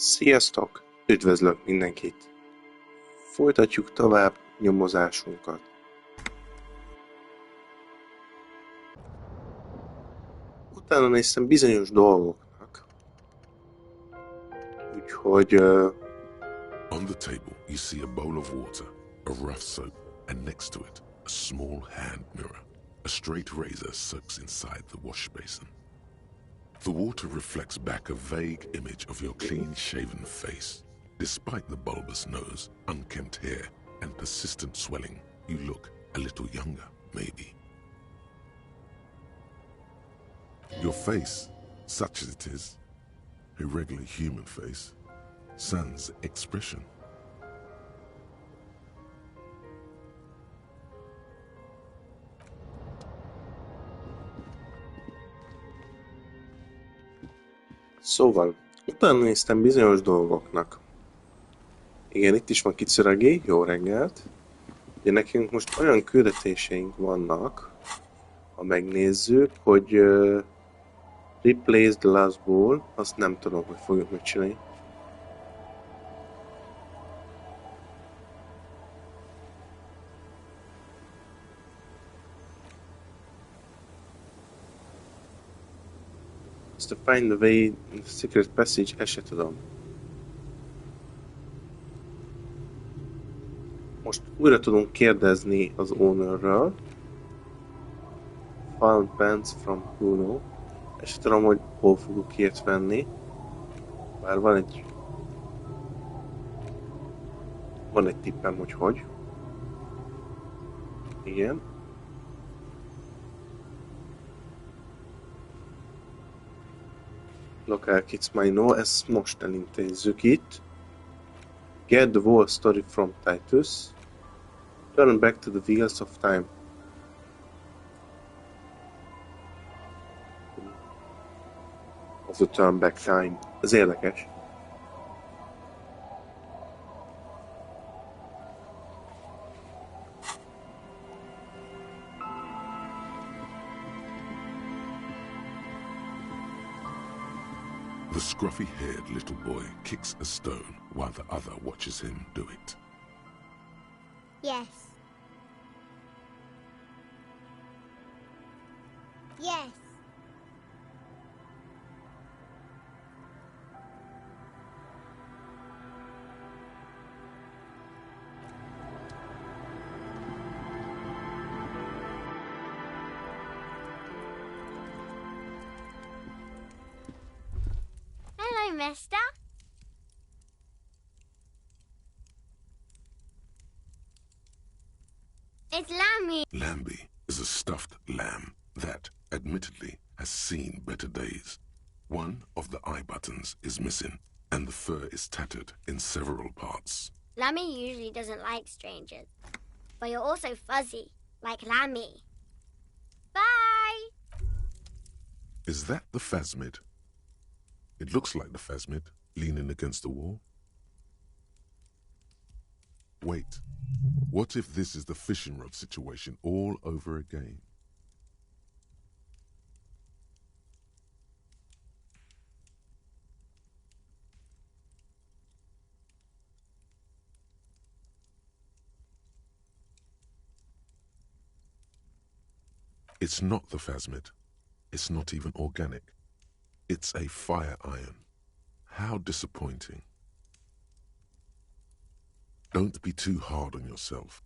Sziasztok! Üdvözlök mindenkit! Folytatjuk tovább nyomozásunkat. Utána néztem bizonyos dolgoknak, úgyhogy... On the table, you see a bowl of water, a rough soap, and next to it, a small hand mirror. A straight razor soaks inside the wash basin. The water reflects back a vague image of your clean-shaven face. Despite the bulbous nose, unkempt hair, and persistent swelling, you look a little younger, maybe. Your face, such as it is, a regular human face, sans expression. Szóval, utána néztem bizonyos dolgoknak. Igen, itt is van Kicuragi, jó reggelt. Ugye nekünk most olyan küldetéseink vannak, ha megnézzük, hogy replace the last ball, azt nem tudom, hogy fogjuk megcsinálni. To find the way in the secret passage, ezt se tudom. Most újra tudunk kérdezni az ownerről. Found pants from Bruno. Ezt se tudom, hogy hol fogok ilyet venni. Bár van egy tippem, hogy. Igen. Local Kids might know, ezt most elintézzük itt. Get the whole story from Titus. Turn back to the wheels of time. Of the turn back time. Ez érdekes. The scruffy-haired little boy kicks a stone while the other watches him do it. Yes. Yes. Hello, mister. It's Lammy. Lambie is a stuffed lamb that, admittedly, has seen better days. One of the eye buttons is missing, and the fur is tattered in several parts. Lammy usually doesn't like strangers, but you're also fuzzy, like Lammy. Bye! Is that the phasmid? It looks like the phasmid, leaning against the wall. Wait, what if this is the fishing rod situation all over again? It's not the phasmid. It's not even organic. It's a fire iron. How disappointing. Don't be too hard on yourself.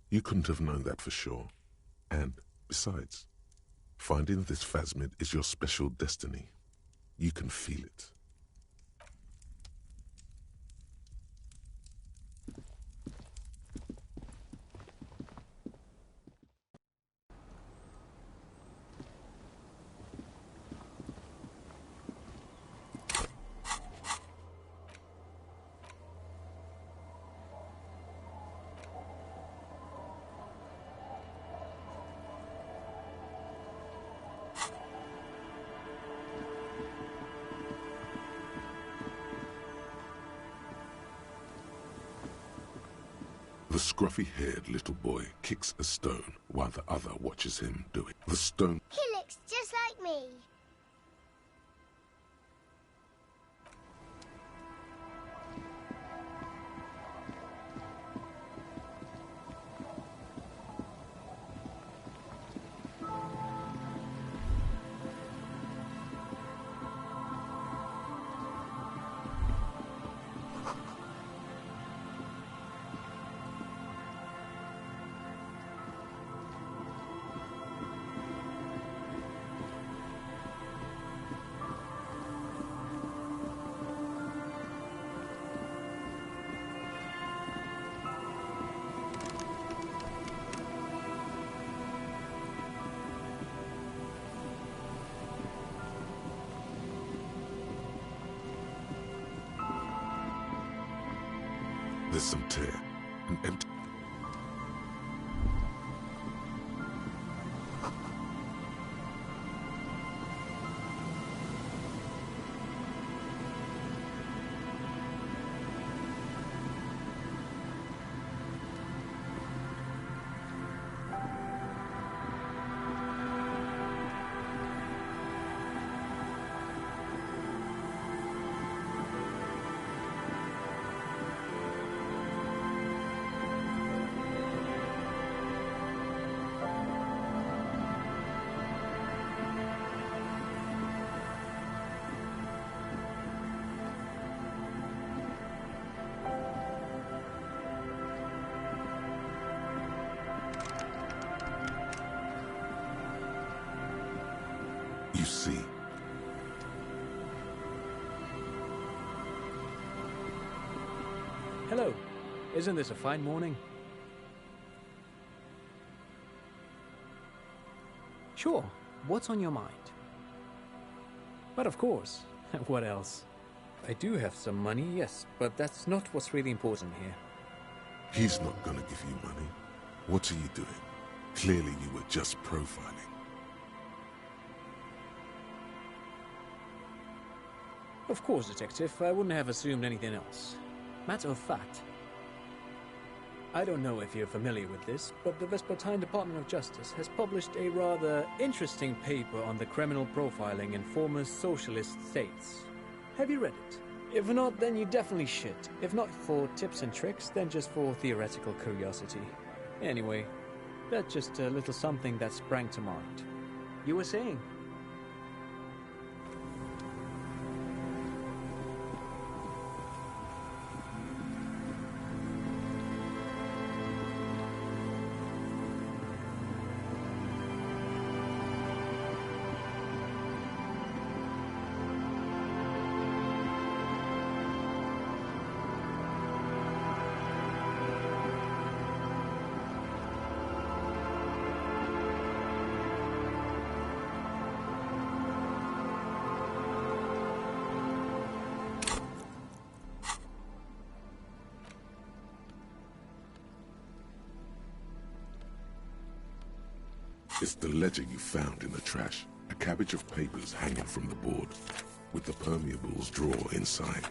You couldn't have known that for sure. And, besides, finding this phasmid is your special destiny. You can feel it. The scruffy-haired little boy kicks a stone while the other watches him do it. The stone... He looks just like me. some tear, an empty... You see. Hello. Isn't this a fine morning? Sure. What's on your mind? But of course. What else? I do have some money, yes, but that's not what's really important here. He's not gonna give you money. What are you doing? Clearly you were just profiling. Of course, Detective. I wouldn't have assumed anything else. Matter of fact, I don't know if you're familiar with this, but the Vespertine Department of Justice has published a rather interesting paper on the criminal profiling in former socialist states. Have you read it? If not, then you definitely should. If not for tips and tricks, then just for theoretical curiosity. Anyway, that's just a little something that sprang to mind. You were saying? It's the ledger you found in the trash. A cabbage of papers hanging from the board, with the permeables drawer inside.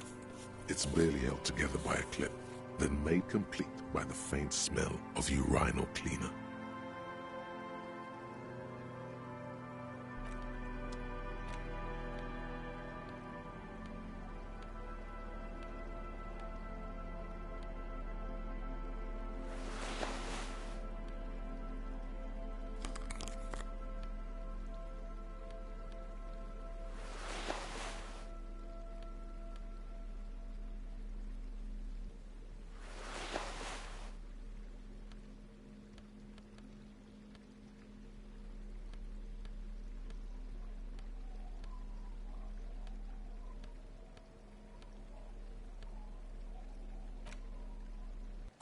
It's barely held together by a clip, then made complete by the faint smell of urinal cleaner.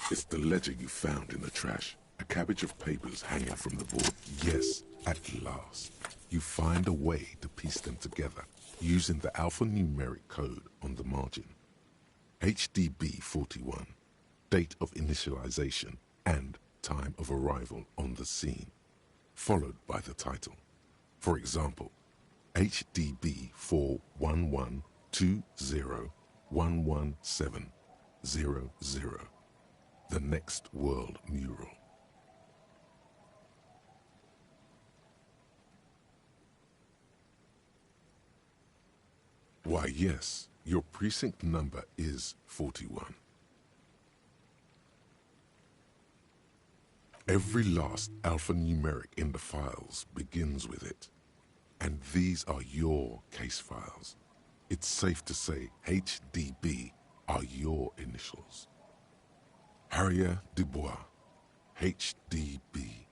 It's the ledger you found in the trash. A cabbage of papers hanging from the board. Yes, at last. You find a way to piece them together using the alphanumeric code on the margin. HDB 41, date of initialization and time of arrival on the scene, followed by the title. For example, HDB 41120111700. The Next World Mural. Why, yes, your precinct number is 41. Every last alphanumeric in the files begins with it. And these are your case files. It's safe to say HDB are your initials. Harrier Dubois, HDB.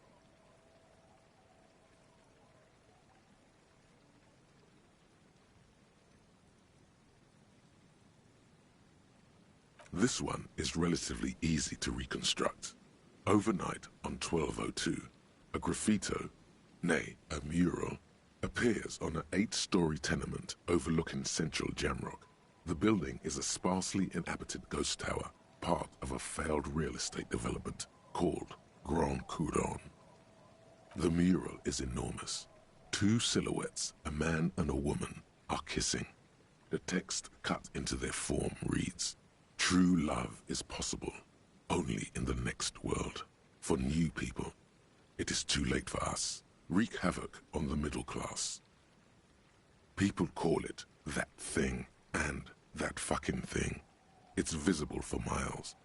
This one is relatively easy to reconstruct. Overnight on 1202, a graffito, nay, a mural, appears on an 8-story tenement overlooking central Jamrock. The building is a sparsely inhabited ghost tower, part of a failed real estate development called Grand Couronne. The mural is enormous. Two silhouettes, a man and a woman, are kissing. The text cut into their form reads, "True love is possible only in the next world. For new people, it is too late for us. Wreak havoc on the middle class." People call it that thing and that fucking thing. It's visible for miles.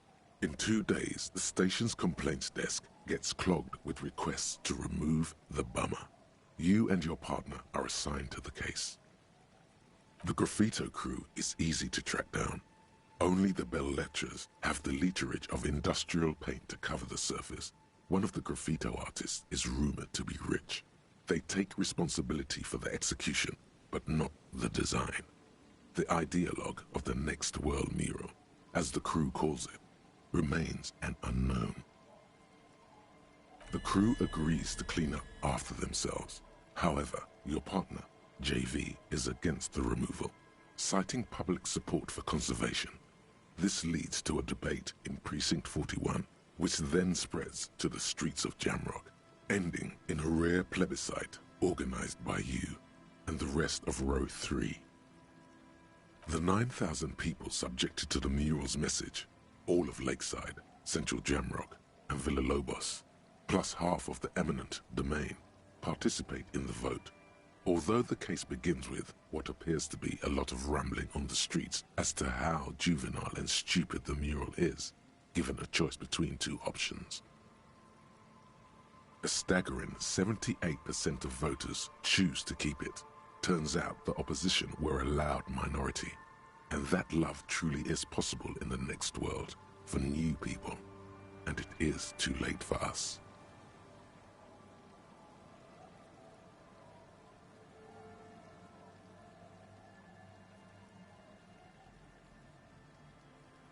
In 2 days, the station's complaints desk gets clogged with requests to remove the bummer. You and your partner are assigned to the case. The graffito crew is easy to track down. Only the belles-lettres have the literage of industrial paint to cover the surface. One of the graffito artists is rumored to be rich. They take responsibility for the execution, but not the design. The ideologue of the Next World mural, as the crew calls it, remains an unknown. The crew agrees to clean up after themselves. However, your partner, JV, is against the removal, citing public support for conservation. This leads to a debate in Precinct 41, which then spreads to the streets of Jamrock, ending in a rare plebiscite organized by you and the rest of Row 3. The 9,000 people subjected to the mural's message, all of Lakeside, Central Jamrock, and Villalobos, plus half of the eminent domain, participate in the vote. Although the case begins with what appears to be a lot of rambling on the streets as to how juvenile and stupid the mural is, given a choice between two options. A staggering 78% of voters choose to keep it. Turns out the opposition were a loud minority, and that love truly is possible in the next world for new people, and it is too late for us.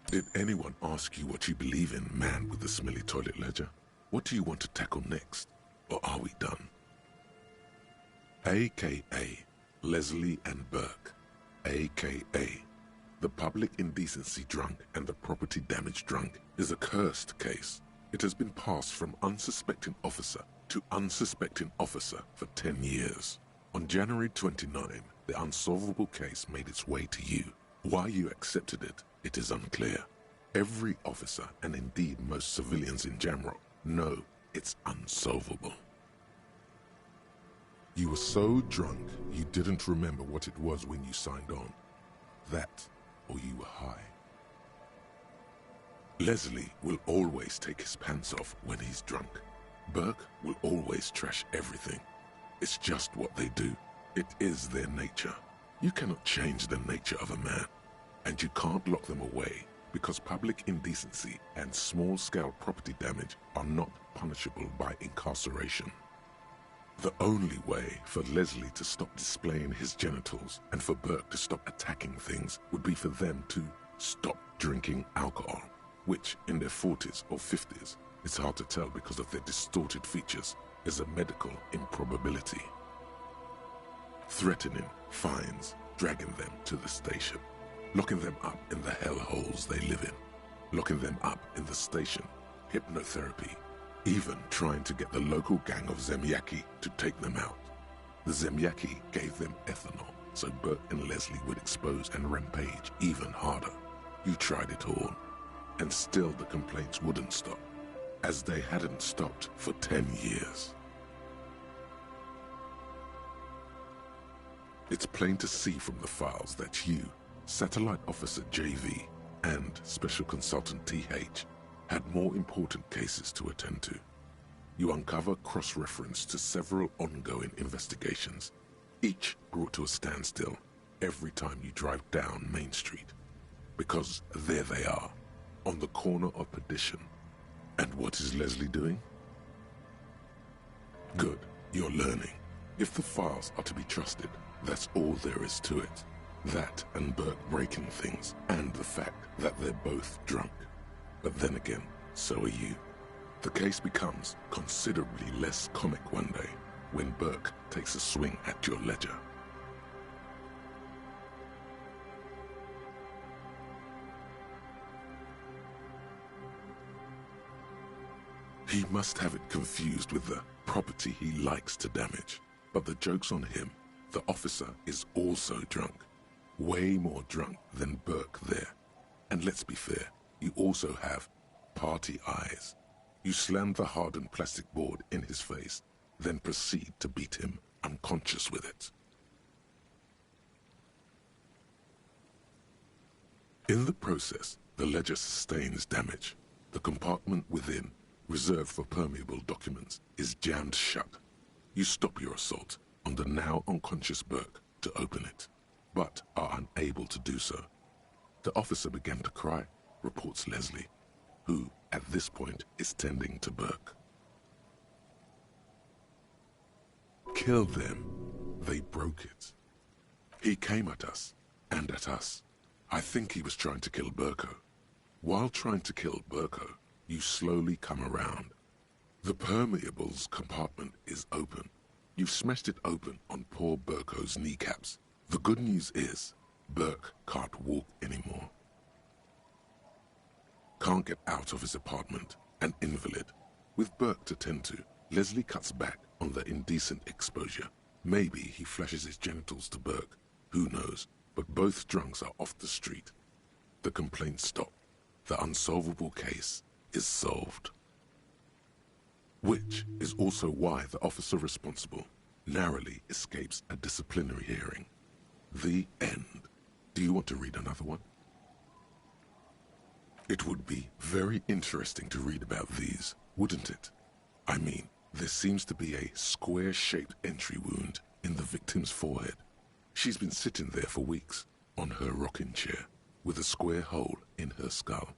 Did anyone ask you what you believe in, man with the smelly toilet ledger? What do you want to tackle next? Or are we done? AKA Leslie and Burke, AKA the public indecency drunk and the property damage drunk, is a cursed case. It has been passed from unsuspecting officer to unsuspecting officer for 10 years. On January 29, the unsolvable case made its way to you. Why you accepted it, it is unclear. Every officer, and indeed most civilians in Jamrock, know it's unsolvable. You were so drunk you didn't remember what it was when you signed on. That, or you were high. Leslie will always take his pants off when he's drunk. Burke will always trash everything. It's just what they do. It is their nature. You cannot change the nature of a man, and you can't lock them away because public indecency and small-scale property damage are not punishable by incarceration. The only way for Leslie to stop displaying his genitals and for Burke to stop attacking things would be for them to stop drinking alcohol, which in their 40s or 50s, it's hard to tell because of their distorted features, is a medical improbability. Threatening fines, dragging them to the station, locking them up in the hellholes they live in, locking them up in the station, hypnotherapy, even trying to get the local gang of Zemyaki to take them out. The Zemyaki gave them ethanol, so Burke and Leslie would expose and rampage even harder. You tried it all, and still the complaints wouldn't stop, as they hadn't stopped for 10 years. It's plain to see from the files that you, Satellite Officer JV, and Special Consultant TH had more important cases to attend to. You uncover cross-reference to several ongoing investigations, each brought to a standstill every time you drive down Main Street. Because there they are, on the corner of Perdition. And what is Leslie doing? Good, you're learning. If the files are to be trusted, that's all there is to it. That and Burke breaking things, and the fact that they're both drunk. But then again, so are you. The case becomes considerably less comic one day when Burke takes a swing at your ledger. He must have it confused with the property he likes to damage. But the joke's on him. The officer is also drunk. Way more drunk than Burke there. And let's be fair, you also have party eyes. You slam the hardened plastic board in his face, then proceed to beat him unconscious with it. In the process, the ledger sustains damage. The compartment within, reserved for permeable documents, is jammed shut. You stop your assault on the now unconscious Burke to open it, but are unable to do so. The officer began to cry, reports Leslie, who, at this point, is tending to Burke. Kill them. They broke it. He came at us, and at us. I think he was trying to kill Burko. While trying to kill Burko, you slowly come around. The permeables compartment is open. You've smashed it open on poor Burko's kneecaps. The good news is, Burke can't walk anymore. Can't get out of his apartment, an invalid. With Burke to tend to, Leslie cuts back on the indecent exposure. Maybe he flashes his genitals to Burke. Who knows? But both drunks are off the street. The complaints stop. The unsolvable case is solved. Which is also why the officer responsible narrowly escapes a disciplinary hearing. The end. Do you want to read another one? It would be very interesting to read about these, wouldn't it? I mean, there seems to be a square-shaped entry wound in the victim's forehead. She's been sitting there for weeks, on her rocking chair, with a square hole in her skull,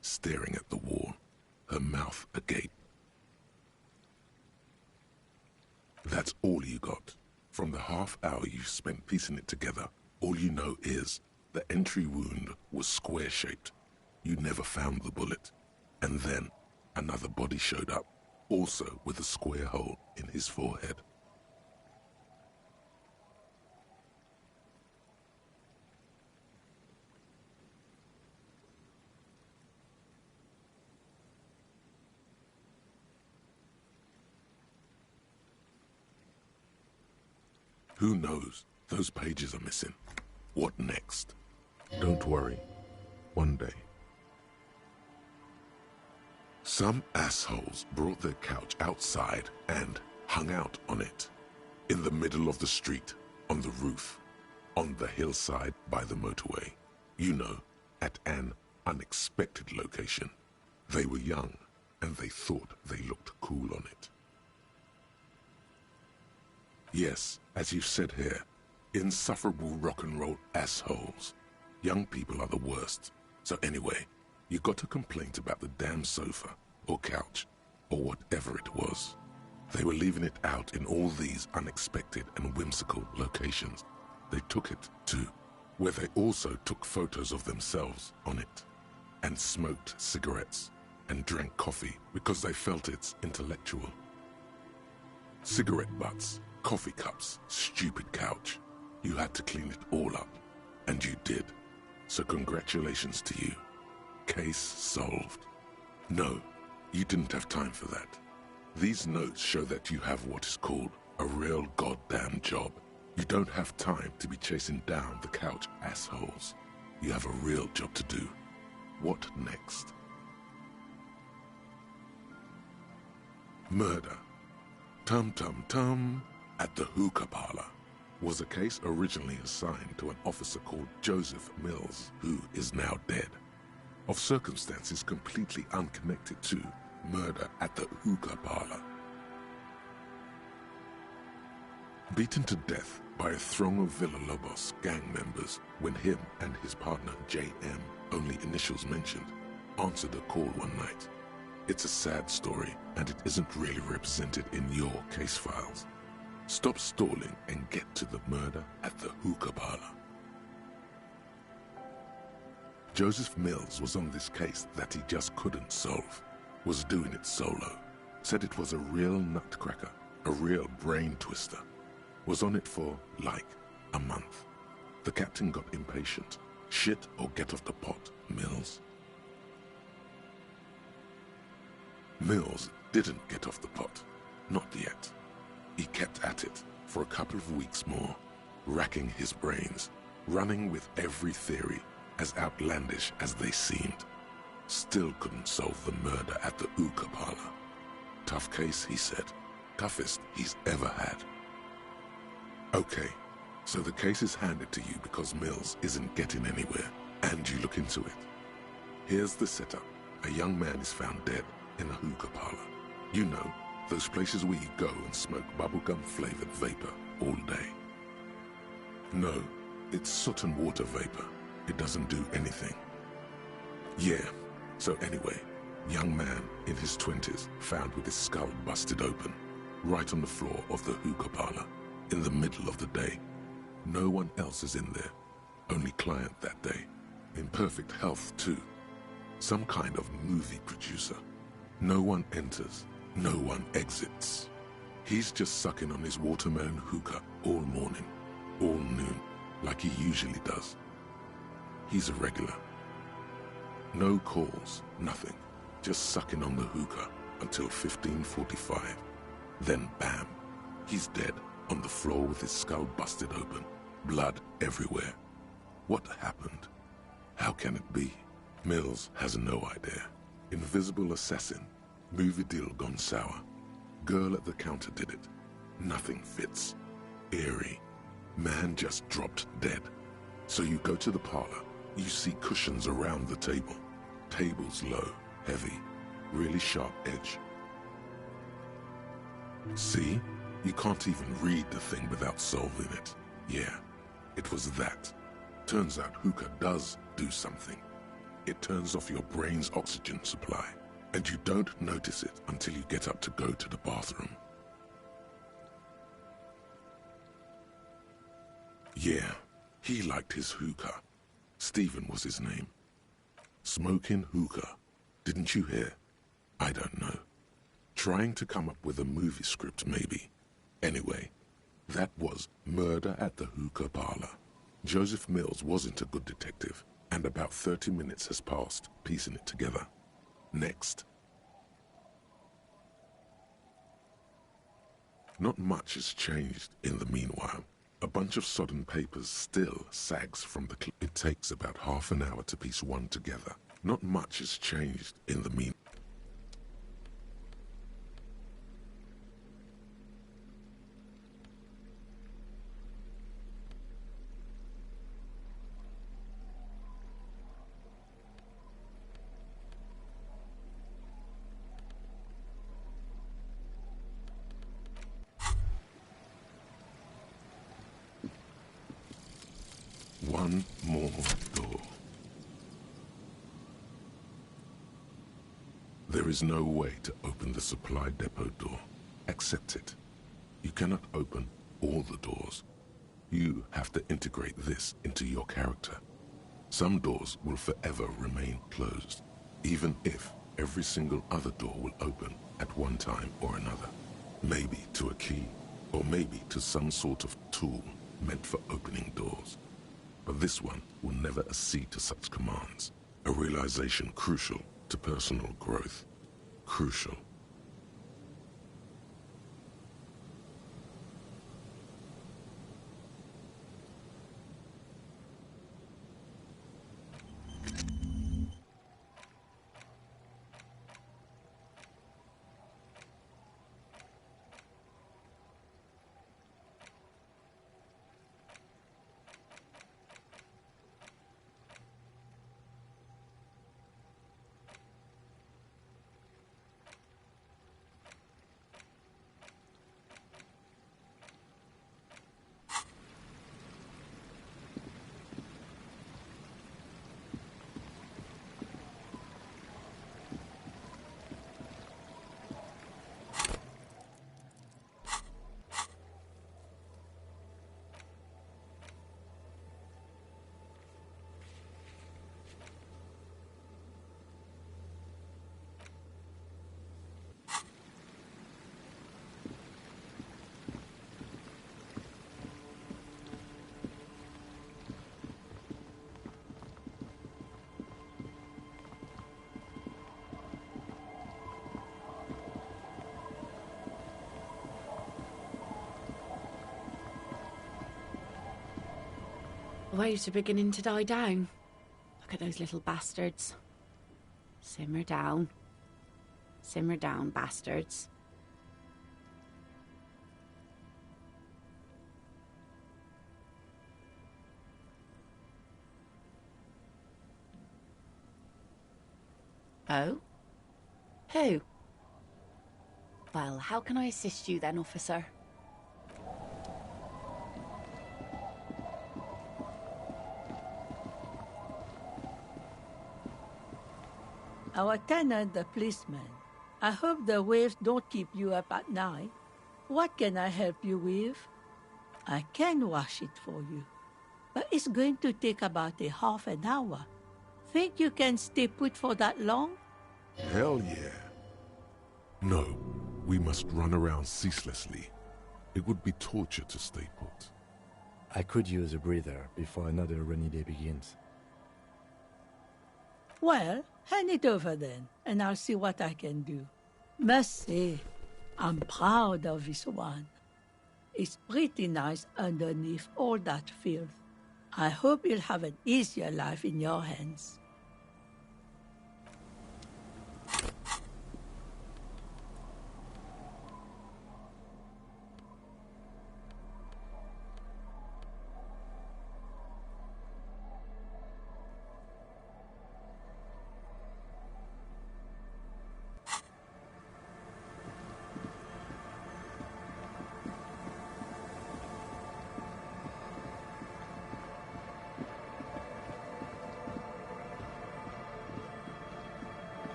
staring at the wall, her mouth agape. That's all you got. From the half hour you spent piecing it together, all you know is the entry wound was square-shaped. You never found the bullet. And then another body showed up, also with a square hole in his forehead. Who knows? Those pages are missing. What next? Don't worry. One day. Some assholes brought their couch outside and hung out on it. In the middle of the street, on the roof, on the hillside by the motorway. You know, at an unexpected location. They were young, and they thought they looked cool on it. Yes, as you've said here, insufferable rock and roll assholes. Young people are the worst. So anyway, you got a complaint about the damn sofa, or couch, or whatever it was. They were leaving it out in all these unexpected and whimsical locations. They took it to, where they also took photos of themselves on it, and smoked cigarettes, and drank coffee because they felt it's intellectual. Cigarette butts, coffee cups, stupid couch. You had to clean it all up, and you did. So congratulations to you. Case solved. No, you didn't have time for that. These notes show that you have what is called a real goddamn job. You don't have time to be chasing down the couch assholes. You have a real job to do. What next? Murder. Tum tum tum. At the hookah parlor was a case originally assigned to an officer called Joseph Mills, who is now dead, of circumstances completely unconnected to murder at the hookah parlor. Beaten to death by a throng of Villalobos gang members when him and his partner J.M., only initials mentioned, answered a call one night. It's a sad story, and it isn't really represented in your case files. Stop stalling and get to the murder at the hookah parlor. Joseph Mills was on this case that he just couldn't solve, was doing it solo, said it was a real nutcracker, a real brain twister, was on it for, like, a month. The captain got impatient. Shit or get off the pot, Mills. Mills didn't get off the pot. Not yet. He kept at it for a couple of weeks more, racking his brains, running with every theory, as outlandish as they seemed. Still couldn't solve the murder at the hookah parlor. Tough case, he said. Toughest he's ever had. Okay, so the case is handed to you because Mills isn't getting anywhere, and you look into it. Here's the setup. A young man is found dead in a hookah parlor. You know, those places where you go and smoke bubblegum-flavored vapor all day. No, it's soot and water vapor. It doesn't do anything. Yeah, so anyway, young man in his 20s found with his skull busted open, right on the floor of the hookah parlor, in the middle of the day. No one else is in there, only client that day. In perfect health too. Some kind of movie producer. No one enters, no one exits. He's just sucking on his watermelon hookah all morning, all noon, like he usually does. He's a regular. No calls, nothing. Just sucking on the hookah until 15:45. Then bam, he's dead on the floor with his skull busted open, blood everywhere. What happened? How can it be? Mills has no idea. Invisible assassin, movie deal gone sour. Girl at the counter did it. Nothing fits. Eerie. Man just dropped dead. So you go to the parlor, you see cushions around the table. Table's low, heavy, really sharp edge. See? You can't even read the thing without solving it. Yeah, it was that. Turns out hookah does do something. It turns off your brain's oxygen supply, and you don't notice it until you get up to go to the bathroom. Yeah, he liked his hookah. Stephen was his name. Smoking hookah. Didn't you hear? I don't know. Trying to come up with a movie script, maybe. Anyway, that was Murder at the Hookah Parlor. Joseph Mills wasn't a good detective, and about 30 minutes has passed piecing it together. Next. Not much has changed in the meanwhile. A bunch of sodden papers still sags from the clip. It takes about half an hour to piece one together. Not much has changed in the meanwhile. One more door. There is no way to open the supply depot door. Accept it. You cannot open all the doors. You have to integrate this into your character. Some doors will forever remain closed, even if every single other door will open at one time or another. Maybe to a key, or maybe to some sort of tool meant for opening doors. But this one will never accede to such commands. A realization crucial to personal growth. Crucial. Waves are beginning to die down. Look at those little bastards. Simmer down. Simmer down, bastards. Oh? Who? Well, how can I assist you then, officer? Our tenant, the policeman. I hope the waves don't keep you up at night. What can I help you with? I can wash it for you, but it's going to take about a half an hour. Think you can stay put for that long? Hell yeah. No, we must run around ceaselessly. It would be torture to stay put. I could use a breather before another rainy day begins. Well, hand it over then, and I'll see what I can do. Must say, I'm proud of this one. It's pretty nice underneath all that filth. I hope you'll have an easier life in your hands.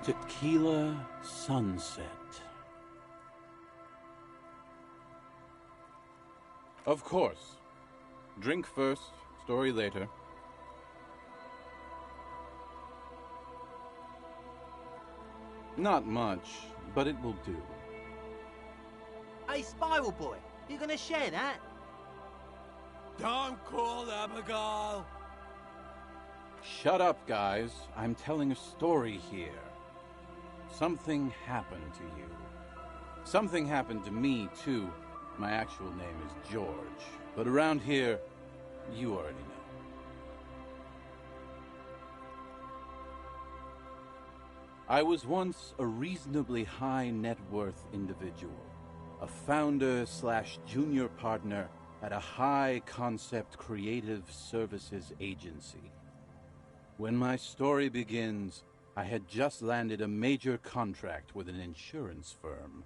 Tequila sunset. Of course. Drink first, story later. Not much, but it will do. Hey, Spiral Boy, you gonna share that? Don't call Abigail! Shut up, guys. I'm telling a story here. Something happened to you. Something happened to me, too. My actual name is George, but around here, you already know. I was once a reasonably high net worth individual, a founder/junior partner at a high-concept creative services agency. When my story begins, I had just landed a major contract with an insurance firm.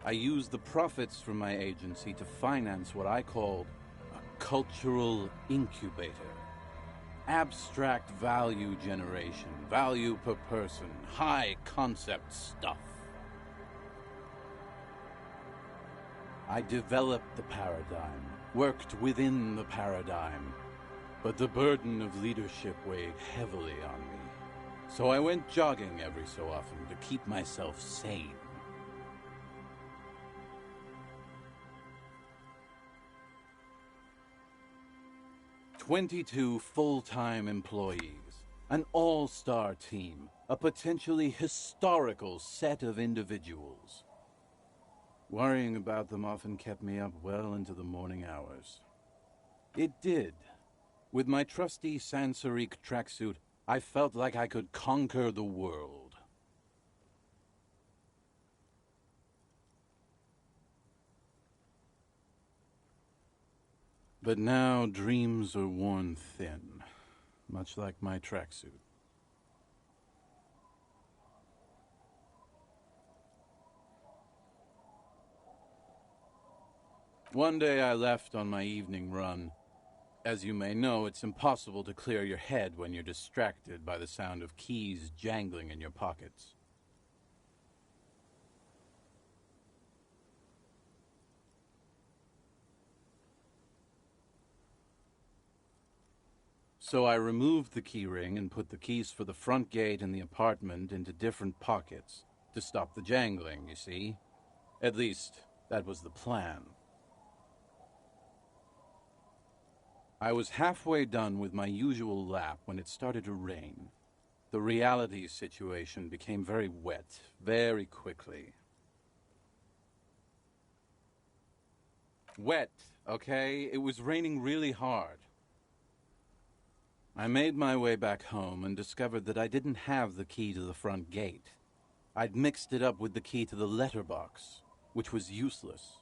I used the profits from my agency to finance what I called a cultural incubator. Abstract value generation, value per person, high concept stuff. I developed the paradigm, worked within the paradigm, but the burden of leadership weighed heavily on me. So I went jogging every so often to keep myself sane. "22 full-time employees, an all-star team, a potentially historical set of individuals. Worrying about them often kept me up well into the morning hours. It did. With my trusty Sansarique tracksuit, I felt like I could conquer the world. But now dreams are worn thin, much like my tracksuit. One day I left on my evening run. As you may know, it's impossible to clear your head when you're distracted by the sound of keys jangling in your pockets. So I removed the keyring and put the keys for the front gate and the apartment into different pockets to stop the jangling, you see? At least, that was the plan. I was halfway done with my usual lap when it started to rain. The reality situation became very wet, very quickly. Wet, okay? It was raining really hard. I made my way back home and discovered that I didn't have the key to the front gate. I'd mixed it up with the key to the letterbox, which was useless.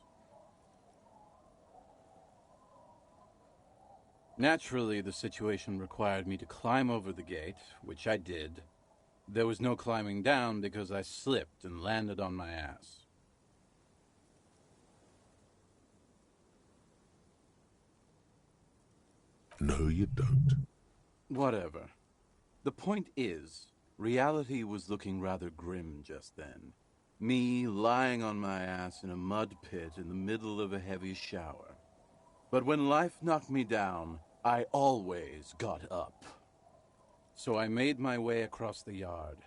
Naturally, the situation required me to climb over the gate, which I did. There was no climbing down because I slipped and landed on my ass. No, you don't. Whatever. The point is, reality was looking rather grim just then. Me lying on my ass in a mud pit in the middle of a heavy shower. But when life knocked me down, I always got up. So I made my way across the yard.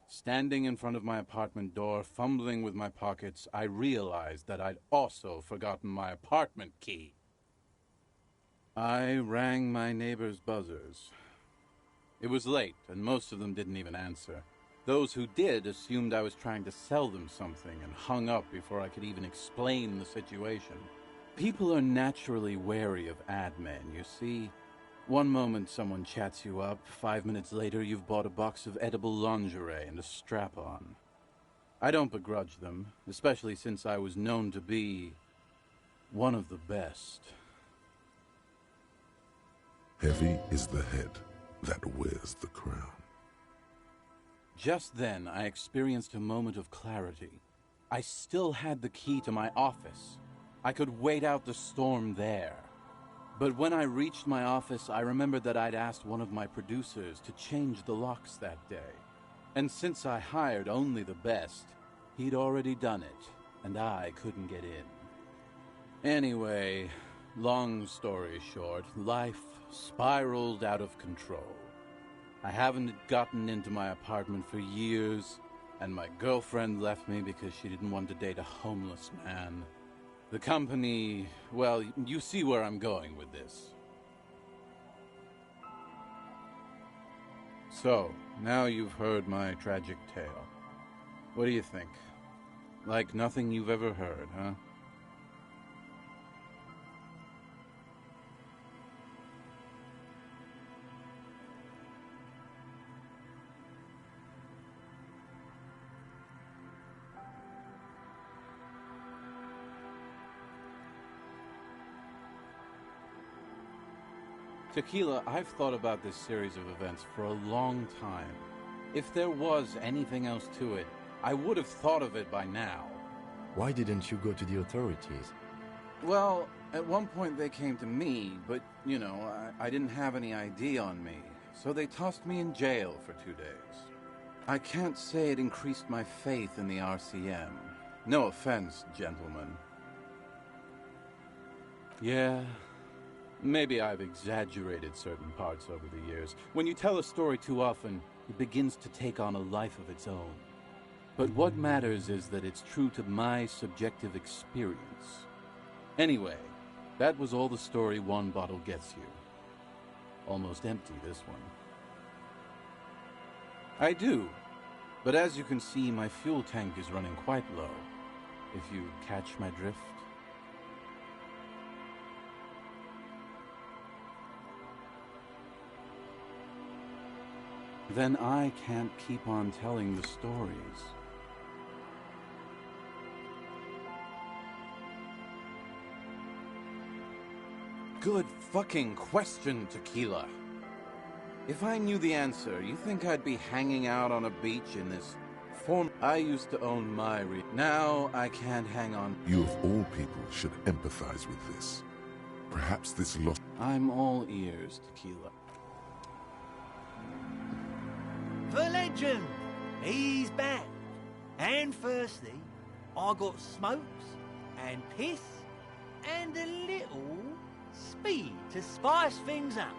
Standing in front of my apartment door, fumbling with my pockets, I realized that I'd also forgotten my apartment key. I rang my neighbor's buzzers. It was late, and most of them didn't even answer. Those who did assumed I was trying to sell them something and hung up before I could even explain the situation. People are naturally wary of ad men, you see. One moment someone chats you up, 5 minutes later you've bought a box of edible lingerie and a strap-on. I don't begrudge them, especially since I was known to be one of the best. Heavy is the head that wears the crown. Just then, I experienced a moment of clarity. I still had the key to my office. I could wait out the storm there. But when I reached my office, I remembered that I'd asked one of my producers to change the locks that day. And since I hired only the best, he'd already done it, and I couldn't get in. Anyway, long story short, life spiraled out of control. I haven't gotten into my apartment for years, and my girlfriend left me because she didn't want to date a homeless man. The company, well, you see where I'm going with this. So, now you've heard my tragic tale. What do you think? Like nothing you've ever heard, huh? Tequila, I've thought about this series of events for a long time. If there was anything else to it, I would have thought of it by now. Why didn't you go to the authorities? Well, at one point they came to me, but, you know, I didn't have any ID on me, so they tossed me in jail for 2 days. I can't say it increased my faith in the RCM. No offense, gentlemen. Yeah, maybe I've exaggerated certain parts over the years. When you tell a story too often, it begins to take on a life of its own. But what matters is that it's true to my subjective experience. Anyway, that was all the story one bottle gets you. Almost empty, this one. I do, but as you can see, my fuel tank is running quite low, if you catch my drift. Then I can't keep on telling the stories. Good fucking question, Tequila. If I knew the answer, you think I'd be hanging out on a beach in this form? I used to own my now I can't hang on. You of all people should empathize with this. Perhaps this loss... I'm all ears, Tequila. The legend! He's back. And firstly, I got smokes and piss and a little speed to spice things up.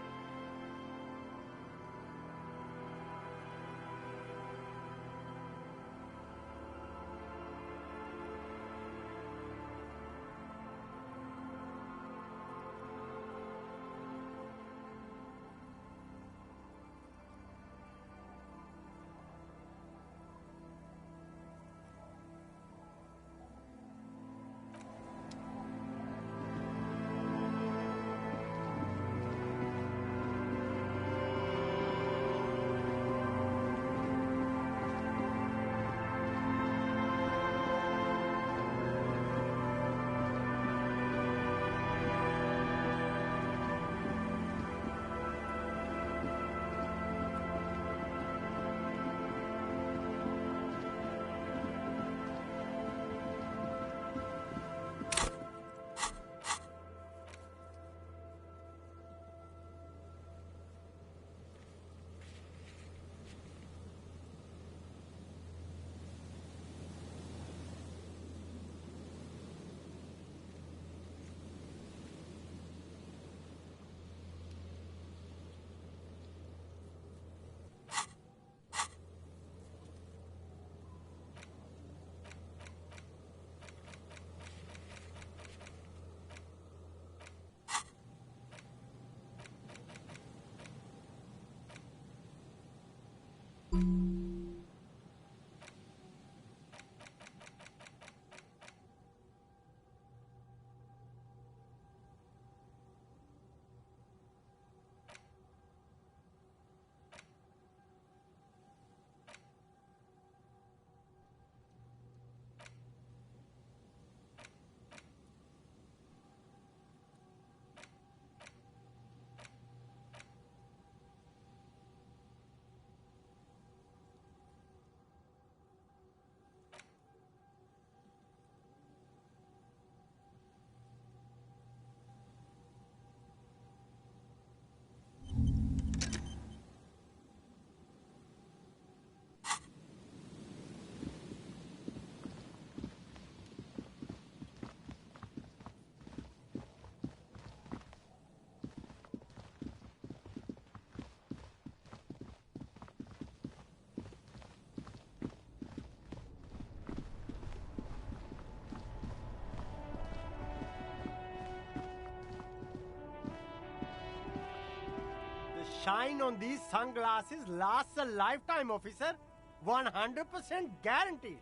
shine on these sunglasses lasts a lifetime, officer. 100% guaranteed.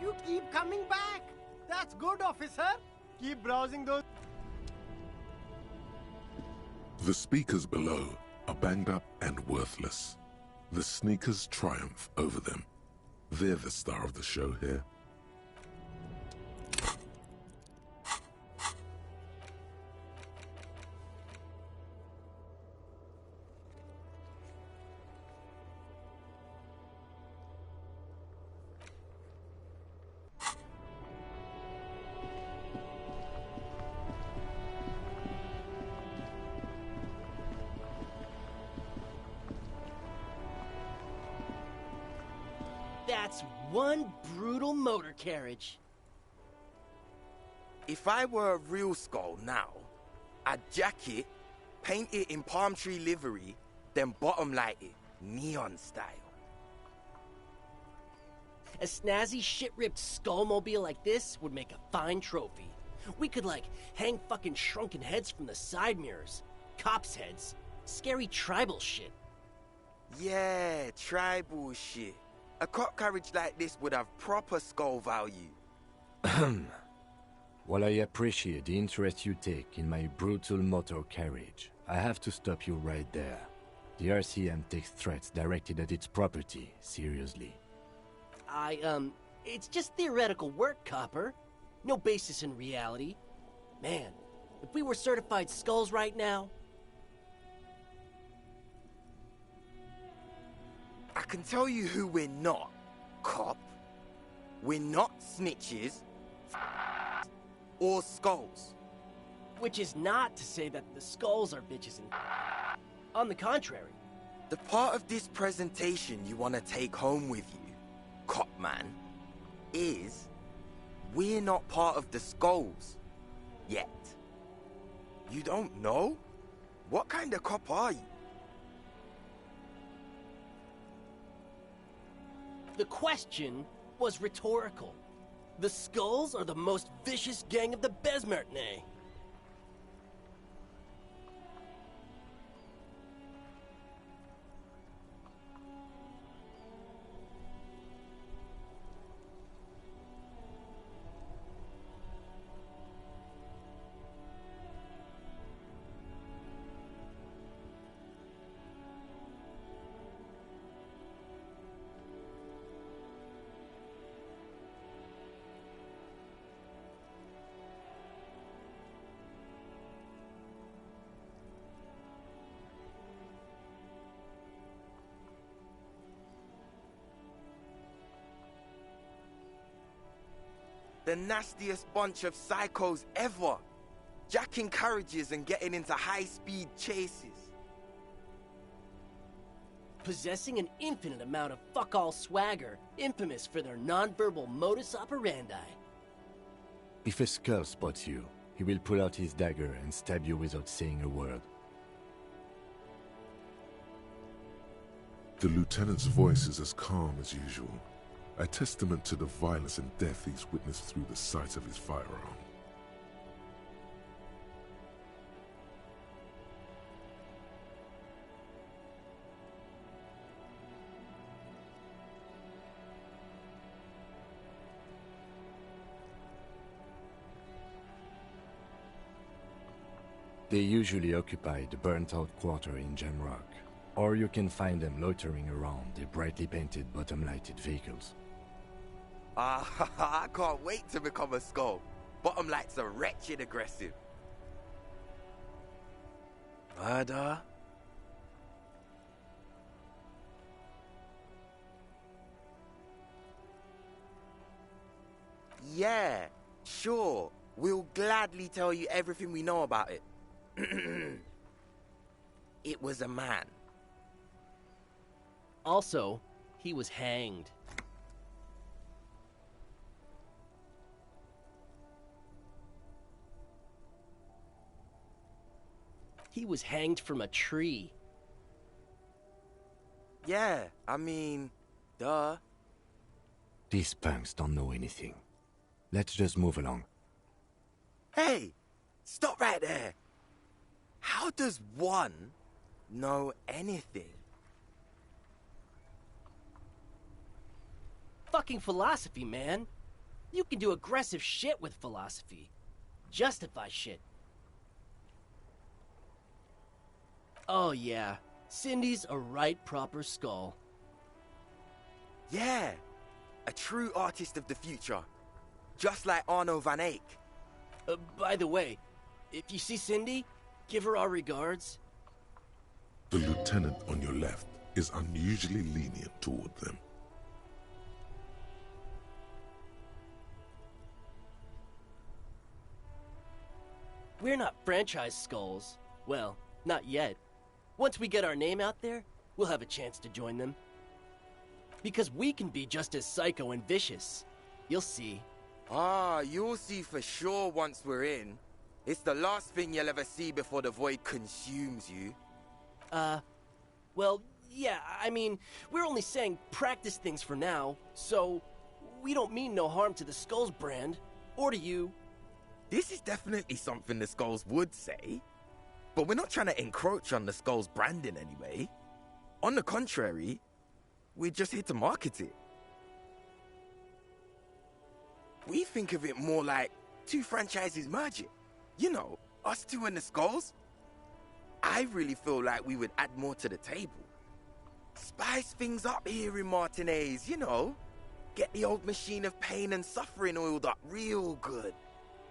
You keep coming back. That's good, officer. Keep browsing those. The speakers below are banged up and worthless. The sneakers triumph over them. They're the star of the show here. That's one brutal motor carriage. If I were a real skull now, I'd jack it, paint it in palm tree livery, then bottom light it, neon style. A snazzy shit-ripped skullmobile like this would make a fine trophy. We could, like, hang fucking shrunken heads from the side mirrors. Cops' heads. Scary tribal shit. Yeah, tribal shit. A cop carriage like this would have proper skull value. While I appreciate the interest you take in my brutal motor carriage, I have to stop you right there. The RCM takes threats directed at its property seriously. It's just theoretical work, Copper. No basis in reality. Man, if we were certified skulls right now... I can tell you who we're not, cop. We're not snitches or skulls. Which is not to say that the skulls are bitches and... On the contrary. The part of this presentation you want to take home with you, cop man, is we're not part of the skulls yet. You don't know? What kind of cop are you? The question was rhetorical. The Skulls are the most vicious gang of the Besmertne. The nastiest bunch of psychos ever. Jacking carriages and getting into high-speed chases. Possessing an infinite amount of fuck-all swagger, infamous for their non-verbal modus operandi. If a skull spots you, he will pull out his dagger and stab you without saying a word. The lieutenant's voice is as calm as usual, a testament to the violence and death he's witnessed through the sight of his firearm. They usually occupy the burnt-out quarter in Jamrock, or you can find them loitering around the brightly painted bottom-lighted vehicles. I can't wait to become a skull. Bottom lights are wretched aggressive. Murder? Yeah, sure. We'll gladly tell you everything we know about it. It was a man. Also, he was hanged. He was hanged from a tree. Yeah, I mean, duh. These punks don't know anything. Let's just move along. Hey, stop right there. How does one know anything? Fucking philosophy, man. You can do aggressive shit with philosophy. Justify shit. Oh yeah, Cindy's a right proper skull. Yeah, a true artist of the future. Just like Arno van Eyck. By the way, if you see Cindy, give her our regards. The lieutenant on your left is unusually lenient toward them. We're not franchise skulls. Well, not yet. Once we get our name out there, we'll have a chance to join them. Because we can be just as psycho and vicious. You'll see. Ah, you'll see for sure once we're in. It's the last thing you'll ever see before the void consumes you. Well, yeah, I mean, we're only saying practice things for now, so we don't mean no harm to the Skulls brand, or to you. This is definitely something the Skulls would say, but we're not trying to encroach on the Skulls brand in any way. On the contrary, we're just here to market it. We think of it more like two franchises merging. You know, us two and the Skulls. I really feel like we would add more to the table. Spice things up here in Martinez, you know. Get the old machine of pain and suffering oiled up real good.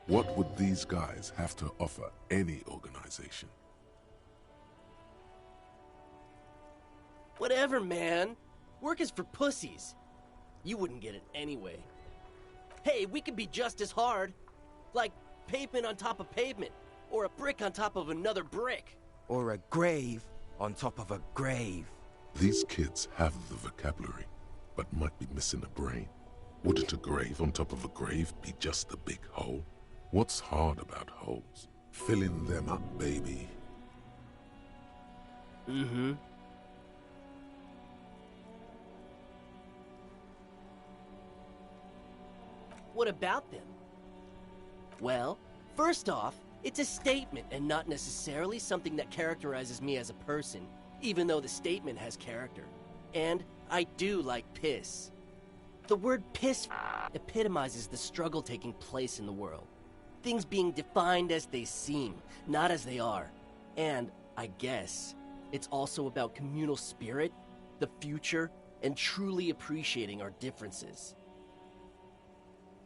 What would these guys have to offer any organization? Whatever, man. Work is for pussies. You wouldn't get it anyway. Hey, we could be just as hard. Like pavement on top of pavement, or a brick on top of another brick. Or a grave on top of a grave. These kids have the vocabulary, but might be missing a brain. Wouldn't a grave on top of a grave be just a big hole? What's hard about holes? Filling them up, baby. Mm-hmm. What about them? Well, first off, it's a statement and not necessarily something that characterizes me as a person, even though the statement has character. And I do like piss. The word piss epitomizes the struggle taking place in the world. Things being defined as they seem, not as they are. And, I guess, it's also about communal spirit, the future, and truly appreciating our differences.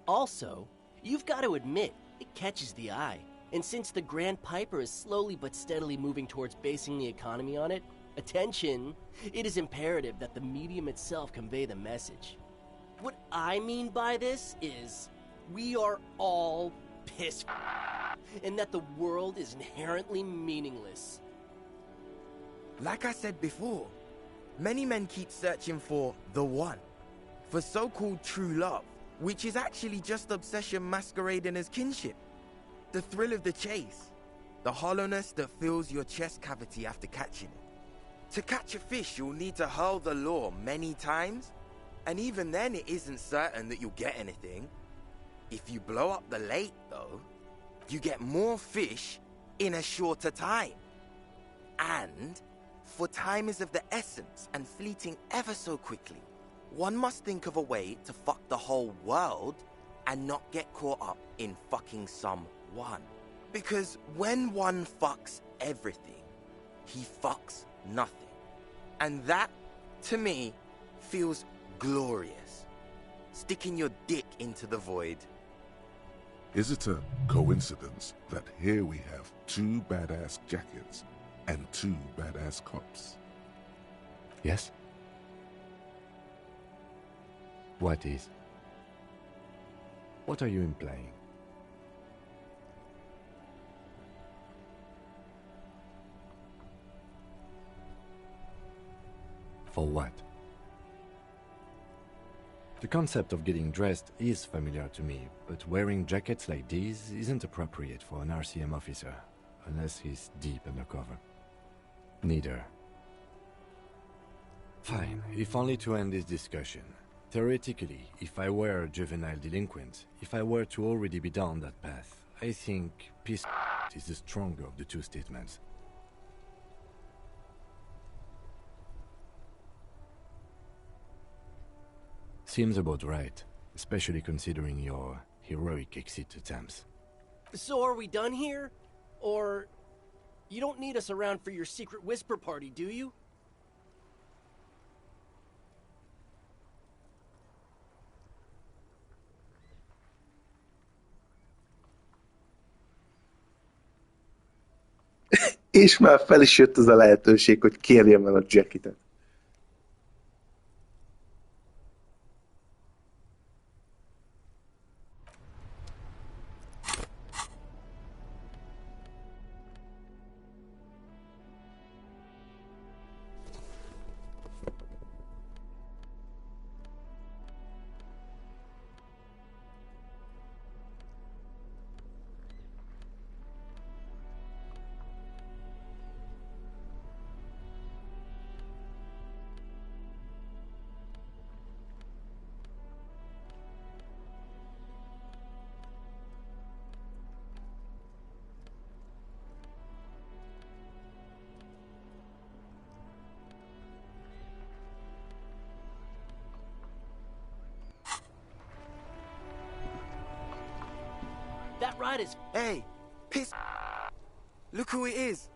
Also, you've got to admit, it catches the eye. And since the Grand Piper is slowly but steadily moving towards basing the economy on it, attention, it is imperative that the medium itself convey the message. What I mean by this is, we are all pissed, and that the world is inherently meaningless. Like I said before, many men keep searching for the one, for so-called true love, which is actually just obsession masquerading as kinship. The thrill of the chase, the hollowness that fills your chest cavity after catching it. To catch a fish, you'll need to hurl the lure many times, and even then it isn't certain that you'll get anything. If you blow up the lake, though, you get more fish in a shorter time. And, for time is of the essence and fleeting ever so quickly, one must think of a way to fuck the whole world and not get caught up in fucking someone. Because when one fucks everything, he fucks nothing. And that, to me, feels glorious. Sticking your dick into the void. Is it a coincidence that here we have two badass jackets and two badass cops? Yes? What is? What are you implying? For what? The concept of getting dressed is familiar to me, but wearing jackets like these isn't appropriate for an RCM officer, unless he's deep undercover. Neither. Fine, if only to end this discussion. Theoretically, if I were a juvenile delinquent, if I were to already be down that path, I think peace is the stronger of the two statements. Seems about right, especially considering your heroic exit attempts. So are we done here? Or... you don't need us around for your secret whisper party, do you? És már fel is jött az a lehetőség, hogy kérjem el a Jackitet. That ride is... Hey, piss. Look who it is.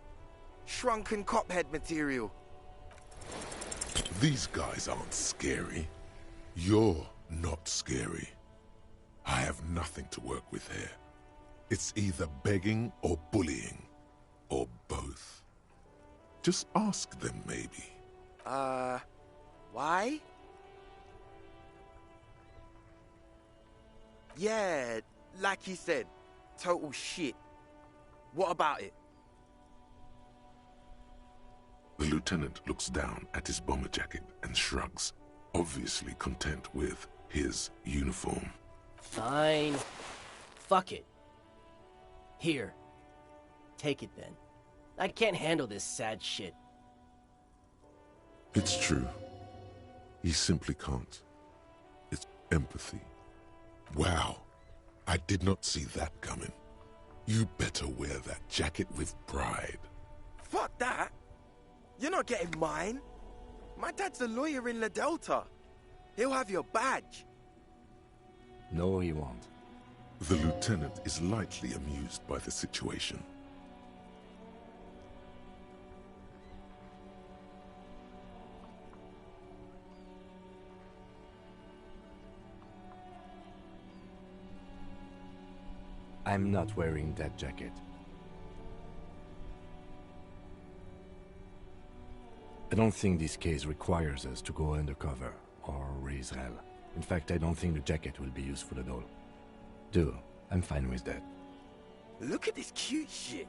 Shrunken cophead material. These guys aren't scary. You're not scary. I have nothing to work with here. It's either begging or bullying. Or both. Just ask them, maybe. Why? Yeah, like he said, total shit. What about it? The lieutenant looks down at his bomber jacket and shrugs, obviously content with his uniform. Fine. Fuck it. Here. Take it then. I can't handle this sad shit. It's true. He simply can't. It's empathy. Wow. I did not see that coming. You better wear that jacket with pride. Fuck that. You're not getting mine. My dad's a lawyer in La Delta. He'll have your badge. No, he won't. The lieutenant is lightly amused by the situation. I'm not wearing that jacket. I don't think this case requires us to go undercover or raise hell. In fact, I don't think the jacket will be useful at all. I'm fine with that. Look at this cute shit.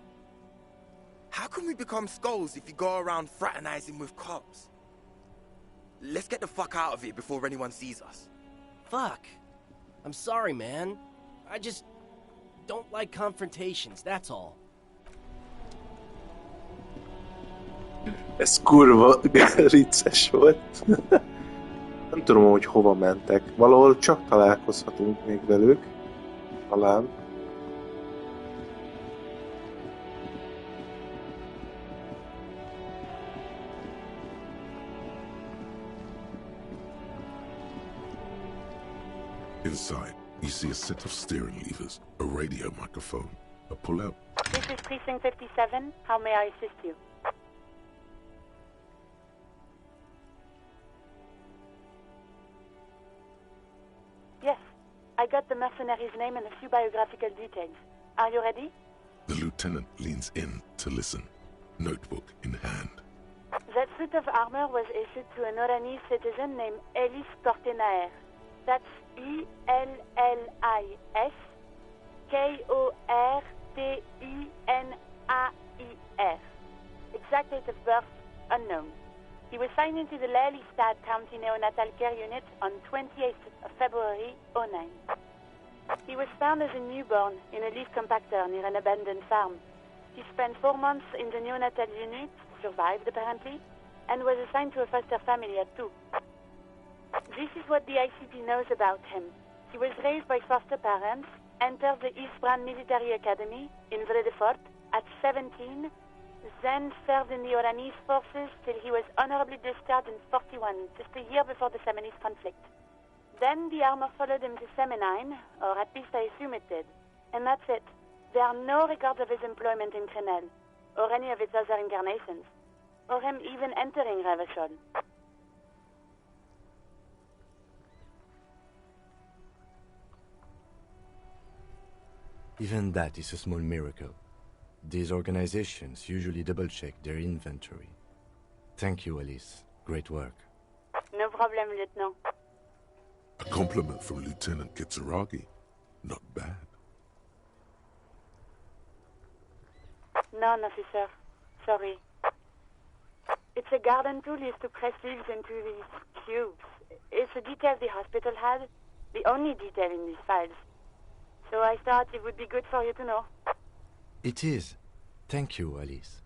How can we become skulls if you go around fraternizing with cops? Let's get the fuck out of here before anyone sees us. Fuck. I'm sorry, man. I just don't like confrontations, that's all. Ez kurva vicces volt. Nem tudom, hogy hova mentek. Valahol csak találkozhatunk még velük. Talán. Inside, you see a set of steering levers, a radio microphone, a pull-out. This is Precinct 57. How may I assist you? Yes, I got the mercenary's name and a few biographical details. Are you ready? The lieutenant leans in to listen, notebook in hand. That suit of armor was issued to an Oranese citizen named Ellis Kortenaer. That's E-L-L-I-S K-O-R-T-E-N-A-I-R. Exact date of birth, unknown. He was signed into the Lelystad County Neonatal Care Unit on 28th of February, 09. He was found as a newborn in a leaf compactor near an abandoned farm. He spent 4 months in the neonatal unit, survived apparently, and was assigned to a foster family at 2. This is what the ICP knows about him. He was raised by foster parents entered the East Brand Military Academy in Vredefort at 17, then served in the Oranese forces till he was honorably discharged in 41, just a year before the Seminese conflict. Then the armor followed him to Seminine, or at least I assume it did. And that's it. There are no records of his employment in Crenel, or any of its other incarnations, or him even entering Revachol. Even that is a small miracle. These organizations usually double-check their inventory. Thank you, Alice. Great work. No problem, Lieutenant. A compliment from Lieutenant Kitsuragi. Not bad. None, officer. Sorry. It's a garden tool used to press leaves into these cubes. It's a detail the hospital had. The only detail in these files. So I thought it would be good for you to know. It is. Thank you, Alice.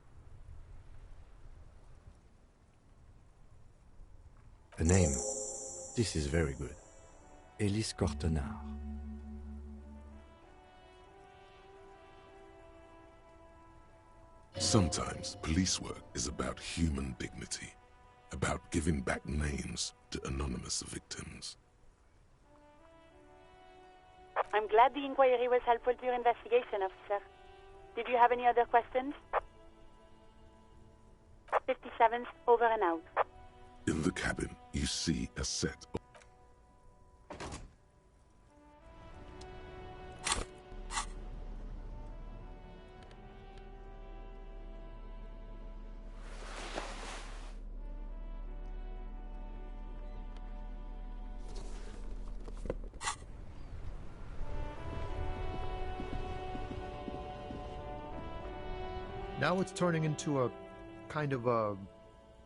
A name. This is very good. Elise Cortenard. Sometimes police work is about human dignity, about giving back names to anonymous victims. I'm glad the inquiry was helpful to your investigation, officer. Did you have any other questions? 57th, over and out. In the cabin, you see a set of... Now it's turning into a kind of a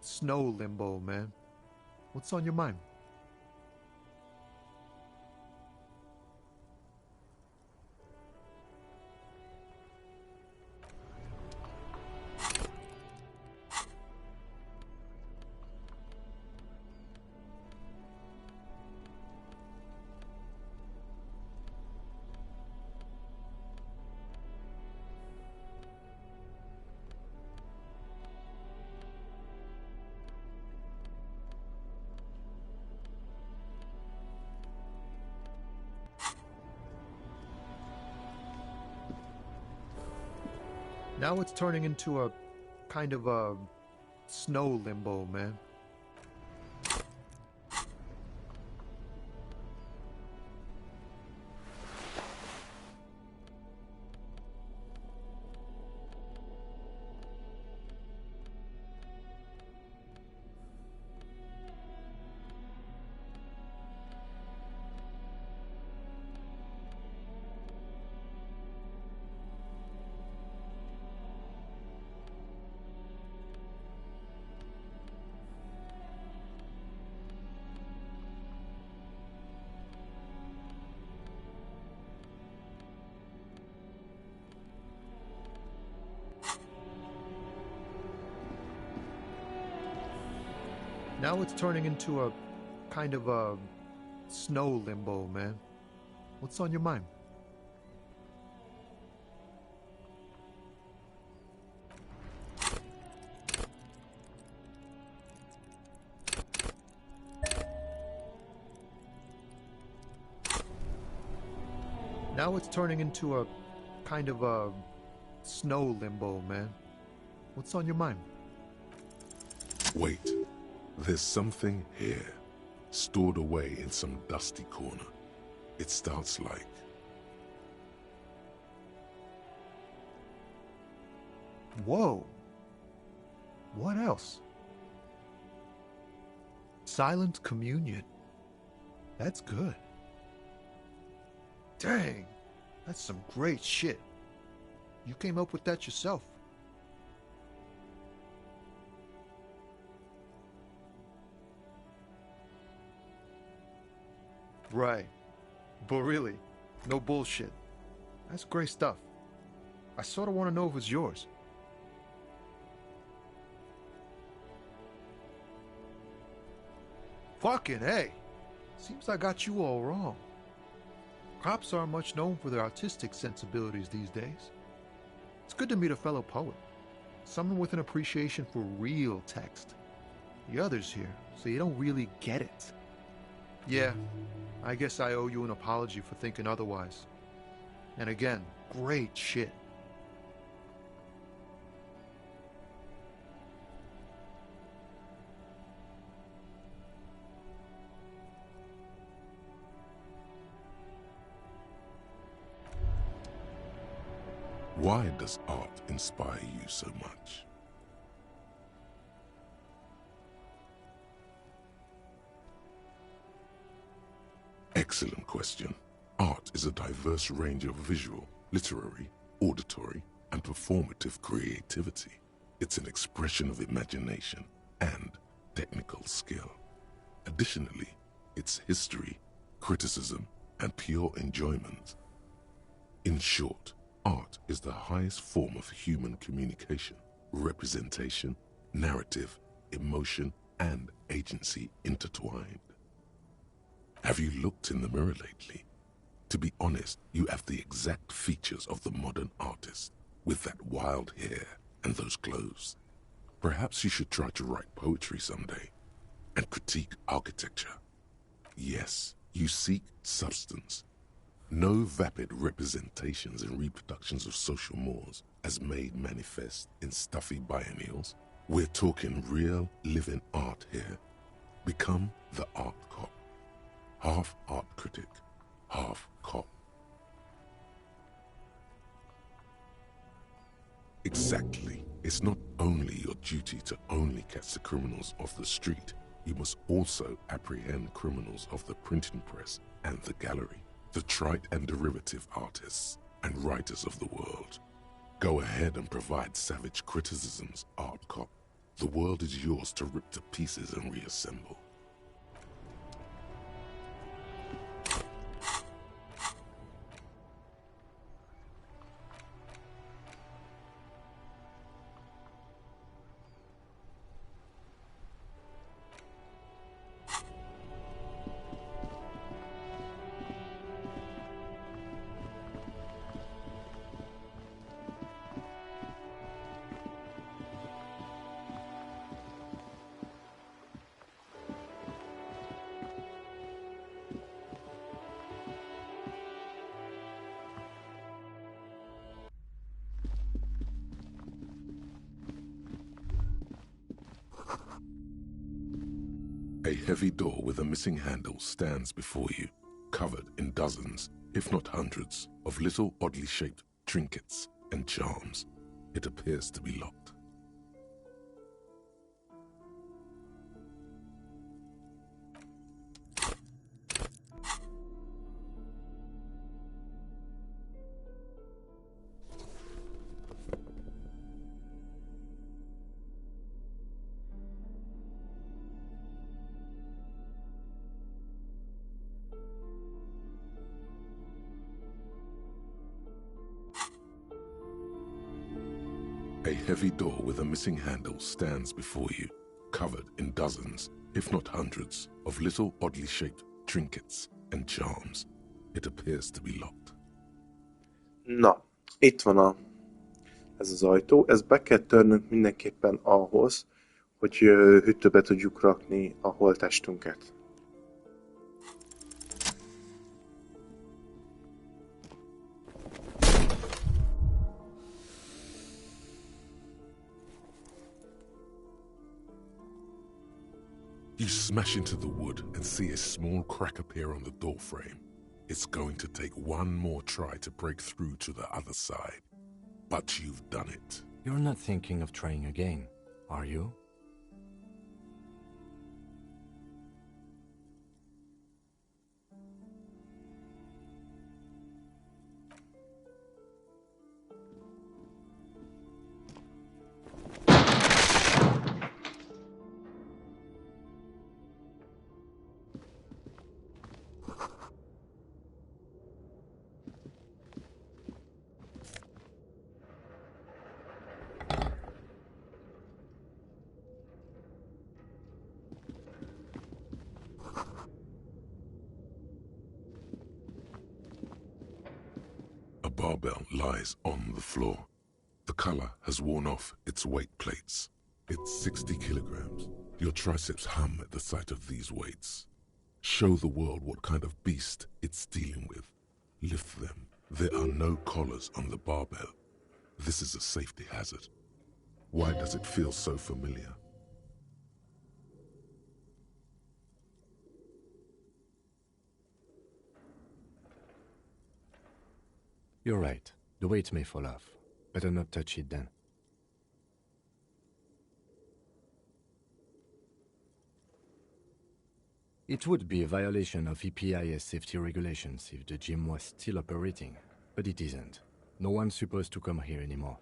snow limbo, man. What's on your mind? Now it's turning into a kind of a snow limbo, man. Now it's turning into a kind of a snow limbo, man. What's on your mind? Now it's turning into a kind of a snow limbo, man. What's on your mind? Wait. There's something here, stored away in some dusty corner. It starts like... Whoa. What else? Silent communion. That's good. Dang, that's some great shit. You came up with that yourself. Right. But really, no bullshit. That's great stuff. I sort of want to know if it's yours. Fucking hey. Seems I got you all wrong. Cops aren't much known for their artistic sensibilities these days. It's good to meet a fellow poet, someone with an appreciation for real text. The others here, so you don't really get it. Yeah, I guess I owe you an apology for thinking otherwise. And again, great shit. Why does art inspire you so much? Excellent question. Art is a diverse range of visual, literary, auditory, and performative creativity. It's an expression of imagination and technical skill. Additionally, it's history, criticism, and pure enjoyment. In short, art is the highest form of human communication, representation, narrative, emotion, and agency intertwined. Have you looked in the mirror lately? To be honest, you have the exact features of the modern artist, with that wild hair and those clothes. Perhaps you should try to write poetry someday, and critique architecture. Yes, you seek substance. No vapid representations and reproductions of social mores as made manifest in stuffy biennials. We're talking real, living art here. Become the art cop. Half art critic, half cop. Exactly. It's not only your duty to only catch the criminals off the street, you must also apprehend criminals of the printing press and the gallery, the trite and derivative artists and writers of the world. Go ahead and provide savage criticisms, art cop. The world is yours to rip to pieces and reassemble. A heavy door with a missing handle stands before you, covered in dozens, if not hundreds, of little oddly shaped trinkets and charms. It appears to be locked. A heavy door with a missing handle stands before you, covered in dozens, if not hundreds, of little oddly shaped trinkets and charms. It appears to be locked. Na, itt van ez az ajtó, ezt be kell törnünk mindenképpen ahhoz, hogy hűtőbe tudjuk rakni a holttestünket. You smash into the wood and see a small crack appear on the doorframe. It's going to take one more try to break through to the other side. But you've done it. You're not thinking of trying again, are you? barbell lies on the floor. The color has worn off its weight plates. It's 60 kilograms. Your triceps hum at the sight of these weights. Show the world what kind of beast it's dealing with. Lift them. There are no collars on the barbell. This is a safety hazard. Why does it feel so familiar? You're right. The weight may fall off. Better not touch it then. It would be a violation of EPIS safety regulations if the gym was still operating, but it isn't. No one's supposed to come here anymore.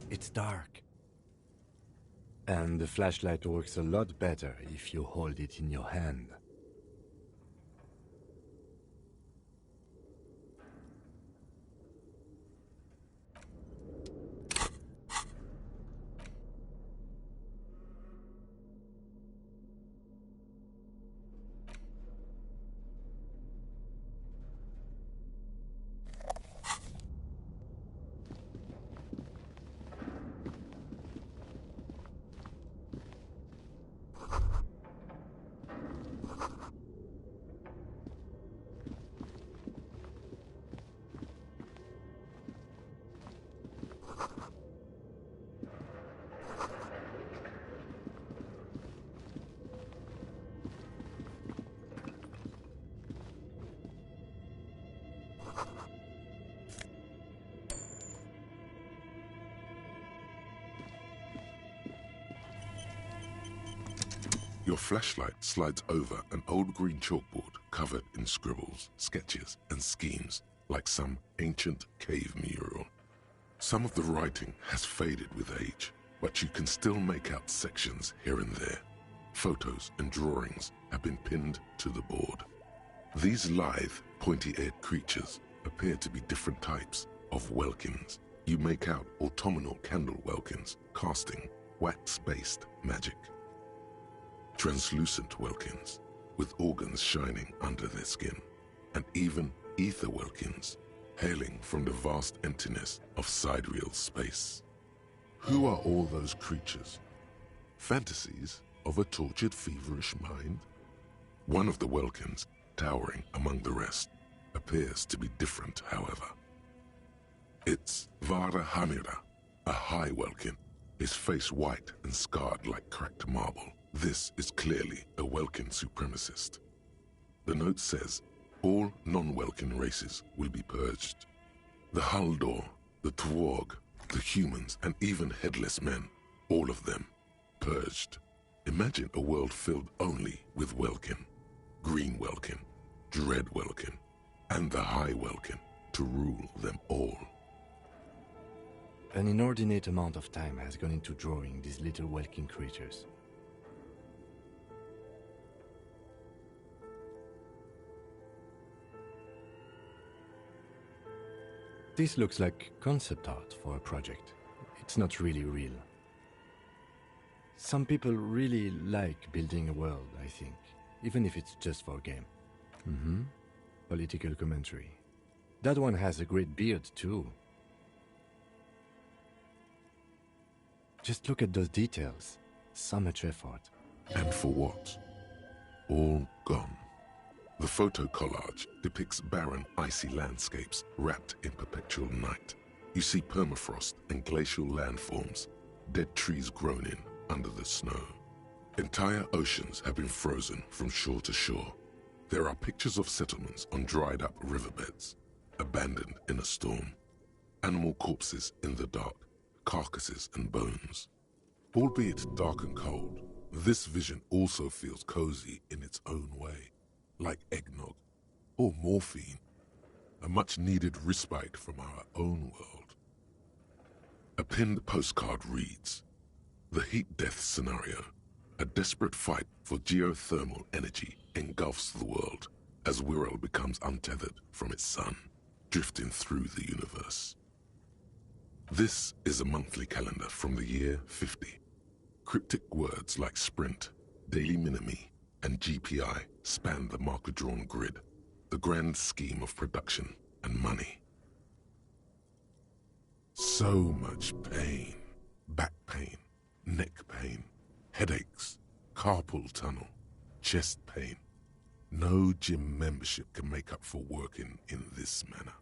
It's dark. And the flashlight works a lot better if you hold it in your hand. Your flashlight slides over an old green chalkboard covered in scribbles, sketches, and schemes like some ancient cave mural. Some of the writing has faded with age, but you can still make out sections here and there. Photos and drawings have been pinned to the board. These lithe, pointy-eared creatures appear to be different types of welkins. You make out autumnal candle welkins casting wax-based magic. Translucent welkins, with organs shining under their skin, and even ether welkins, hailing from the vast emptiness of sidereal space. Who are all those creatures? Fantasies of a tortured, feverish mind? One of the welkins, towering among the rest, appears to be different, however. It's Vara Hamira, a high welkin, his face white and scarred like cracked marble. This is clearly a Welkin supremacist. The note says, all non-Welkin races will be purged. The Haldor, the Twarg, the humans, and even headless men, all of them, purged. Imagine a world filled only with Welkin, Green Welkin, Dread Welkin, and the High Welkin to rule them all. An inordinate amount of time has gone into drawing these little Welkin creatures. This looks like concept art for a project. It's not really real. Some people really like building a world, I think, even if it's just for a game. Political commentary. That one has a great beard, too. Just look at those details. So much effort. And for what? All gone. The photo collage depicts barren, icy landscapes wrapped in perpetual night. You see permafrost and glacial landforms, dead trees grown in under the snow. Entire oceans have been frozen from shore to shore. There are pictures of settlements on dried-up riverbeds, abandoned in a storm. Animal corpses in the dark, carcasses and bones. Albeit dark and cold, this vision also feels cozy in its own way. Like eggnog, or morphine, a much-needed respite from our own world. A pinned postcard reads, the heat death scenario, a desperate fight for geothermal energy engulfs the world as Wirral becomes untethered from its sun, drifting through the universe. This is a monthly calendar from the year 50. Cryptic words like sprint, daily minimi, and GPI span the marker-drawn grid, the grand scheme of production and money. So much pain. Back pain, neck pain, headaches, carpal tunnel, chest pain. No gym membership can make up for working in this manner.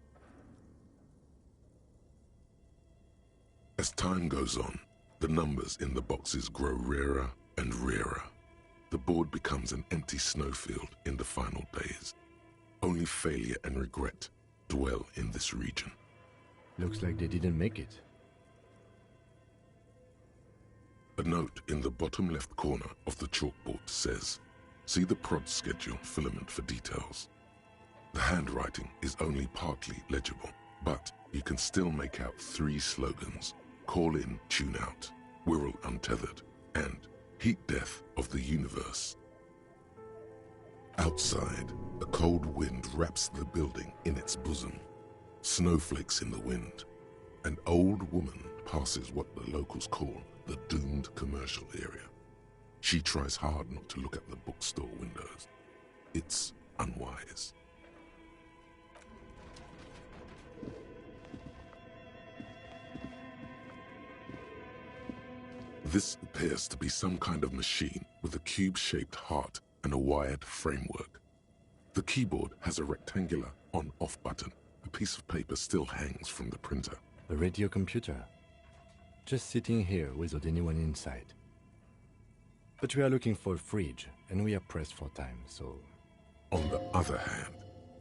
As time goes on, the numbers in the boxes grow rarer and rarer. The board becomes an empty snowfield in the final days. Only failure and regret dwell in this region. Looks like they didn't make it. A note in the bottom left corner of the chalkboard says, "See the prod schedule filament for details." The handwriting is only partly legible, but you can still make out 3 slogans: Call in, Tune Out, Wirral Untethered, and Heat Death of the Universe. Outside, a cold wind wraps the building in its bosom. Snowflakes in the wind. An old woman passes what the locals call the doomed commercial area. She tries hard not to look at the bookstore windows. It's unwise. This appears to be some kind of machine with a cube-shaped heart and a wired framework. The keyboard has a rectangular on-off button. A piece of paper still hangs from the printer. A radio computer. Just sitting here without anyone inside. But we are looking for a fridge, and we are pressed for time, so... On the other hand,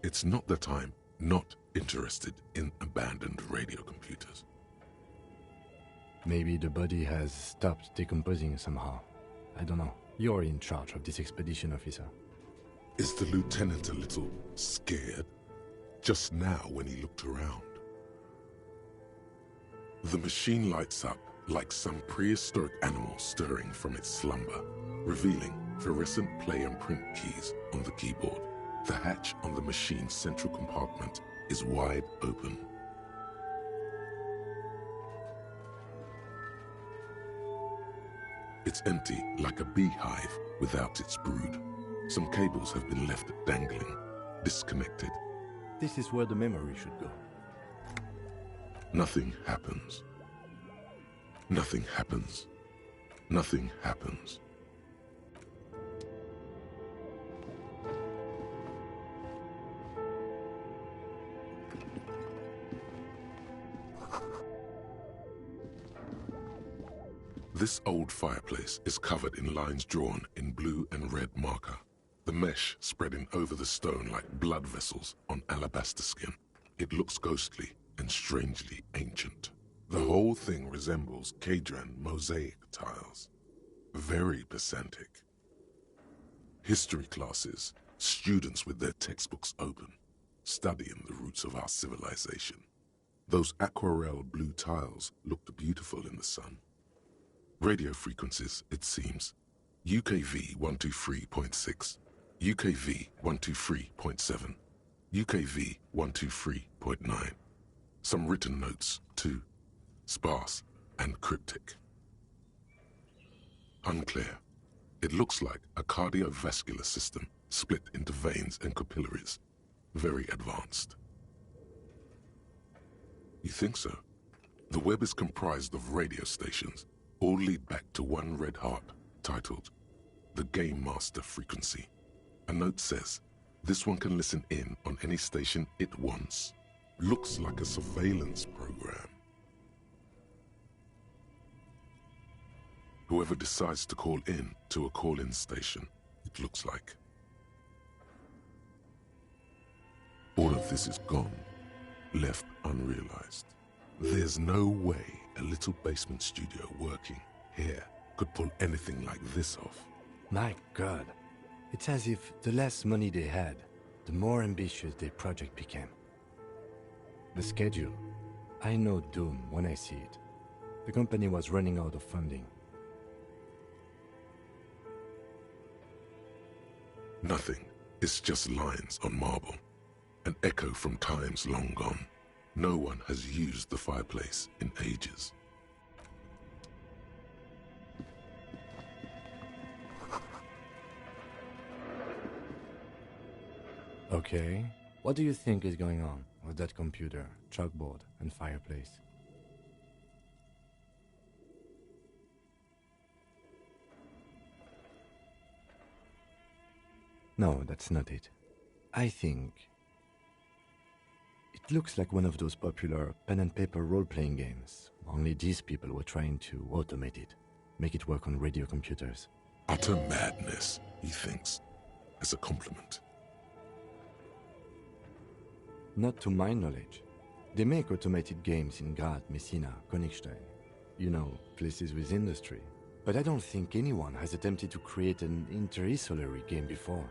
it's not that I'm not interested in abandoned radio computers. Maybe the body has stopped decomposing somehow. I don't know. You're in charge of this expedition, officer. Is the lieutenant a little scared? Just now when he looked around. The machine lights up like some prehistoric animal stirring from its slumber, revealing fluorescent play and print keys on the keyboard. The hatch on the machine's central compartment is wide open. It's empty like a beehive without its brood. Some cables have been left dangling, disconnected. This is where the memory should go. Nothing happens. Nothing happens. Nothing happens. This old fireplace is covered in lines drawn in blue and red marker, the mesh spreading over the stone like blood vessels on alabaster skin. It looks ghostly and strangely ancient. The whole thing resembles Kadran mosaic tiles. Very pedantic. History classes, students with their textbooks open, studying the roots of our civilization. Those aquarelle blue tiles looked beautiful in the sun. Radio frequencies, it seems. UKV 123.6, UKV 123.7, UKV 123.9. Some written notes, too. Sparse and cryptic. Unclear. It looks like a cardiovascular system split into veins and capillaries. Very advanced. You think so? The web is comprised of radio stations, all lead back to one red heart, titled the Game Master Frequency. A note says, this one can listen in on any station it wants. Looks like a surveillance program. Whoever decides to call in to a call-in station, it looks like. All of this is gone, left unrealized. There's no way a little basement studio working here could pull anything like this off. My God. It's as if the less money they had, the more ambitious their project became. The schedule. I know doom when I see it. The company was running out of funding. Nothing. It's just lines on marble. An echo from times long gone. No one has used the fireplace in ages. Okay. What do you think is going on with that computer, chalkboard, and fireplace? No, that's not it. I think it looks like one of those popular pen and paper role-playing games. Only these people were trying to automate it, make it work on radio computers. Utter madness, he thinks, as a compliment. Not to my knowledge. They make automated games in Graz, Messina, Königstein. You know, places with industry. But I don't think anyone has attempted to create an interisolary game before.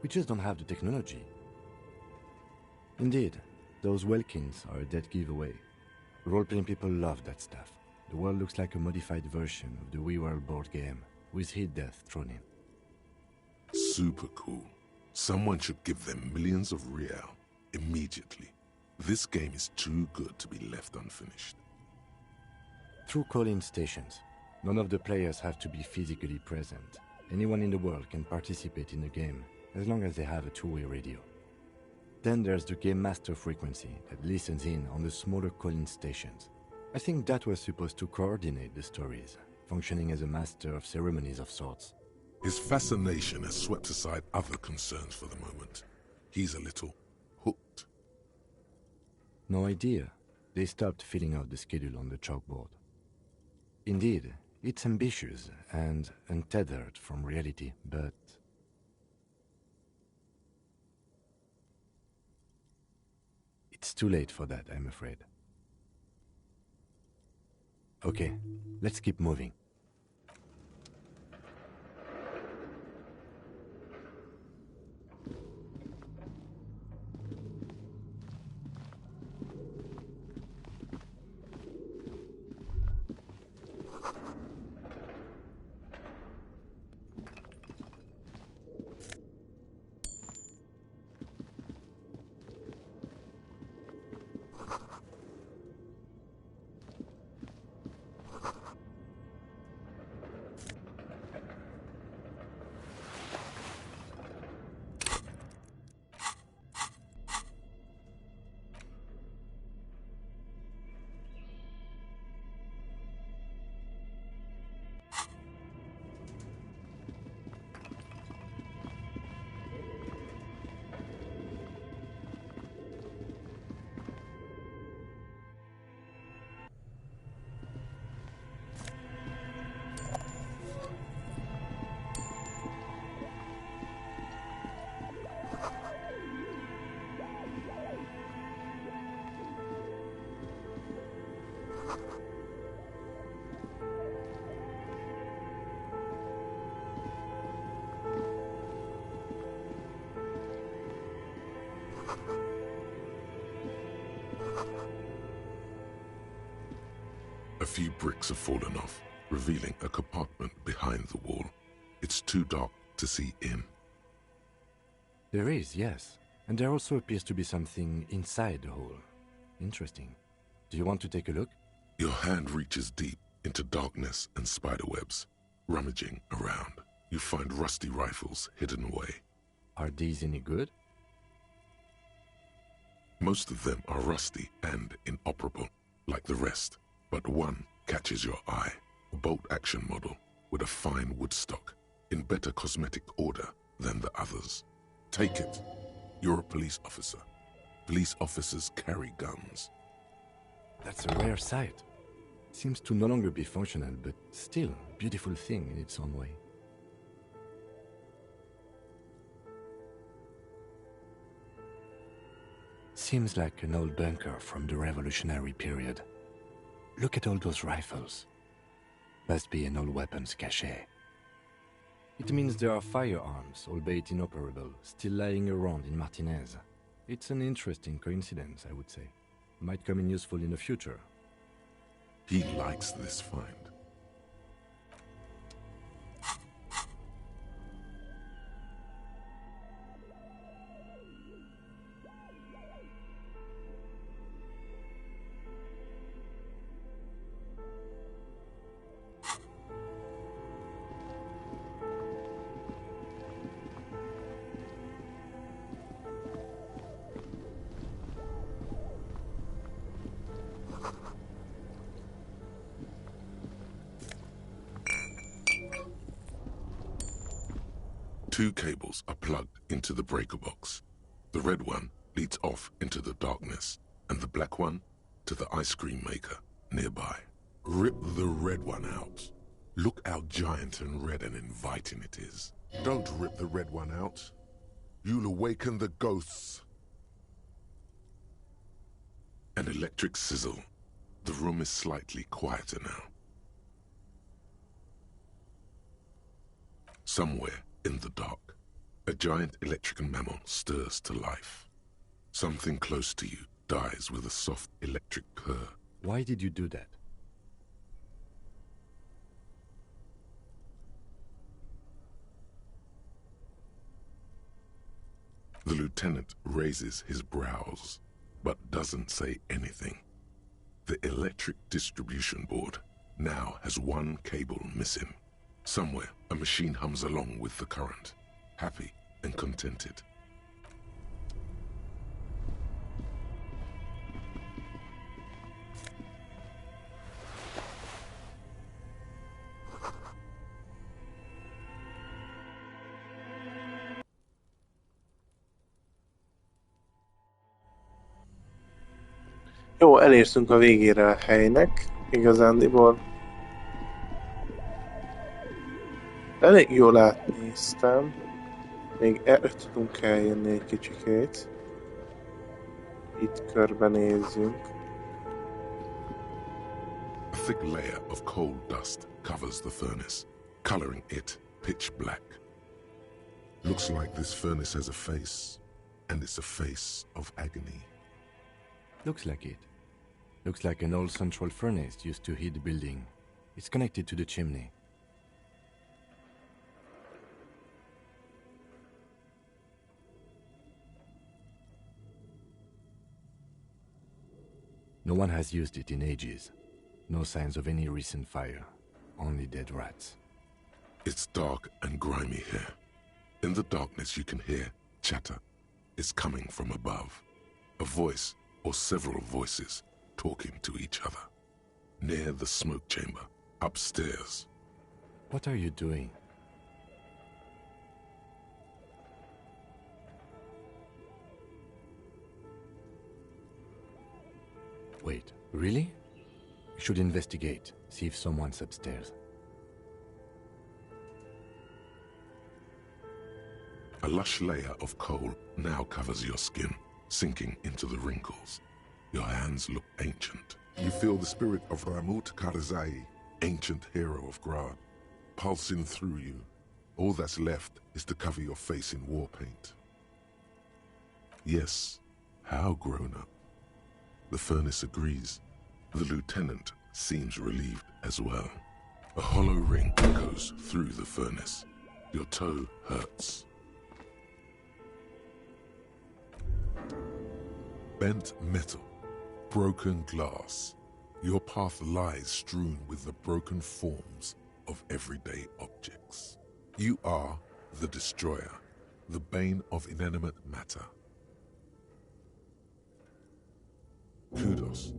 We just don't have the technology. Indeed, those Welkins are a dead giveaway. Role-playing people love that stuff. The world looks like a modified version of the WeWorld board game, with hit death thrown in. Super cool. Someone should give them millions of real immediately. This game is too good to be left unfinished. Through call-in stations, none of the players have to be physically present. Anyone in the world can participate in the game, as long as they have a two-way radio. Then there's the Game Master frequency that listens in on the smaller call-in stations. I think that was supposed to coordinate the stories, functioning as a master of ceremonies of sorts. His fascination has swept aside other concerns for the moment. He's a little hooked. No idea. They stopped filling out the schedule on the chalkboard. Indeed, it's ambitious and untethered from reality, but it's too late for that, I'm afraid. Okay, let's keep moving. A few bricks have fallen off, revealing a compartment behind the wall. It's too dark to see in. There is, yes. And there also appears to be something inside the hole. Interesting. Do you want to take a look? Your hand reaches deep into darkness and spiderwebs. Rummaging around, you find rusty rifles hidden away. Are these any good? Most of them are rusty and inoperable, like the rest. But one catches your eye, a bolt-action model with a fine wood stock, in better cosmetic order than the others. Take it. You're a police officer. Police officers carry guns. That's a rare sight. Seems to no longer be functional, but still a beautiful thing in its own way. Seems like an old bunker from the revolutionary period. Look at all those rifles. Must be an old weapons cache. It means there are firearms, albeit inoperable, still lying around in Martinez. It's an interesting coincidence, I would say. Might come in useful in the future. He likes this find. 2 cables are plugged into the breaker box. The red one leads off into the darkness, and the black one to the ice cream maker nearby. Rip the red one out. Look how giant and red and inviting it is. Don't rip the red one out. You'll awaken the ghosts. An electric sizzle. The room is slightly quieter now. Somewhere in the dark, a giant electrical mammal stirs to life. Something close to you dies with a soft electric purr. Why did you do that? The lieutenant raises his brows, but doesn't say anything. The electric distribution board now has 1 cable missing. Somewhere, a machine hums along with the current, happy and contented. Jó, elértünk a végére a helynek, igazándiból. Elég jól átnéztem. Még erre tudunk eljönni egy kicsikét. Itt körbenézzünk. A thick layer of coal dust covers the furnace, coloring it pitch black. Looks like this furnace has a face, and it's a face of agony. Looks like it. Looks like an old central furnace used to heat the building. It's connected to the chimney. No one has used it in ages. No signs of any recent fire. Only dead rats. It's dark and grimy here. In the darkness you can hear chatter. It's coming from above. A voice or several voices talking to each other. Near the smoke chamber, upstairs. What are you doing? Wait, really? You should investigate, see if someone's upstairs. A lush layer of coal now covers your skin, sinking into the wrinkles. Your hands look ancient. You feel the spirit of Ramut Karzai, Ancient hero of Grad, pulsing through you. All that's left is to cover your face in war paint. Yes, how grown up. The furnace agrees. The lieutenant seems relieved as well. A hollow ring echoes through the furnace. Your toe hurts. Bent metal, broken glass. Your path lies strewn with the broken forms of everyday objects. You are the destroyer, the bane of inanimate matter. Kudos.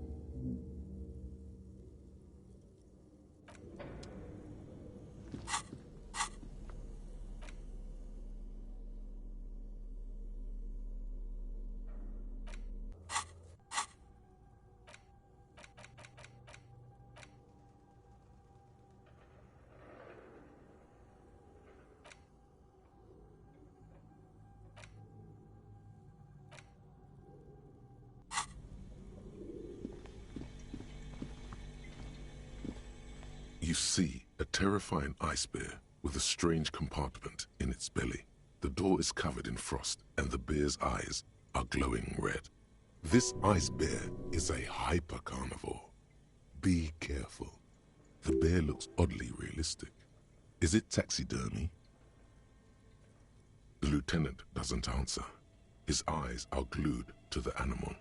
You see a terrifying ice bear with a strange compartment in its belly. The door is covered in frost and the bear's eyes are glowing red. This ice bear is a hyper-carnivore. Be careful. The bear looks oddly realistic. Is it taxidermy? The lieutenant doesn't answer. His eyes are glued to the animal.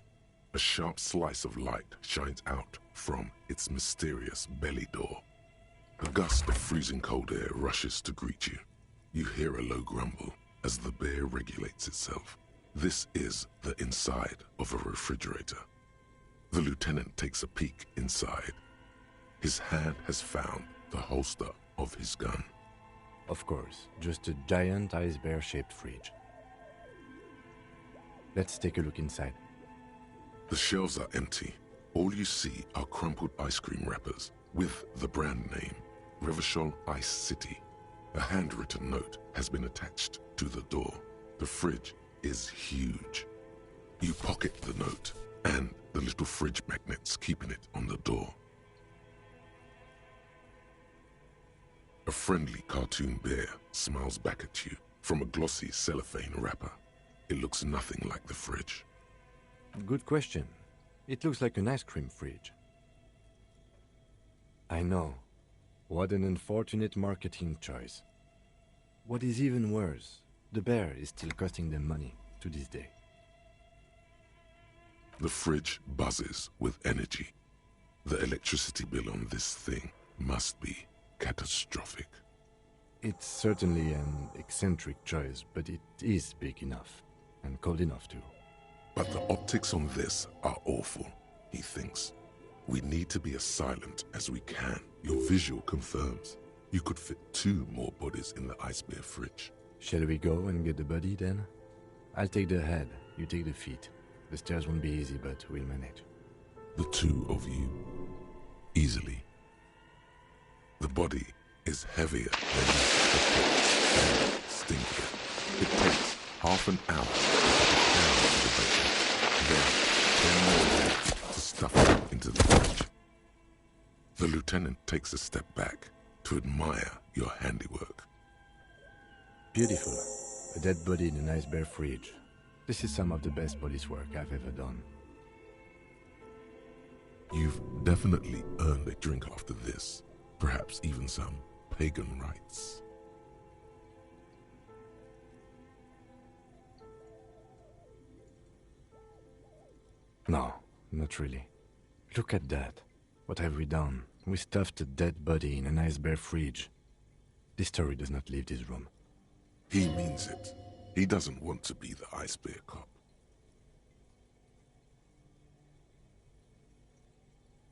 A sharp slice of light shines out from its mysterious belly door. A gust of freezing cold air rushes to greet you. You hear a low grumble as the bear regulates itself. This is the inside of a refrigerator. The lieutenant takes a peek inside. His hand has found the holster of his gun. Of course, just a giant ice bear-shaped fridge. Let's take a look inside. The shelves are empty. All you see are crumpled ice cream wrappers with the brand name, Revachol Ice City. A handwritten note has been attached to the door. The fridge is huge. You pocket the note and the little fridge magnets keeping it on the door. A friendly cartoon bear smiles back at you from a glossy cellophane wrapper. It looks nothing like the fridge. Good question. It looks like an ice cream fridge. I know. What an unfortunate marketing choice. What is even worse, the bear is still costing them money to this day. The fridge buzzes with energy. The electricity bill on this thing must be catastrophic. It's certainly an eccentric choice, but it is big enough, and cold enough too. But the optics on this are awful, he thinks. We need to be as silent as we can. Your visual confirms. You could fit 2 more bodies in the ice bear fridge. Shall we go and get the body then? I'll take the head, you take the feet. The stairs won't be easy, but we'll manage. The 2 of you. Easily. The body is heavier than you expected and stinkier. It takes half an hour to put the body, then 10 more minutes to stuff it into the fridge. The lieutenant takes a step back to admire your handiwork. Beautiful. A dead body in an ice bear fridge. This is some of the best police work I've ever done. You've definitely earned a drink after this. Perhaps even some pagan rites. No, not really. Look at that. What have we done? We stuffed a dead body in an ice bear fridge. This story does not leave this room. He means it. He doesn't want to be the ice bear cop.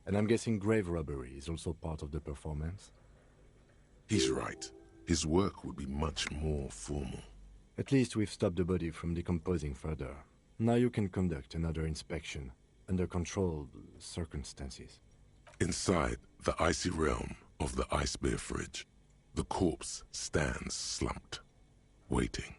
And I'm guessing grave robbery is also part of the performance? He's right. His work would be much more formal. At least we've stopped the body from decomposing further. Now you can conduct another inspection, under controlled circumstances. Inside the icy realm of the ice bear fridge, the corpse stands slumped, waiting.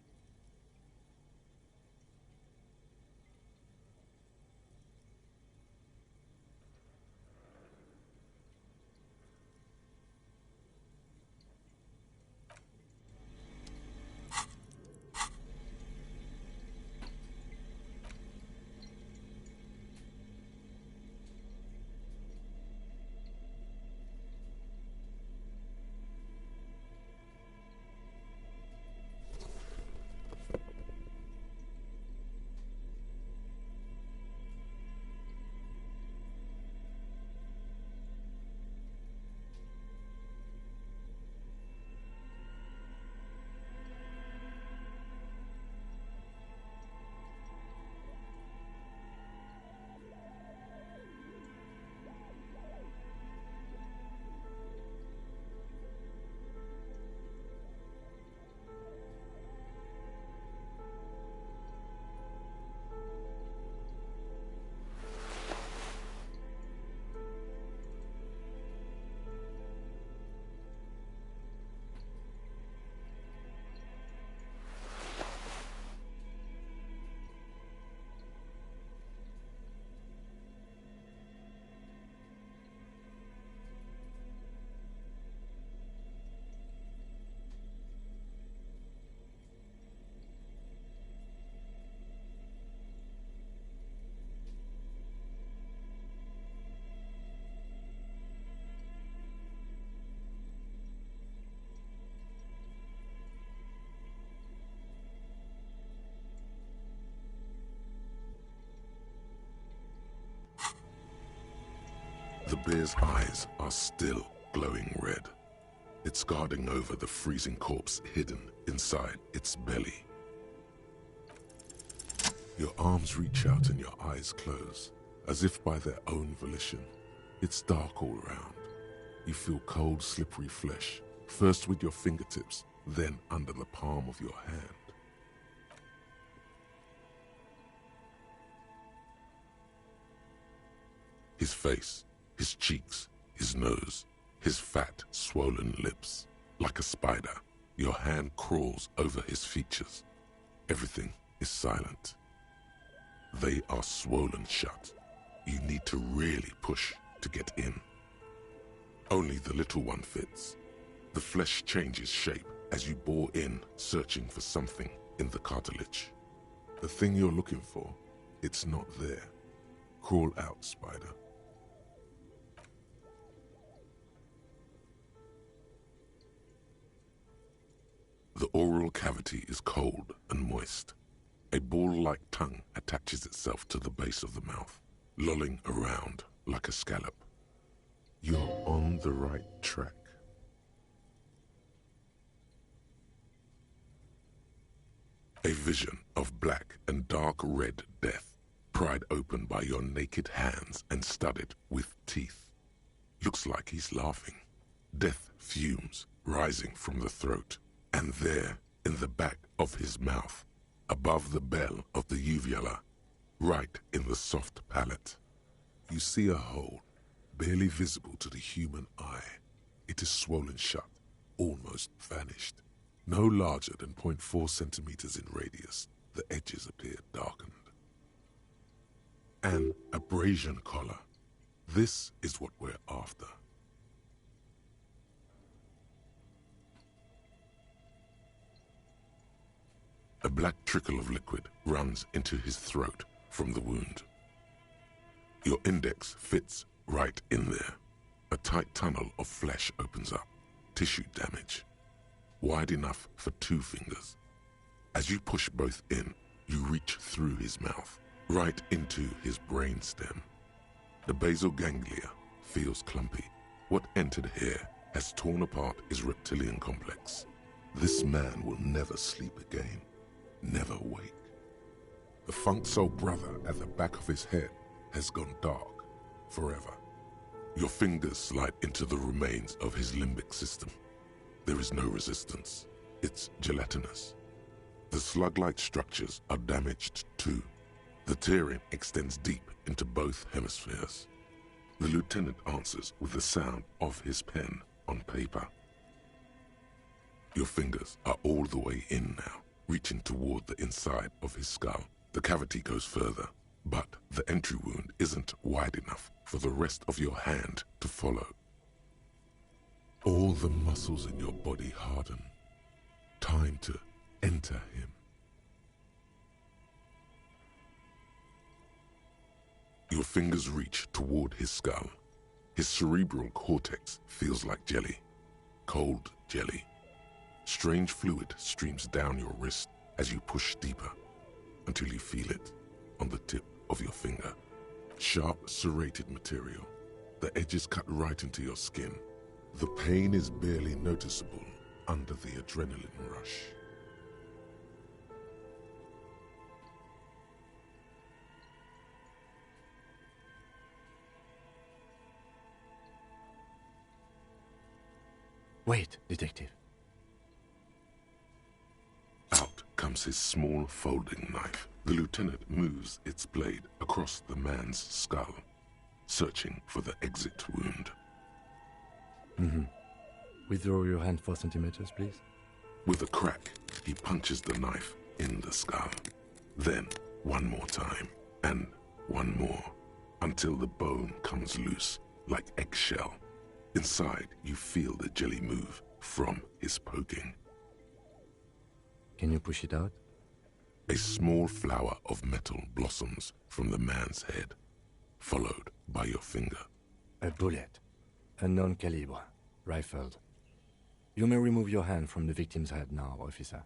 The bear's eyes are still glowing red. It's guarding over the freezing corpse hidden inside its belly. Your arms reach out and your eyes close, as if by their own volition. It's dark all around. You feel cold, slippery flesh, first with your fingertips, then under the palm of your hand. His face, his cheeks, his nose, his fat, swollen lips. Like a spider, your hand crawls over his features. Everything is silent. They are swollen shut. You need to really push to get in. Only the little one fits. The flesh changes shape as you bore in, searching for something in the cartilage. The thing you're looking for, it's not there. Crawl out, spider. The oral cavity is cold and moist. A ball-like tongue attaches itself to the base of the mouth, lolling around like a scallop. You're on the right track. A vision of black and dark red death, pried open by your naked hands and studded with teeth. Looks like he's laughing. Death fumes rising from the throat. And there, in the back of his mouth, above the bell of the uvula, right in the soft palate, you see a hole, barely visible to the human eye. It is swollen shut, almost vanished. No larger than 0.4 centimeters in radius, the edges appear darkened. An abrasion collar. This is what we're after. A black trickle of liquid runs into his throat from the wound. Your index fits right in there. A tight tunnel of flesh opens up. Tissue damage. Wide enough for 2 fingers. As you push both in, you reach through his mouth, right into his brain stem. The basal ganglia feels clumpy. What entered here has torn apart his reptilian complex. This man will never sleep again. Never wake. The funk soul brother at the back of his head has gone dark forever. Your fingers slide into the remains of his limbic system. There is no resistance. It's gelatinous. The slug-like structures are damaged too. The tearing extends deep into both hemispheres. The lieutenant answers with the sound of his pen on paper. Your fingers are all the way in now, reaching toward the inside of his skull. The cavity goes further, but the entry wound isn't wide enough for the rest of your hand to follow. All the muscles in your body harden. Time to enter him. Your fingers reach toward his skull. His cerebral cortex feels like jelly. Cold jelly. Strange fluid streams down your wrist as you push deeper, until you feel it on the tip of your finger. Sharp, serrated material. The edges cut right into your skin. The pain is barely noticeable under the adrenaline rush. Wait, detective. Out comes his small folding knife. The lieutenant moves its blade across the man's skull, searching for the exit wound. Withdraw your hand 4 centimeters, please. With a crack, he punches the knife in the skull. Then, one more time, and one more, until the bone comes loose, like eggshell. Inside, you feel the jelly move from his poking. Can you push it out? A small flower of metal blossoms from the man's head, followed by your finger. A bullet. Unknown calibre. Rifled. You may remove your hand from the victim's head now, officer.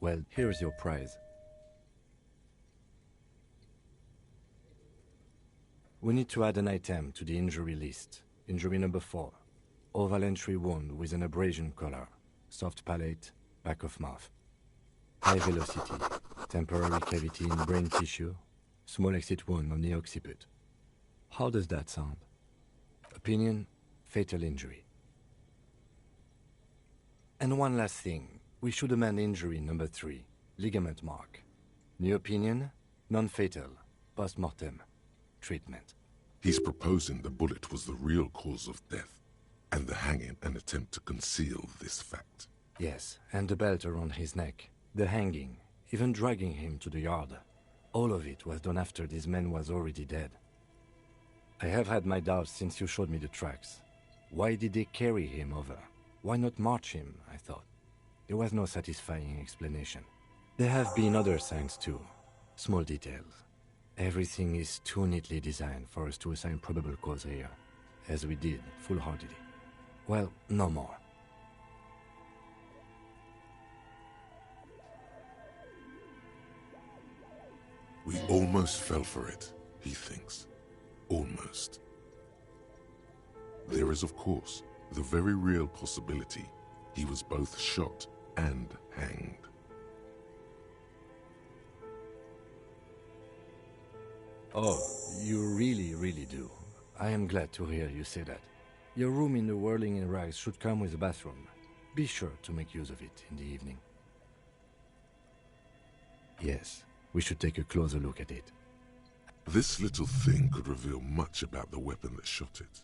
Well, here's your prize. We need to add an item to the injury list. Injury number 4. Oval entry wound with an abrasion collar. Soft palate, back of mouth. High velocity. Temporary cavity in brain tissue. Small exit wound on the occiput. How does that sound? Opinion, fatal injury. And one last thing. We should amend injury number 3, ligament mark. New opinion? Non-fatal. Post-mortem. Treatment. He's proposing the bullet was the real cause of death, and the hanging an attempt to conceal this fact. Yes, and the belt around his neck. The hanging, even dragging him to the yard. All of it was done after this man was already dead. I have had my doubts since you showed me the tracks. Why did they carry him over? Why not march him, I thought. There was no satisfying explanation. There have been other signs too. Small details. Everything is too neatly designed for us to assign probable cause here, as we did, full-heartedly. Well, no more. We almost fell for it, he thinks. Almost. There is, of course, the very real possibility he was both shot and hanged. Oh, you really do. I am glad to hear you say that. Your room in the Whirling in Rags should come with a bathroom. Be sure to make use of it in the evening. Yes, we should take a closer look at it. This little thing could reveal much about the weapon that shot it.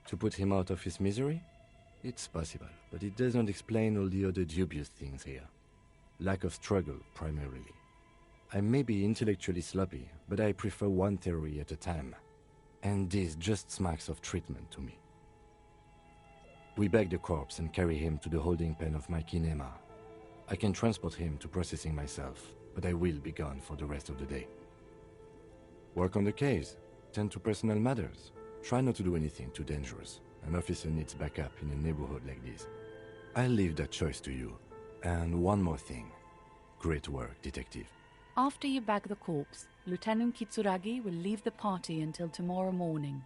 To put him out of his misery? It's possible, but it does not explain all the other dubious things here. Lack of struggle, primarily. I may be intellectually sloppy, but I prefer one theory at a time. And this just smacks of treatment to me. We bag the corpse and carry him to the holding pen of my kinema. I can transport him to processing myself, but I will be gone for the rest of the day. Work on the case. Tend to personal matters. Try not to do anything too dangerous. An officer needs backup in a neighborhood like this. I'll leave that choice to you. And one more thing. Great work, detective. After you bag the corpse, Lieutenant Kitsuragi will leave the party until tomorrow morning.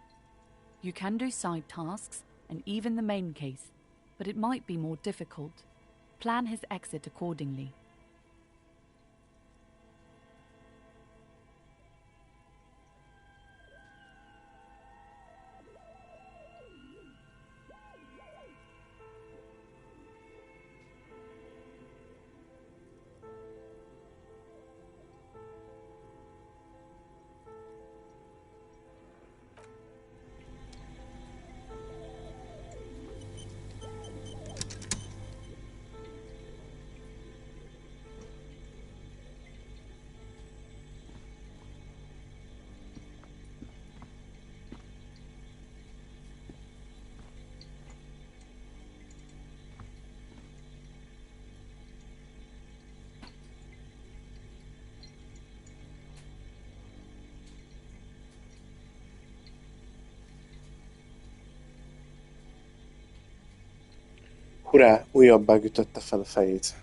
You can do side tasks, and even the main case, but it might be more difficult. Plan his exit accordingly. Hurrá, újabb bug ütötte fel a fejét.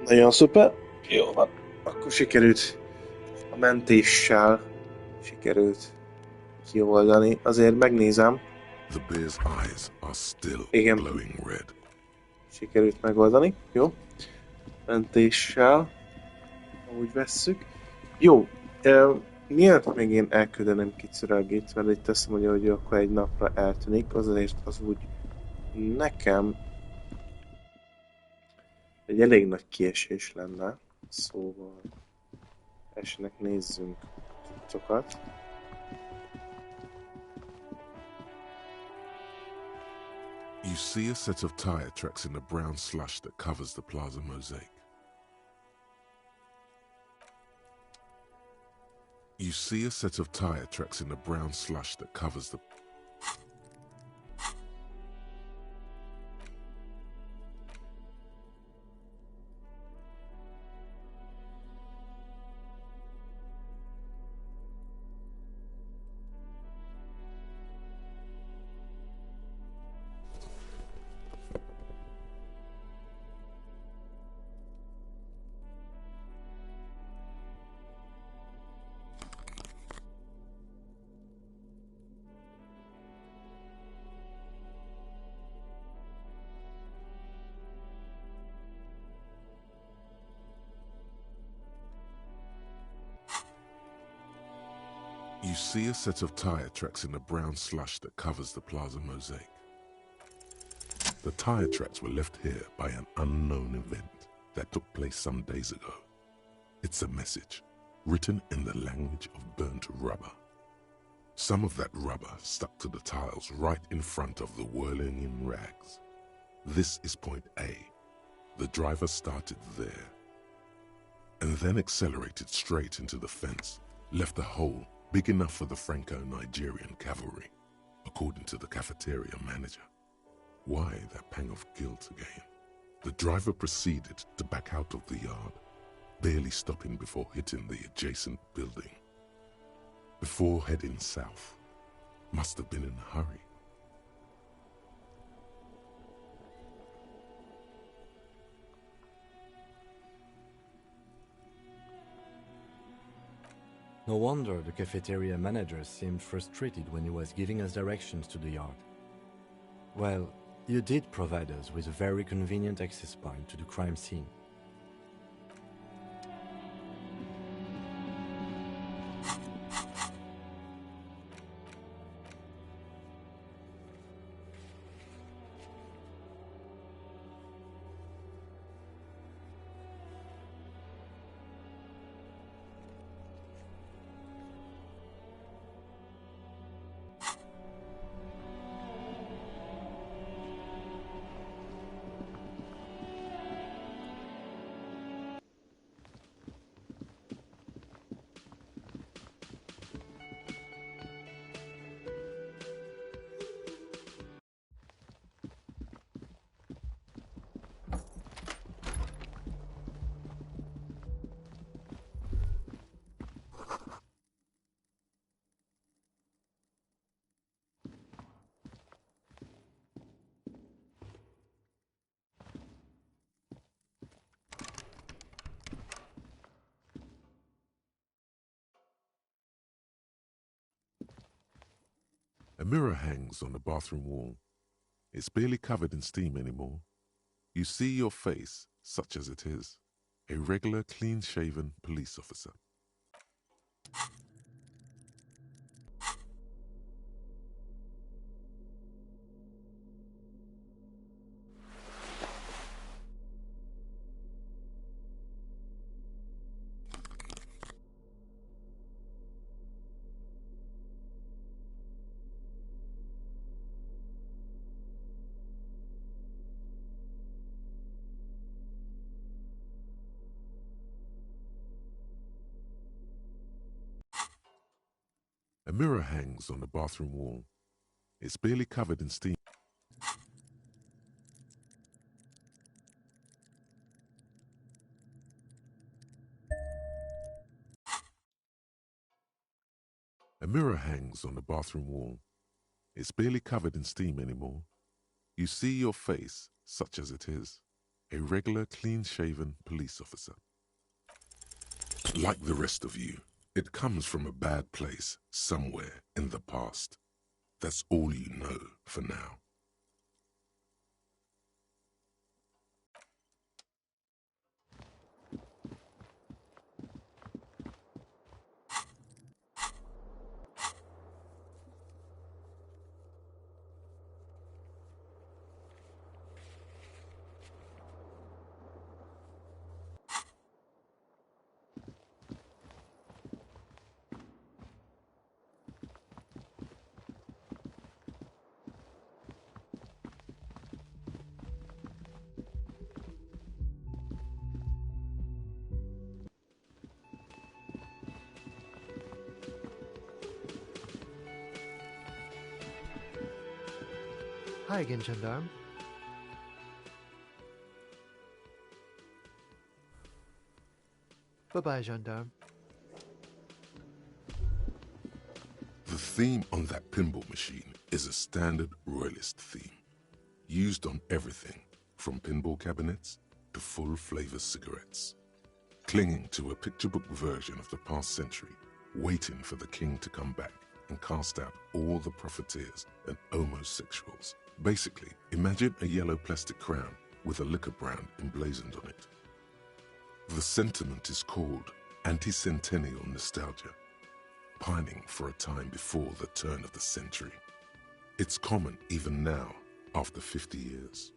Nagyon szuper. Jó van. Akkor sikerült a mentéssel kioldani. Azért megnézem. The bear's eyes are still Igen. glowing red. Sikerült megoldani. Jó. Mentéssel. Ahogy vesszük. Jó. Miért még én elküldenem Kitsuragit, mert itt azt mondja, hogy ő akkor egy napra eltűnik, azért az úgy nekem egy elég nagy kiesés lenne. Szóval esnek nézzünk cuccokat. You see a set of tire tracks in the brown slush that covers the plaza mosaic. You see a set of tire tracks in the brown slush that covers the... You see a set of tire tracks in the brown slush that covers the plaza mosaic. The tire tracks were left here by an unknown event that took place some days ago. It's a message, written in the language of burnt rubber. Some of that rubber stuck to the tiles right in front of the whirling in rags. This is point A. The driver started there, and then accelerated straight into the fence, left a hole big enough for the Franco-Nigerian cavalry, according to the cafeteria manager. Why that pang of guilt again? The driver proceeded to back out of the yard, barely stopping before hitting the adjacent building. Before heading south, must have been in a hurry. No wonder the cafeteria manager seemed frustrated when he was giving us directions to the yard. Well, you did provide us with a very convenient access point to the crime scene. A mirror hangs on the bathroom wall. It's barely covered in steam anymore. You see your face, such as it is, a regular, clean-shaven police officer. A mirror hangs on the bathroom wall. It's barely covered in steam. A mirror hangs on the bathroom wall. It's barely covered in steam anymore. You see your face, such as it is, a regular, clean-shaven police officer. Like the rest of you, it comes from a bad place somewhere in the past. That's all you know for now. Hi again, gendarme. Bye-bye, gendarme. The theme on that pinball machine is a standard royalist theme, used on everything from pinball cabinets to full-flavor cigarettes. Clinging to a picture-book version of the past century, waiting for the king to come back and cast out all the profiteers and homosexuals. Basically, imagine a yellow plastic crown with a liquor brand emblazoned on it. The sentiment is called anti-centennial nostalgia, pining for a time before the turn of the century. It's common even now, after 50 years.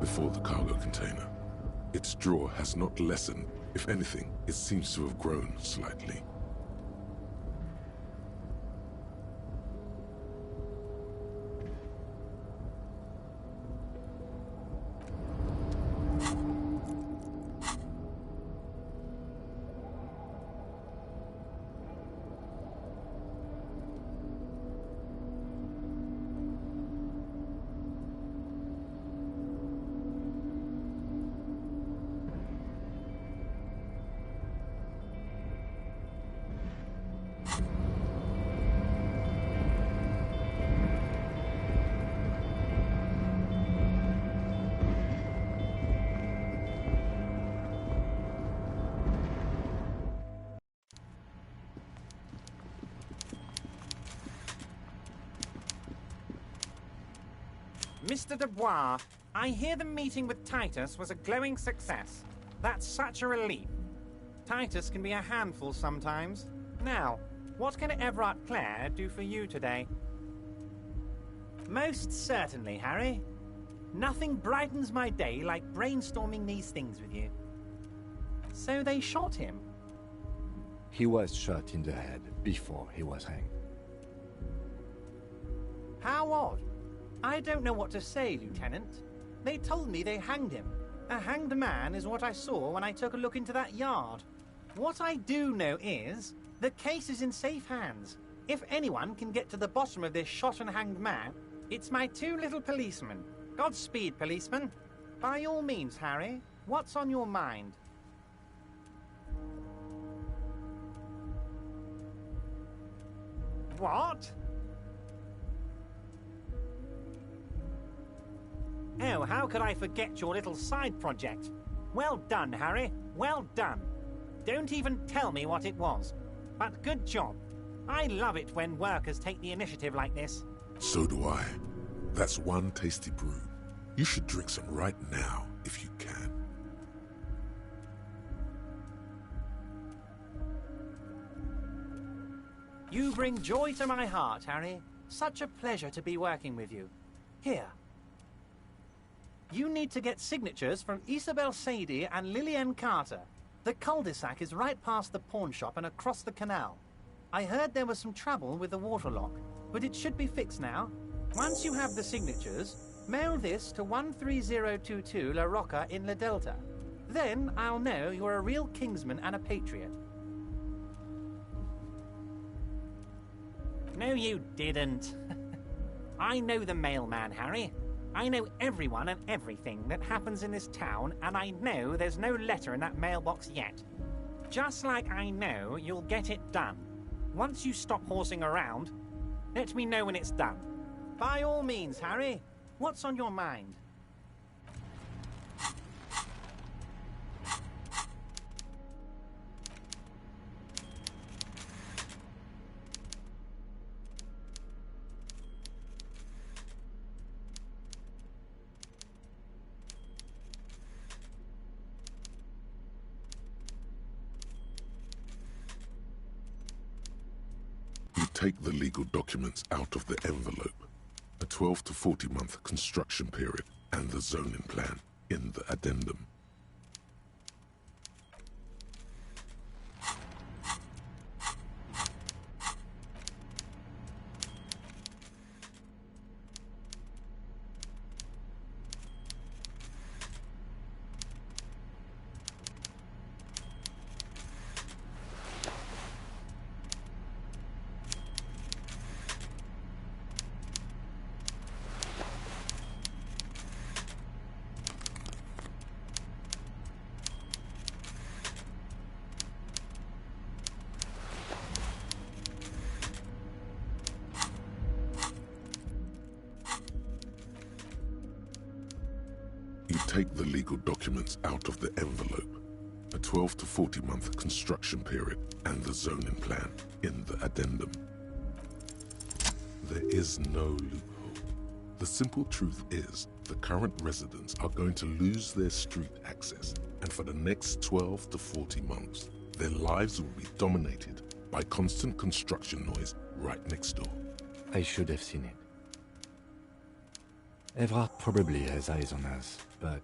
Before the cargo container. Its draw has not lessened. If anything, it seems to have grown slightly. Mr. Dubois, I hear the meeting with Titus was a glowing success. That's such a relief. Titus can be a handful sometimes. Now, what can Everard Clare do for you today? Most certainly, Harry. Nothing brightens my day like brainstorming these things with you. So they shot him? He was shot in the head before he was hanged. How odd. I don't know what to say, Lieutenant. They told me they hanged him. A hanged man is what I saw when I took a look into that yard. What I do know is, the case is in safe hands. If anyone can get to the bottom of this shot and hanged man, it's my two little policemen. Godspeed, policeman. By all means, Harry, what's on your mind? What? Oh, how could I forget your little side project? Well done, Harry. Well done. Don't even tell me what it was. But good job. I love it when workers take the initiative like this. So do I. That's one tasty brew. You should drink some right now, if you can. You bring joy to my heart, Harry. Such a pleasure to be working with you. Here. You need to get signatures from Isabel Sadie and Lillian Carter. The cul-de-sac is right past the pawn shop and across the canal. I heard there was some trouble with the water lock, but it should be fixed now. Once you have the signatures, mail this to 13022 La Rocca in La Delta. Then I'll know you're a real Kingsman and a patriot. No, you didn't. I know the mailman, Harry. I know everyone and everything that happens in this town, and I know there's no letter in that mailbox yet. Just like I know you'll get it done. Once you stop horsing around, let me know when it's done. By all means, Harry. What's on your mind? You take the legal documents out of the envelope. A 12 to 40 month construction period and the zoning plan in the addendum. You take the legal documents out of the envelope. A 12 to 40 month construction period and the zoning plan in the addendum. There is no loophole. The simple truth is the current residents are going to lose their street access, and for the next 12 to 40 months, their lives will be dominated by constant construction noise right next door. I should have seen it. Evrard probably has eyes on us, but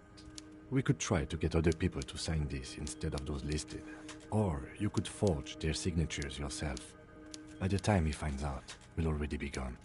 we could try to get other people to sign this instead of those listed. Or you could forge their signatures yourself. By the time he finds out, we'll already be gone.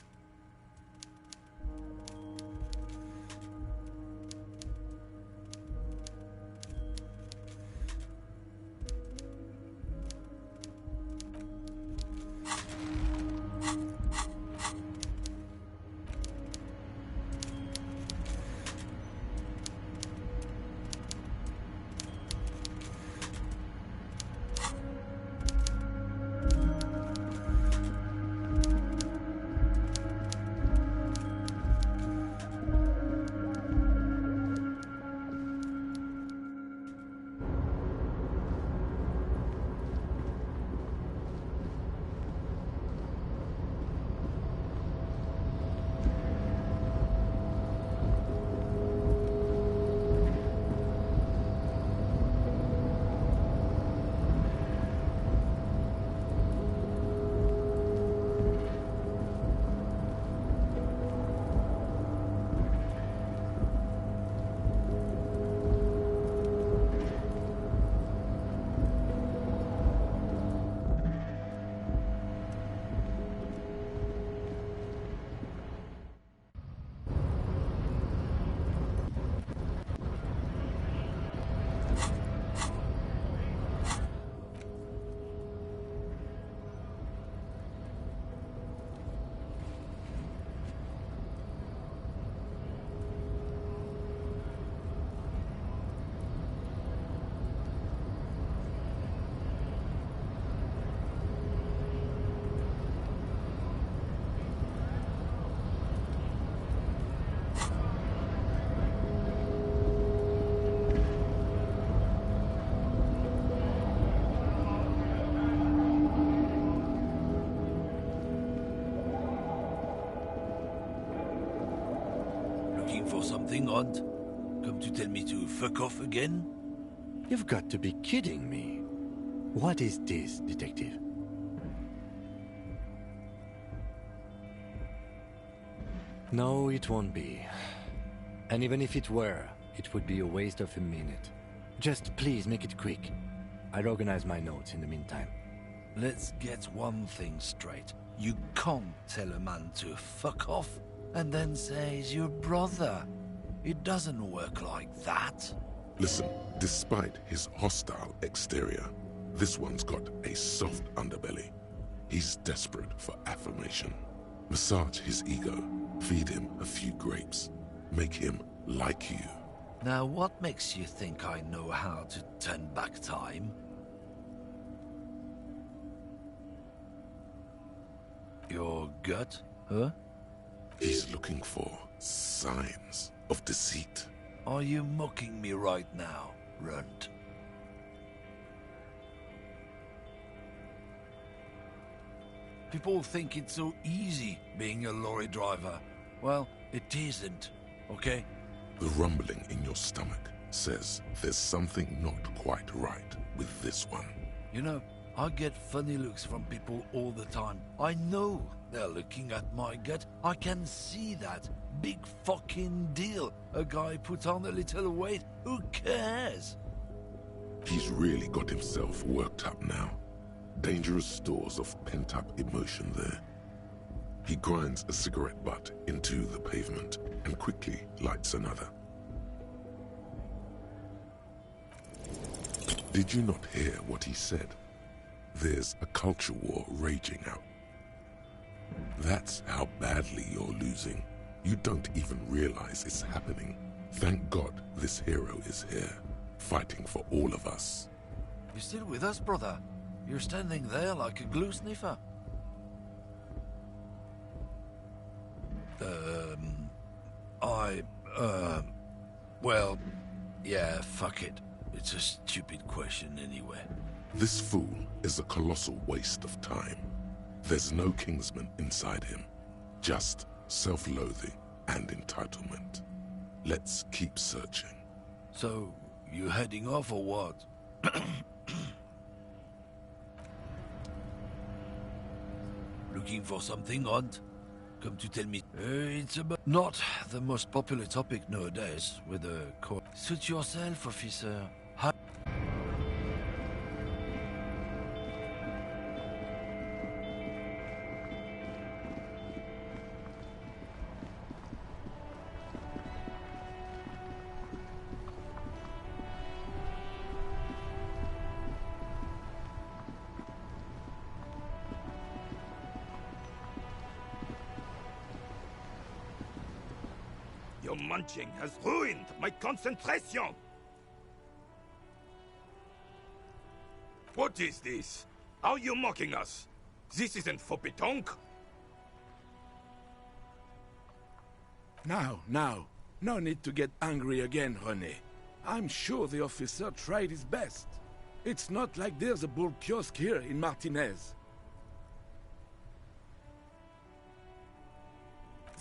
Something odd? Come to tell me to fuck off again? You've got to be kidding me. What is this, detective? No, it won't be. And even if it were, it would be a waste of a minute. Just please make it quick. I'll organize my notes in the meantime. Let's get one thing straight. You can't tell a man to fuck off and then say he's your brother. It doesn't work like that. Listen, despite his hostile exterior, this one's got a soft underbelly. He's desperate for affirmation. Massage his ego, feed him a few grapes, make him like you. Now, what makes you think I know how to turn back time? gut, huh? He's looking for signs of deceit. Are you mocking me right now, Runt? People think it's so easy being a lorry driver. Well, it isn't, okay? The rumbling in your stomach says there's something not quite right with this one. You know, I get funny looks from people all the time. I know they're looking at my gut. I can see that. Big fucking deal. A guy put on a little weight. Who cares? He's really got himself worked up now. Dangerous stores of pent-up emotion there. He grinds a cigarette butt into the pavement and quickly lights another. Did you not hear what he said? There's a culture war raging out. That's how badly you're losing. You don't even realize it's happening. Thank God this hero is here, fighting for all of us. You still with us, brother? You're standing there like a glue sniffer. Well, yeah, fuck it. It's a stupid question anyway. This fool is a colossal waste of time. There's no Kingsman inside him, just self-loathing and entitlement. Let's keep searching. So, you heading off or what? Looking for something, Hunt? Come to tell me. It's about not the most popular topic nowadays with the court. Suit yourself, officer. Your munching has ruined my concentration! What is this? Are you mocking us? This isn't for pétanque. Now. No need to get angry again, René. I'm sure the officer tried his best. It's not like there's a bull kiosk here in Martinez.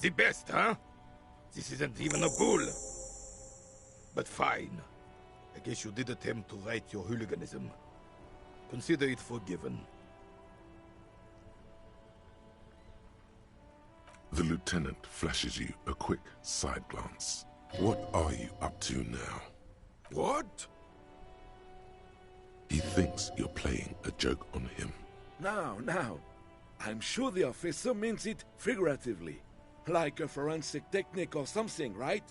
The best, huh? This isn't even a bull. But fine. I guess you did attempt to right your hooliganism. Consider it forgiven. The lieutenant flashes you a quick side glance. What are you up to now? What? He thinks you're playing a joke on him. Now. I'm sure the officer means it figuratively. Like a forensic technique or something, right?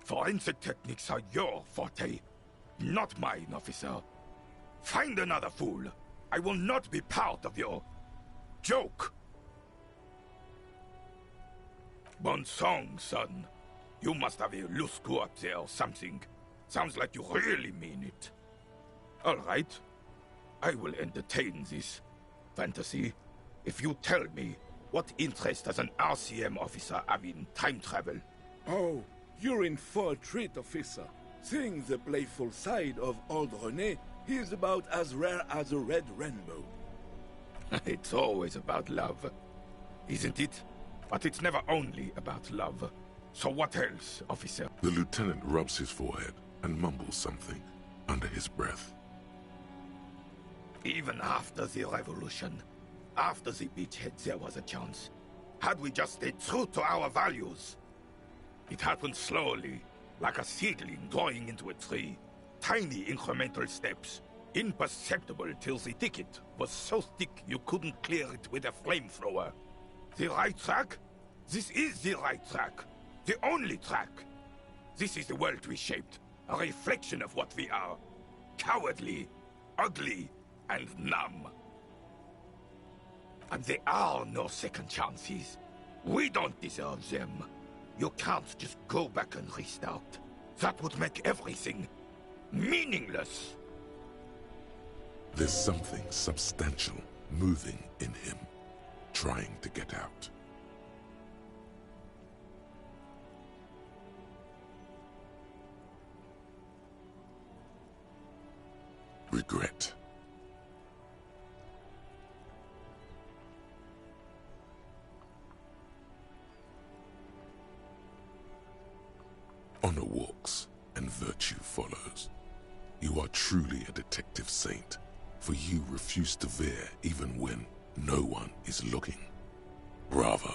Forensic techniques are your forte, not mine, officer. Find another fool. I will not be part of your joke. Bon song, son. You must have a loose screw up there or something. Sounds like you really mean it. All right. I will entertain this fantasy if you tell me what interest does an RCM officer have in time travel. Oh, you're in for a treat, officer. Seeing the playful side of old René is about as rare as a red rainbow. It's always about love, isn't it? But it's never only about love. So what else, officer? The lieutenant rubs his forehead and mumbles something under his breath. Even after the revolution, after the beachhead, there was a chance. Had we just stayed true to our values. It happened slowly, like a seedling growing into a tree. Tiny incremental steps, imperceptible till the ticket was so thick you couldn't clear it with a flamethrower. The right track? This is the right track. The only track. This is the world we shaped. A reflection of what we are. Cowardly, ugly, and numb. And there are no second chances. We don't deserve them. You can't just go back and restart. That would make everything meaningless. There's something substantial moving in him, trying to get out. Regret. Honor walks and virtue follows. You are truly a detective saint, for you refuse to veer even when no one is looking. Bravo.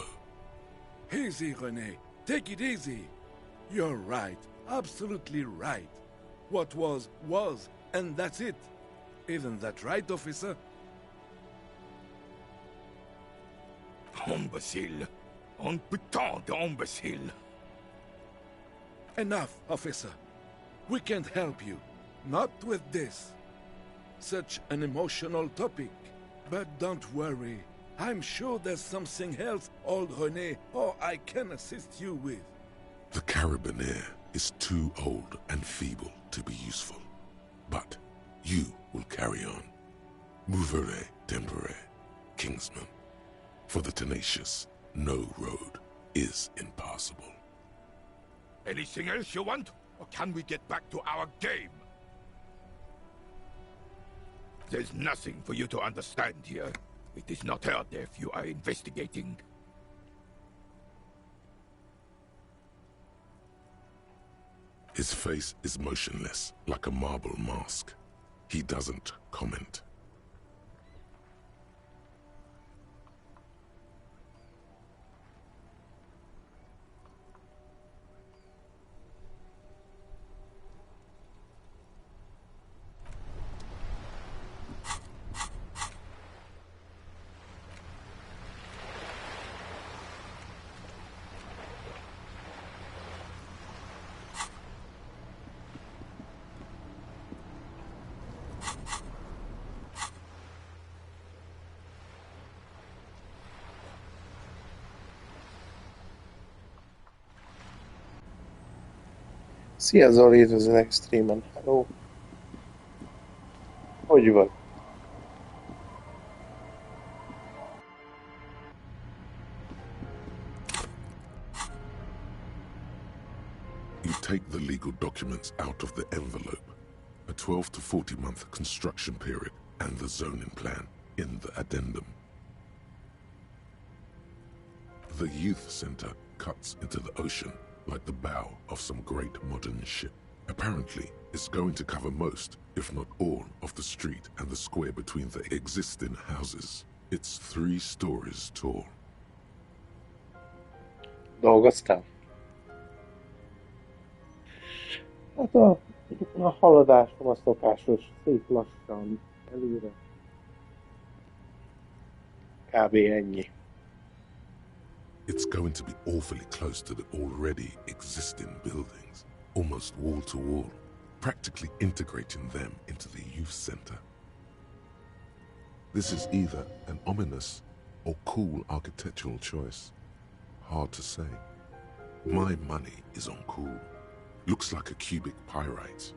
Easy, René. Take it easy. You're right. Absolutely right. What was, and that's it. Isn't that right, officer? Imbécile. Un putain d'imbécile. Enough, officer. We can't help you. Not with this. Such an emotional topic. But don't worry. I'm sure there's something else, old René, or I can assist you with. The Carabinier is too old and feeble to be useful. But you will carry on. Mouvere tempore, Kingsman. For the tenacious, no road is impassable. Anything else you want? Or can we get back to our game? There's nothing for you to understand here. It is not her death you are investigating. His face is motionless, like a marble mask. He doesn't comment. Szia Zoli, üdvözlök streamen. Hello. Hogy vagy? You take the legal documents out of the envelope, a 12 to 40 month construction period, and the zoning plan in the addendum. The youth center cuts into the ocean like the bow of some great modern ship. Apparently, it's going to cover most, if not all, of the street and the square between the existing houses. It's 3 stories tall. Dolgoztál? Hát a haladásom a szokásos, szép lassan, előre. Kb. Ennyi. It's going to be awfully close to the already existing buildings, almost wall to wall, practically integrating them into the youth center. This is either an ominous or cool architectural choice. Hard to say. My money is on cool. Looks like a cubic pyrite.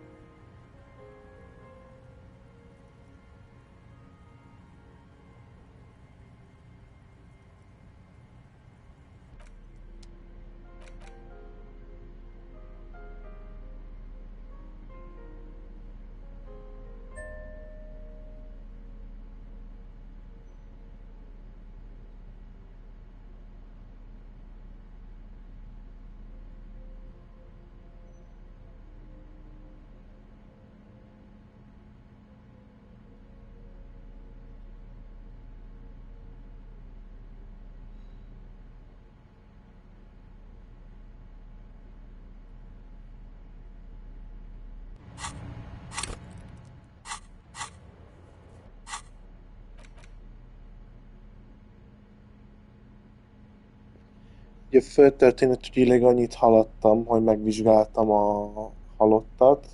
Ugye földtörténet ügyileg annyit haladtam, hogy megvizsgáltam a halottat.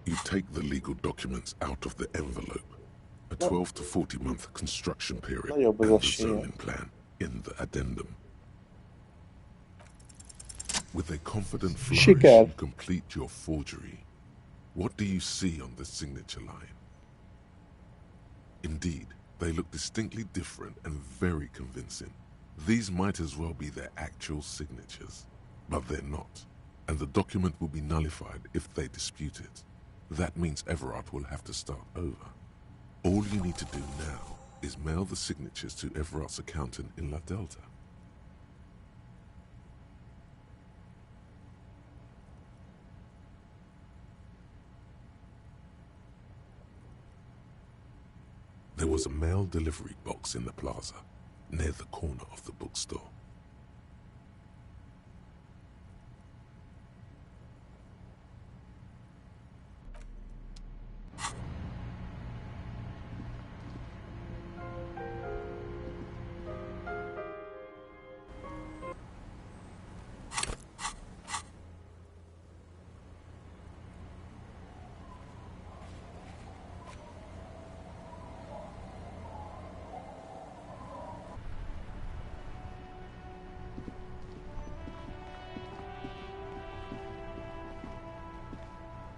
You take the legal documents out of the envelope, a 12 to 40 month construction period, and the zoning plan in the addendum. With a confident flourish, Siker. you complete your forgery. What do you see on the signature line? Indeed, they look distinctly different and very convincing. These might as well be their actual signatures, but they're not, and the document will be nullified if they dispute it. That means Everard will have to start over. All you need to do now is mail the signatures to Everard's accountant in La Delta. There was a mail delivery box in the plaza, near the corner of the bookstore.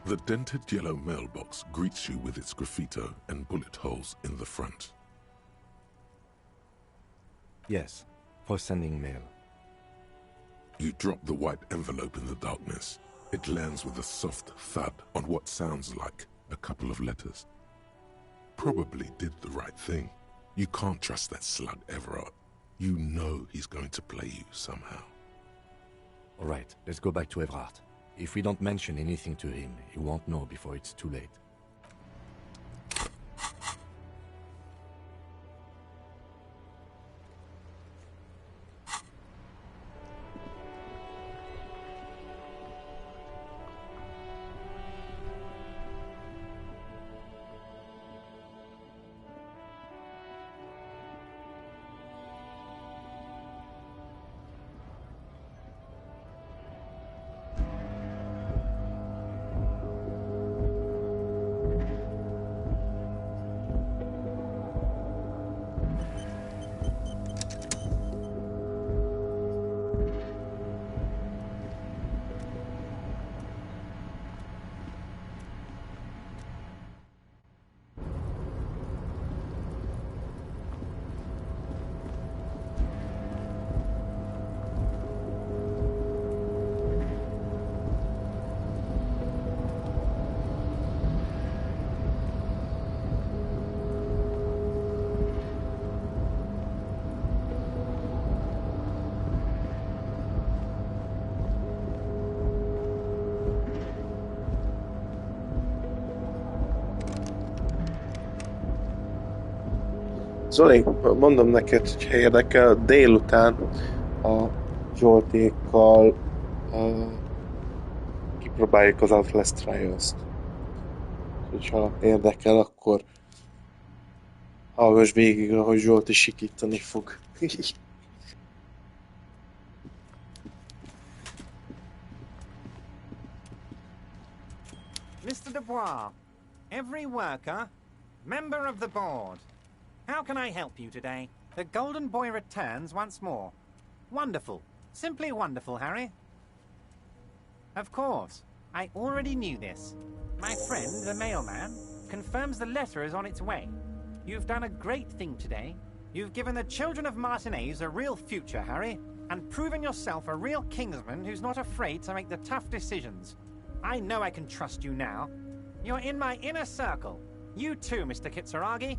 The dented yellow mailbox greets you with its graffito and bullet holes in the front. Yes, for sending mail. You drop the white envelope in the darkness. It lands with a soft thud on what sounds like a couple of letters. Probably did the right thing. You can't trust that slug Everard. You know he's going to play you somehow. All right, let's go back to Everard. If we don't mention anything to him, he won't know before it's too late. Zoli, mondom neked, hogy érdekel, délután a Zsoltékkal kipróbáljuk az Outlast Trials-t. Hogyha érdekel, akkor hallgass végig, ahogy Zsolti sikítani fog. Mr. Dubois, every worker, member of the board. How can I help you today? The Golden Boy returns once more. Wonderful. Simply wonderful, Harry. Of course. I already knew this. My friend, the mailman, confirms the letter is on its way. You've done a great thing today. You've given the children of Martinez a real future, Harry, and proven yourself a real kingsman who's not afraid to make the tough decisions. I know I can trust you now. You're in my inner circle. You too, Mr. Kitsuragi.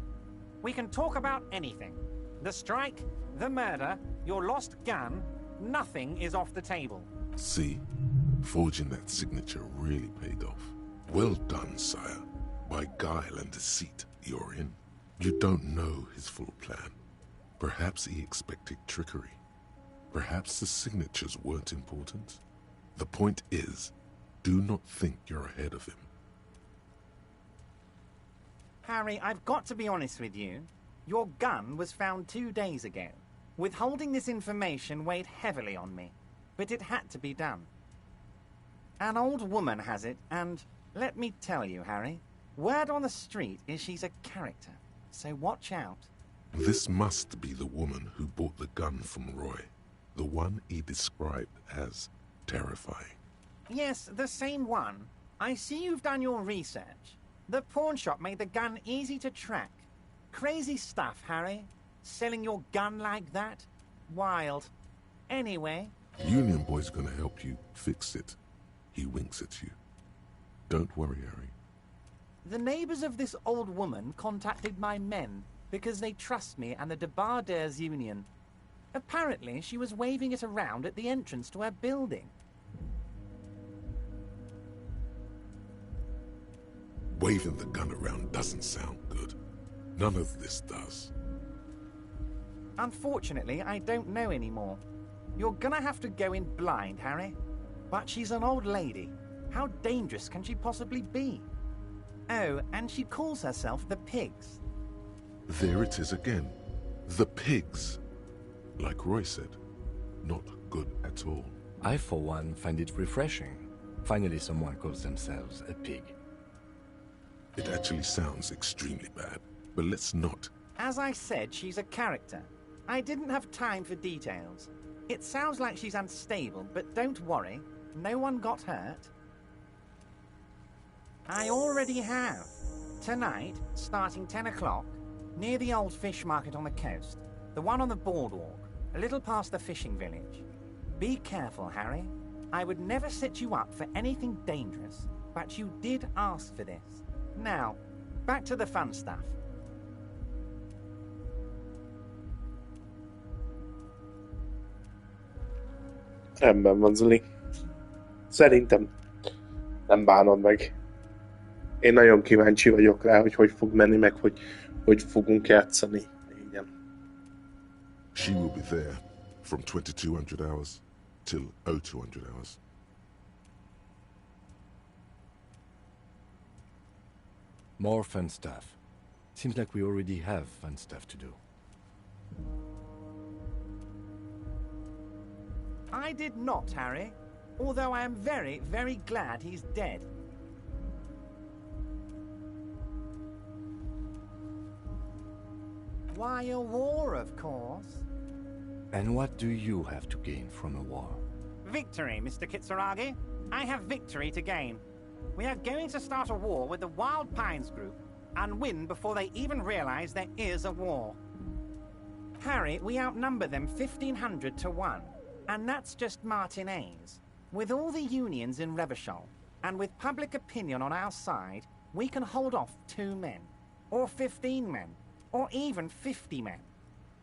We can talk about anything. The strike, the murder, your lost gun, nothing is off the table. See? Forging that signature really paid off. Well done, sire. By guile and deceit, you're in. You don't know his full plan. Perhaps he expected trickery. Perhaps the signatures weren't important. The point is, do not think you're ahead of him. Harry, I've got to be honest with you. Your gun was found 2 days ago. Withholding this information weighed heavily on me, but it had to be done. An old woman has it, and let me tell you, Harry, word on the street is she's a character, so watch out. This must be the woman who bought the gun from Roy. The one he described as terrifying. Yes, the same one. I see you've done your research. The pawn shop made the gun easy to track. Crazy stuff, Harry. Selling your gun like that? Wild. Anyway... Union Boy's gonna help you fix it. He winks at you. Don't worry, Harry. The neighbors of this old woman contacted my men because they trust me and the Debarders Union. Apparently, she was waving it around at the entrance to her building. Waving the gun around doesn't sound good. None of this does. Unfortunately, I don't know anymore. You're gonna have to go in blind, Harry. But she's an old lady. How dangerous can she possibly be? Oh, and she calls herself the Pigs. There it is again. The Pigs. Like Roy said, not good at all. I, for one, find it refreshing. Finally, someone calls themselves a pig. It actually sounds extremely bad, but let's not. As I said, she's a character. I didn't have time for details. It sounds like she's unstable, but don't worry. No one got hurt. I already have. Tonight, starting 10 o'clock, near the old fish market on the coast. The one on the boardwalk, a little past the fishing village. Be careful, Harry. I would never set you up for anything dangerous, but you did ask for this. Now, back to the fun stuff. Rendben van, Zoli. Szerintem nem bánod meg. Én nagyon kíváncsi vagyok rá, hogy fog menni, meg hogy fogunk játszani. Igen. She will be there from 2200 hours till 0200 hours. More fun stuff. Seems like we already have fun stuff to do. I did not, Harry. Although I am very, very glad he's dead. Why, a war, of course. And what do you have to gain from a war? Victory, Mr. Kitsuragi. I have victory to gain. We are going to start a war with the Wild Pines group and win before they even realize there is a war. Harry, we outnumber them 1,500 to 1, and that's just Martinez. With all the unions in Revachol, and with public opinion on our side, we can hold off 2 men, or 15 men, or even 50 men.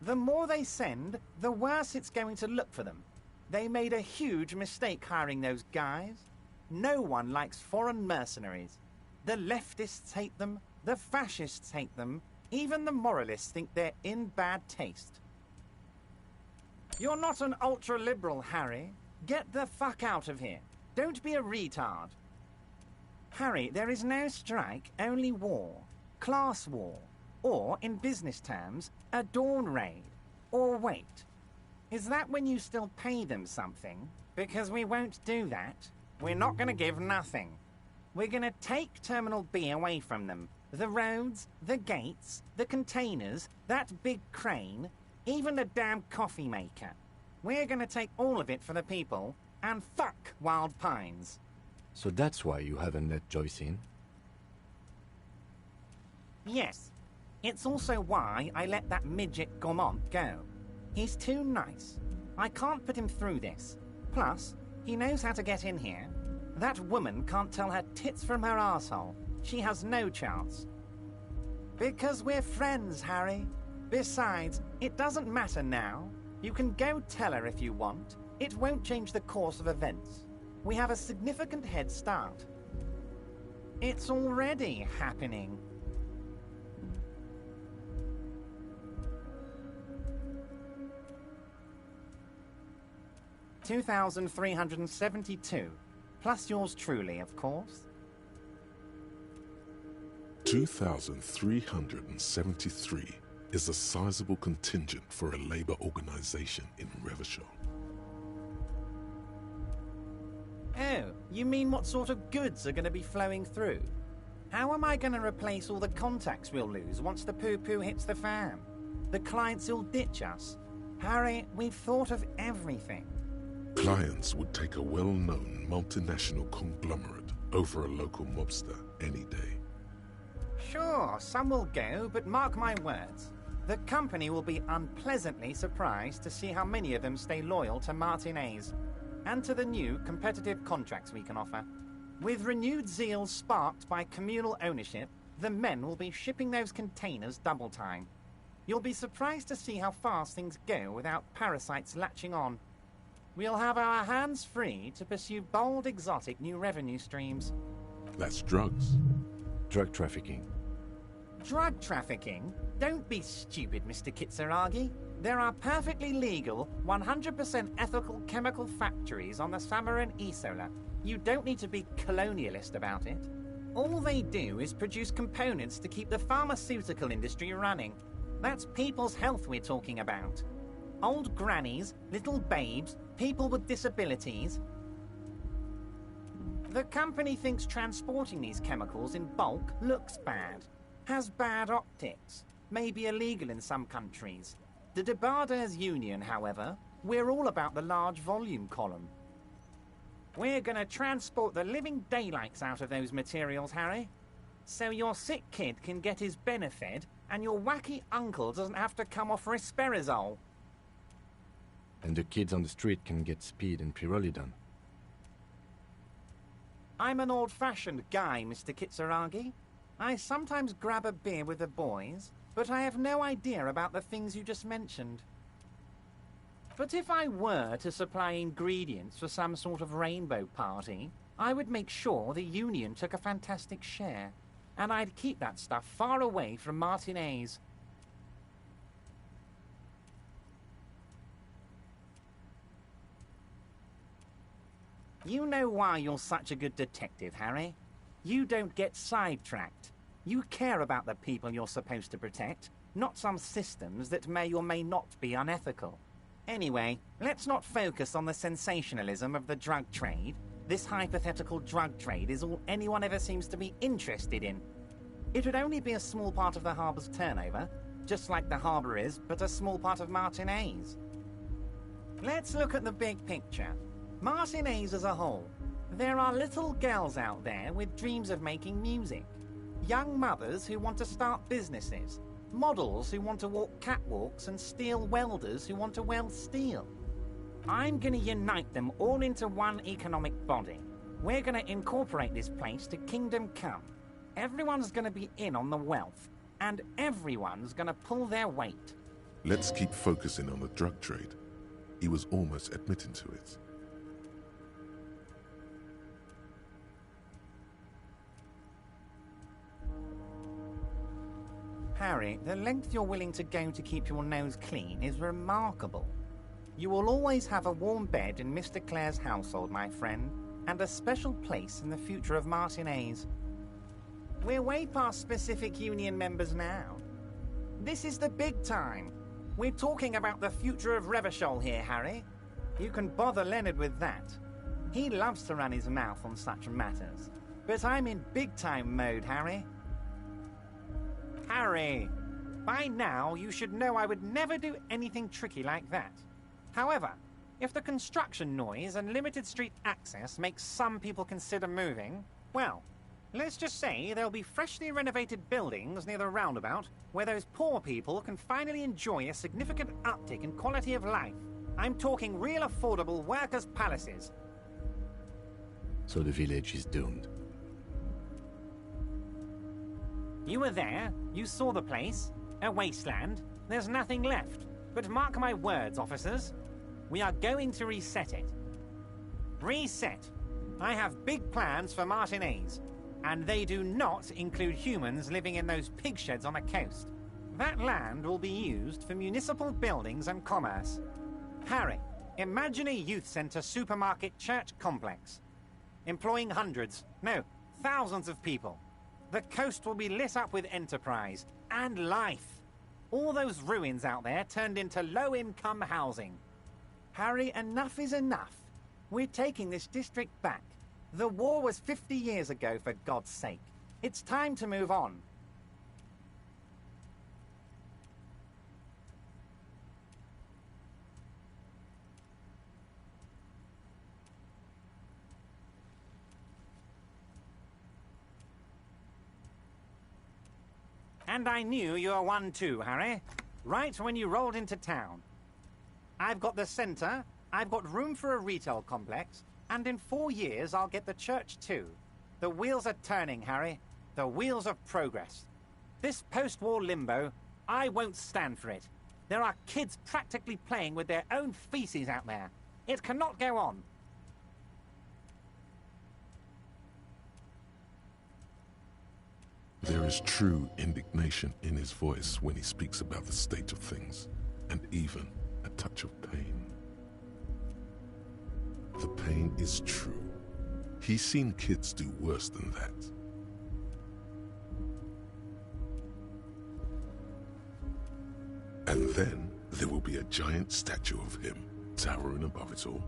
The more they send, the worse it's going to look for them. They made a huge mistake hiring those guys. No one likes foreign mercenaries. The leftists hate them, the fascists hate them, even the moralists think they're in bad taste. You're not an ultra-liberal, Harry. Get the fuck out of here. Don't be a retard. Harry, there is no strike, only war. Class war. Or, in business terms, a dawn raid. Or wait. Is that when you still pay them something? Because we won't do that. We're not going to give nothing. We're going to take Terminal B away from them. The roads, the gates, the containers, that big crane, even the damn coffee maker. We're going to take all of it for the people, and fuck Wild Pines. So that's why you haven't let Joyce in? Yes. It's also why I let that midget Gaumont go. He's too nice. I can't put him through this. Plus, he knows how to get in here. That woman can't tell her tits from her asshole. She has no chance. Because we're friends, Harry. Besides, it doesn't matter now. You can go tell her if you want. It won't change the course of events. We have a significant head start. It's already happening. $2,372, plus yours truly, of course. 2,373 is a sizable contingent for a labor organization in Revachol. Oh, you mean what sort of goods are going to be flowing through? How am I going to replace all the contacts we'll lose once the poo-poo hits the fan? The clients will ditch us. Harry, we've thought of everything. Clients would take a well-known multinational conglomerate over a local mobster any day. Sure, some will go, but mark my words. The company will be unpleasantly surprised to see how many of them stay loyal to Martinez and to the new competitive contracts we can offer. With renewed zeal sparked by communal ownership, the men will be shipping those containers double time. You'll be surprised to see how fast things go without parasites latching on. We'll have our hands free to pursue bold, exotic new revenue streams. That's drugs. Drug trafficking. Drug trafficking? Don't be stupid, Mr. Kitsuragi. There are perfectly legal, 100% ethical chemical factories on the Samaran Isola. You don't need to be colonialist about it. All they do is produce components to keep the pharmaceutical industry running. That's people's health we're talking about. Old grannies, little babes, people with disabilities. The company thinks transporting these chemicals in bulk looks bad, has bad optics, may be illegal in some countries. The Debarders Union, however, we're all about the large volume column. We're gonna transport the living daylights out of those materials, Harry. So your sick kid can get his benefed and your wacky uncle doesn't have to come off risperidone. And the kids on the street can get speed and pyrrolidon. I'm an old-fashioned guy, Mr. Kitsuragi. I sometimes grab a beer with the boys, but I have no idea about the things you just mentioned. But if I were to supply ingredients for some sort of rainbow party, I would make sure the Union took a fantastic share, and I'd keep that stuff far away from Martinez. You know why you're such a good detective, Harry. You don't get sidetracked. You care about the people you're supposed to protect, not some systems that may or may not be unethical. Anyway, let's not focus on the sensationalism of the drug trade. This hypothetical drug trade is all anyone ever seems to be interested in. It would only be a small part of the harbour's turnover, just like the harbour is, but a small part of Martinez. Let's look at the big picture. Martinez as a whole. There are little girls out there with dreams of making music. Young mothers who want to start businesses. Models who want to walk catwalks and steel welders who want to weld steel. I'm going to unite them all into one economic body. We're going to incorporate this place to Kingdom Come. Everyone's going to be in on the wealth, and everyone's going to pull their weight. Let's keep focusing on the drug trade. He was almost admitting to it. Harry, the length you're willing to go to keep your nose clean is remarkable. You will always have a warm bed in Mr. Clare's household, my friend, and a special place in the future of Martinez. We're way past specific Union members now. This is the big time. We're talking about the future of Revachol here, Harry. You can bother Leonard with that. He loves to run his mouth on such matters. But I'm in big-time mode, Harry. Harry! By now, you should know I would never do anything tricky like that. However, if the construction noise and limited street access makes some people consider moving, well, let's just say there'll be freshly renovated buildings near the roundabout where those poor people can finally enjoy a significant uptick in quality of life. I'm talking real affordable workers' palaces. So the village is doomed. You were there, you saw the place, a wasteland, there's nothing left. But mark my words, officers, we are going to reset it. Reset! I have big plans for Martinez, and they do not include humans living in those pig sheds on the coast. That land will be used for municipal buildings and commerce. Harry, imagine a youth centre supermarket church complex, employing hundreds, no, thousands of people. The coast will be lit up with enterprise and life. All those ruins out there turned into low-income housing. Harry, enough is enough. We're taking this district back. The war was 50 years ago, for God's sake. It's time to move on. And I knew you were one too, Harry. Right when you rolled into town. I've got the centre, I've got room for a retail complex, and in 4 years I'll get the church too. The wheels are turning, Harry. The wheels of progress. This post-war limbo, I won't stand for it. There are kids practically playing with their own feces out there. It cannot go on. There is true indignation in his voice when he speaks about the state of things, and even a touch of pain. The pain is true. He's seen kids do worse than that. And then there will be a giant statue of him towering above it all.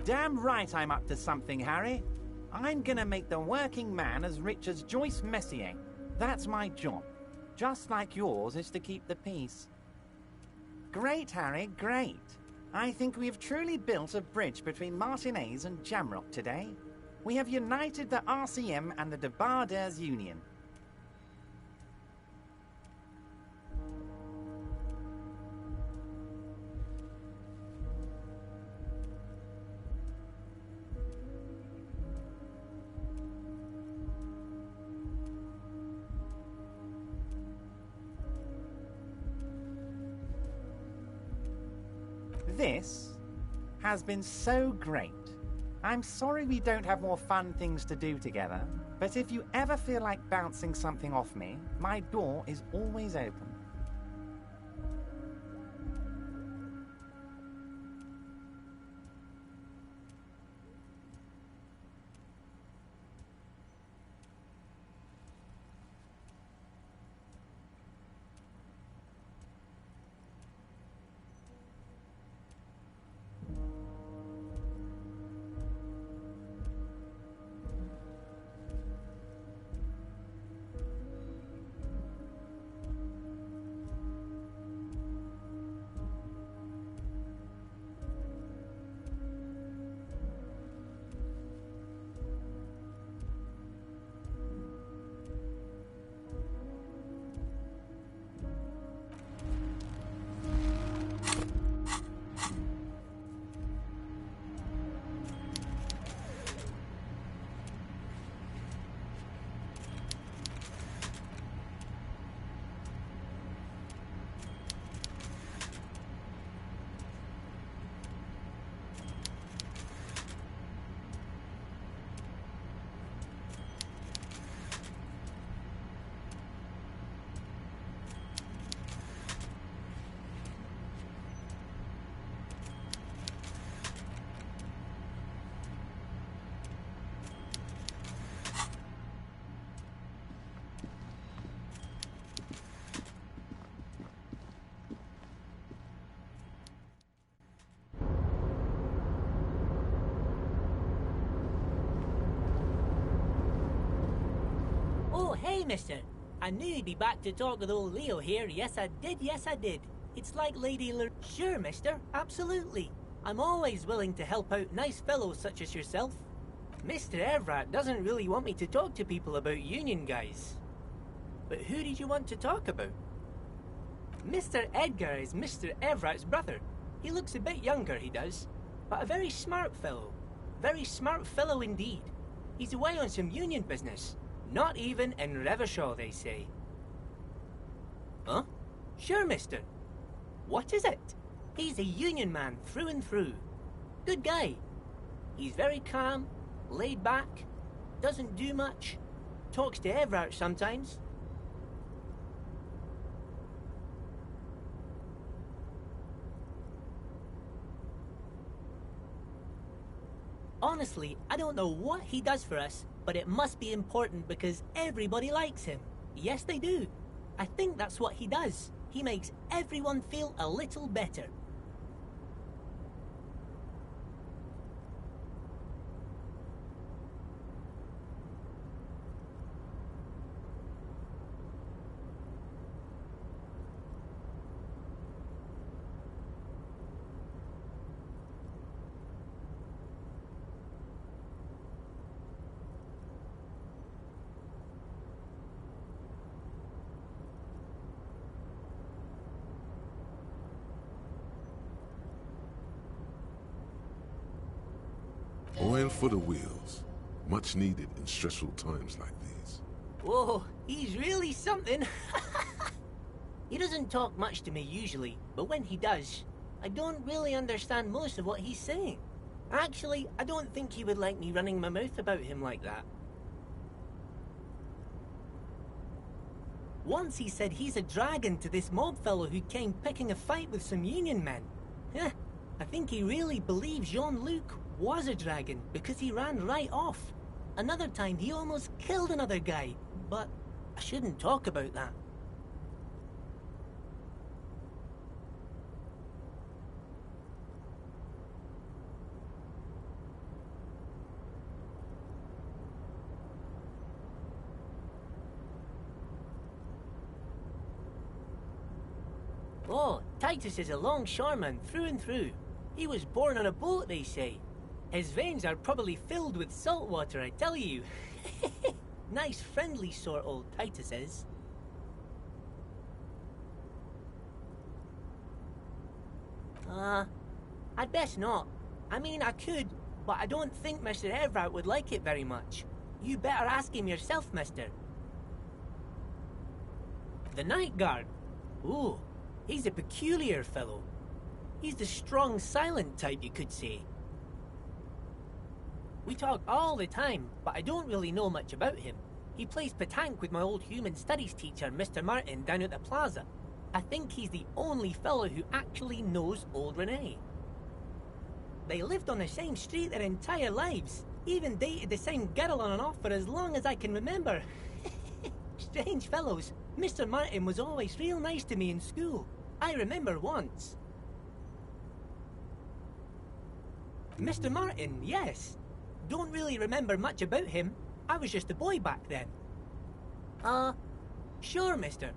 Damn right I'm up to something, Harry. I'm gonna make the working man as rich as Joyce Messier. That's my job. Just like yours is to keep the peace. Great, Harry, great. I think we've truly built a bridge between Martinez and Jamrock today. We have united the RCM and the Debarders Union. This has been so great. I'm sorry we don't have more fun things to do together, but if you ever feel like bouncing something off me, my door is always open. Oh, hey, mister. I knew you'd be back to talk with old Leo here. Yes, I did. Yes, I did. It's like Lady Sure, mister. Absolutely. I'm always willing to help out nice fellows such as yourself. Mr. Evrat doesn't really want me to talk to people about union guys. But who did you want to talk about? Mr. Edgar is Mr. Evrat's brother. He looks a bit younger, he does. But a very smart fellow. Very smart fellow indeed. He's away on some union business. Not even in Revershaw, they say. Huh? Sure, mister. What is it? He's a union man through and through. Good guy. He's very calm, laid back, doesn't do much, talks to Everett sometimes. Honestly, I don't know what he does for us, but it must be important because everybody likes him. Yes, they do. I think that's what he does. He makes everyone feel a little better. Smile for the wheels. Much needed in stressful times like these. Whoa, he's really something. He doesn't talk much to me usually, but when he does, I don't really understand most of what he's saying. Actually, I don't think he would like me running my mouth about him like that. Once he said he's a dragon to this mob fellow who came picking a fight with some union men. I think he really believes Jean-Luc was a dragon because he ran right off. Another time he almost killed another guy, but I shouldn't talk about that. Oh, Titus is a longshoreman through and through. He was born on a boat, they say. His veins are probably filled with salt water, I tell you. Nice, friendly sort, old Titus is. I'd best not. I mean, I could, but I don't think Mr. Everett would like it very much. You better ask him yourself, mister. The night guard? Ooh. He's a peculiar fellow. He's the strong, silent type, you could say. We talk all the time, but I don't really know much about him. He plays petanque with my old human studies teacher, Mr. Martin, down at the plaza. I think he's the only fellow who actually knows old Renee. They lived on the same street their entire lives, even dated the same girl on and off for as long as I can remember. Strange fellows. Mr. Martin was always real nice to me in school. I remember once. Mr. Martin, yes. Don't really remember much about him. I was just a boy back then. Sure, mister.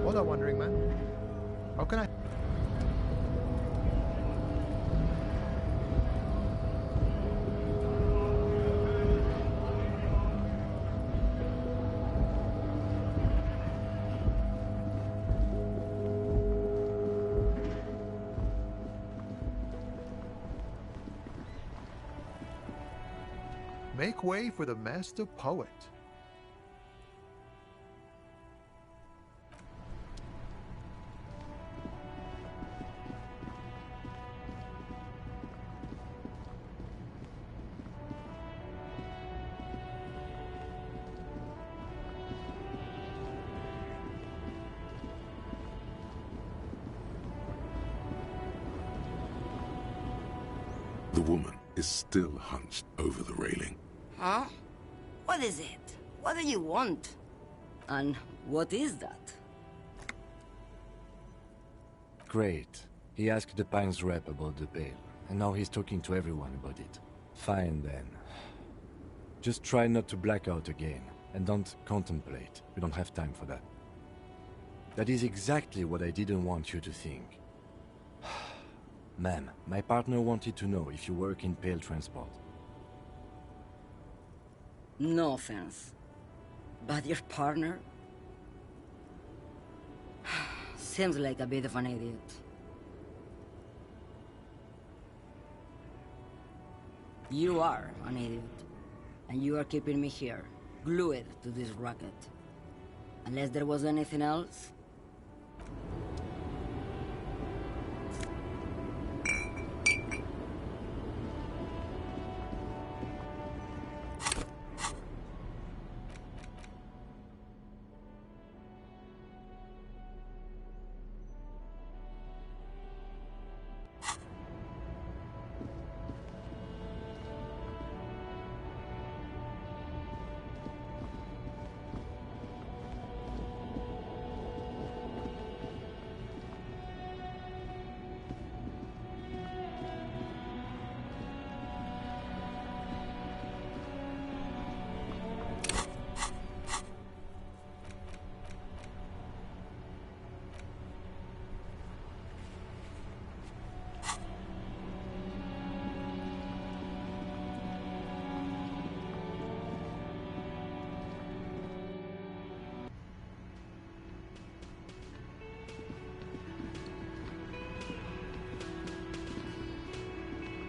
Hold on, Wandering Man. How can I... Make way for the master poet. The woman is still hunched over the railing. Huh? What is it? What do you want? And what is that? Great. He asked the Pines rep about the bail, and now he's talking to everyone about it. Fine then. Just try not to black out again, and don't contemplate. We don't have time for that. That is exactly what I didn't want you to think. Ma'am, my partner wanted to know if you work in Pale Transport. No offense. But your partner? Seems like a bit of an idiot. You are an idiot. And you are keeping me here, glued to this racket. Unless there was anything else?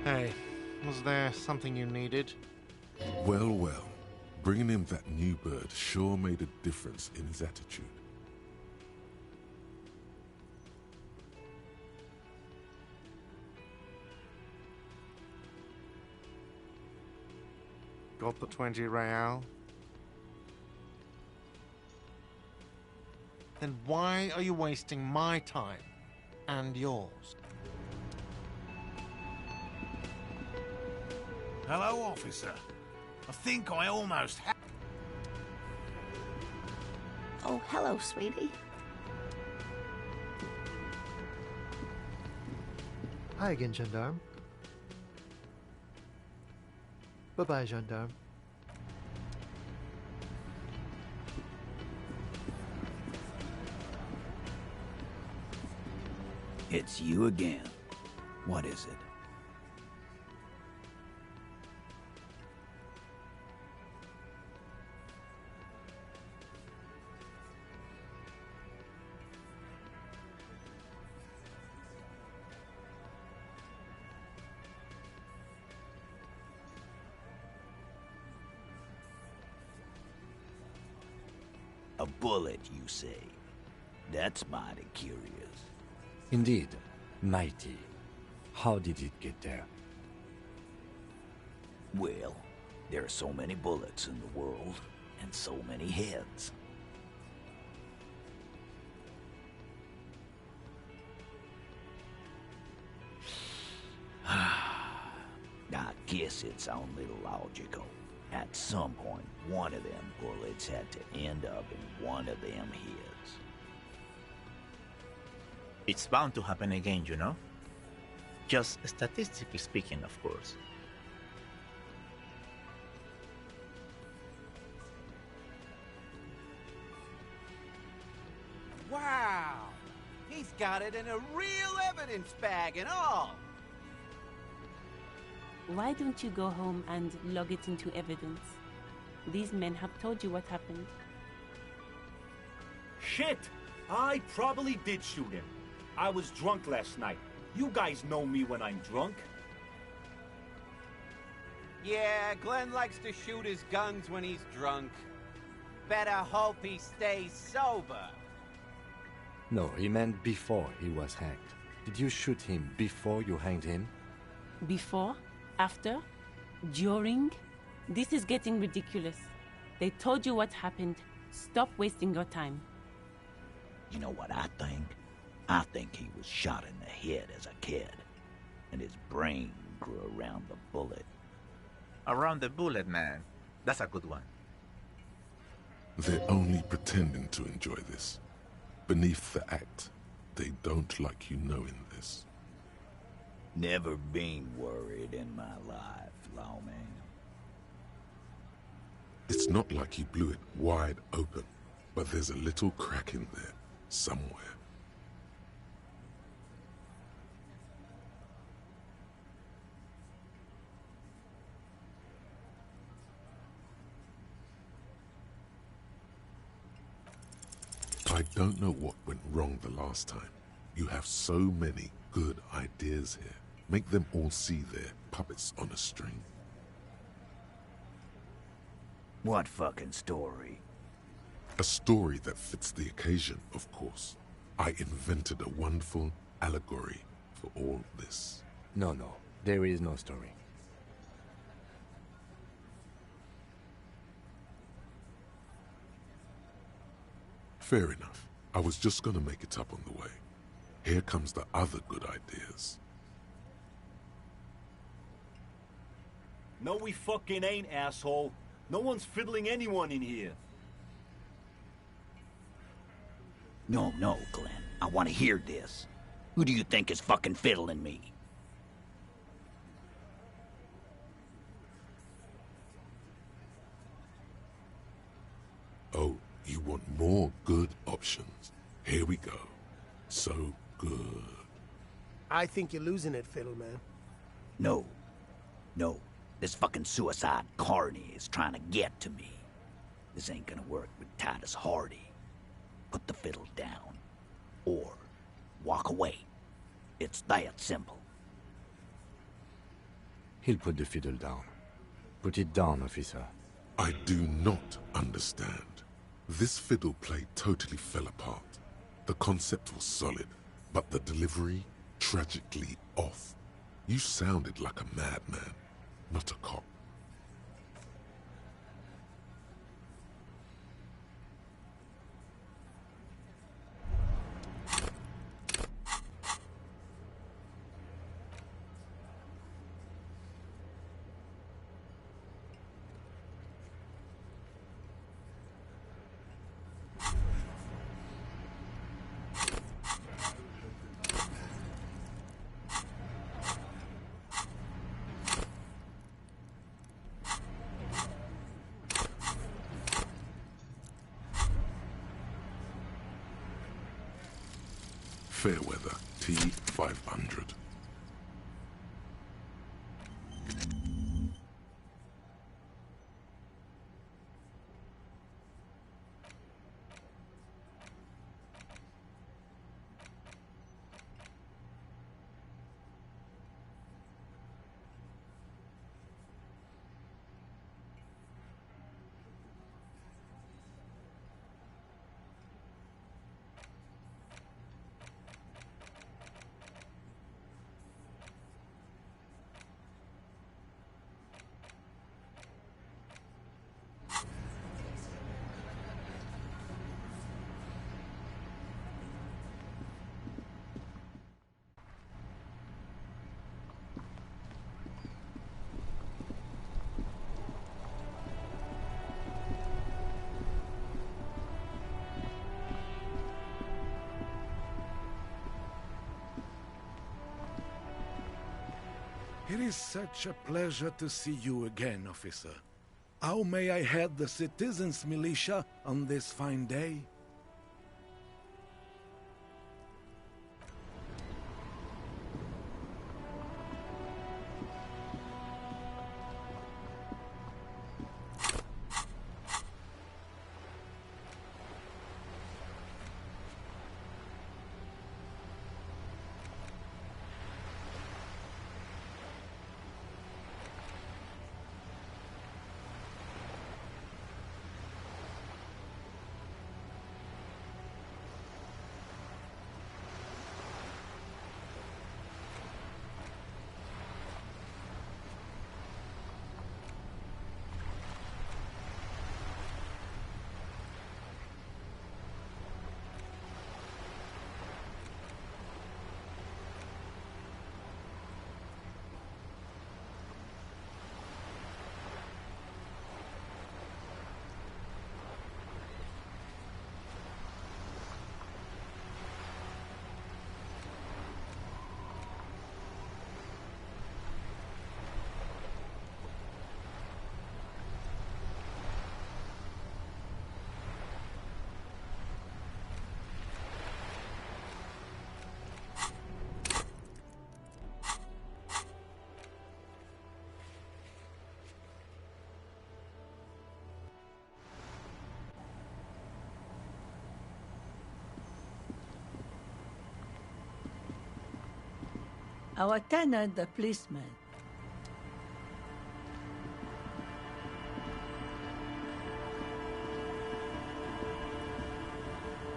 Hey, was there something you needed? Well, well. Bringing him that new bird sure made a difference in his attitude. Got the 20 real? Then why are you wasting my time and yours? Hello, officer. I think I almost had... Oh, hello, sweetie. Hi again, gendarme. Bye-bye, gendarme. It's you again. What is it? A bullet, you say? That's mighty curious. Indeed, mighty. How did it get there? Well, there are so many bullets in the world, and so many heads. I guess it's only logical. At some point, one of them bullets had to end up in one of them heads. It's bound to happen again, you know? Just statistically speaking, of course. Wow! He's got it in a real evidence bag and all! Why don't you go home and log it into evidence? These men have told you what happened. Shit! I probably did shoot him. I was drunk last night. You guys know me when I'm drunk. Yeah, Glenn likes to shoot his guns when he's drunk. Better hope he stays sober. No, he meant before he was hanged. Did you shoot him before you hanged him? Before? After? During? This is getting ridiculous. They told you what happened. Stop wasting your time. You know what I think? I think he was shot in the head as a kid, and his brain grew around the bullet. Around the bullet, man. That's a good one. They're only pretending to enjoy this. Beneath the act, they don't like you knowing this. Never been worried in my life, lawman. It's not like he blew it wide open, but there's a little crack in there, somewhere. I don't know what went wrong the last time. You have so many good ideas here. Make them all see they're puppets on a string. What fucking story? A story that fits the occasion, of course. I invented a wonderful allegory for all this. No, there is no story. Fair enough. I was just gonna make it up on the way. Here comes the other good ideas. No, we fucking ain't, asshole. No one's fiddling anyone in here. No, Glenn. I want to hear this. Who do you think is fucking fiddling me? Oh, you want more good options? Here we go. So good. I think you're losing it, Fiddleman. No. This fucking suicide carny is trying to get to me. This ain't gonna work with Titus Hardy. Put the fiddle down. Or walk away. It's that simple. He'll put the fiddle down. Put it down, officer. I do not understand. This fiddle play totally fell apart. The concept was solid, but the delivery tragically off. You sounded like a madman, not a cop. Fairweather T500. It is such a pleasure to see you again, officer. How may I head the citizens' militia on this fine day? Our tenant, the policeman.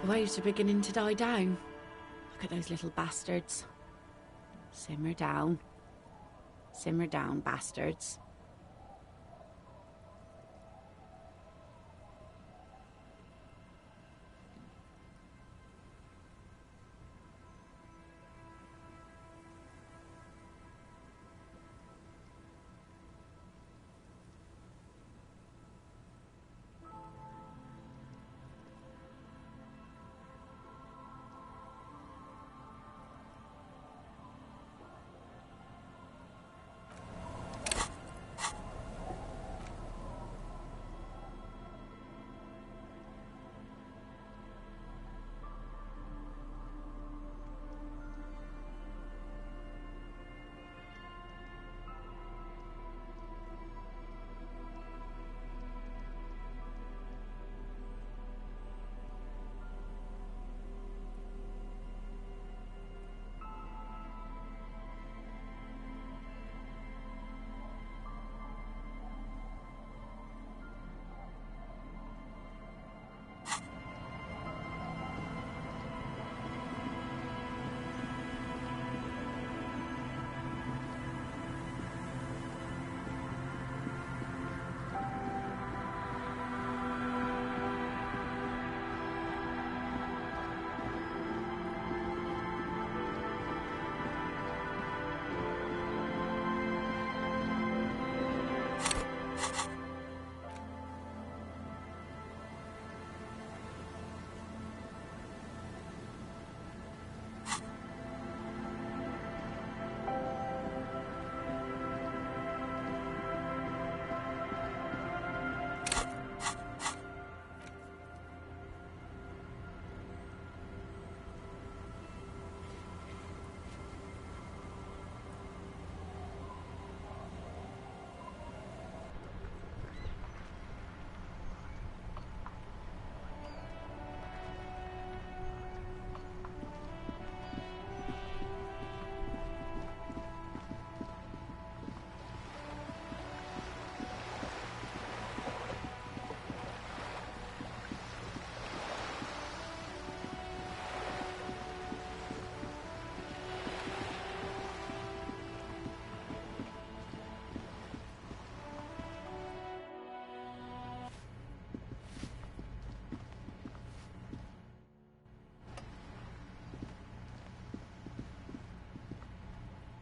The waves are beginning to die down. Look at those little bastards. Simmer down. Simmer down, bastards.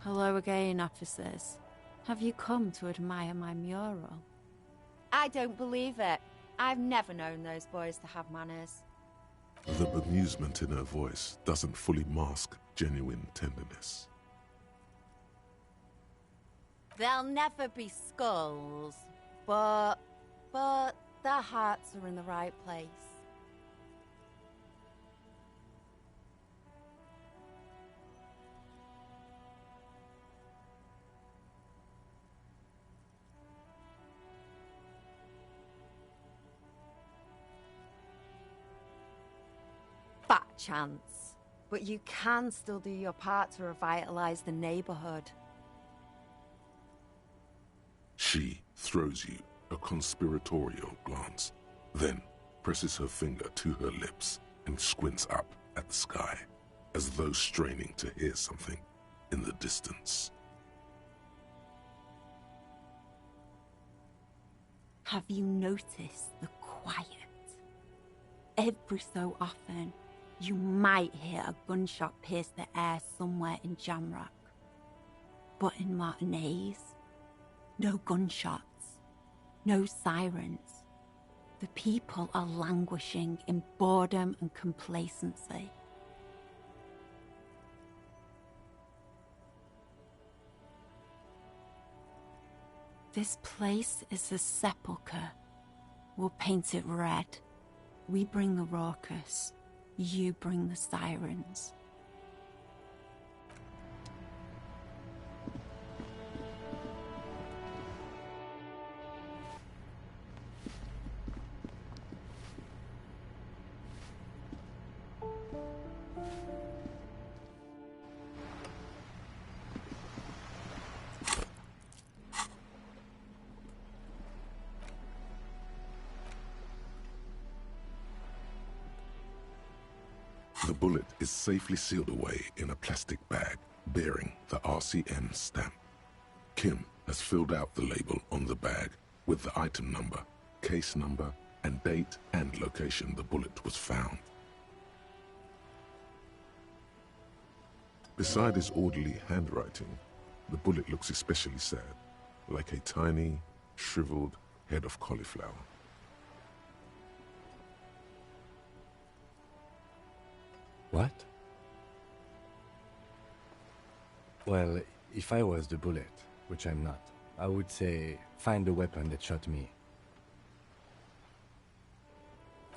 Hello again, officers. Have you come to admire my mural? I don't believe it. I've never known those boys to have manners. The bemusement in her voice doesn't fully mask genuine tenderness. There'll never be skulls, but their hearts are in the right place. Fat chance. But you can still do your part to revitalize the neighborhood. She throws you a conspiratorial glance, then presses her finger to her lips and squints up at the sky, as though straining to hear something in the distance. Have you noticed the quiet? Every so often, you might hear a gunshot pierce the air somewhere in Jamrock. But in Martinez, no gunshots, no sirens. The people are languishing in boredom and complacency. This place is a sepulchre. We'll paint it red. We bring the raucous. You bring the sirens. The bullet is safely sealed away in a plastic bag bearing the RCM stamp. Kim has filled out the label on the bag with the item number, case number, and date and location the bullet was found. Beside his orderly handwriting, the bullet looks especially sad, like a tiny, shriveled head of cauliflower. What? Well, if I was the bullet, which I'm not, I would say, find the weapon that shot me.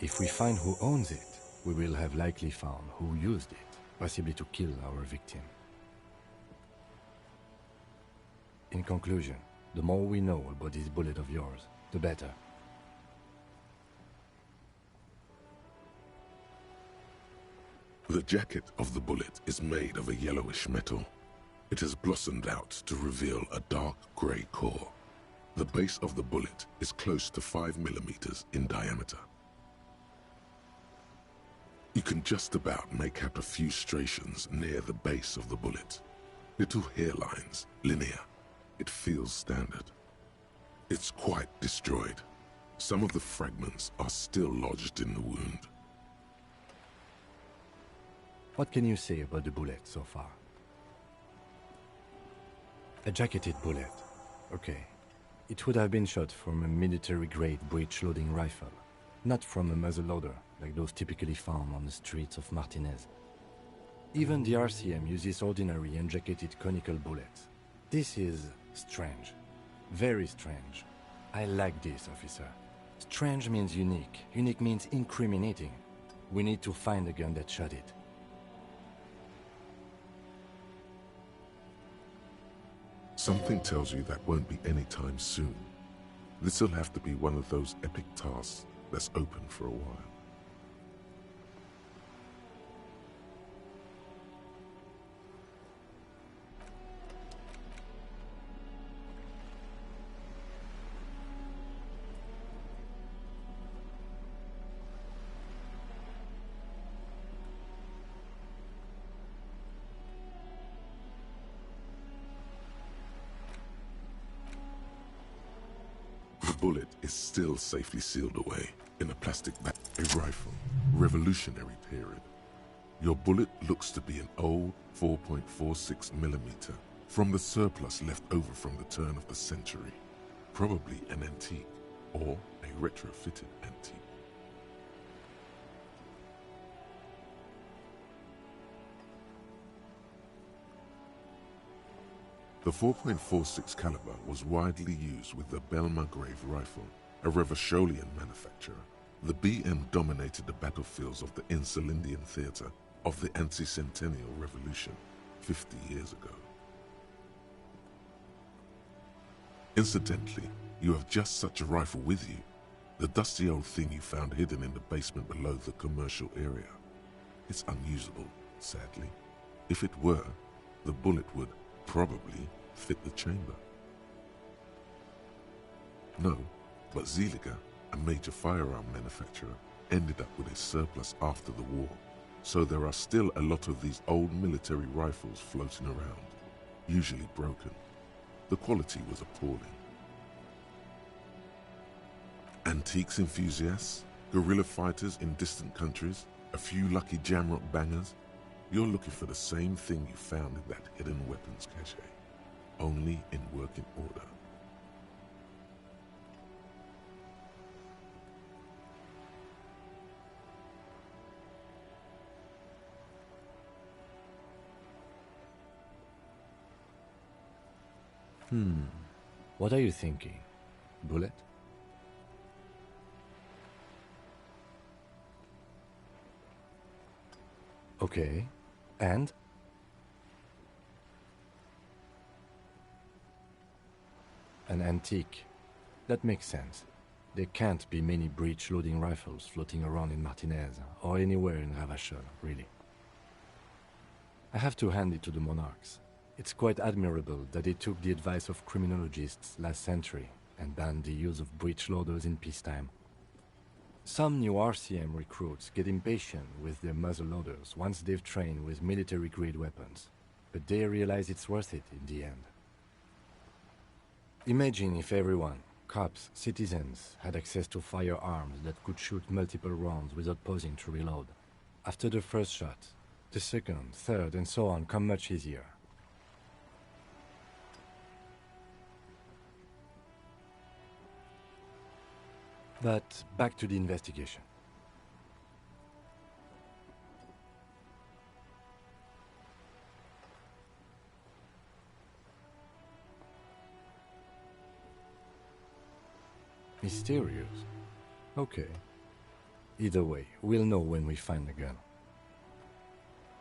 If we find who owns it, we will have likely found who used it, possibly to kill our victim. In conclusion, the more we know about this bullet of yours, the better. The jacket of the bullet is made of a yellowish metal. It has blossomed out to reveal a dark grey core. The base of the bullet is close to 5 millimeters in diameter. You can just about make out a few striations near the base of the bullet. Little hairlines, linear. It feels standard. It's quite destroyed. Some of the fragments are still lodged in the wound. What can you say about the bullet so far? A jacketed bullet. Okay. It would have been shot from a military-grade breech-loading rifle, not from a muzzleloader, like those typically found on the streets of Martinez. Even the RCM uses ordinary unjacketed conical bullets. This is strange. Very strange. I like this, officer. Strange means unique. Unique means incriminating. We need to find the gun that shot it. Something tells you that won't be anytime soon. This'll have to be one of those epic tasks that's open for a while. The bullet is still safely sealed away in a plastic bag. A rifle, Revolutionary period. Your bullet looks to be an old 4.46 millimeter from the surplus left over from the turn of the century. Probably an antique or a retrofitted antique. The 4.46 caliber was widely used with the Belmargrave rifle, a Revacholian manufacturer. The BM dominated the battlefields of the Insulindian theater of the anti-centennial revolution 50 years ago. Incidentally, you have just such a rifle with you, the dusty old thing you found hidden in the basement below the commercial area. It's unusable, sadly. If it were, the bullet would probably fit the chamber. No, but Zeliger, a major firearm manufacturer, ended up with a surplus after the war, so there are still a lot of these old military rifles floating around, usually broken. The quality was appalling. Antiques enthusiasts, guerrilla fighters in distant countries, a few lucky jamrock bangers, you're looking for the same thing you found in that hidden weapons cache, only in working order. What are you thinking? Bullet? Okay, and? An antique. That makes sense. There can't be many breech-loading rifles floating around in Martinez, or anywhere in Ravachol, really. I have to hand it to the monarchs. It's quite admirable that they took the advice of criminologists last century and banned the use of breech-loaders in peacetime. Some new RCM recruits get impatient with their muzzleloaders once they've trained with military-grade weapons, but they realize it's worth it in the end. Imagine if everyone, cops, citizens, had access to firearms that could shoot multiple rounds without pausing to reload. After the first shot, the second, third, and so on come much easier. But back to the investigation. Mysterious? Okay. Either way, we'll know when we find the gun.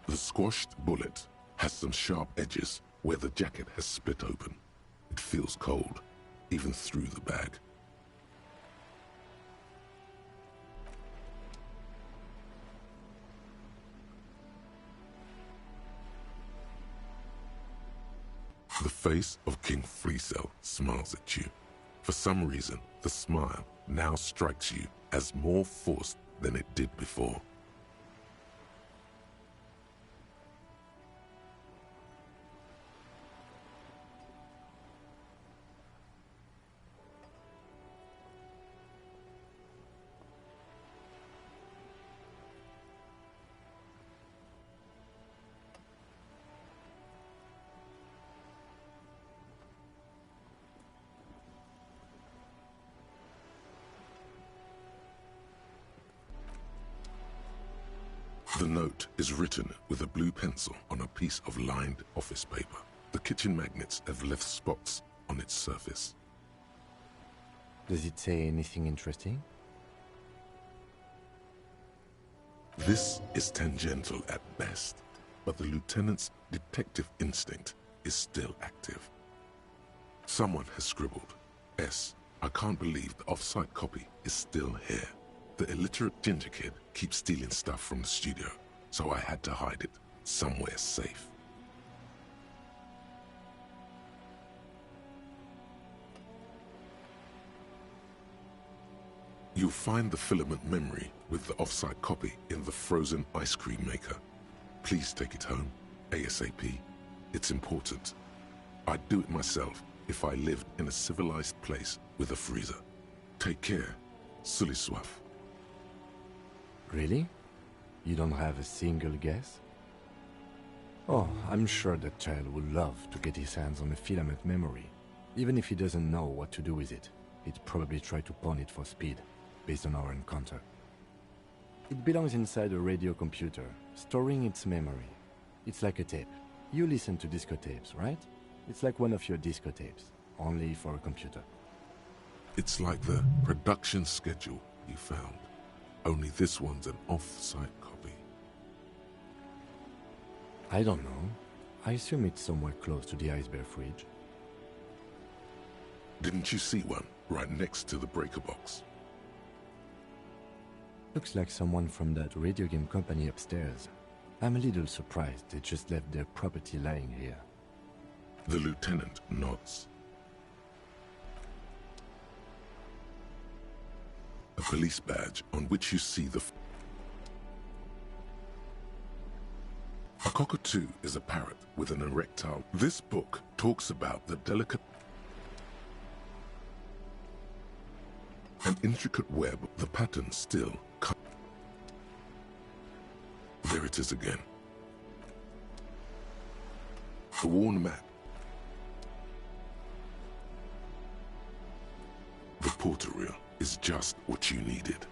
The squashed bullet has some sharp edges where the jacket has split open. It feels cold, even through the bag. The face of King Fleecel smiles at you. For some reason, the smile now strikes you as more forced than it did before. The note is written with a blue pencil on a piece of lined office paper. The kitchen magnets have left spots on its surface. Does it say anything interesting? This is tangential at best, but the lieutenant's detective instinct is still active. Someone has scribbled, S. I can't believe the off-site copy is still here. The illiterate ginger kid keeps stealing stuff from the studio, so I had to hide it somewhere safe. You'll find the filament memory with the off-site copy in the frozen ice cream maker. Please take it home, ASAP. It's important. I'd do it myself if I lived in a civilized place with a freezer. Take care, Suliswaf. Really? You don't have a single guess? Oh, I'm sure that child would love to get his hands on a filament memory. Even if he doesn't know what to do with it, he'd probably try to pawn it for speed, based on our encounter. It belongs inside a radio computer, storing its memory. It's like a tape. You listen to disco tapes, right? It's like one of your disco tapes, only for a computer. It's like the production schedule you found, only this one's an off-site copy. I don't know. I assume it's somewhere close to the iceberg fridge. Didn't you see one right next to the breaker box? Looks like someone from that radio game company upstairs. I'm a little surprised they just left their property lying here. The lieutenant nods. A police badge on which you see the... A cockatoo is a parrot with an erectile. This book talks about the delicate and intricate web. The pattern still... There it is again. The worn map. The porter reel is just what you needed.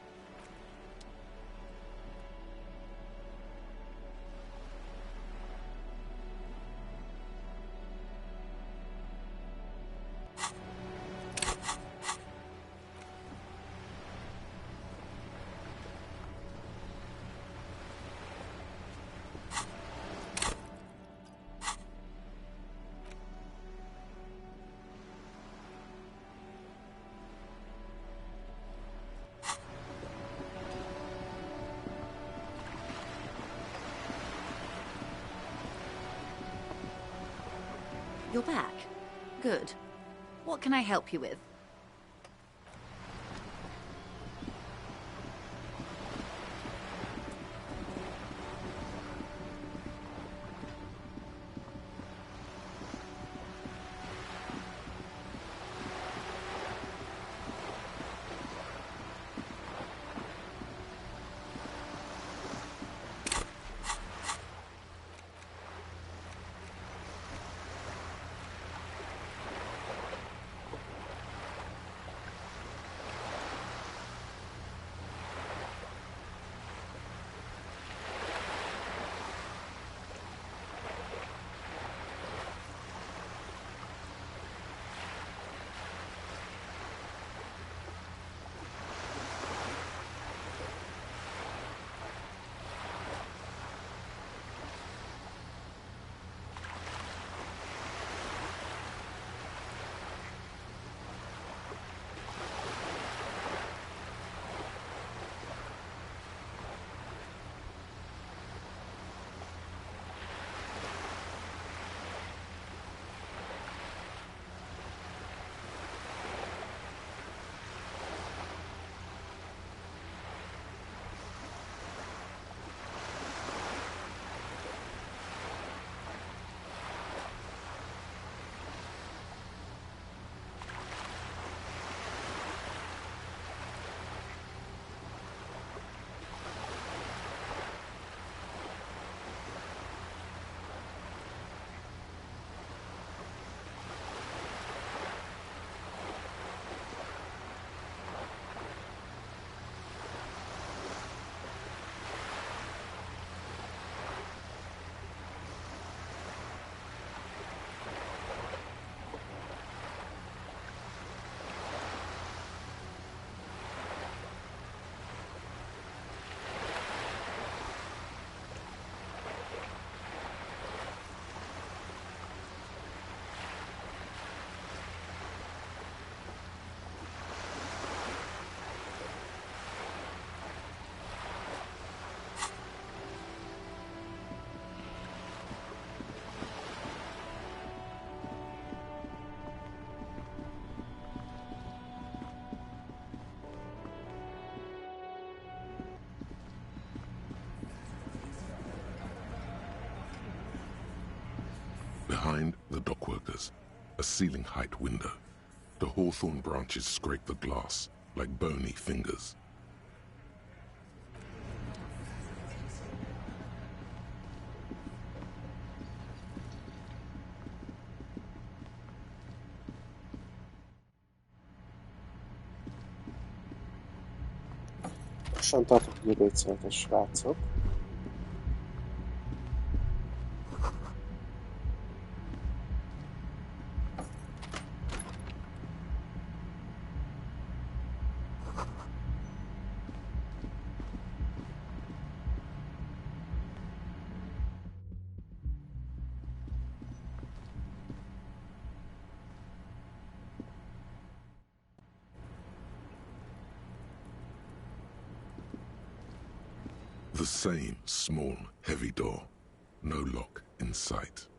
You're back. Good. What can I help you with? Behind the dockworkers, a ceiling-height window. The hawthorn branches scrape the glass like bony fingers. Lassan tartok egy ebédszünetet, srácok. The same small, heavy door. No lock in sight.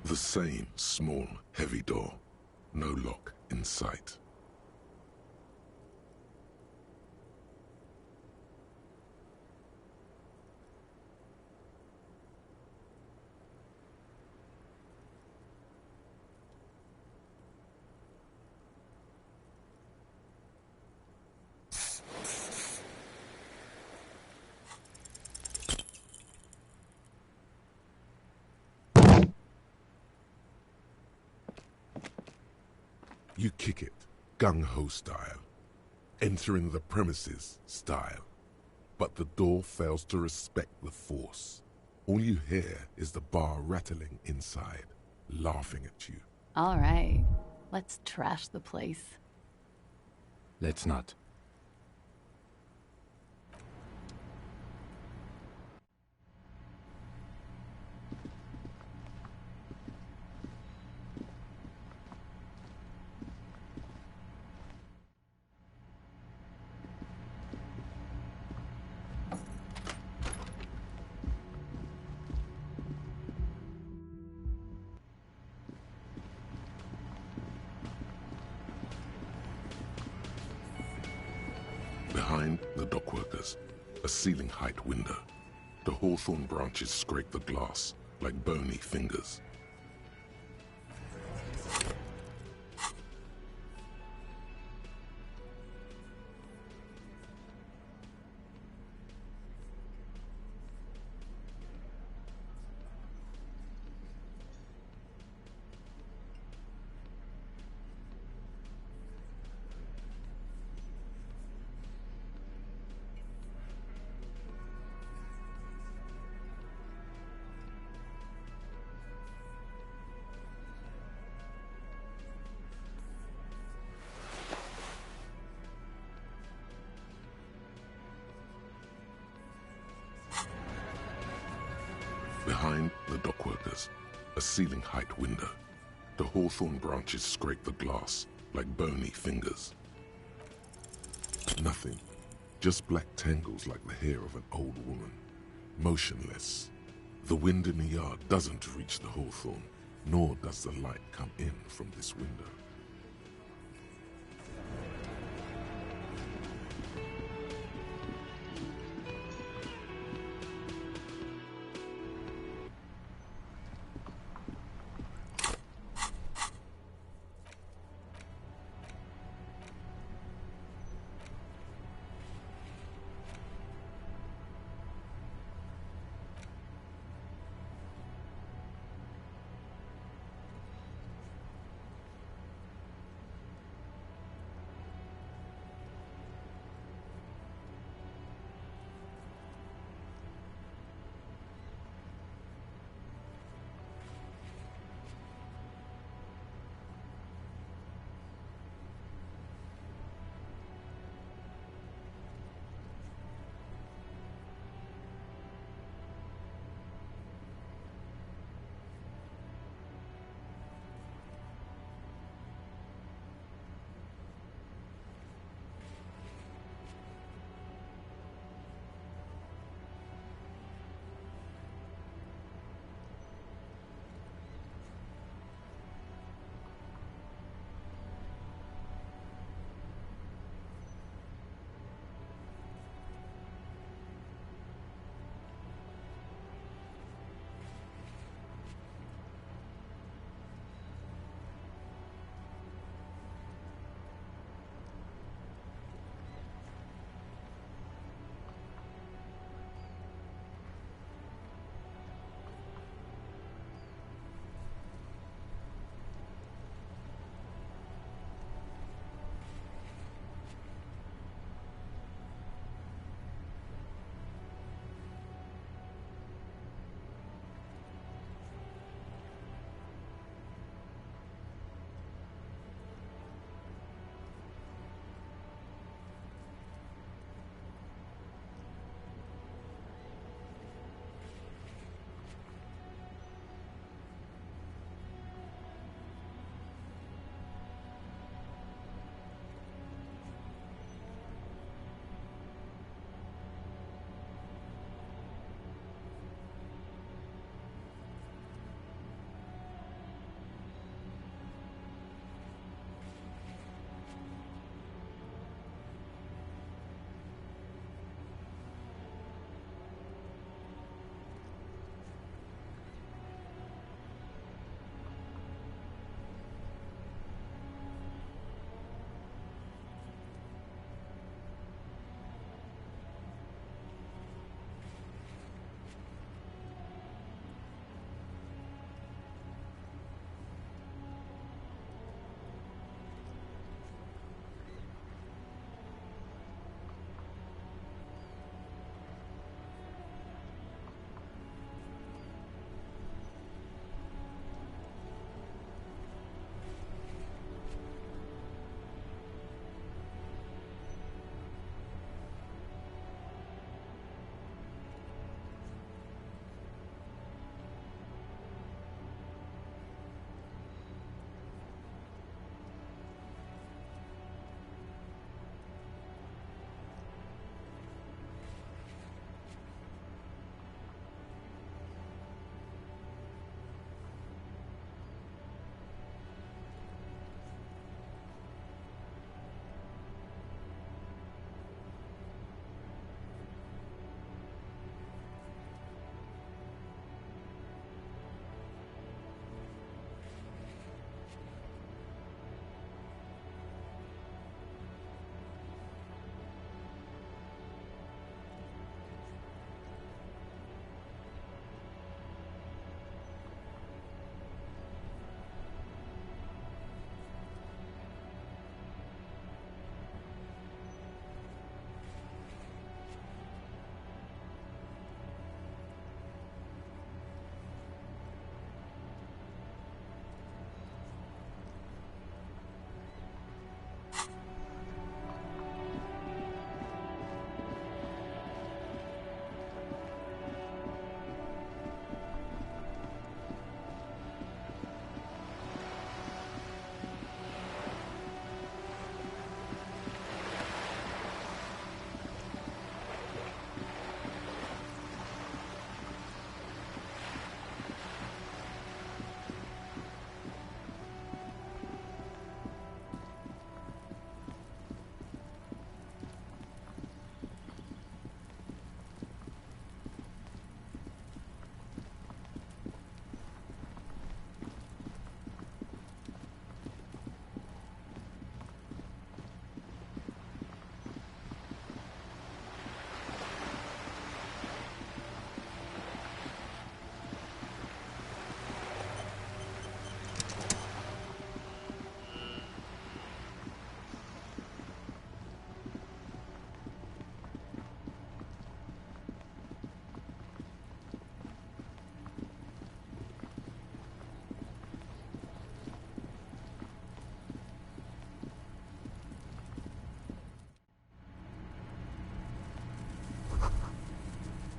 The same small, heavy door. No lock in sight. You kick it, gung-ho style, entering the premises style. But the door fails to respect the force. All you hear is the bar rattling inside, laughing at you. All right, let's trash the place. Let's not. Behind the dockworkers, a ceiling-height window. The hawthorn branches scrape the glass like bony fingers. Behind the dockworkers, a ceiling-height window. The hawthorn branches scrape the glass like bony fingers. Nothing, just black tangles like the hair of an old woman, motionless. The wind in the yard doesn't reach the hawthorn, nor does the light come in from this window.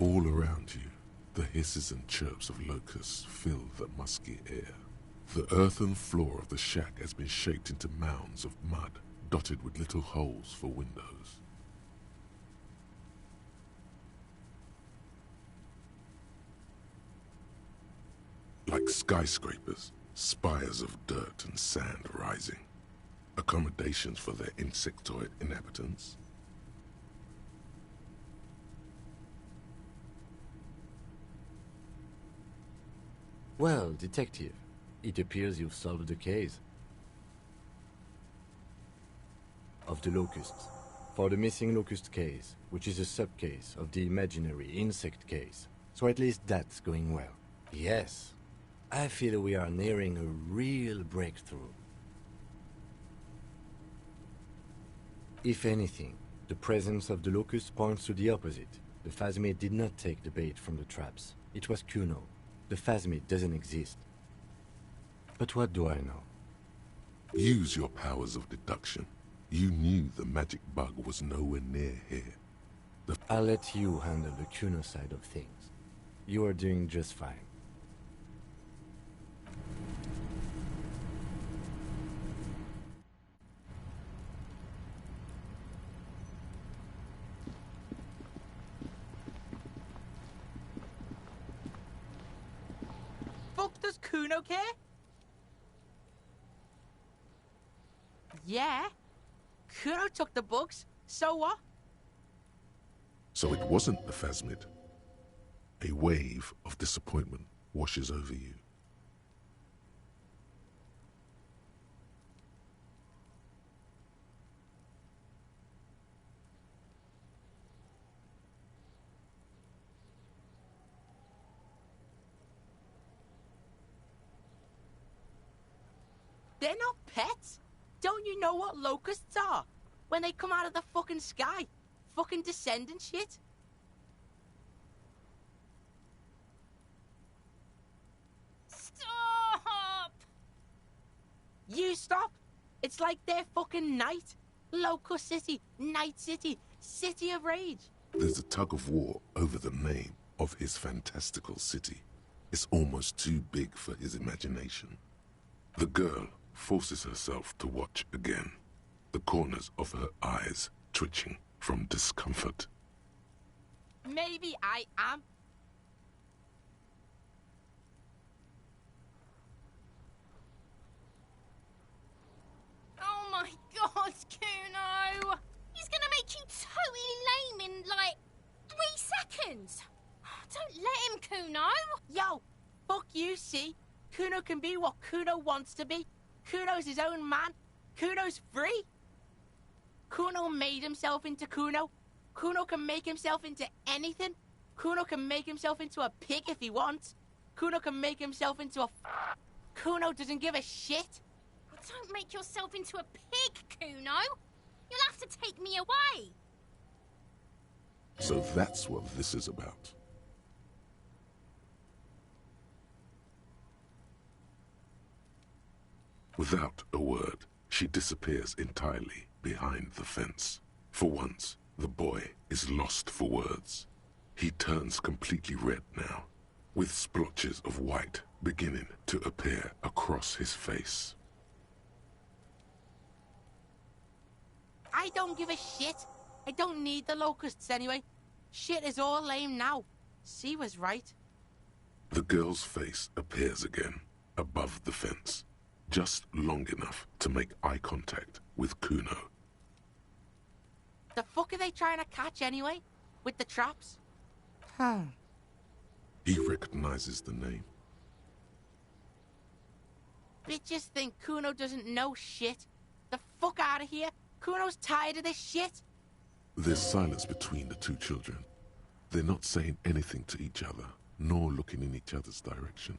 All around you, the hisses and chirps of locusts fill the musky air. The earthen floor of the shack has been shaped into mounds of mud, dotted with little holes for windows. Like skyscrapers, spires of dirt and sand rising. Accommodations for their insectoid inhabitants. Well, detective, it appears you've solved the case. Of the locusts. For the missing locust case, which is a sub-case of the imaginary insect case. So at least that's going well. Yes, I feel we are nearing a real breakthrough. If anything, the presence of the locust points to the opposite. The phasmid did not take the bait from the traps. It was Kuno. The phasmid doesn't exist. But what do I know? Use your powers of deduction. You knew the magic bug was nowhere near here. I'll let you handle the Kuno side of things. You are doing just fine. Fuck does Kuno care? Yeah. Kuno took the books, so what? So it wasn't the phasmid. A wave of disappointment washes over you. They're not pets. Don't you know what locusts are? When they come out of the fucking sky. Fucking descendant shit. Stop! You stop. It's like they're fucking night. Locust City, Night City, City of Rage. There's a tug of war over the name of his fantastical city. It's almost too big for his imagination. The girl forces herself to watch again, the corners of her eyes twitching from discomfort. Maybe I am. Oh my god, Kuno! He's gonna make you totally lame in, like, 3 seconds! Don't let him, Kuno! Yo, fuck you, see? Kuno can be what Kuno wants to be. Kuno's his own man. Kuno's free. Kuno made himself into Kuno. Kuno can make himself into anything. Kuno can make himself into a pig if he wants. Kuno can make himself into a... Kuno doesn't give a shit. Don't make yourself into a pig, Kuno! You'll have to take me away! So that's what this is about. Without a word, she disappears entirely behind the fence. For once, the boy is lost for words. He turns completely red now, with splotches of white beginning to appear across his face. I don't give a shit. I don't need the locusts anyway. Shit is all lame now. C was right. The girl's face appears again, above the fence, just long enough to make eye contact with Kuno. The fuck are they trying to catch anyway? With the traps? He recognizes the name. Bitches think Kuno doesn't know shit. The fuck out of here. Kuno's tired of this shit. There's silence between the two children. They're not saying anything to each other, nor looking in each other's direction.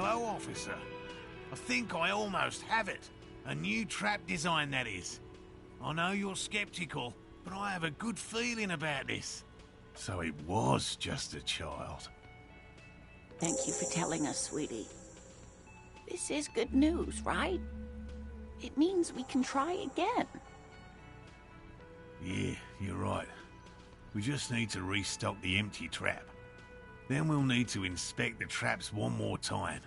Hello, officer. I think I almost have it. A new trap design, that is. I know you're skeptical, but I have a good feeling about this. So it was just a child. Thank you for telling us, sweetie. This is good news, right? It means we can try again. Yeah, you're right. We just need to restock the empty trap. Then we'll need to inspect the traps one more time.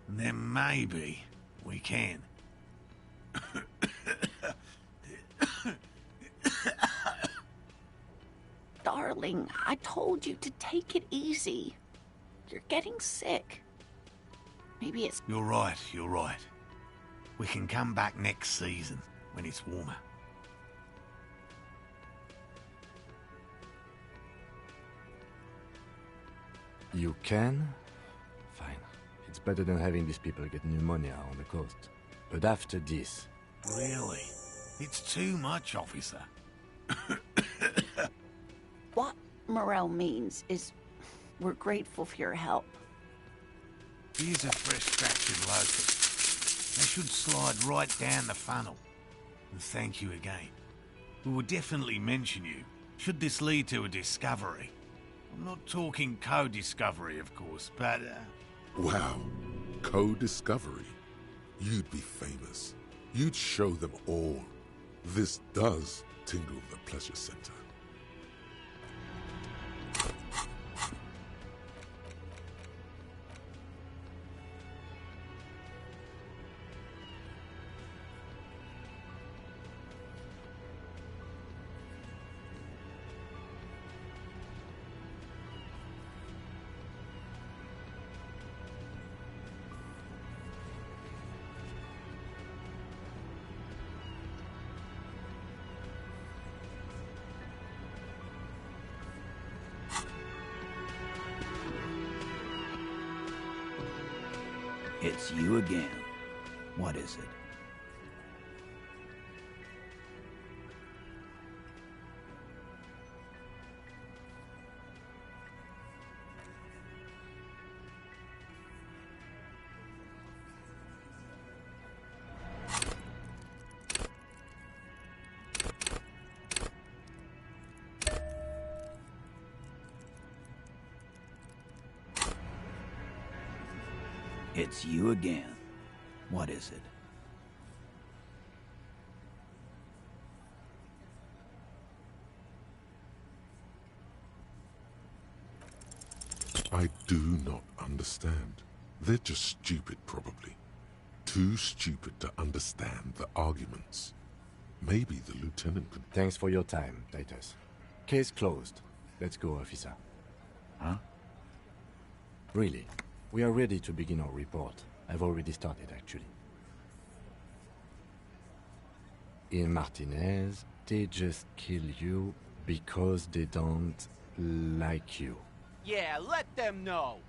And then maybe we can. Darling, I told you to take it easy. You're getting sick. Maybe it's... You're right, you're right. We can come back next season, when it's warmer. You can? Fine. It's better than having these people get pneumonia on the coast. But after this... Really? It's too much, officer. What Morel means is we're grateful for your help. Here's a fresh batch of locusts. They should slide right down the funnel. And thank you again. We will definitely mention you, should this lead to a discovery. I'm not talking co-discovery, of course, but... Wow. Co-discovery? You'd be famous. You'd show them all. This does tingle the pleasure center. It's you again. What is it? It's you again. What is it? I do not understand. They're just stupid, probably. Too stupid to understand the arguments. Maybe the lieutenant could... Thanks for your time, Titus. Case closed. Let's go, officer. Huh? Really, we are ready to begin our report. I've already started, actually. In Martinez, they just kill you because they don't like you. Yeah, let them know.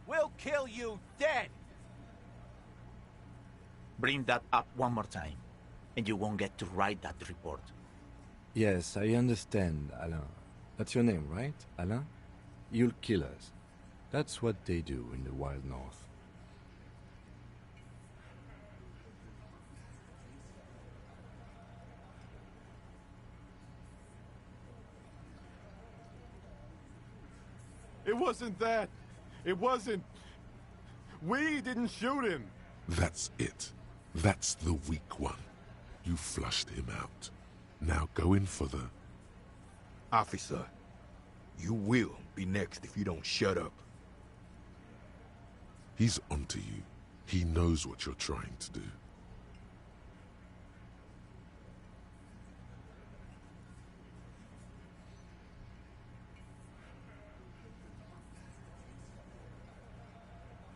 We'll kill you dead. Bring that up one more time, and you won't get to write that report. Yes, I understand, Alain. That's your name, right, Alain? You'll kill us. That's what they do in the Wild North. It wasn't that. It wasn't. We didn't shoot him. That's it. That's the weak one. You flushed him out. Now go in for the... Officer, you will be next if you don't shut up. He's onto you. He knows what you're trying to do.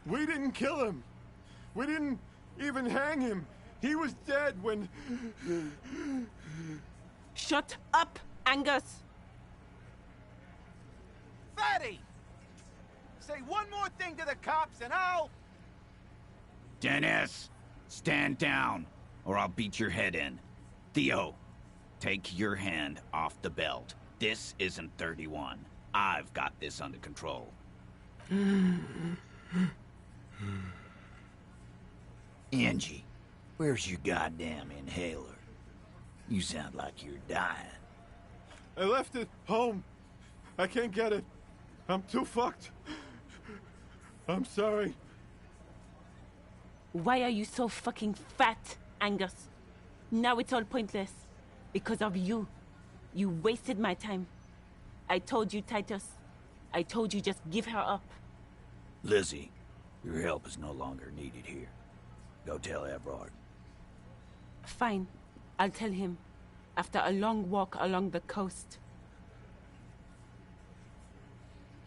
We didn't kill him. We didn't even hang him. He was dead when... Shut up, Angus! Fatty! Say one more thing to the cops and I'll... Dennis, stand down, or I'll beat your head in. Theo, take your hand off the belt. This isn't 31. I've got this under control. Angie, where's your goddamn inhaler? You sound like you're dying. I left it home. I can't get it. I'm too fucked. I'm sorry. Why are you so fucking fat, Angus? Now it's all pointless. Because of you. You wasted my time. I told you, Titus. I told you just give her up. Lizzie, your help is no longer needed here. Go tell Everard. Fine. I'll tell him. After a long walk along the coast.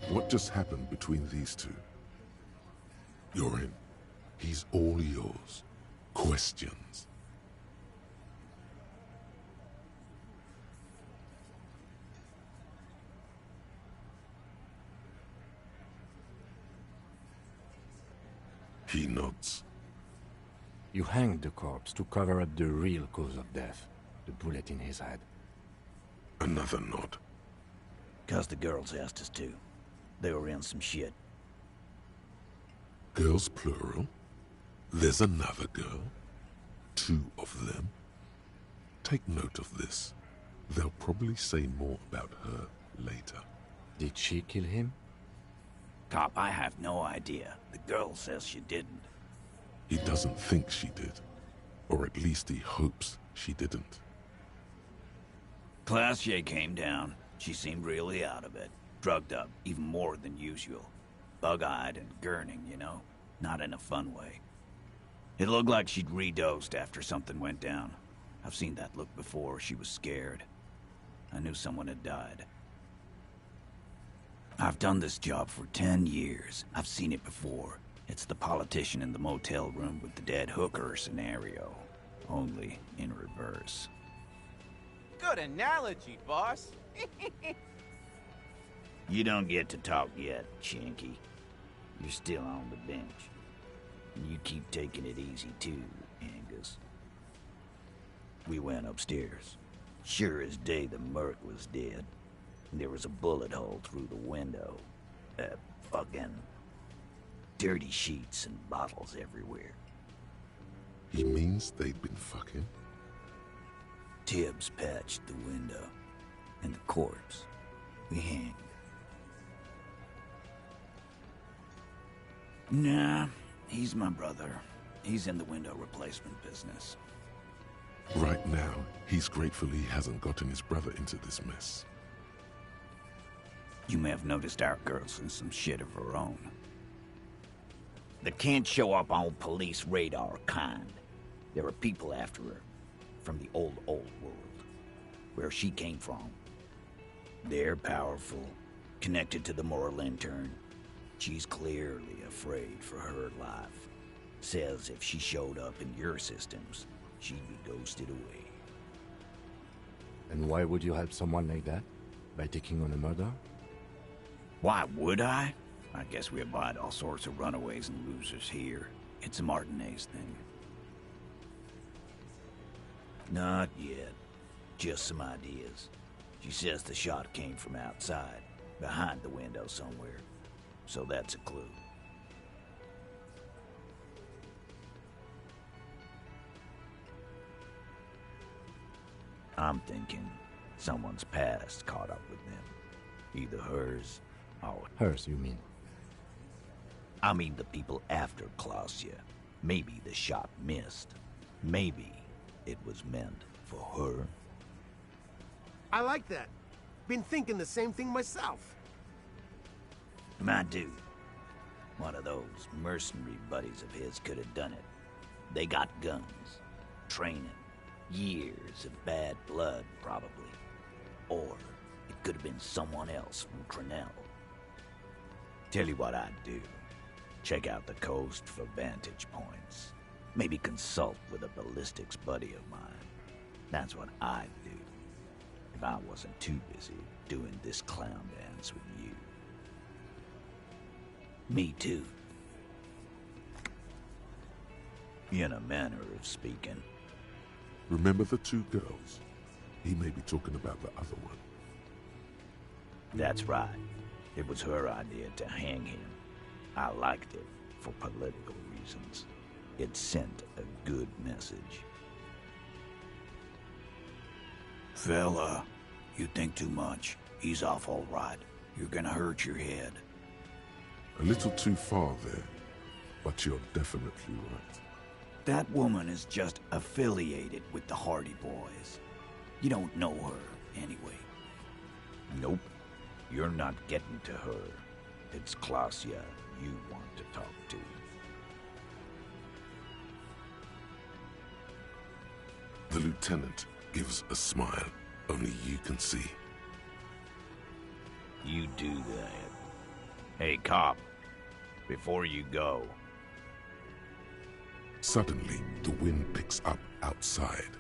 What just happened between these two? You're in. He's all yours. Questions. He nods. You hanged the corpse to cover up the real cause of death. The bullet in his head. Another nod. 'Cause the girls asked us to. They were in some shit. Girls plural? There's another girl? 2 of them? Take note of this. They'll probably say more about her later. Did she kill him? Cop, I have no idea. The girl says she didn't. He doesn't think she did. Or at least he hopes she didn't. Classier came down. She seemed really out of it. Drugged up, even more than usual. Bug-eyed and gurning, you know? Not in a fun way. It looked like she'd redosed after something went down. I've seen that look before. She was scared. I knew someone had died. I've done this job for 10 years. I've seen it before. It's the politician in the motel room with the dead hooker scenario. Only in reverse. Good analogy, boss. You don't get to talk yet, Chinky. You're still on the bench. And you keep taking it easy too, Angus. We went upstairs. Sure as day the merc was dead. And there was a bullet hole through the window. Fucking dirty sheets and bottles everywhere. He means they'd been fucking? Tibbs patched the window. And the corpse. We hanged. Nah, he's my brother. He's in the window replacement business. Right now, he's grateful he hasn't gotten his brother into this mess. You may have noticed our girl's in some shit of her own. They can't show up on police radar kind. There are people after her. From the old world. Where she came from. They're powerful. Connected to the Moorland turn. She's clearly afraid for her life. Says if she showed up in your systems, she'd be ghosted away. And why would you help someone like that? By taking on a murder? Why would I? I guess we abide all sorts of runaways and losers here. It's a Martinez thing. Not yet. Just some ideas. She says the shot came from outside, behind the window somewhere. So that's a clue. I'm thinking someone's past caught up with them. Either hers or... Hers, you mean? I mean the people after Clausia. Maybe the shot missed. Maybe it was meant for her. I like that. Been thinking the same thing myself. My dude. One of those mercenary buddies of his could have done it. They got guns. Training. Years of bad blood, probably. Or it could have been someone else from Crenell. Tell you what I'd do. Check out the coast for vantage points. Maybe consult with a ballistics buddy of mine. That's what I'd do. If I wasn't too busy doing this clown dance with you. Me too. In a manner of speaking. Remember the 2 girls? He may be talking about the other one. That's right. It was her idea to hang him. I liked it. for political reasons. It sent a good message. Fella, you think too much. He's off all right. You're gonna hurt your head. A little too far there, but you're definitely right. That woman is just affiliated with the Hardy Boys. You don't know her, anyway. Nope. You're not getting to her. It's Klasia you want to talk to. The lieutenant gives a smile only you can see. You do that. Hey, cop. Before you go. Suddenly, the wind picks up outside.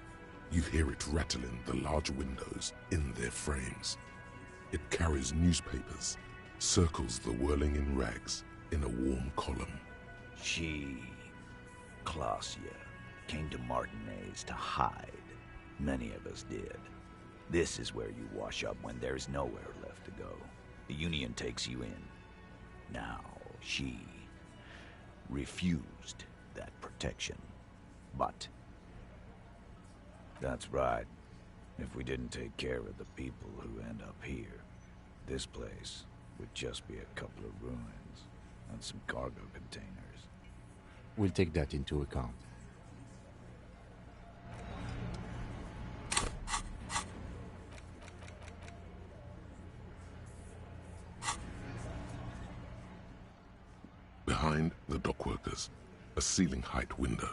You hear it rattling the large windows in their frames. It carries newspapers, circles the whirling in rags in a warm column. She, Klasia, came to Martinez to hide. Many of us did. This is where you wash up when there's nowhere left to go. The Union takes you in. Now, she refused that protection. But that's right. If we didn't take care of the people who end up here, this place would just be a couple of ruins and some cargo containers. We'll take that into account. Behind the dockworkers, a ceiling-height window.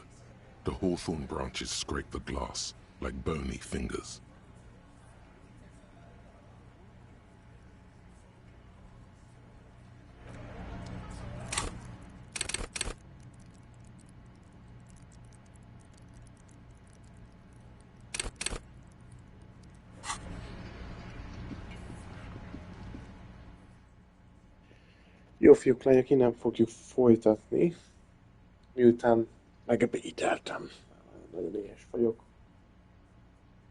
The hawthorn branches scrape the glass like bony fingers. Jó fiúk, lányok, innen fogjuk folytatni, miután megebédeltem. Nagyon éhes vagyok.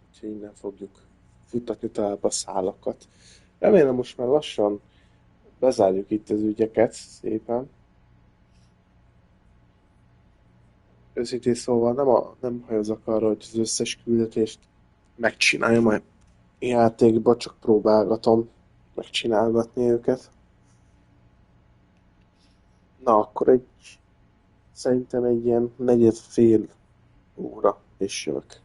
Úgyhogy innen fogjuk futtatni tovább a szálakat. Remélem most már lassan bezárjuk itt az ügyeket szépen. Őszintén szóval nem hajazok arra, hogy az összes küldetést megcsináljam a játékba, csak próbálgatom megcsinálgatni őket. Na, akkor szerintem egy ilyen negyed-fél óra és jövök.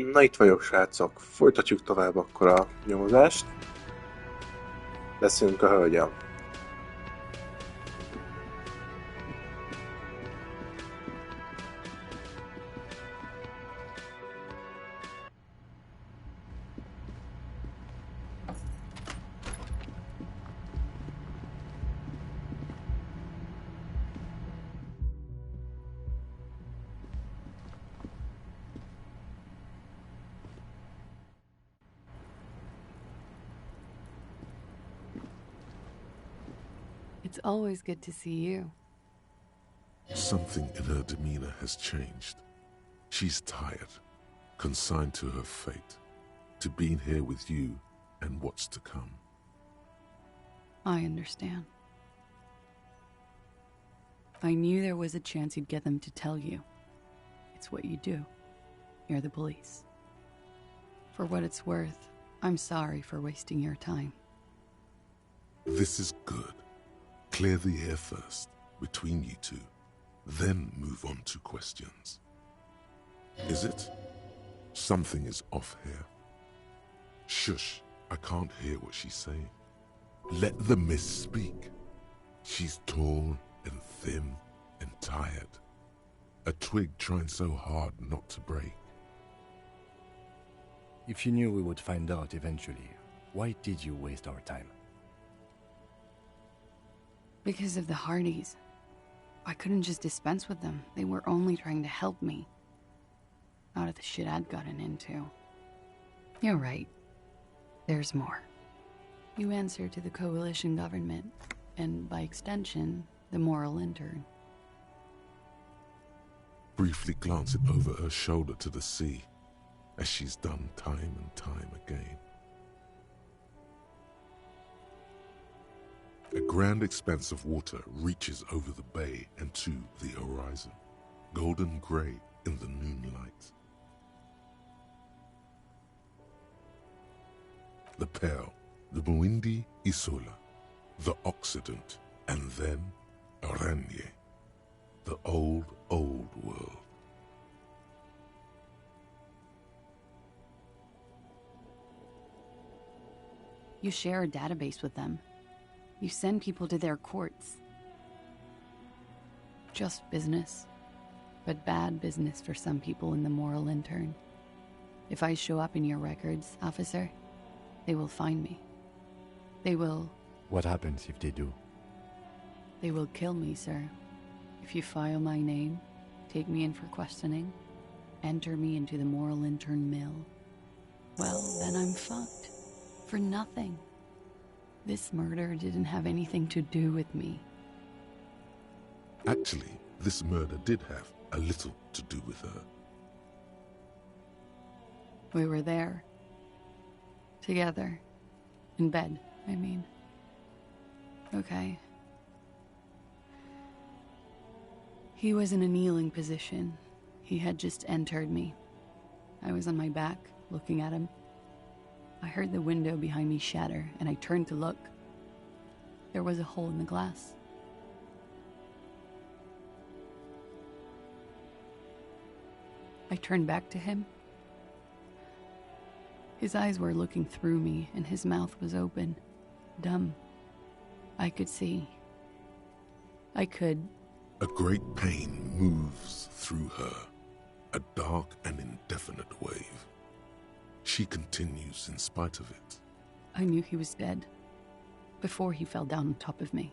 Na itt vagyok, srácok. Folytatjuk tovább akkor a nyomozást. Leszünk a hölgyem. It's always good to see you. Something in her demeanor has changed. She's tired, consigned to her fate, to being here with you and what's to come. I understand. I knew there was a chance you'd get them to tell you. It's what you do. You're the police. For what it's worth, I'm sorry for wasting your time. This is good. Clear the air first, between you two, then move on to questions. Is it? Something is off here. Shush, I can't hear what she's saying. Let the miss speak. She's tall and thin and tired. A twig trying so hard not to break. If you knew we would find out eventually, why did you waste our time? Because of the Hardys. I couldn't just dispense with them. They were only trying to help me. Out of the shit I'd gotten into. You're right. There's more. You answer to the coalition government, and by extension, the moral intern. Briefly glancing over her shoulder to the sea, as she's done time and time again. A grand expanse of water reaches over the bay and to the horizon, golden grey in the noonlight. The Pearl, the Muindi Isola, the Occident, and then Aranye, the old world. You share a database with them. You send people to their courts. Just business. But bad business for some people in the moral intern. If I show up in your records, officer, they will find me. They will... What happens if they do? They will kill me, sir. If you file my name, take me in for questioning, enter me into the moral intern mill, well, then I'm fucked. For nothing. This murder didn't have anything to do with me. Actually, this murder did have a little to do with her. We were there. Together. In bed, I mean. Okay. He was in a kneeling position. He had just entered me. I was on my back, looking at him. I heard the window behind me shatter, and I turned to look. There was a hole in the glass. I turned back to him. His eyes were looking through me, and his mouth was open, dumb. I could see. I could... A great pain moves through her, a dark and indefinite wave. She continues in spite of it. I knew he was dead, before he fell down on top of me.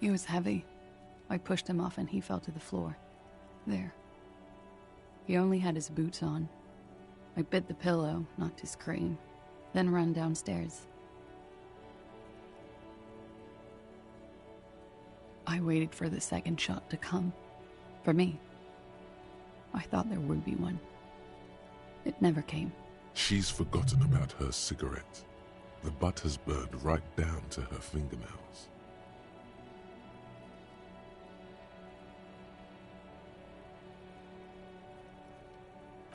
He was heavy. I pushed him off and he fell to the floor. There. He only had his boots on. I bit the pillow, not to scream, then ran downstairs. I waited for the second shot to come. For me. I thought there would be one. It never came. She's forgotten about her cigarette. The butt has burned right down to her fingernails.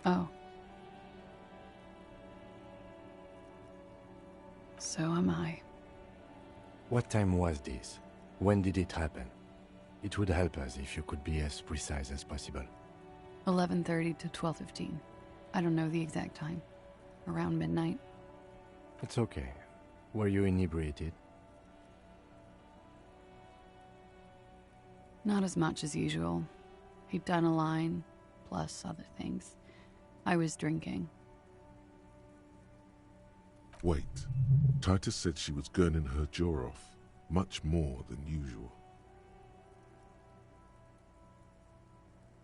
Oh. So am I. What time was this? When did it happen? It would help us if you could be as precise as possible. 11:30 to 12:15. I don't know the exact time. Around midnight. It's okay. Were you inebriated? Not as much as usual. He'd done a line, plus other things. I was drinking. Wait. Titus said she was gurning her jaw off, much more than usual.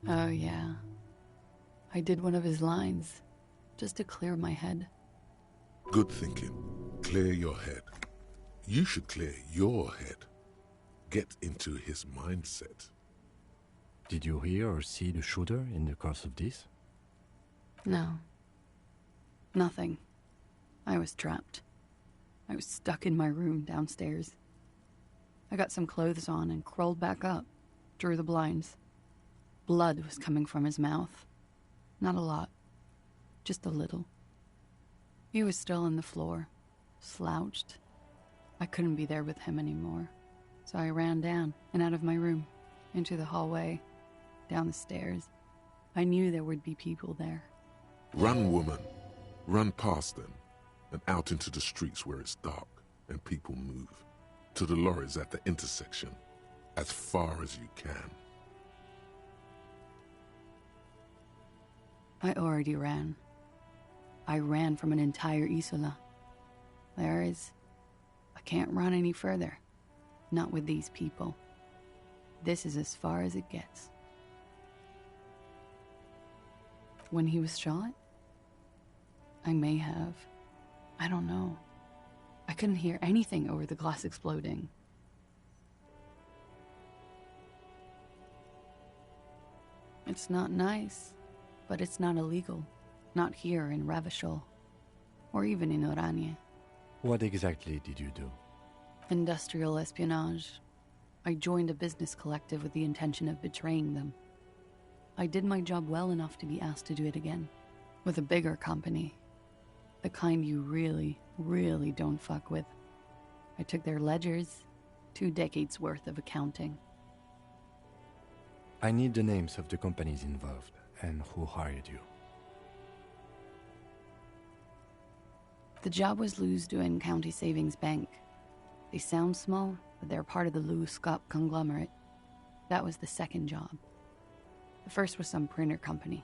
Oh, yeah. I did one of his lines, just to clear my head. Good thinking. Clear your head. You should clear your head. Get into his mindset. Did you hear or see the shooter in the course of this? No. Nothing. I was trapped. I was stuck in my room downstairs. I got some clothes on and crawled back up, drew the blinds. Blood was coming from his mouth. Not a lot. Just a little. He was still on the floor, slouched. I couldn't be there with him anymore, so I ran down and out of my room, into the hallway, down the stairs. I knew there would be people there. Run, woman. Run past them, and out into the streets where it's dark and people move. To the lorries at the intersection, as far as you can. I already ran. I ran from an entire Isola. I can't run any further. Not with these people. This is as far as it gets. When he was shot? I may have. I don't know. I couldn't hear anything over the glass exploding. It's not nice, but it's not illegal. Not here in Ravishol, or even in Oranje. What exactly did you do? Industrial espionage. I joined a business collective with the intention of betraying them. I did my job well enough to be asked to do it again, with a bigger company. The kind you really, really don't fuck with. I took their ledgers, 2 decades worth of accounting. I need the names of the companies involved and who hired you. The job was Lou's doing County Savings Bank. They sound small, but they're part of the Lou Scott conglomerate. That was the second job. The first was some printer company.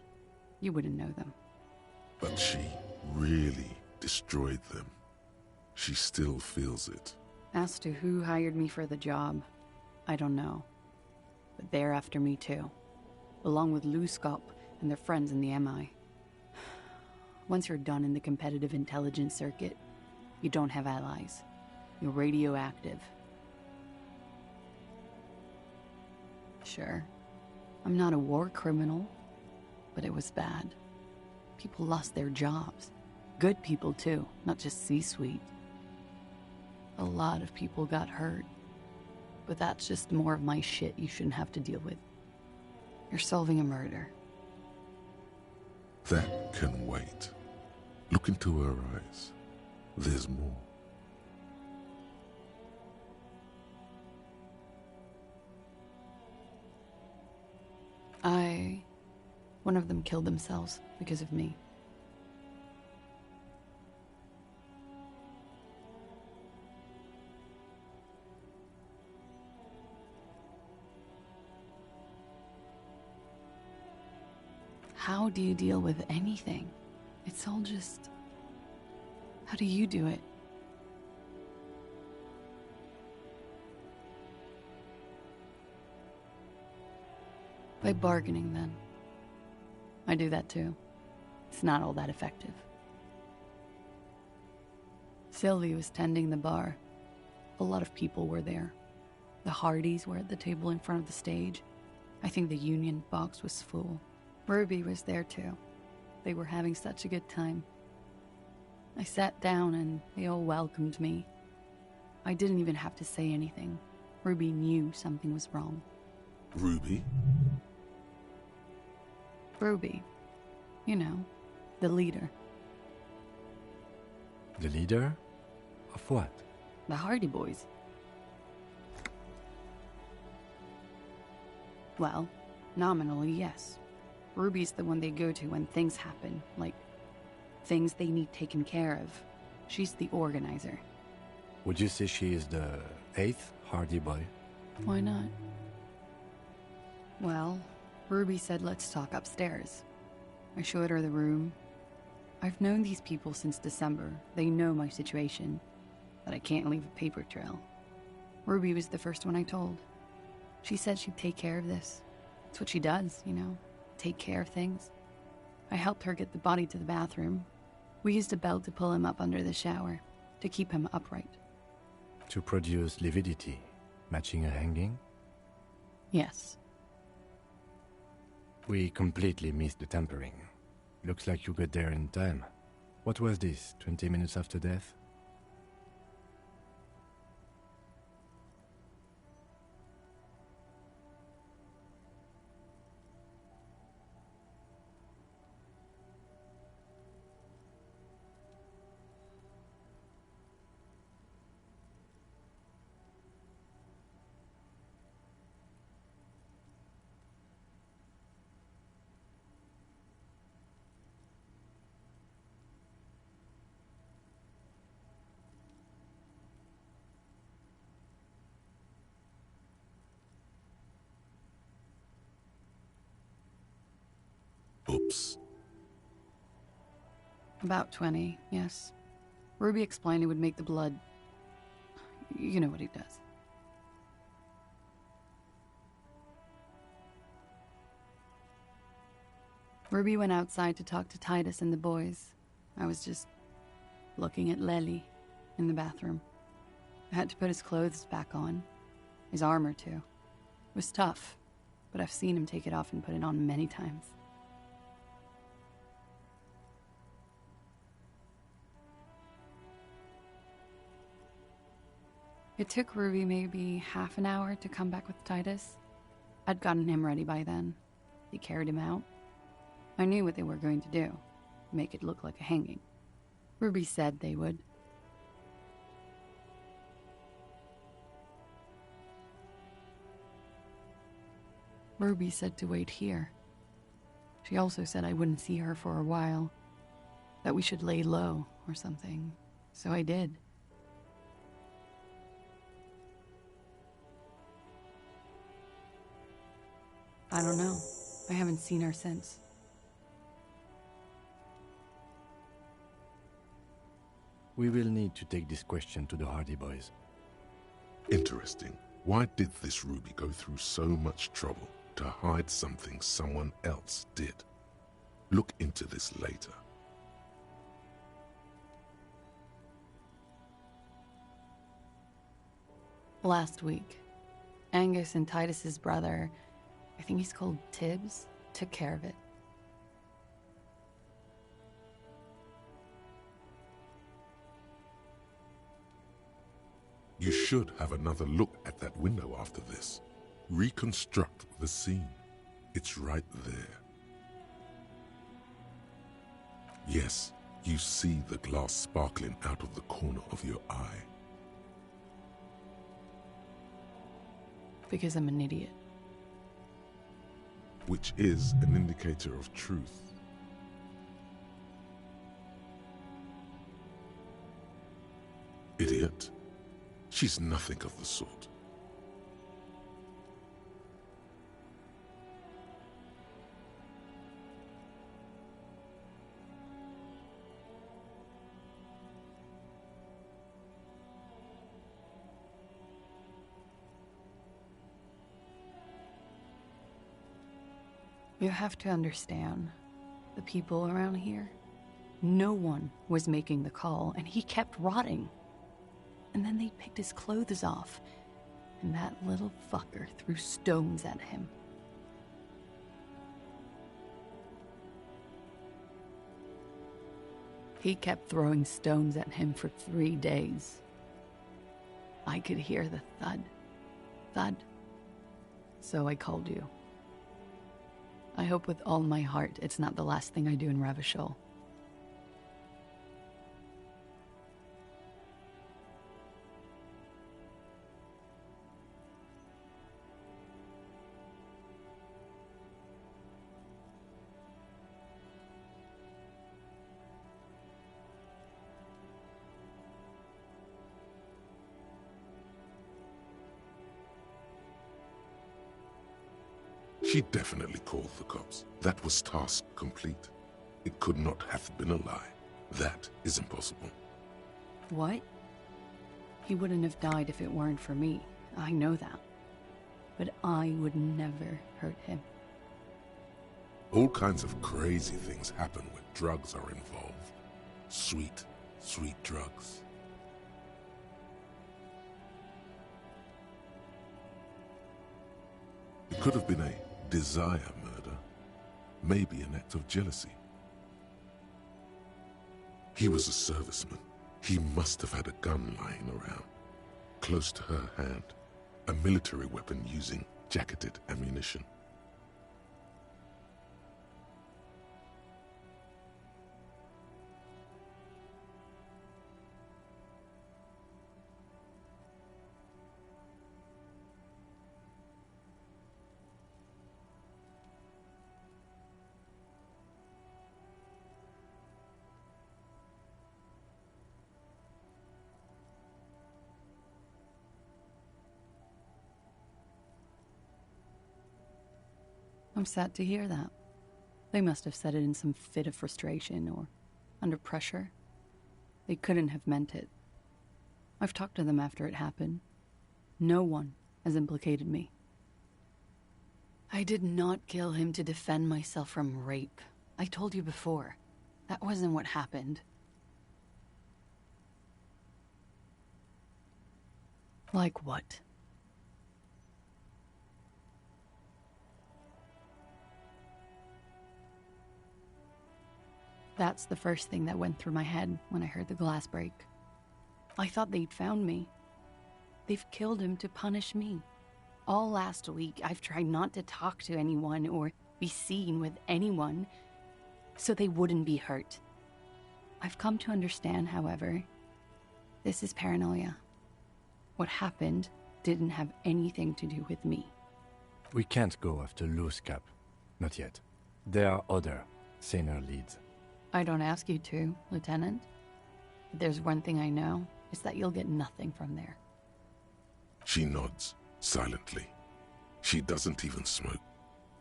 You wouldn't know them. But she really destroyed them. She still feels it. As to who hired me for the job, I don't know. But they're after me too. Along with Lou Scott and their friends in the MI. Once you're done in the competitive intelligence circuit, you don't have allies. You're radioactive. Sure, I'm not a war criminal, but it was bad. People lost their jobs. Good people too, not just C-suite. A lot of people got hurt. But that's just more of my shit you shouldn't have to deal with. You're solving a murder. That can wait. Look into her eyes. There's more. One of them killed themselves because of me. How do you deal with anything? It's all just... How do you do it? By bargaining, then. I do that too. It's not all that effective. Sylvie was tending the bar. A lot of people were there. The Hardys were at the table in front of the stage. I think the Union box was full. Ruby was there too. They were having such a good time. I sat down and they all welcomed me. I didn't even have to say anything. Ruby knew something was wrong. Ruby? Ruby. You know, the leader. The leader? Of what? The Hardy Boys. Well, nominally, yes. Ruby's the one they go to when things happen, like things they need taken care of. She's the organizer. Would you say she is the 8th Hardy Boy? Why not? Well, Ruby said let's talk upstairs. I showed her the room. I've known these people since December. They know my situation, that I can't leave a paper trail. Ruby was the first one I told. She said she'd take care of this. It's what she does, you know, take care of things. I helped her get the body to the bathroom. We used a belt to pull him up under the shower, to keep him upright. To produce lividity, matching a hanging? Yes. We completely missed the tampering. Looks like you got there in time. What was this, 20 minutes after death? Oops. About 20, yes. Ruby explained it would make the blood... You know what he does. Ruby went outside to talk to Titus and the boys. I was just looking at Lely in the bathroom. I had to put his clothes back on. His armor, too. It was tough, but I've seen him take it off and put it on many times. It took Ruby maybe half an hour to come back with Titus. I'd gotten him ready by then. They carried him out. I knew what they were going to do. Make it look like a hanging. Ruby said they would. Ruby said to wait here. She also said I wouldn't see her for a while. That we should lay low or something. So I did. I don't know. I haven't seen her since. We will need to take this question to the Hardy Boys. Interesting. Why did this Ruby go through so much trouble to hide something someone else did? Look into this later. Last week, Angus and Titus's brother, I think he's called Tibbs, took care of it. You should have another look at that window after this. Reconstruct the scene. It's right there. Yes, you see the glass sparkling out of the corner of your eye. Because I'm an idiot. Which is an indicator of truth. Idiot. She's nothing of the sort. You have to understand, the people around here, no one was making the call, and he kept rotting. And then they picked his clothes off, and that little fucker threw stones at him. He kept throwing stones at him for 3 days. I could hear the thud, thud. So I called you. I hope with all my heart it's not the last thing I do in Ravishol. She definitely called the cops. That was task complete. It could not have been a lie. That is impossible. What? He wouldn't have died if it weren't for me. I know that. But I would never hurt him. All kinds of crazy things happen when drugs are involved. Sweet, sweet drugs. It could have been a desire murder. Maybe an act of jealousy. He was a serviceman. He must have had a gun lying around, close to her hand. A military weapon using jacketed ammunition. I'm sad to hear that. They must have said it in some fit of frustration or under pressure. They couldn't have meant it. I've talked to them after it happened. No one has implicated me. I did not kill him to defend myself from rape. I told you before. That wasn't what happened. Like what? That's the first thing that went through my head when I heard the glass break. I thought they'd found me. They've killed him to punish me. All last week, I've tried not to talk to anyone or be seen with anyone so they wouldn't be hurt. I've come to understand, however, this is paranoia. What happened didn't have anything to do with me. We can't go after Loose Cap. Not yet. There are other, saner leads. I don't ask you to, Lieutenant. But there's one thing I know, is that you'll get nothing from there. She nods, silently. She doesn't even smoke.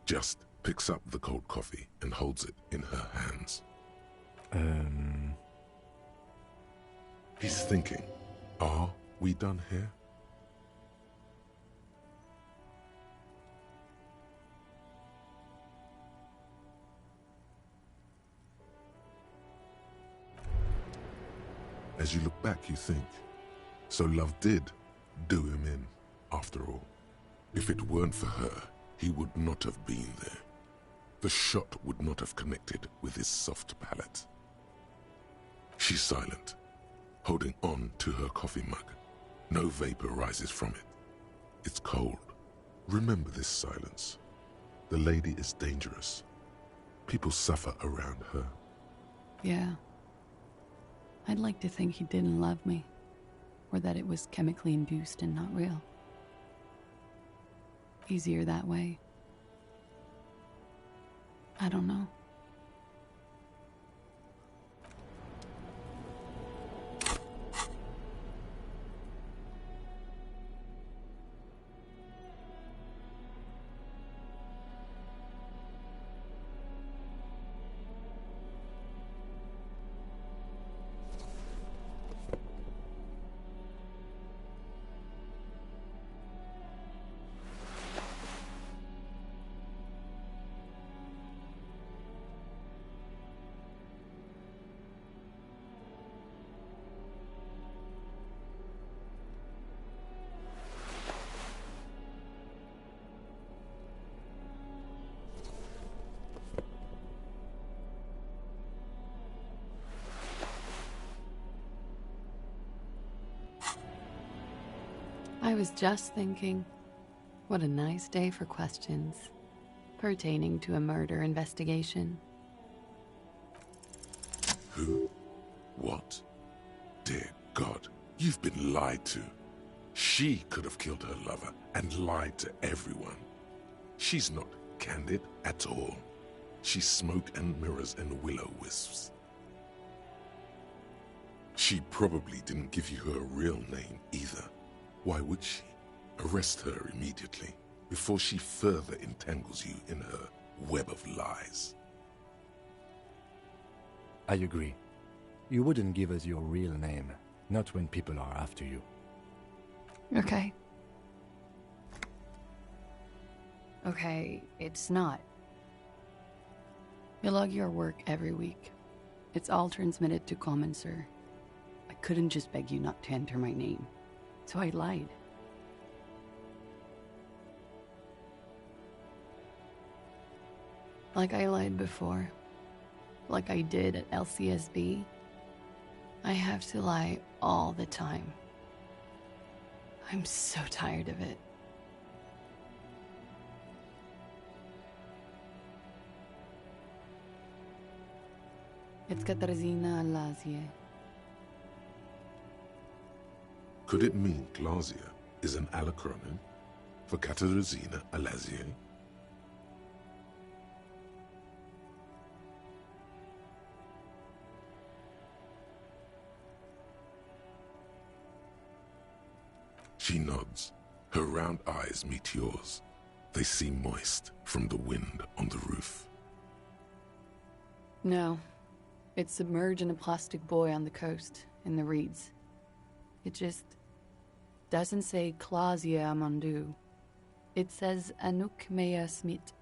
Just picks up the cold coffee and holds it in her hands. He's thinking, are we done here? As you look back, you think, so love did do him in, after all. If it weren't for her, he would not have been there. The shot would not have connected with his soft palate. She's silent, holding on to her coffee mug. No vapor rises from it. It's cold. Remember this silence. The lady is dangerous. People suffer around her. Yeah. I'd like to think he didn't love me, or that it was chemically induced and not real. Easier that way. I don't know. I was just thinking, what a nice day for questions pertaining to a murder investigation. Who? What? Dear God, you've been lied to. She could have killed her lover and lied to everyone. She's not candid at all. She's smoke and mirrors and will-o-wisps. She probably didn't give you her real name either. Why would she? Arrest her immediately. before she further entangles you in her web of lies. I agree. You wouldn't give us your real name, not when people are after you. Okay. Okay, it's not. You log your work every week. It's all transmitted to Common, sir. I couldn't just beg you not to enter my name, so I lied. Like I lied before. Like I did at LCSB. I have to lie all the time. I'm so tired of it. It's Katarzyna Elysium. Could it mean Glasia is an alacronym for Katarzyna Elysium? She nods. Her round eyes meet yours. They seem moist from the wind on the roof. No. It's submerged in a plastic buoy on the coast, in the reeds. It just doesn't say Klasia Amandu. It says Anouk Mea Smith.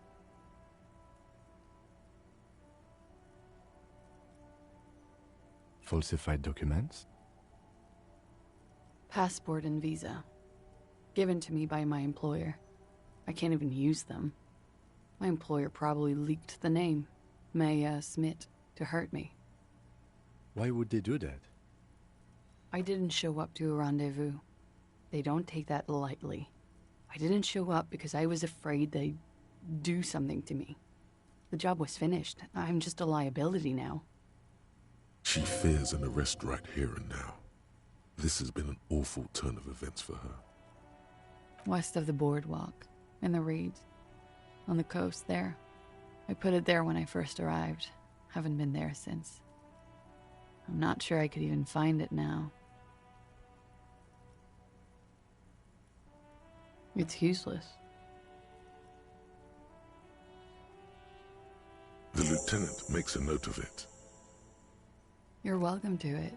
Falsified documents? Passport and visa. Given to me by my employer. I can't even use them. My employer probably leaked the name, Mea Smith, to hurt me. Why would they do that? I didn't show up to a rendezvous. They don't take that lightly. I didn't show up because I was afraid they'd do something to me. The job was finished. I'm just a liability now. She fears an arrest right here and now. This has been an awful turn of events for her. West of the boardwalk, in the reeds, on the coast there. I put it there when I first arrived. Haven't been there since. I'm not sure I could even find it now. It's useless. The lieutenant makes a note of it. You're welcome to it.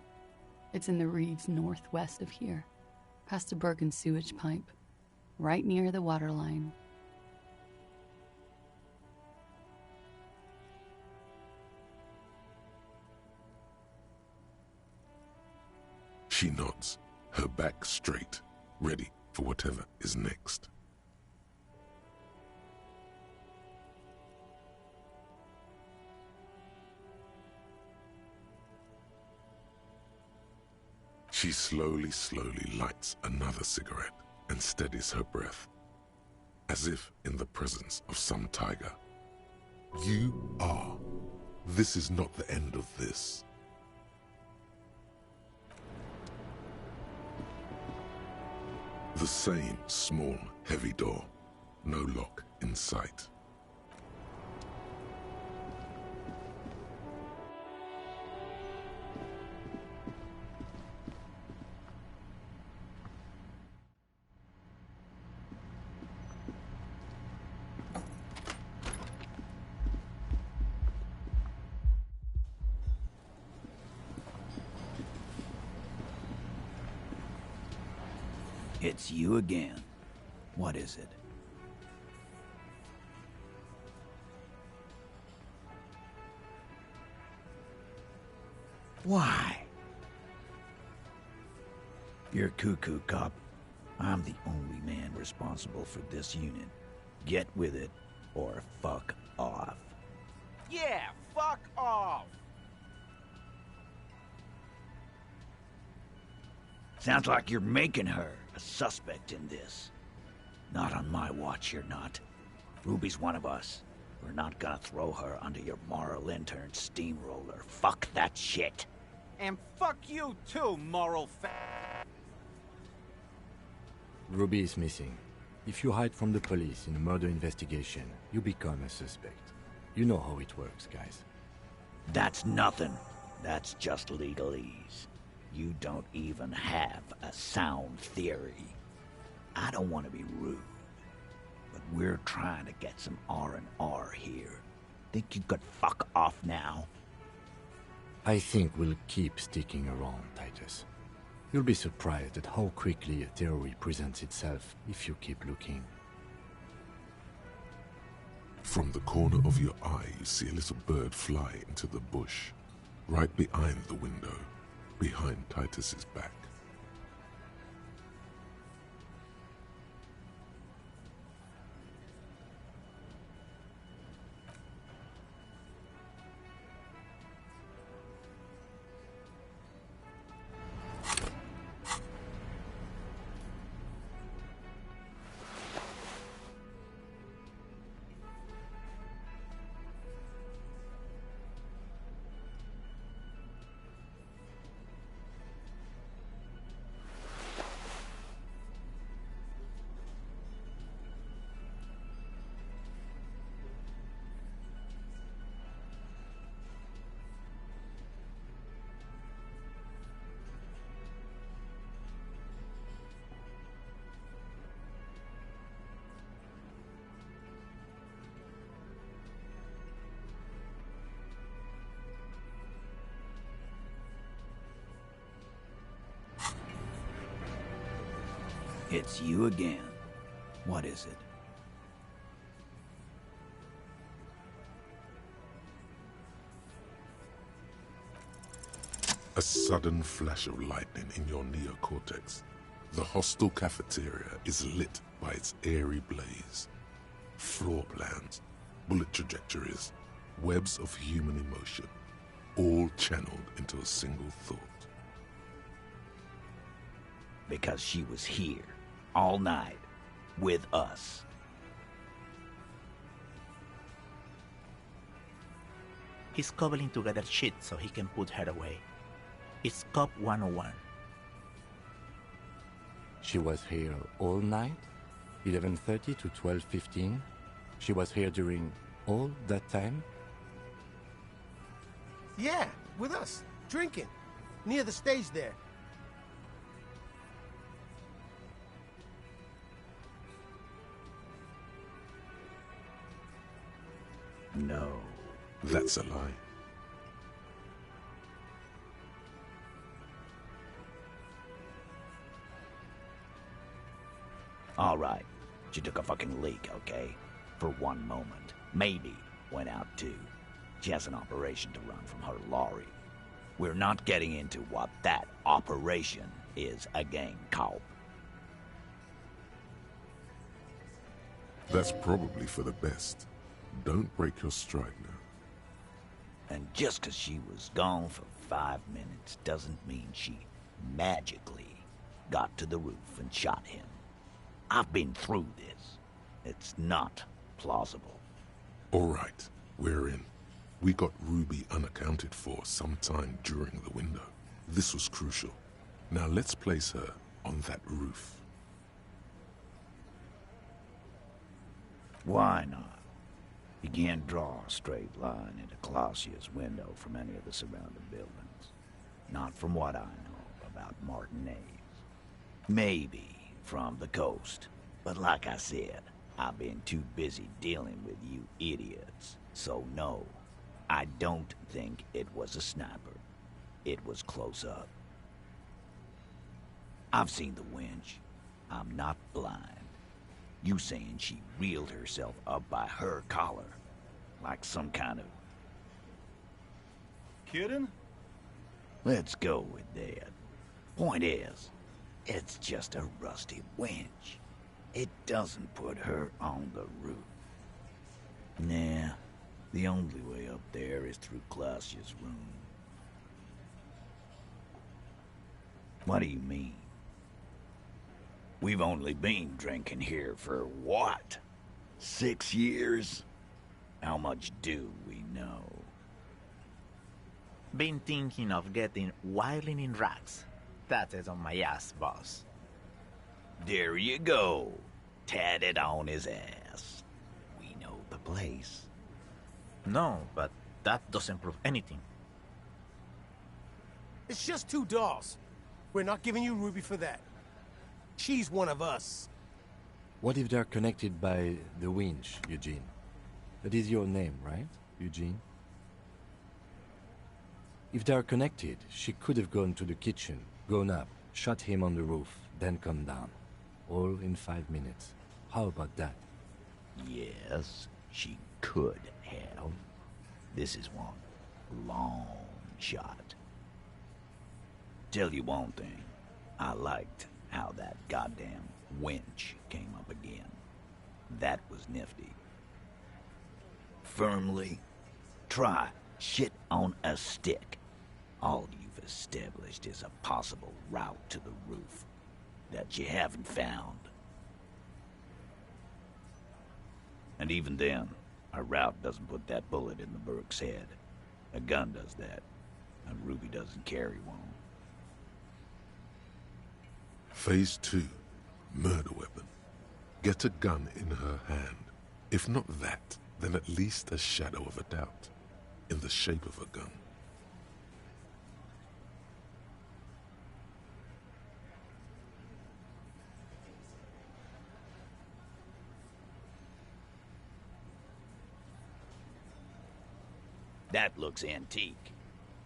It's in the reeds northwest of here, past the Bergen sewage pipe, right near the waterline. She nods, her back straight, ready for whatever is next. She slowly lights another cigarette and steadies her breath, as if in the presence of some tiger. You are. This is not the end of this. The same small, heavy door. No lock in sight. It's you again. What is it? Why? You're cuckoo, cop. I'm the only man responsible for this unit. Get with it, or fuck off. Yeah, fuck off! Sounds like you're making her a suspect in this. Not on my watch, you're not. Ruby's one of us. We're not gonna throw her under your moral intern steamroller. Fuck that shit. And fuck you too, moral Ruby is missing. If you hide from the police in a murder investigation, you become a suspect. You know how it works, guys. That's nothing. That's just legalese. You don't even have a sound theory. I don't want to be rude, but We're trying to get some R&R here. Think you could fuck off now? I think we'll keep sticking around, Titus. You'll be surprised at how quickly a theory presents itself if you keep looking. From the corner of your eye, you see a little bird fly into the bush, right behind the window, behind Titus's back. It's you again. What is it? A sudden flash of lightning in your neocortex. The hostel cafeteria is lit by its airy blaze. Floor plans, bullet trajectories, webs of human emotion, all channeled into a single thought. Because she was here, all night, with us. He's cobbling together shit so he can put her away. It's Cop 101. She was here all night? 11:30 to 12:15? She was here during all that time? Yeah, with us, drinking, near the stage there. No. That's a lie. All right. She took a fucking leak, okay? For one moment. Maybe went out too. She has an operation to run from her lorry. We're not getting into what that operation is again, Cop. That's probably for the best. Don't break your stride now. And just 'cause she was gone for 5 minutes doesn't mean she magically got to the roof and shot him. I've been through this. It's not plausible. All right, we're in. We got Ruby unaccounted for sometime during the window. This was crucial. Now let's place her on that roof. Why not? You can't draw a straight line into Clausia's window from any of the surrounding buildings. Not from what I know about Martinez. Maybe from the coast. But like I said, I've been too busy dealing with you idiots. So no, I don't think it was a sniper. It was close up. I've seen the winch. I'm not blind. You saying she reeled herself up by her collar, like some kind of... Kidding? Let's go with that. Point is, it's just a rusty winch. It doesn't put her on the roof. Nah, the only way up there is through Clausia's room. What do you mean? We've only been drinking here for what? 6 years? How much do we know? Been thinking of getting wilding in racks. That is on my ass, boss. There you go. Tatted on his ass. We know the place. No, but that doesn't prove anything. It's just 2 dolls. We're not giving you Ruby for that. She's one of us. What if they're connected by the winch, Eugene? That is your name, right, Eugene? If they're connected, she could have gone to the kitchen, gone up, shot him on the roof, then come down. All in 5 minutes. How about that? Yes, she could have. This is one long shot. Tell you one thing, I liked how that goddamn winch came up again. That was nifty. Firmly, try shit on a stick. All you've established is a possible route to the roof that you haven't found. And even then, a route doesn't put that bullet in the Burke's head. A gun does that, and Ruby doesn't carry one. Phase 2. Murder weapon. Get a gun in her hand. If not that, then at least a shadow of a doubt. In the shape of a gun. That looks antique.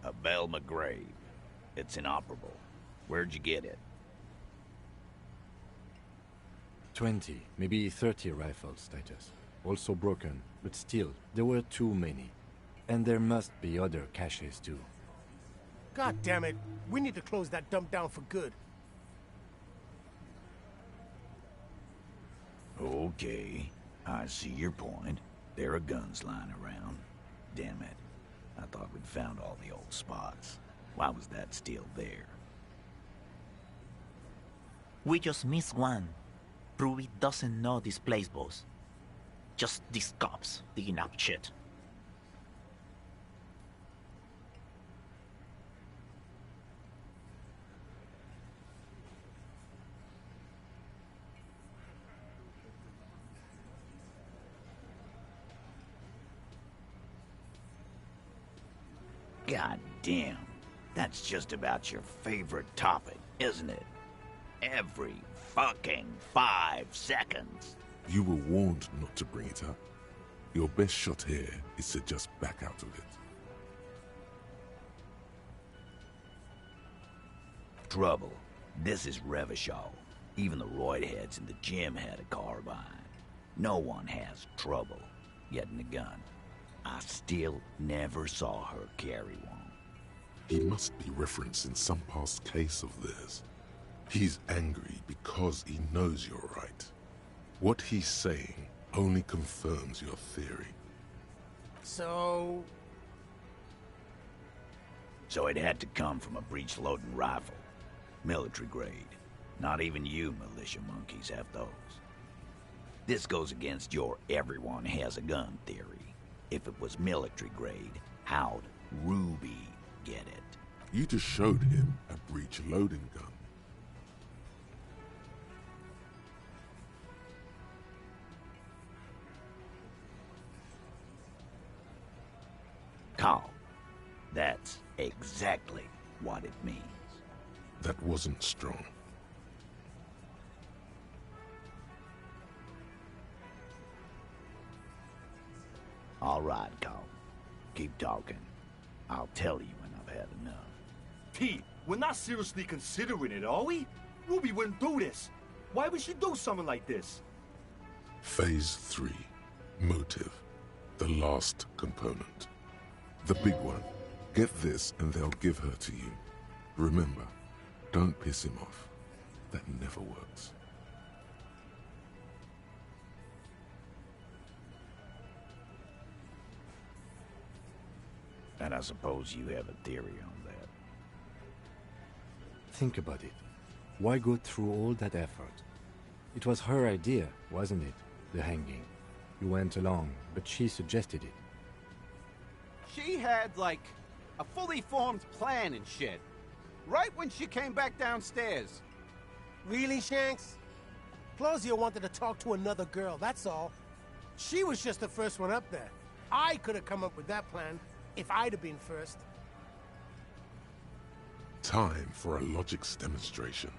A Bell McGrave. It's inoperable. Where'd you get it? 20, maybe 30 rifles, Titus. Also broken, but still, there were too many. And there must be other caches too. God damn it. We need to close that dump down for good. Okay, I see your point. There are guns lying around. Damn it. I thought we'd found all the old spots. Why was that still there? We just missed one. Ruby doesn't know this place, boss. Just these cops digging up shit. God damn. That's just about your favorite topic, isn't it? Every fucking 5 seconds. You were warned not to bring it up. Your best shot here is to just back out of it. Trouble. This is Revachol. Even the roid heads in the gym had a carbine. No one has trouble getting a gun. I still never saw her carry one. He must be referencing some past case of theirs. He's angry because he knows you're right. What he's saying only confirms your theory. So it had to come from a breech-loading rifle. Military grade. Not even you militia monkeys have those. This goes against your everyone has a gun theory. If it was military grade, how'd Ruby get it? You just showed him a breech-loading gun. Calm. That's exactly what it means. That wasn't strong. All right, Carl. Keep talking. I'll tell you when I've had enough. Pete, we're not seriously considering it, are we? Ruby wouldn't do this. Why would she do something like this? Phase 3. Motive. The last component. The big one. Get this and they'll give her to you. Remember, don't piss him off. That never works. And I suppose you have a theory on that. Think about it. Why go through all that effort? It was her idea, wasn't it? The hanging. You went along, but she suggested it. She had, like, a fully formed plan and shit. Right when she came back downstairs. really, Shanks? Claudia wanted to talk to another girl, that's all. She was just the first one up there. I could have come up with that plan if I'd have been first. Time for a logics demonstration.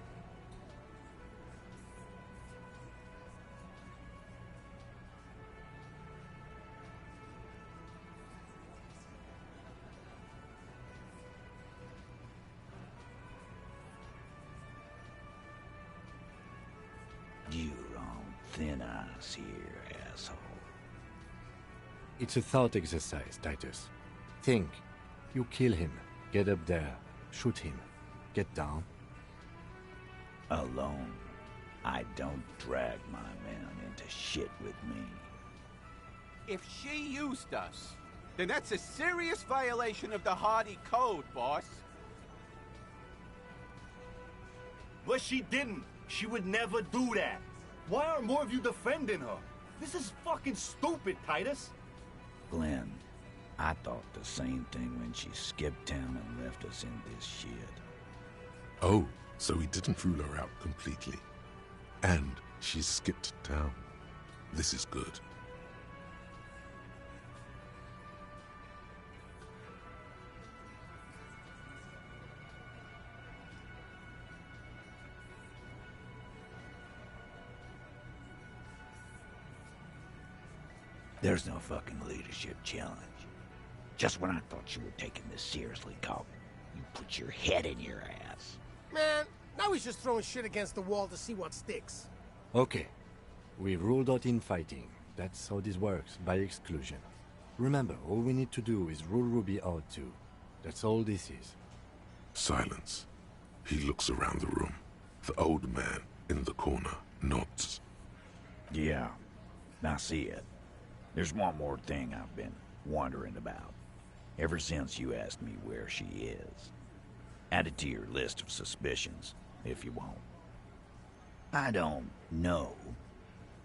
thin ice here, asshole. It's a thought exercise, Titus. Think. You kill him. Get up there. Shoot him. Get down. Alone. I don't drag my men into shit with me. If she used us, then that's a serious violation of the Hardy Code, boss. But she didn't. She would never do that. Why aren't more of you defending her? This is fucking stupid, Titus. Glenn, I thought the same thing when she skipped town and left us in this shit. Oh, so he didn't rule her out completely. And she skipped town. This is good. There's no fucking leadership challenge. Just when I thought you were taking this seriously, Cop, you put your head in your ass. Man, now he's just throwing shit against the wall to see what sticks. Okay. We ruled out infighting. That's how this works, by exclusion. Remember, all we need to do is rule Ruby out too. That's all this is. Silence. He looks around the room. The old man in the corner nods. Yeah, I see it. There's one more thing I've been wondering about. Ever since you asked me where she is. Add it to your list of suspicions, if you won't. I don't know.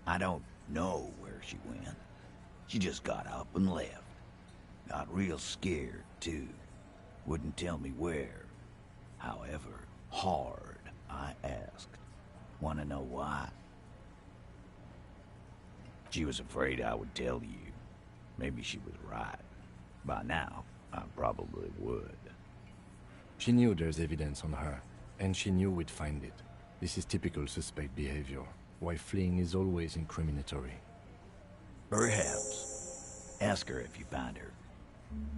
I don't know where she went. She just got up and left. Got real scared, too. Wouldn't tell me where. However hard I asked. Want to know why? She was afraid I would tell you. Maybe she was right. By now, I probably would. She knew there's evidence on her, and she knew we'd find it. This is typical suspect behavior, why fleeing is always incriminatory. Perhaps. Ask her if you find her.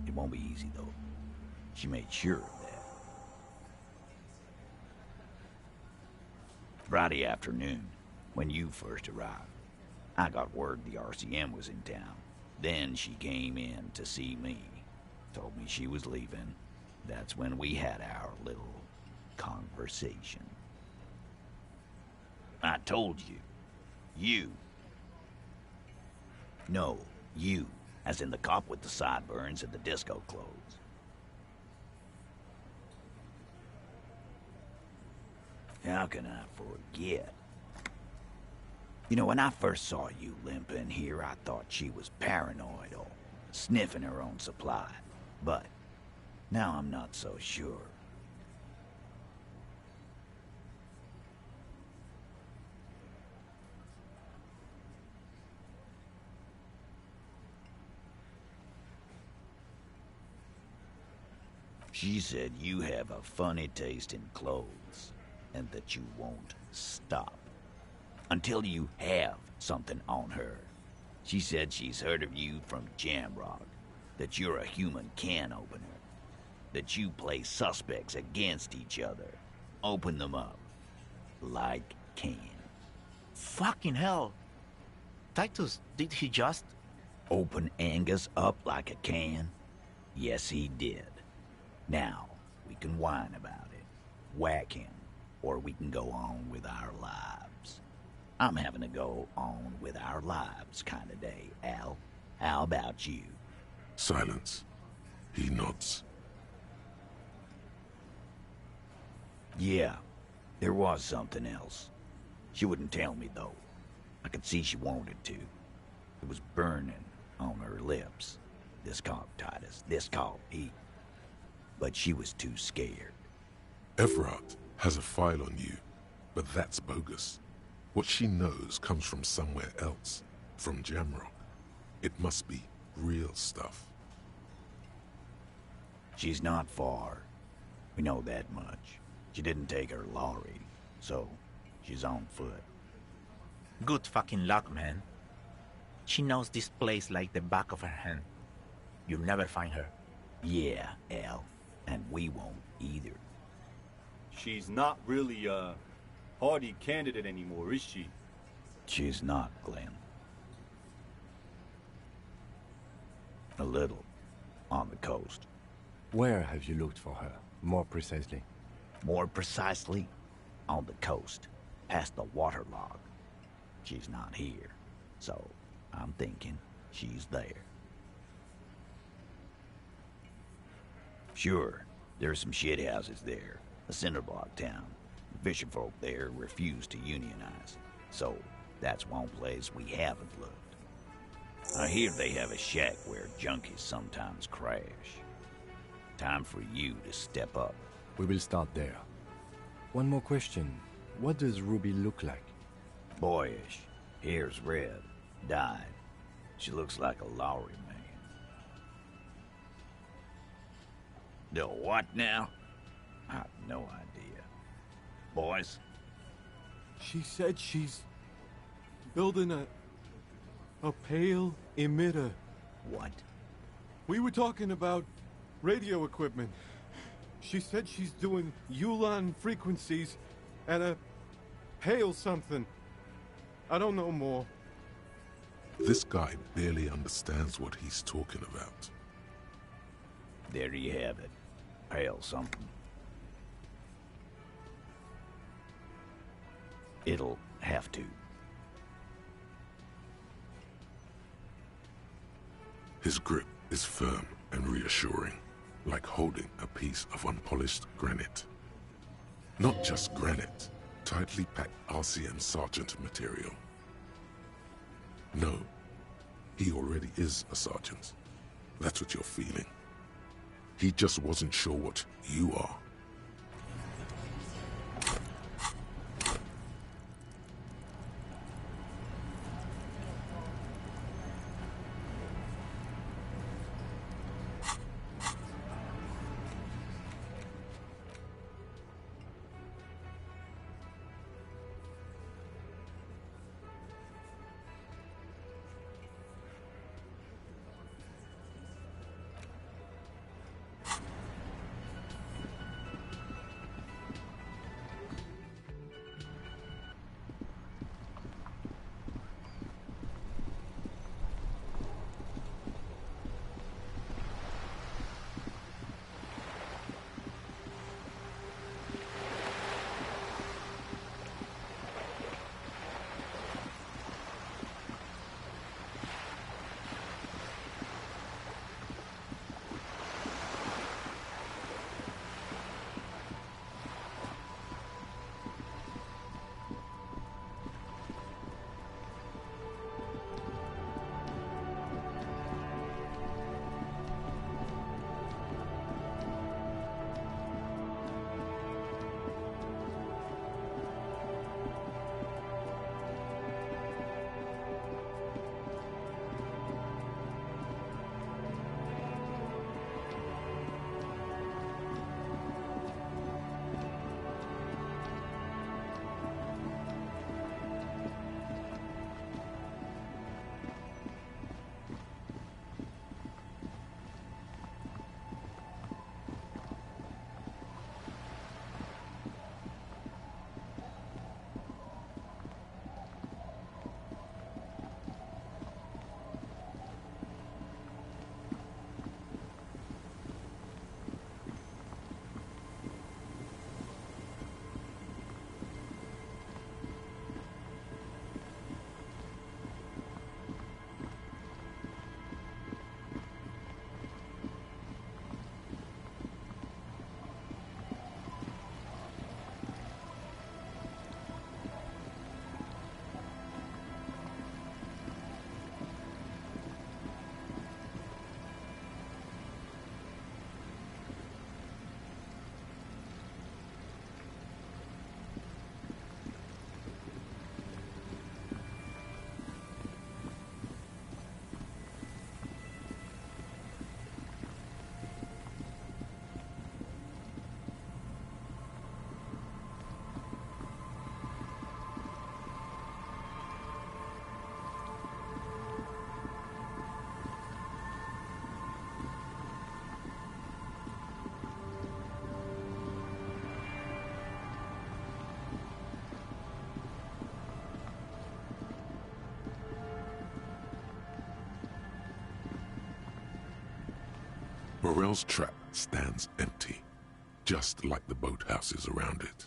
It won't be easy, though. She made sure of that. Friday afternoon, when you first arrived, I got word the RCM was in town. Then she came in to see me. Told me she was leaving. That's when we had our little conversation. I told you. You. No, you. As in the cop with the sideburns and the disco clothes. How can I forget? You know, when I first saw you limping here, I thought she was paranoid or sniffing her own supply. But now I'm not so sure. She said you have a funny taste in clothes, and that you won't stop. Until you have something on her. She said she's heard of you from Jamrock, that you're a human can opener, that you play suspects against each other, open them up, like cans. Fucking hell. Titus, did he just... Open Angus up like a can? Yes, he did. Now, we can whine about it, whack him, or we can go on with our lives. I'm having to go on with our lives kind of day, Al. How about you? Silence. He nods. Yeah, there was something else. She wouldn't tell me, though. I could see she wanted to. It was burning on her lips. This called Titus, this called Pete. But she was too scared. Everard has a file on you, but that's bogus. What she knows comes from somewhere else, from Jamrock. It must be real stuff. She's not far. We know that much. She didn't take her lorry, so she's on foot. Good fucking luck, man. She knows this place like the back of her hand. You'll never find her. Yeah, Al. And we won't either. She's not really a Hardy candidate anymore, is she? She's not, Glenn. A little. On the coast. Where have you looked for her, more precisely? More precisely, on the coast, past the waterlog. She's not here, so I'm thinking she's there. Sure, there's some shithouses there, a cinderblock town. The fisherfolk there refuse to unionize, so that's one place we haven't looked. I hear they have a shack where junkies sometimes crash. Time for you to step up. We will start there. One more question. What does Ruby look like? Boyish. Hair's red. Dyed. She looks like a Lowry man. The what now? I have no idea. Boys? She said she's building a pale emitter. What? We were talking about radio equipment. She said she's doing Ulan frequencies at a pale something. I don't know more. This guy barely understands what he's talking about. There you have it. Pale something. It'll have to. His grip is firm and reassuring, like holding a piece of unpolished granite. Not just granite, tightly packed RCM sergeant material. No, he already is a sergeant. That's what you're feeling. He just wasn't sure what you are. Morel's trap stands empty, just like the boathouses around it.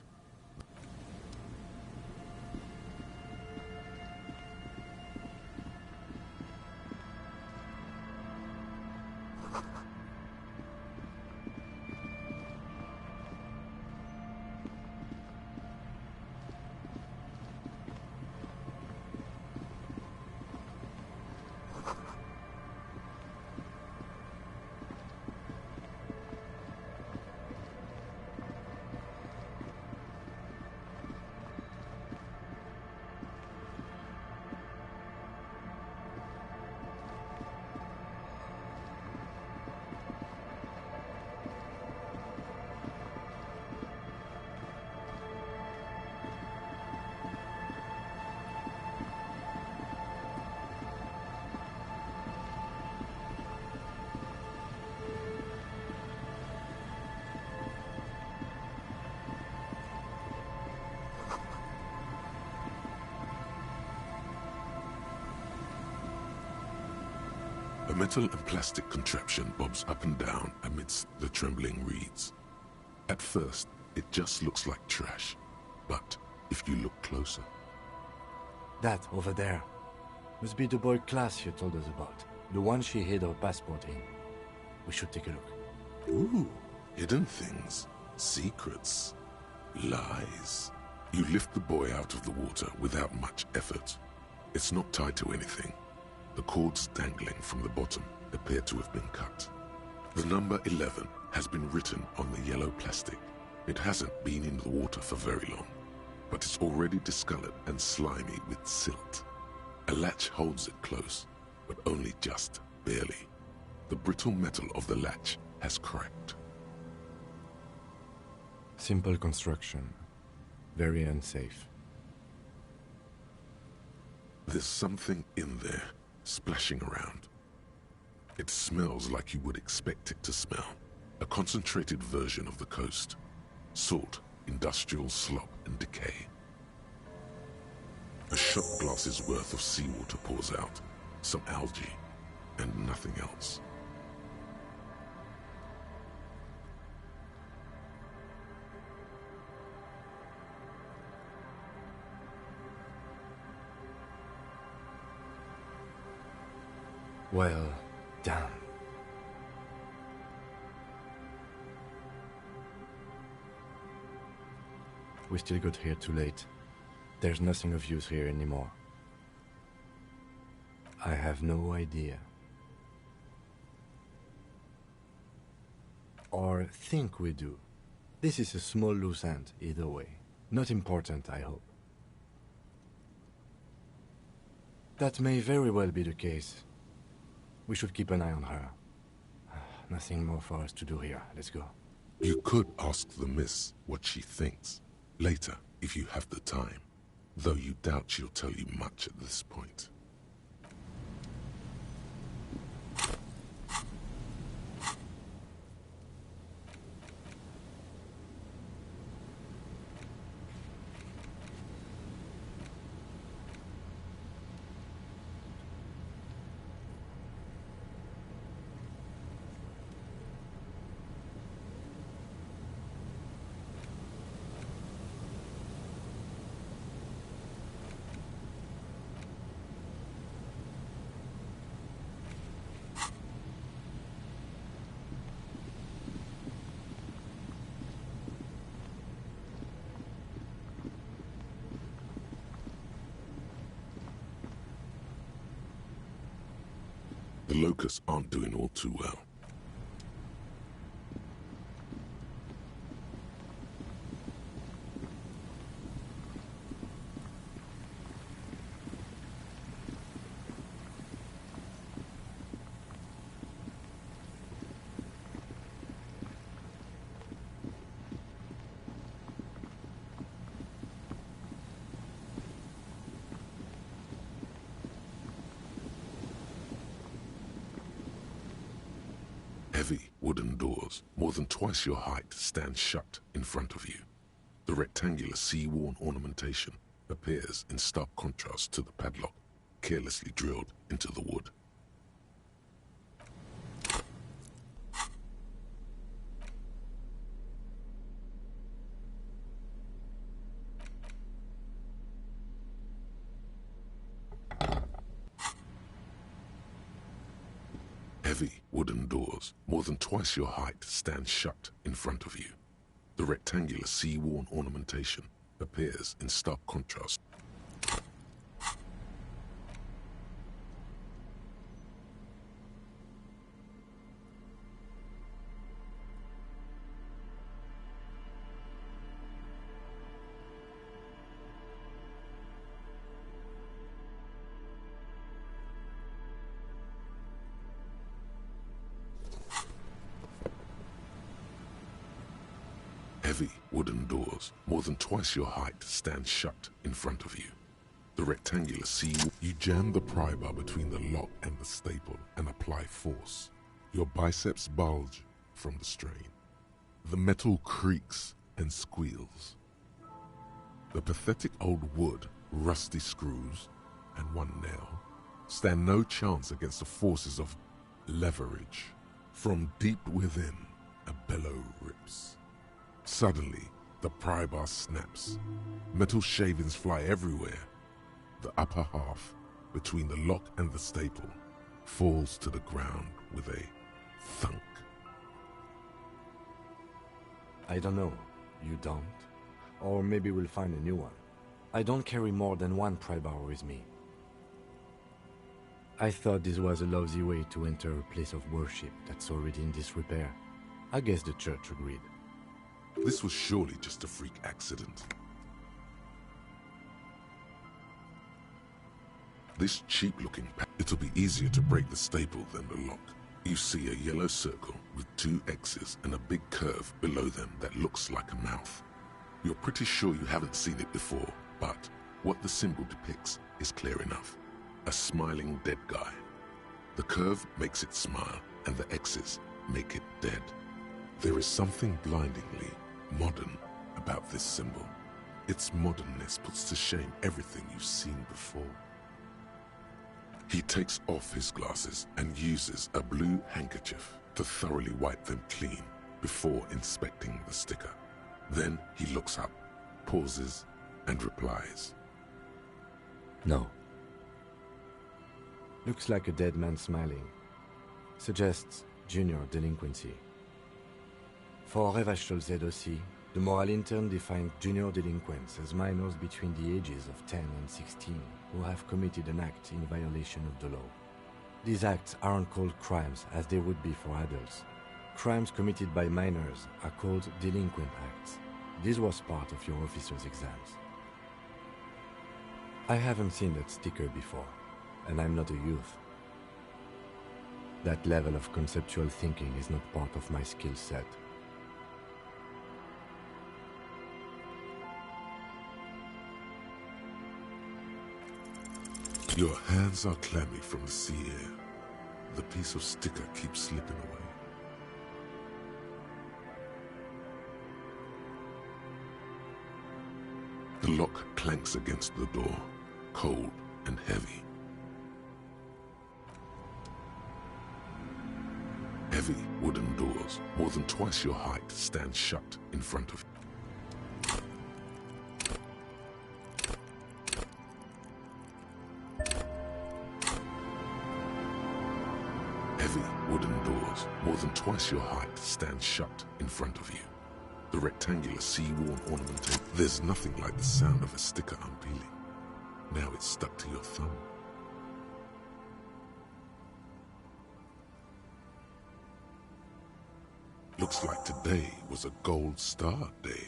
A metal and plastic contraption bobs up and down amidst the trembling reeds. At first, it just looks like trash, but if you look closer... That over there must be the boy Klaas you told us about. The one she hid our passport in. We should take a look. Ooh, hidden things, secrets, lies. You lift the boy out of the water without much effort. It's not tied to anything. The cords dangling from the bottom appear to have been cut. The number 11 has been written on the yellow plastic. It hasn't been in the water for very long, but it's already discolored and slimy with silt. A latch holds it close, but only just barely. The brittle metal of the latch has cracked. Simple construction. Very unsafe. There's something in there, splashing around. It smells like you would expect it to smell. A concentrated version of the coast. Salt, industrial slop and decay. A shot glass's worth of seawater pours out. Some algae, and nothing else. Well done. We still got here too late. There's nothing of use here anymore. I have no idea. Or think we do. This is a small loose end, either way. Not important, I hope. That may very well be the case. We should keep an eye on her. Nothing more for us to do here. Let's go. You could ask the miss what she thinks. Later, if you have the time. Though you doubt she'll tell you much at this point. The locusts aren't doing all too well. Heavy wooden doors, more than twice your height, stand shut in front of you. The rectangular sea-worn ornamentation appears in stark contrast to the padlock, carelessly drilled into the wood. Heavy wooden doors, more than twice your height, stand shut in front of you. The rectangular sea-worn ornamentation appears in stark contrast. Heavy wooden doors, more than twice your height, stand shut in front of you. The rectangular sea... You jam the pry bar between the lock and the staple and apply force. Your biceps bulge from the strain. The metal creaks and squeals. The pathetic old wood, rusty screws, and one nail stand no chance against the forces of leverage. From deep within, a bellow rips. Suddenly, the pry bar snaps. Metal shavings fly everywhere. The upper half, between the lock and the staple, falls to the ground with a thunk. I don't know. You don't? Or maybe we'll find a new one. I don't carry more than one pry bar with me. I thought this was a lousy way to enter a place of worship that's already in disrepair. I guess the church agreed. This was surely just a freak accident. This cheap-looking pack, it'll be easier to break the staple than the lock. You see a yellow circle with 2 X's and a big curve below them that looks like a mouth. You're pretty sure you haven't seen it before, but what the symbol depicts is clear enough. A smiling dead guy. The curve makes it smile, and the X's make it dead. There is something blindingly modern about this symbol. Its modernness puts to shame everything you've seen before. He takes off his glasses and uses a blue handkerchief to thoroughly wipe them clean before inspecting the sticker. Then he looks up, pauses, and replies. No. Looks like a dead man smiling. Suggests junior delinquency. For Revachol ZOC, the moral intern defined junior delinquents as minors between the ages of 10 and 16 who have committed an act in violation of the law. These acts aren't called crimes as they would be for adults. Crimes committed by minors are called delinquent acts. This was part of your officer's exams. I haven't seen that sticker before, and I'm not a youth. That level of conceptual thinking is not part of my skill set. Your hands are clammy from the sea air. The piece of sticker keeps slipping away. The lock clanks against the door, cold and heavy. Heavy wooden doors, more than twice your height, stand shut in front of you. Wooden doors, more than twice your height, stand shut in front of you. The rectangular sea-worn ornamentation. There's nothing like the sound of a sticker unpeeling. Now it's stuck to your thumb. Looks like today was a gold star day.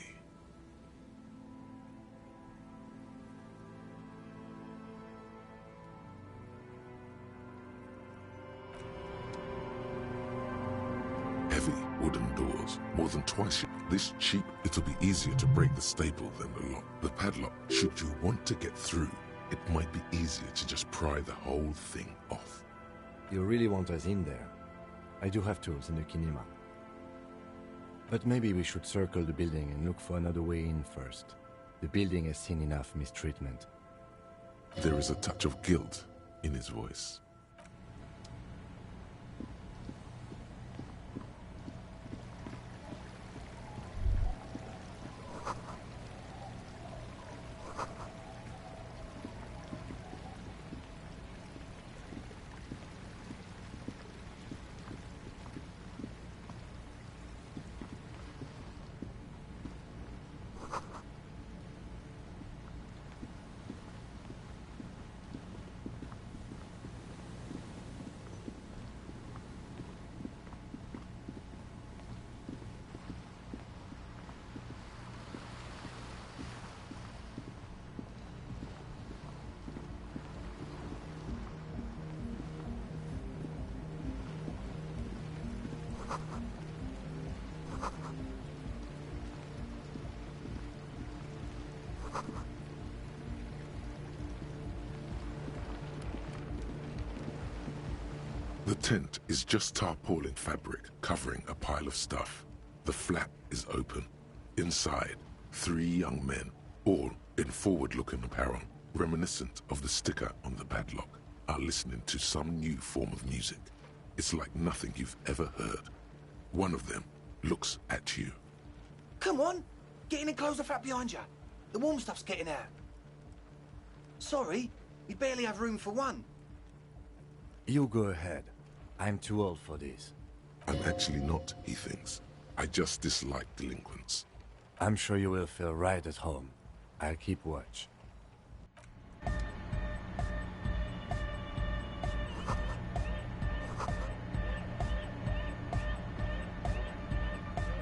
Wooden doors, more than twice this cheap. It'll be easier to break the staple than the lock. The padlock, should you want to get through, it might be easier to just pry the whole thing off. You really want us in there? I do have tools in the kinema. But maybe we should circle the building and look for another way in first. The building has seen enough mistreatment. There is a touch of guilt in his voice. The tent is just tarpaulin fabric covering a pile of stuff. The flap is open. Inside, 3 young men, all in forward-looking apparel, reminiscent of the sticker on the padlock, are listening to some new form of music. It's like nothing you've ever heard. One of them looks at you. Come on, get in and close the flap behind you. The warm stuff's getting out. Sorry, we barely have room for one. You go ahead. I'm too old for this. I'm actually not, he thinks. I just dislike delinquents. I'm sure you will feel right at home. I'll keep watch.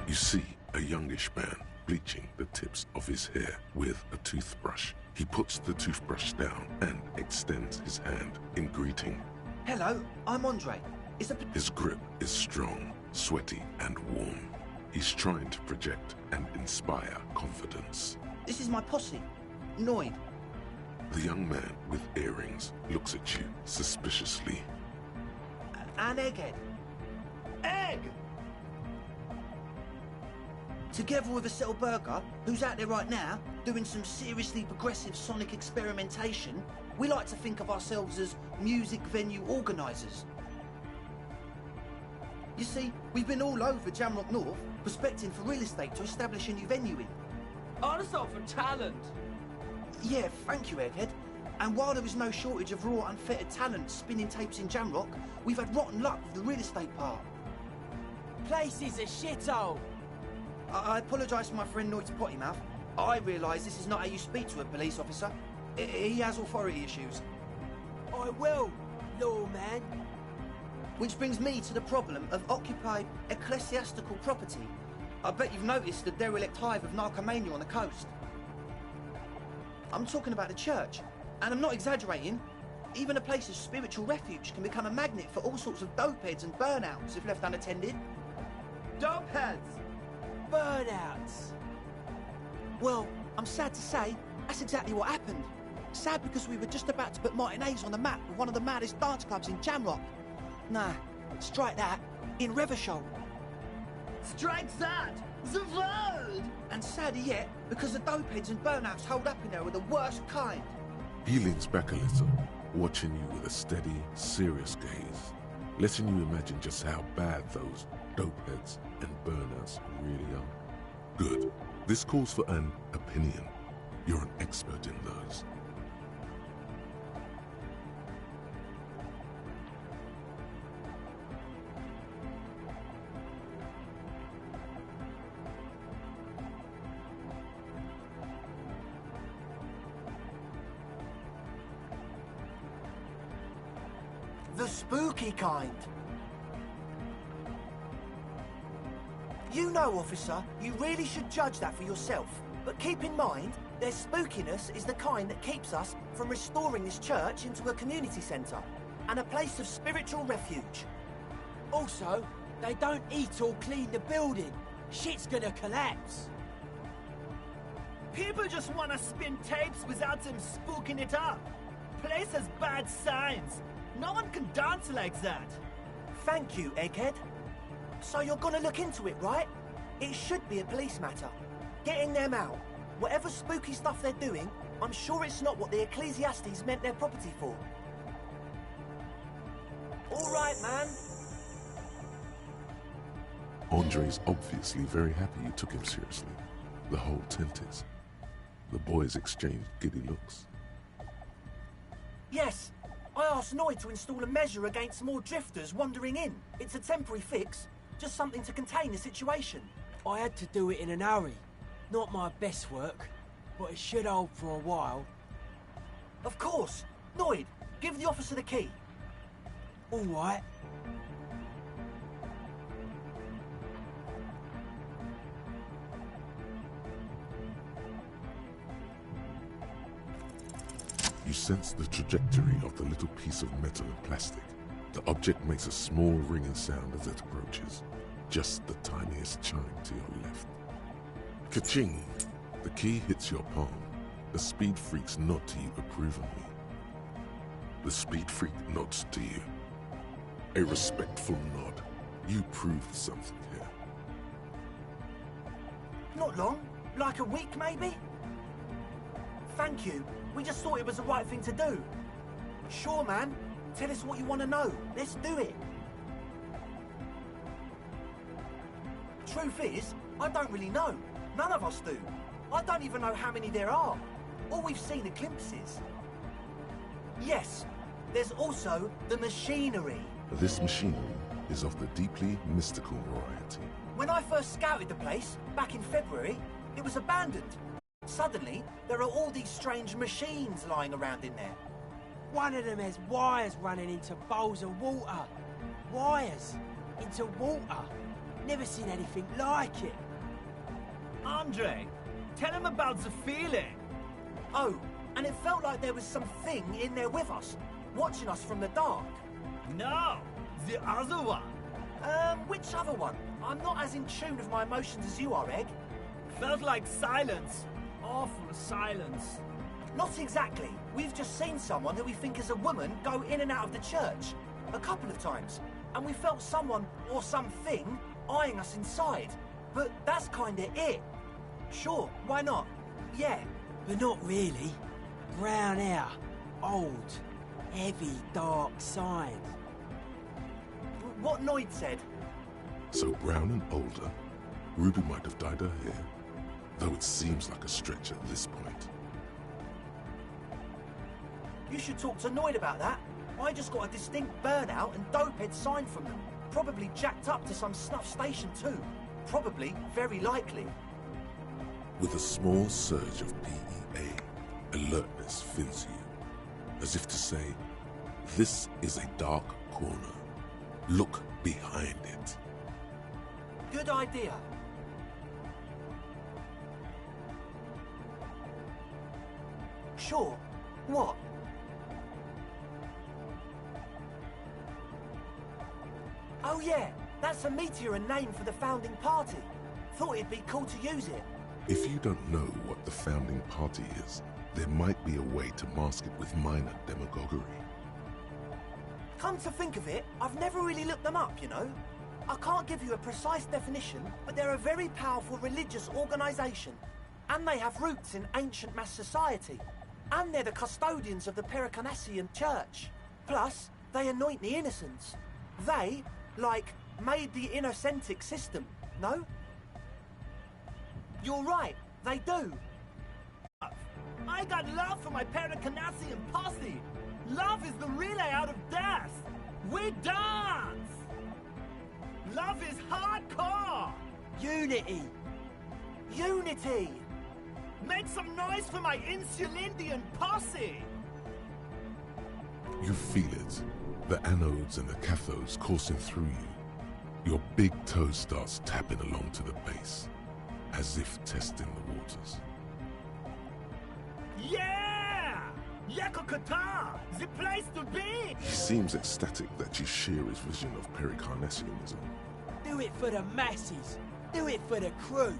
You see a youngish man bleaching the tips of his hair with a toothbrush. He puts the toothbrush down and extends his hand in greeting. Hello, I'm Andre. His grip is strong, sweaty, and warm. He's trying to project and inspire confidence. This is my posse, Noid. The young man with earrings looks at you suspiciously. And Egghead. Egg! Together with a Burger, who's out there right now, doing some seriously progressive sonic experimentation, we like to think of ourselves as music venue organisers. You see, we've been all over Jamrock North, prospecting for real estate to establish a new venue in. Also for talent. Yeah, thank you, Egghead. And while there is no shortage of raw, unfettered talent spinning tapes in Jamrock, we've had rotten luck with the real estate part. Place is a shithole. I apologise for my friend Noid's potty mouth. I realise this is not how you speak to a police officer. He has authority issues. I will, lawman. Which brings me to the problem of occupied ecclesiastical property. I bet you've noticed the derelict hive of narcomania on the coast. I'm talking about the church, and I'm not exaggerating. Even a place of spiritual refuge can become a magnet for all sorts of dopeheads and burnouts if left unattended. Dopeheads! Burnouts! Well, I'm sad to say, that's exactly what happened. Sad because we were just about to put Martinez on the map with one of the maddest dance clubs in Jamrock. Nah, strike that, in Revershoal. Strike that! The world! And sadder yet, because the dopeheads and burnouts holed up in there are the worst kind. He leans back a little, watching you with a steady, serious gaze, letting you imagine just how bad those dopeheads and burnouts really are. Good. This calls for an opinion. You're an expert in those. The spooky kind. You know, officer, you really should judge that for yourself. But keep in mind, their spookiness is the kind that keeps us from restoring this church into a community centre and a place of spiritual refuge. Also, they don't eat or clean the building. Shit's gonna collapse. People just want to spin tapes without them spooking it up. Place has bad signs. No one can dance like that. Thank you, Egghead. So you're gonna look into it, right? It should be a police matter. Getting them out. Whatever spooky stuff they're doing, I'm sure it's not what the Ecclesiastes meant their property for. All right, man. Andre's obviously very happy you took him seriously. The whole tent is. The boys exchanged giddy looks. Yes, I asked Noid to install a measure against more drifters wandering in. It's a temporary fix, just something to contain the situation. I had to do it in an hurry. Not my best work, but it should hold for a while. Of course. Noid, give the officer the key. All right. You sense the trajectory of the little piece of metal and plastic. The object makes a small ringing sound as it approaches. Just the tiniest chime to your left. Ka-ching! The key hits your palm. The speed freaks nod to you approvingly. The speed freak nods to you. A respectful nod. You proved something here. Not long. Like a week, maybe? Thank you. We just thought it was the right thing to do. Sure, man. Tell us what you want to know. Let's do it. Truth is, I don't really know. None of us do. I don't even know how many there are. All we've seen are glimpses. Yes, there's also the machinery. This machinery is of the deeply mystical variety. When I first scouted the place, back in February, it was abandoned. Suddenly, there are all these strange machines lying around in there. One of them has wires running into bowls of water. Wires into water. Never seen anything like it. Andre, tell him about the feeling. Oh, and it felt like there was something in there with us, watching us from the dark. No, the other one. Which other one? I'm not as in tune with my emotions as you are, Egg. Felt like silence. Awful silence. Not exactly. We've just seen someone who we think is a woman go in and out of the church. A couple of times. And we felt someone, or something, eyeing us inside. But that's kinda it. Sure, why not? Yeah. But not really. Brown hair. Old. Heavy, dark signs. What Noid said. So brown and older, Ruby might have dyed her hair, though it seems like a stretch at this point. You should talk to Noid about that. I just got a distinct burnout and dopehead sign from them. Probably jacked up to some snuff station too. Probably, very likely. With a small surge of PEA, alertness fills you, as if to say, this is a dark corner. Look behind it. Good idea. Sure. What? Oh yeah, that's a meteor and name for the founding party. Thought it'd be cool to use it. If you don't know what the founding party is, there might be a way to mask it with minor demagoguery. Come to think of it, I've never really looked them up, you know? I can't give you a precise definition, but they're a very powerful religious organisation. And they have roots in ancient mass society. And they're the custodians of the Pericarnassian Church. Plus, they anoint the innocents. They, like, made the innocentic system, no? You're right, they do. I got love for my Pericarnassian posse. Love is the relay out of death. We dance. Love is hardcore. Unity. Unity. Make some noise for my Insulindian posse. You feel it, the anodes and the cathodes coursing through you. Your big toe starts tapping along to the base, as if testing the waters. Yeah! Yakokata! The place to be! He seems ecstatic that you share his vision of Pericarnassianism. Do it for the masses. Do it for the crew.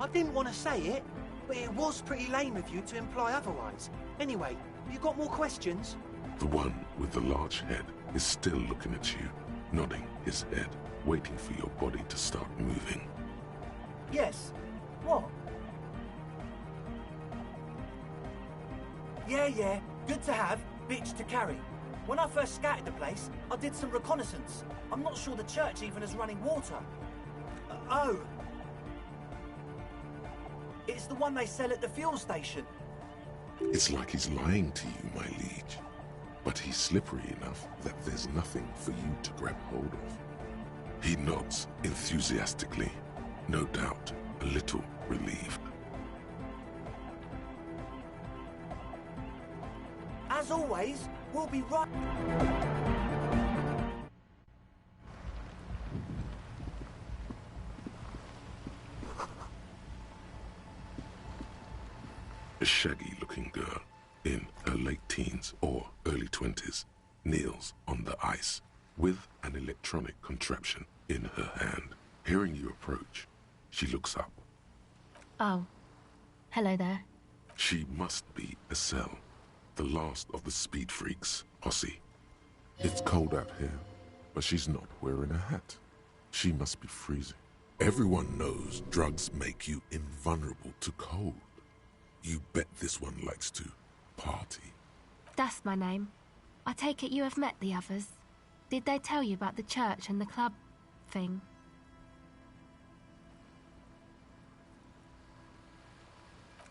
I didn't want to say it, but it was pretty lame of you to imply otherwise. Anyway, you got more questions? The one with the large head is still looking at you, nodding his head, waiting for your body to start moving. Yes. What? Yeah. Good to have, bitch to carry. When I first scouted the place, I did some reconnaissance. I'm not sure the church even is running water. Oh. It's the one they sell at the fuel station. It's like he's lying to you, my liege. But he's slippery enough that there's nothing for you to grab hold of. He nods enthusiastically, no doubt a little relieved. As always, we'll be right... A shaggy-looking girl, in her late teens or early 20s, kneels on the ice with an electronic contraption in her hand. Hearing you approach, she looks up. Oh. Hello there. She must be Estelle, the last of the Speed Freaks posse. It's cold out here, but she's not wearing a hat. She must be freezing. Everyone knows drugs make you invulnerable to cold. You bet this one likes to party. That's my name. I take it you have met the others. Did they tell you about the church and the club thing?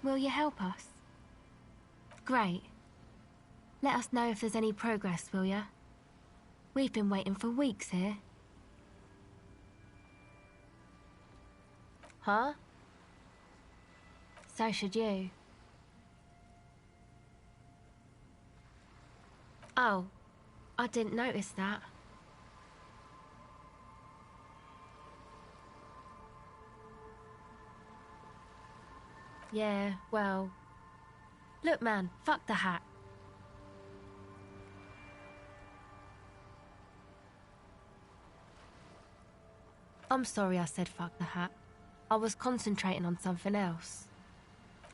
Will you help us? Great. Let us know if there's any progress, will ya? We've been waiting for weeks here. Huh? So should you. Oh, I didn't notice that. Yeah, well... Look, man, fuck the hat. I'm sorry I said fuck the hat. I was concentrating on something else.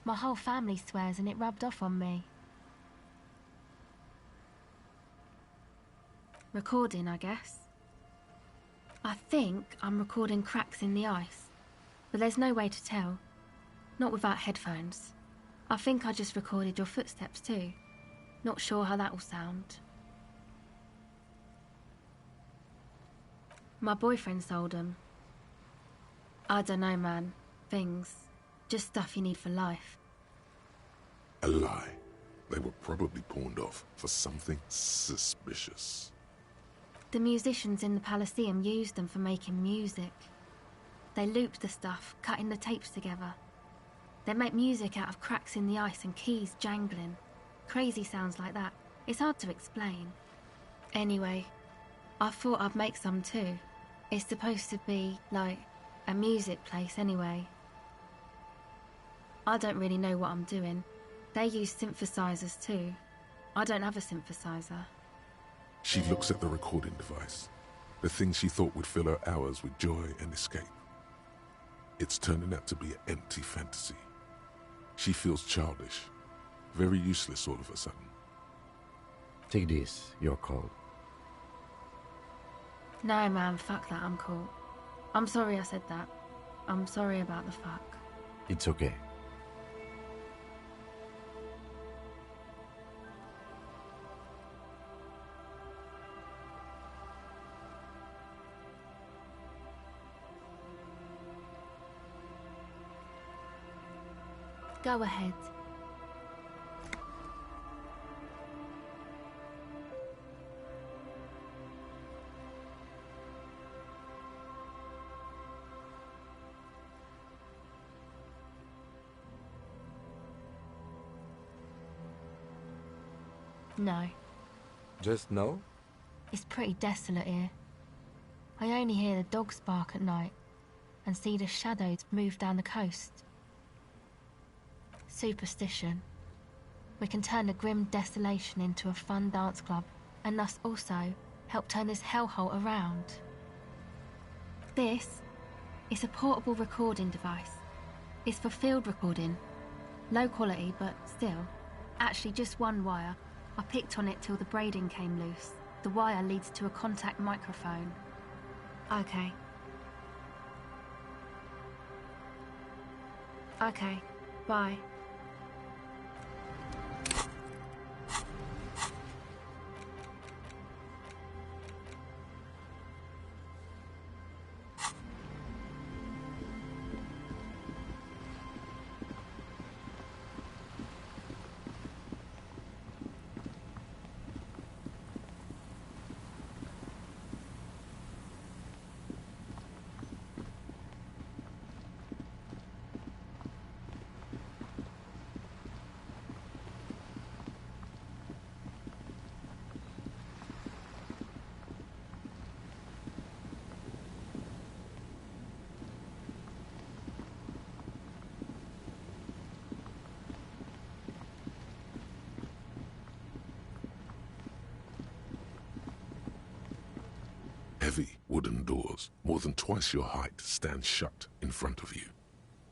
My whole family swears and it rubbed off on me. Recording, I guess. I think I'm recording cracks in the ice, but there's no way to tell. Not without headphones. I think I just recorded your footsteps too. Not sure how that will sound. My boyfriend sold them. I don't know, man. Things. Just stuff you need for life. A lie. They were probably pawned off for something suspicious. The musicians in the Elysium used them for making music. They looped the stuff, cutting the tapes together. They make music out of cracks in the ice and keys jangling. Crazy sounds like that. It's hard to explain. Anyway, I thought I'd make some too. It's supposed to be, like, a music place anyway. I don't really know what I'm doing. They use synthesizers too. I don't have a synthesizer. She looks at the recording device. The thing she thought would fill her hours with joy and escape. It's turning out to be an empty fantasy. She feels childish. Very useless all of a sudden. Take this, you're cold. No, man, fuck that, I'm cool. I'm sorry I said that. I'm sorry about the fuck. It's okay. Go ahead. No. Just no? It's pretty desolate here. I only hear the dogs bark at night and see the shadows move down the coast. Superstition. We can turn the grim desolation into a fun dance club and thus also help turn this hellhole around. This is a portable recording device. It's for field recording. Low quality, but still. Actually just one wire. I picked on it till the braiding came loose. The wire leads to a contact microphone. Okay. Okay, bye. Heavy wooden doors, more than twice your height, stand shut in front of you.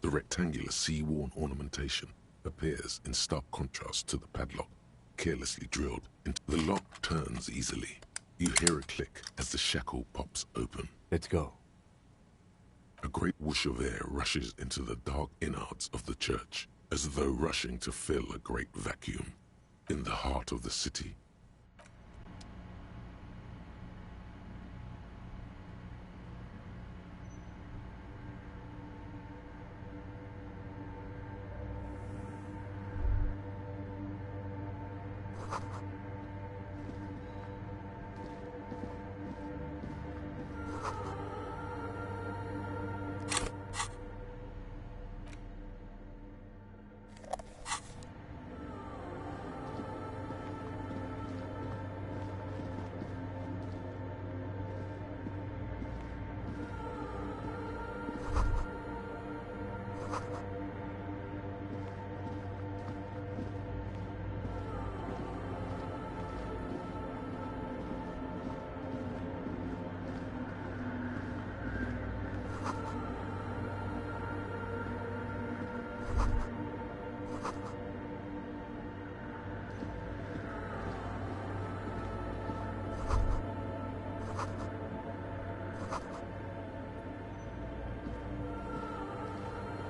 The rectangular sea-worn ornamentation appears in stark contrast to the padlock, carelessly drilled into the lock turns easily. You hear a click as the shackle pops open. Let's go. A great whoosh of air rushes into the dark innards of the church, as though rushing to fill a great vacuum in the heart of the city.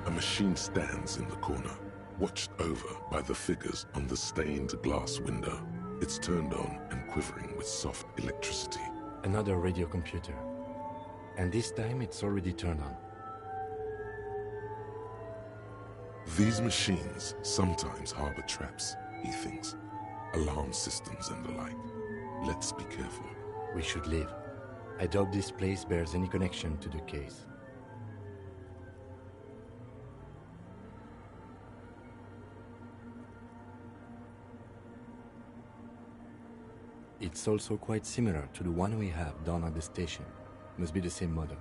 A machine stands in the corner, watched over by the figures on the stained glass window. It's turned on and quivering with soft electricity. Another radio computer. And this time it's already turned on. These machines sometimes harbor traps, he thinks. Alarm systems and the like. Let's be careful. We should leave. I doubt this place bears any connection to the case. It's also quite similar to the one we have down at the station. Must be the same model.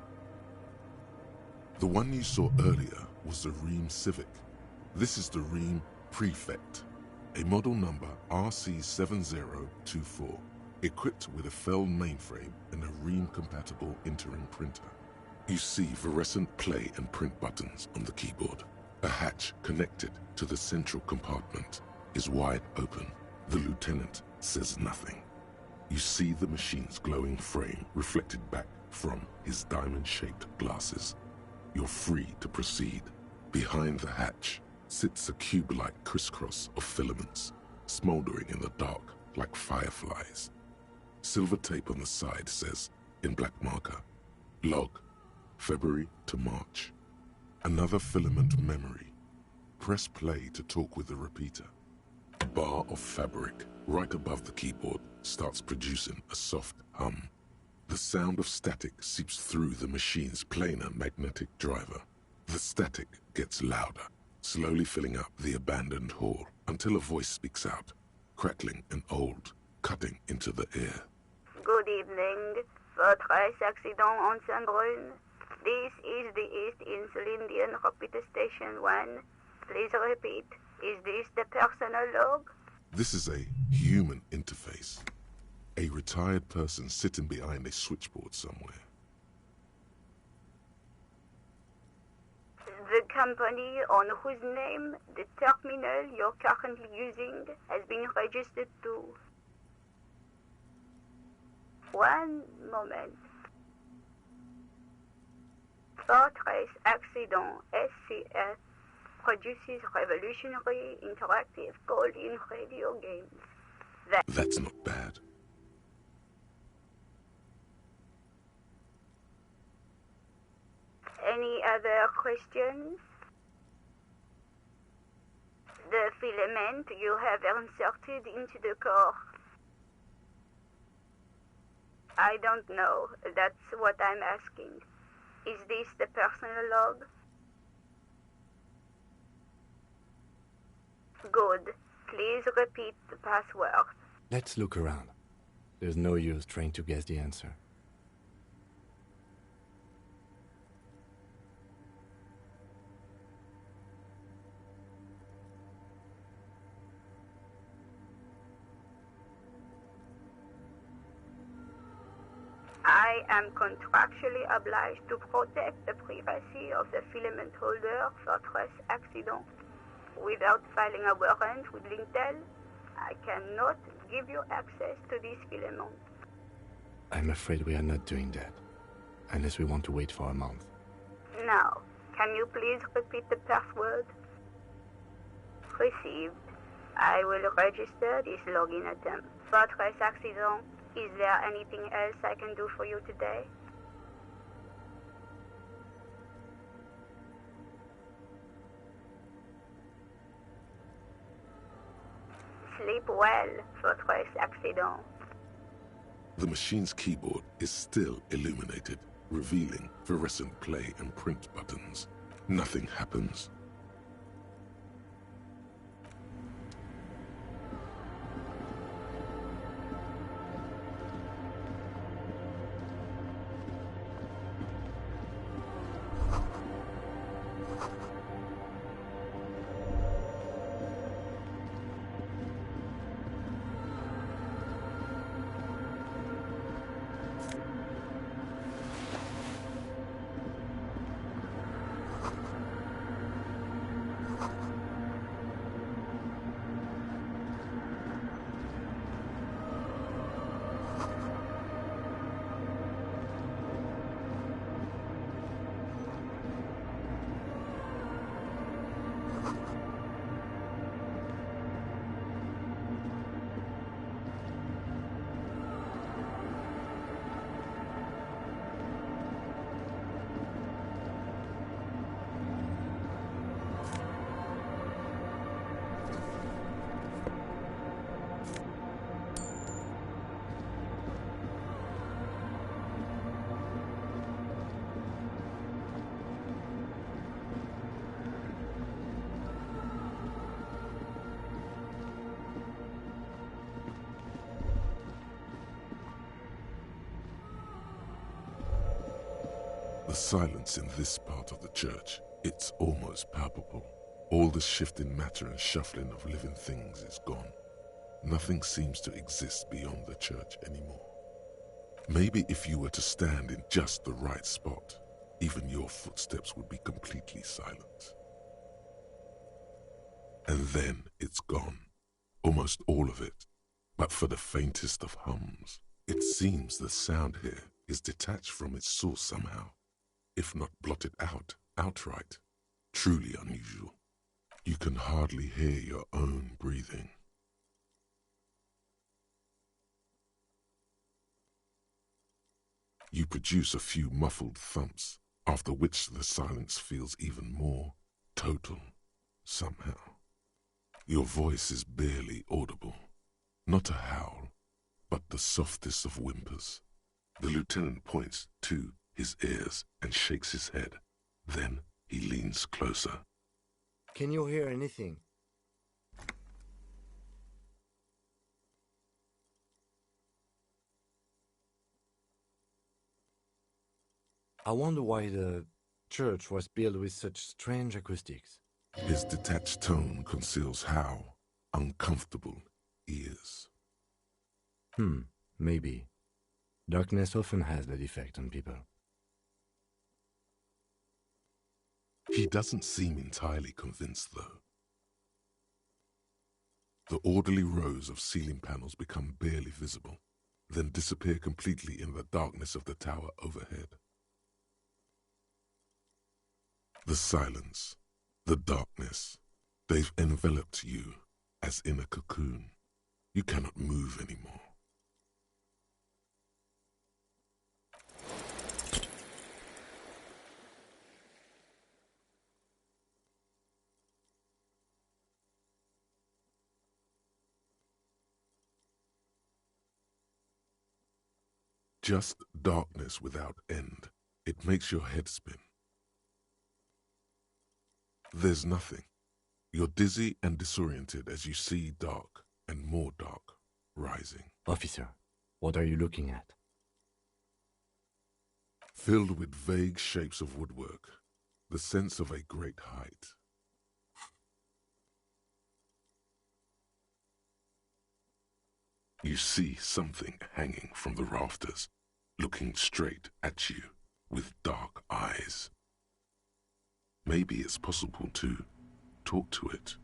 The one you saw earlier was the Ream Civic. This is the Ream Prefect, a model number RC7024, equipped with a Feld mainframe and a Ream-compatible interim printer. You see fluorescent play and print buttons on the keyboard. A hatch connected to the central compartment is wide open. The lieutenant says nothing. You see the machine's glowing frame reflected back from his diamond-shaped glasses. You're free to proceed. Behind the hatch sits a cube-like crisscross of filaments, smoldering in the dark like fireflies. Silver tape on the side says, in black marker, log, February to March. Another filament memory. Press play to talk with the repeater. A bar of fabric right above the keyboard starts producing a soft hum. The sound of static seeps through the machine's planar magnetic driver. The static gets louder, slowly filling up the abandoned hall until a voice speaks out, crackling and old, cutting into the air. Good evening. Fortress accident on Saint-Brune. This is the East Insulindian Repeater Station 1. Please repeat. Is this the personal log? This is a human interface. A retired person sitting behind a switchboard somewhere. The company on whose name the terminal you're currently using has been registered to. One moment. Fortress Accident SCS produces revolutionary interactive call-in radio games. That's not bad. Any other questions? The filament you have inserted into the core. I don't know. That's what I'm asking. Is this the personal log? Good. Please repeat the password. Let's look around. There's no use trying to guess the answer. I am contractually obliged to protect the privacy of the filament holder Fortress Accident. Without filing a warrant with Lintel, I cannot give you access to this filament. I'm afraid we are not doing that. Unless we want to wait for a month. Now, can you please repeat the password? Received. I will register this login attempt. Fortress accident. Is there anything else I can do for you today? Sleep well, Fortress accident. The machine's keyboard is still illuminated, revealing fluorescent play and print buttons. Nothing happens. The silence in this part of the church, it's almost palpable. All the shifting matter and shuffling of living things is gone. Nothing seems to exist beyond the church anymore. Maybe if you were to stand in just the right spot, even your footsteps would be completely silent. And then it's gone. Almost all of it. But for the faintest of hums. It seems the sound here is detached from its source somehow, if not blotted out outright. Truly unusual. You can hardly hear your own breathing. You produce a few muffled thumps, after which the silence feels even more total, somehow. Your voice is barely audible. Not a howl, but the softest of whimpers. The lieutenant points to his ears and shakes his head. Then he leans closer. Can you hear anything? I wonder why the church was built with such strange acoustics. His detached tone conceals how uncomfortable he is. Maybe. Darkness often has that effect on people. He doesn't seem entirely convinced, though. The orderly rows of ceiling panels become barely visible, then disappear completely in the darkness of the tower overhead. The silence, the darkness, they've enveloped you as in a cocoon. You cannot move anymore. Just darkness without end. It makes your head spin. There's nothing. You're dizzy and disoriented as you see dark and more dark rising. Officer, what are you looking at? Filled with vague shapes of woodwork, the sense of a great height. You see something hanging from the rafters, looking straight at you with dark eyes. Maybe it's possible to talk to it.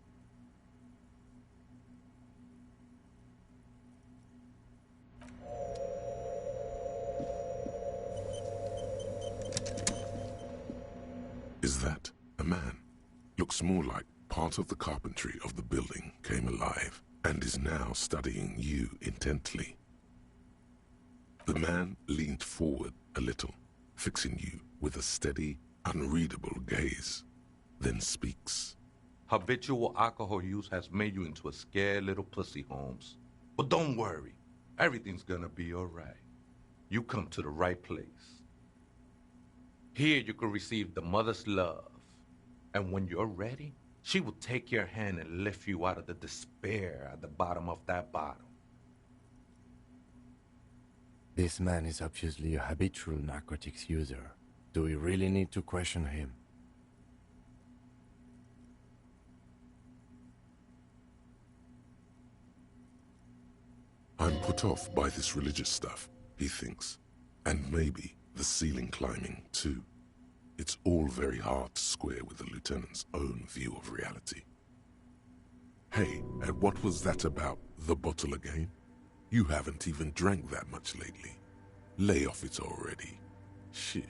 Looks more like part of the carpentry of the building came alive and is now studying you intently. The man leaned forward a little, fixing you with a steady, unreadable gaze, then speaks. Habitual alcohol use has made you into a scared little pussy, Holmes. But don't worry, everything's gonna be alright. You come to the right place. Here you can receive the mother's love. And when you're ready, she will take your hand and lift you out of the despair at the bottom of that bottle. This man is obviously a habitual narcotics user. Do we really need to question him? I'm put off by this religious stuff, he thinks. And maybe the ceiling climbing, too. It's all very hard to square with the lieutenant's own view of reality. Hey, and what was that about the bottle again? You haven't even drank that much lately. Lay off it already. Shish.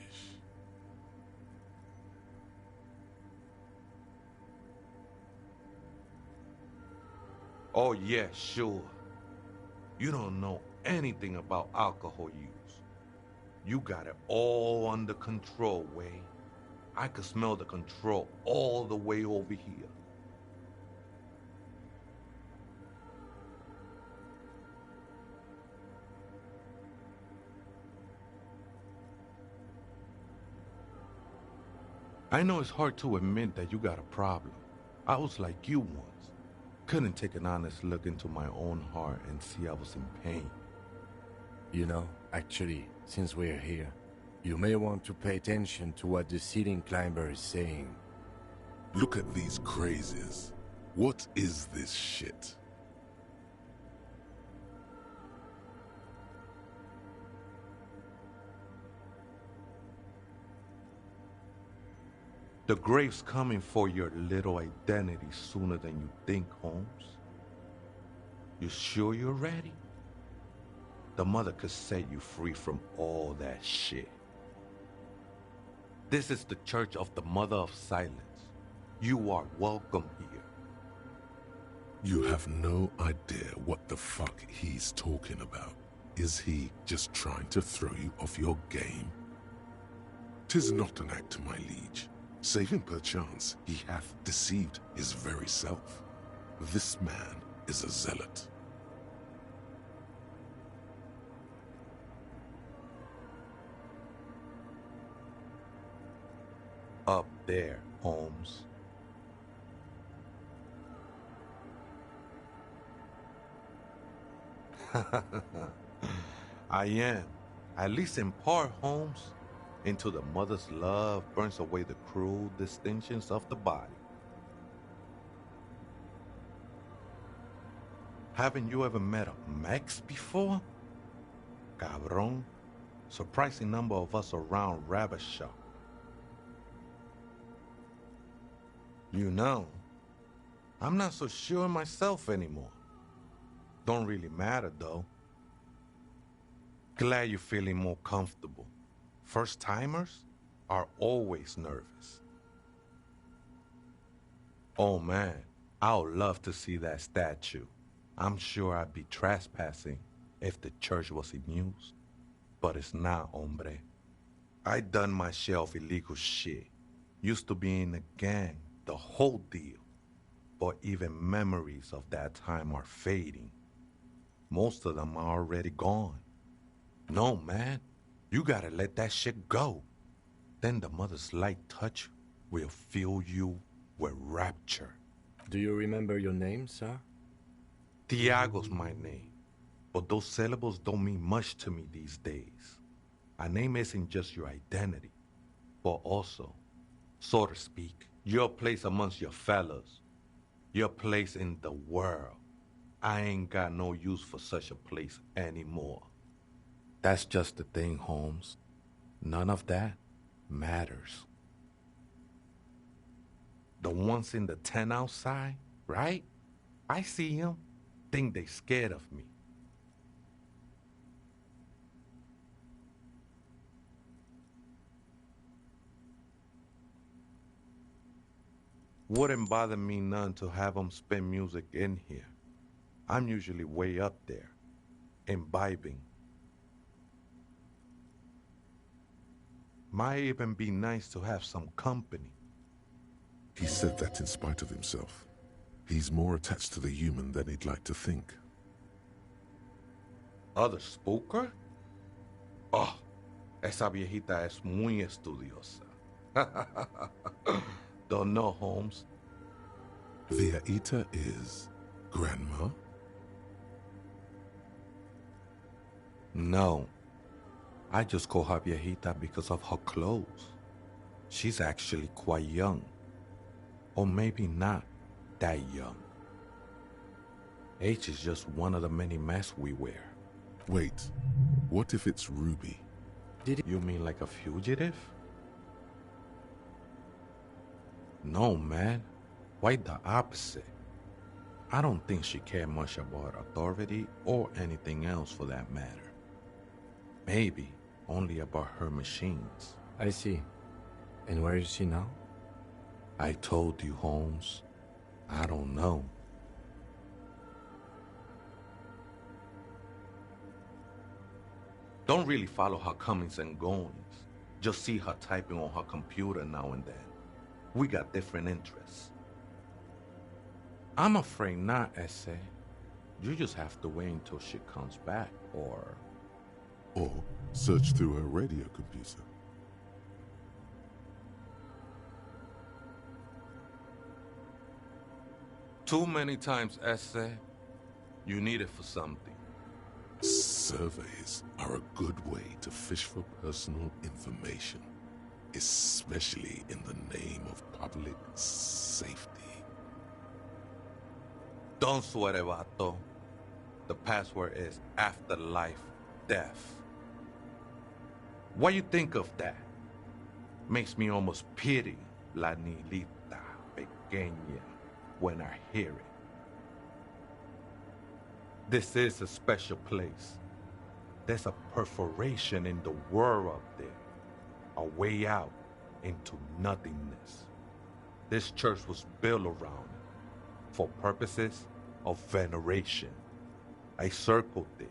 Oh yeah, sure. You don't know anything about alcohol use. You got it all under control, Way. I could smell the control all the way over here. I know it's hard to admit that you got a problem. I was like you once. Couldn't take an honest look into my own heart and see I was in pain. You know, actually, since we're here, you may want to pay attention to what the ceiling climber is saying. Look at these crazies. What is this shit? The grave's coming for your little identity sooner than you think, Holmes. You sure you're ready? The mother could set you free from all that shit. This is the Church of the Mother of Silence. You are welcome here. You have no idea what the fuck he's talking about. Is he just trying to throw you off your game? 'Tis not an act, my liege. Save him perchance, he hath deceived his very self. This man is a zealot. Up there, Holmes. I am, at least in part, Holmes. Into the mother's love burns away the cruel distinctions of the body. Haven't you ever met a Mex before? Cabron. Surprising number of us around Ravishar. You know, I'm not so sure myself anymore. Don't really matter though. Glad you're feeling more comfortable. First-timers are always nervous. Oh man, I would love to see that statue. I'm sure I'd be trespassing if the church was in use. But it's not, hombre. I done my share of illegal shit. Used to be in a gang, the whole deal. But even memories of that time are fading. Most of them are already gone. No, man. You gotta let that shit go. Then the mother's light touch will fill you with rapture. Do you remember your name, sir? Tiago's my name. But those syllables don't mean much to me these days. A name isn't just your identity, but also, so to speak, your place amongst your fellows. Your place in the world. I ain't got no use for such a place anymore. That's just the thing, Holmes. None of that matters. The ones in the tent outside, right? I see them, think they scared of me. Wouldn't bother me none to have them spin music in here. I'm usually way up there, imbibing. Might even be nice to have some company. He said that in spite of himself. He's more attached to the human than he'd like to think. ¿Other spooker? Oh, esa viejita es muy estudiosa. Don't know, Holmes. Viejita is Grandma? No. I just call her viejita because of her clothes. She's actually quite young. Or maybe not that young. Age is just one of the many masks we wear. Wait, what if it's Ruby? You mean like a fugitive? No, man. Quite the opposite. I don't think she cared much about authority or anything else for that matter. Maybe only about her machines. I see. And where is she now? I told you, Holmes. I don't know. Don't really follow her comings and goings. Just see her typing on her computer now and then. We got different interests. I'm afraid not, Essay. You just have to wait until she comes back, or search through her radio computer. Too many times, Essay. You need it for something. Surveys are a good way to fish for personal information, especially in the name of public safety. Don't sweat it, vato. The password is afterlife death. What you think of that? Makes me almost pity La Nilita Pequeña when I hear it. This is a special place. There's a perforation in the world up there, a way out into nothingness. This church was built around it for purposes of veneration. I circled it,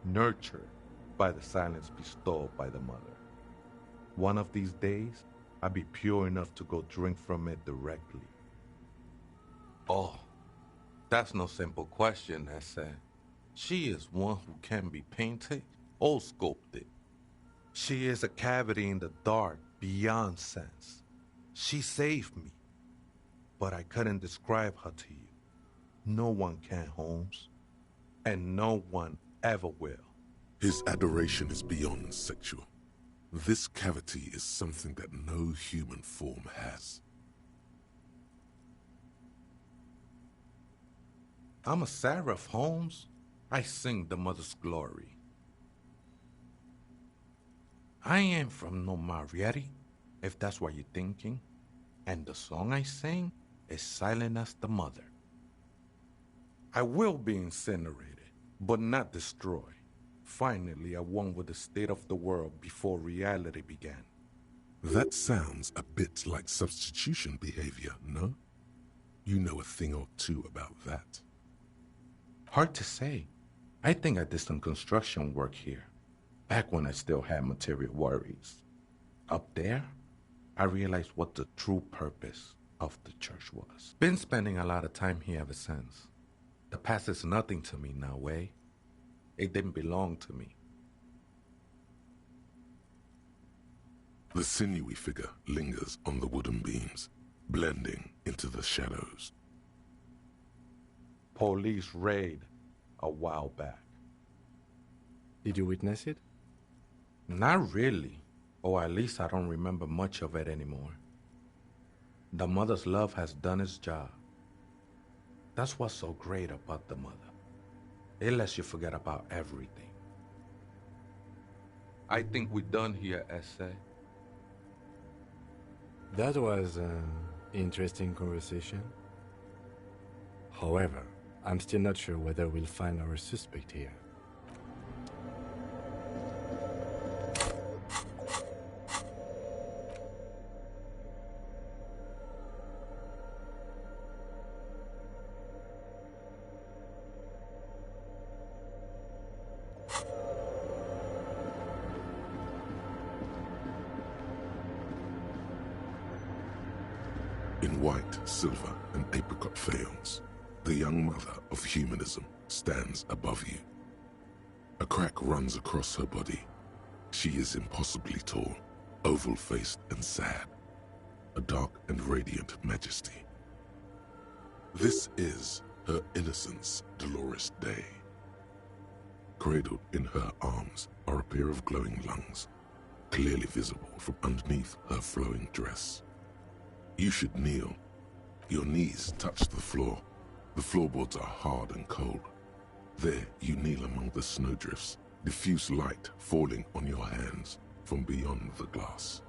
nurtured by the silence bestowed by the mother. One of these days, I'll be pure enough to go drink from it directly. Oh, that's no simple question, Essay. She is one who can be painted or sculpted. She is a cavity in the dark beyond sense. She saved me, but I couldn't describe her to you. No one can, Holmes, and no one ever will. His adoration is beyond sexual. This cavity is something that no human form has. I'm a seraph, Holmes. I sing the mother's glory. I ain't from no Marietti, if that's what you're thinking. And the song I sing is silent as the mother. I will be incinerated, but not destroyed. Finally, I won with the state of the world before reality began. That sounds a bit like substitution behavior, no? You know a thing or two about that. Hard to say. I think I did some construction work here, back when I still had material worries. Up there, I realized what the true purpose of the church was. Been spending a lot of time here ever since. The past is nothing to me now, eh? It didn't belong to me. The sinewy figure lingers on the wooden beams, blending into the shadows. Police raid a while back. Did you witness it? Not really, or at least I don't remember much of it anymore. The mother's love has done its job. That's what's so great about the mother. It lets you forget about everything. I think we're done here, Essay. That was an interesting conversation. However, I'm still not sure whether we'll find our suspect here. white, silver, and apricot faience, the young mother of humanism stands above you. A crack runs across her body. She is impossibly tall, oval-faced and sad, a dark and radiant majesty. This is her innocence, Dolores Day. Cradled in her arms are a pair of glowing lungs, clearly visible from underneath her flowing dress. You should kneel. Your knees touch the floor. The floorboards are hard and cold. There you kneel among the snowdrifts, diffuse light falling on your hands from beyond the glass.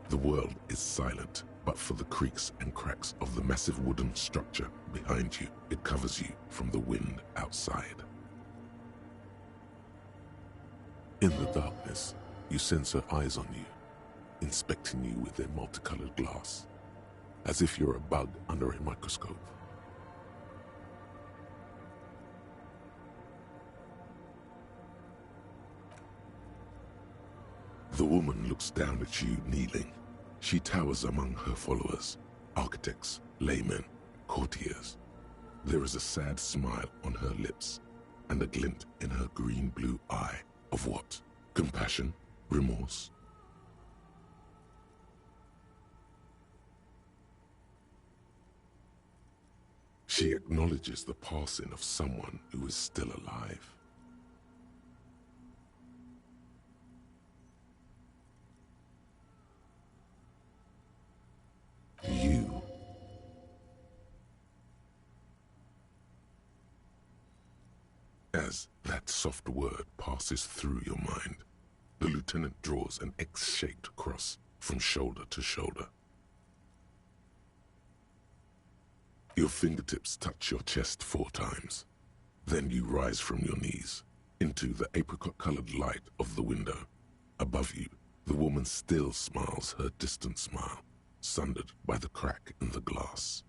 The world is silent, but for the creaks and cracks of the massive wooden structure behind you. It covers you from the wind outside. In the darkness, you sense her eyes on you, inspecting you with their multicolored glass, as if you're a bug under a microscope. The woman looks down at you kneeling. She towers among her followers, architects, laymen, courtiers. There is a sad smile on her lips and a glint in her green-blue eye of what? Compassion? Remorse? She acknowledges the passing of someone who is still alive. You. As that soft word passes through your mind, the lieutenant draws an X-shaped cross from shoulder to shoulder. Your fingertips touch your chest 4 times. Then you rise from your knees into the apricot-colored light of the window. Above you, the woman still smiles her distant smile, sundered by the crack in the glass.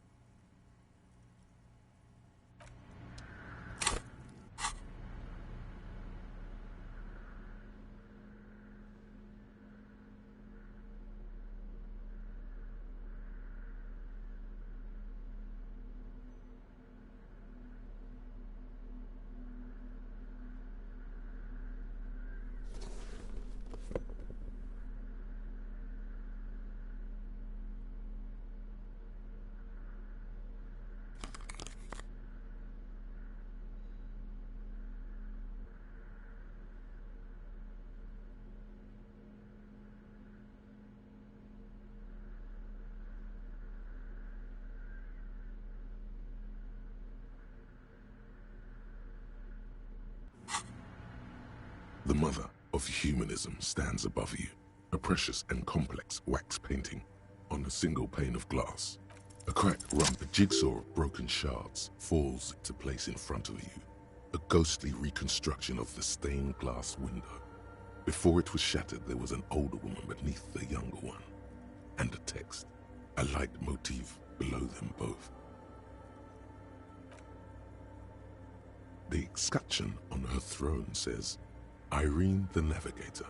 The mother of humanism stands above you, a precious and complex wax painting on a single pane of glass. A a jigsaw of broken shards falls into place in front of you, a ghostly reconstruction of the stained glass window. Before it was shattered, there was an older woman beneath the younger one, and a text, a light motif below them both. The escutcheon on her throne says, Irene the Navigator.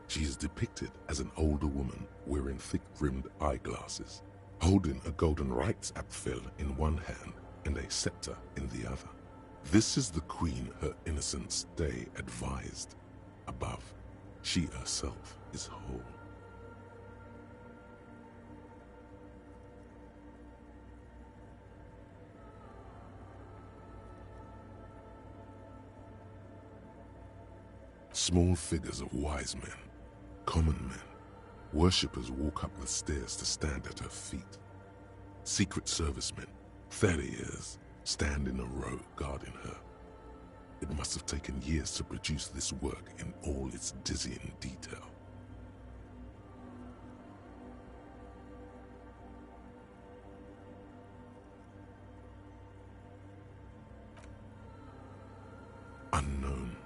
She is depicted as an older woman wearing thick-rimmed eyeglasses, holding a golden Reichsapfel in one hand and a scepter in the other. This is the queen her innocence day advised. Above, she herself is whole. Small figures of wise men, common men, worshippers walk up the stairs to stand at her feet. Secret servicemen, 30 years, stand in a row guarding her. It must have taken years to produce this work in all its dizzying detail. Unknown.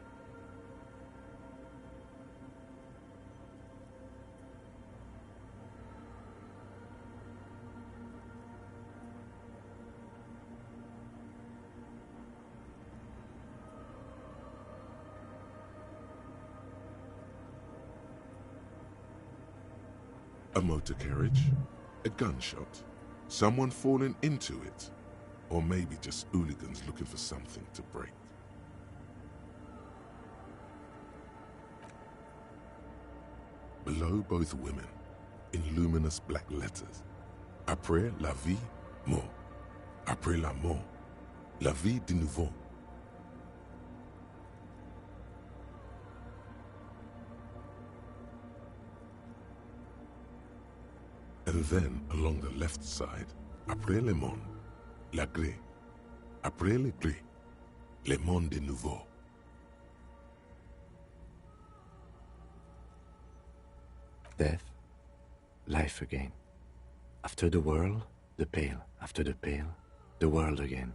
A motor carriage? A gunshot? Someone falling into it? Or maybe just hooligans looking for something to break? Below both women, in luminous black letters, après la vie, mort. Après la mort, la vie de nouveau. And then, along the left side, après le monde, la gré. Après le gré, le monde de nouveau. Death, life again. After the world, the pale. After the pale, the world again.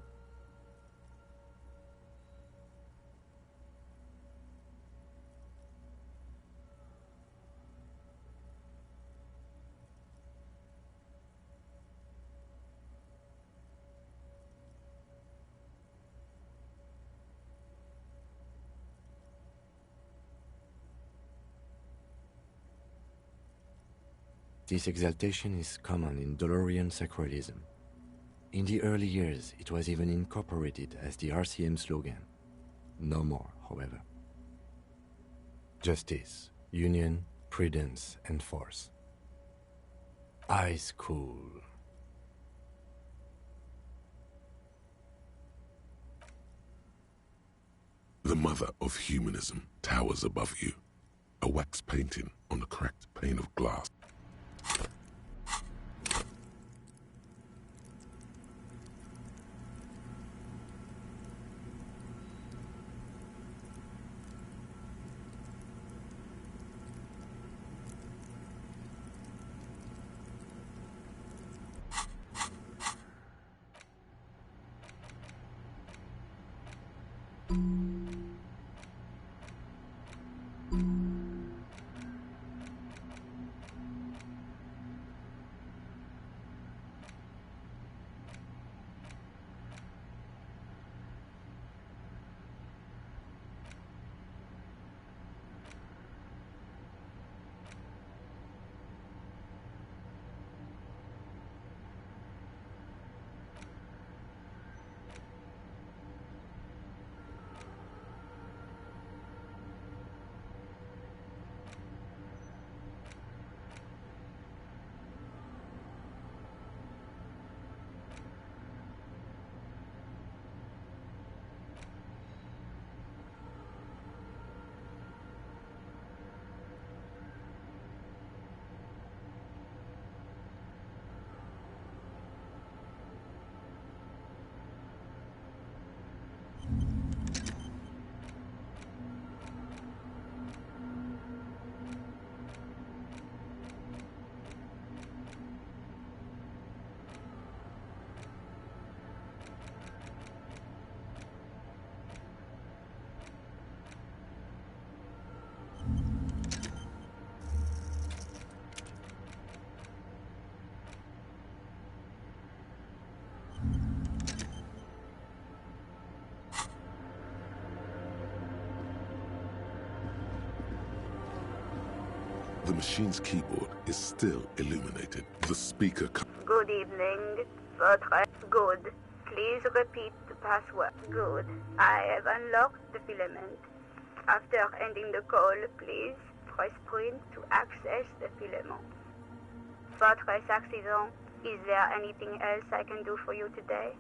This exaltation is common in Dolorian sacralism. In the early years, it was even incorporated as the RCM slogan. No more, however. Justice, union, prudence, and force. Ice cool. The mother of humanism towers above you, a wax painting on a cracked pane of glass. The machine's keyboard is still illuminated. The speaker... Good evening. Votre... Good. Please repeat the password. Good. I have unlocked the filament. After ending the call, please press print to access the filament. Votre accident. Is there anything else I can do for you today?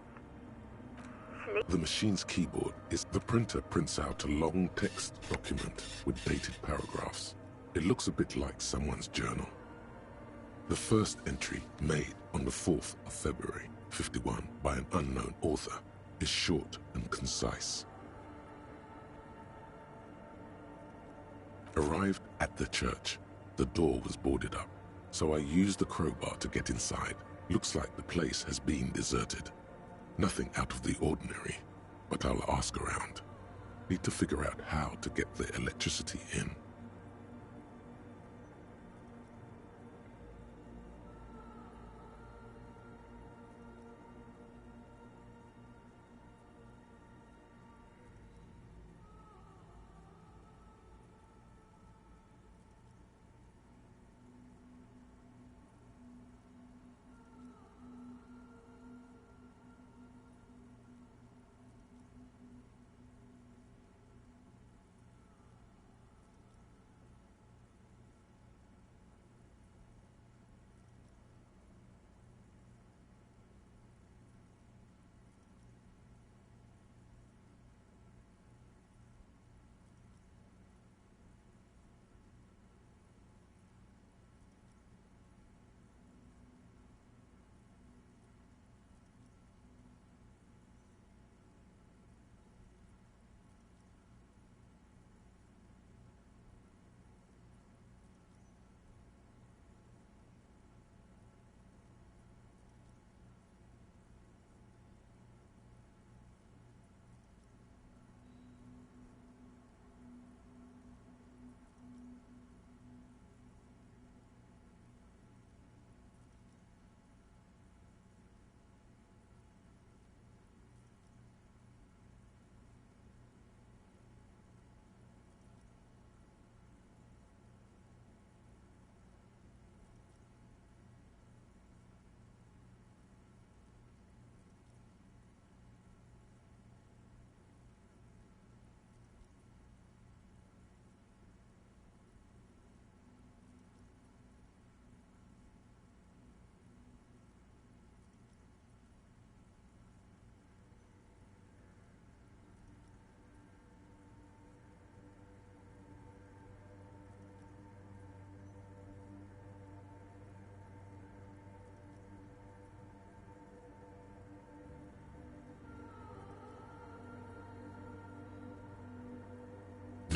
The machine's keyboard is... The printer prints out a long text document with dated paragraphs. It looks a bit like someone's journal. The first entry, made on the 4th of February, 51, by an unknown author, is short and concise. Arrived at the church. The door was boarded up, so I used the crowbar to get inside. Looks like the place has been deserted. Nothing out of the ordinary, but I'll ask around. Need to figure out how to get the electricity in.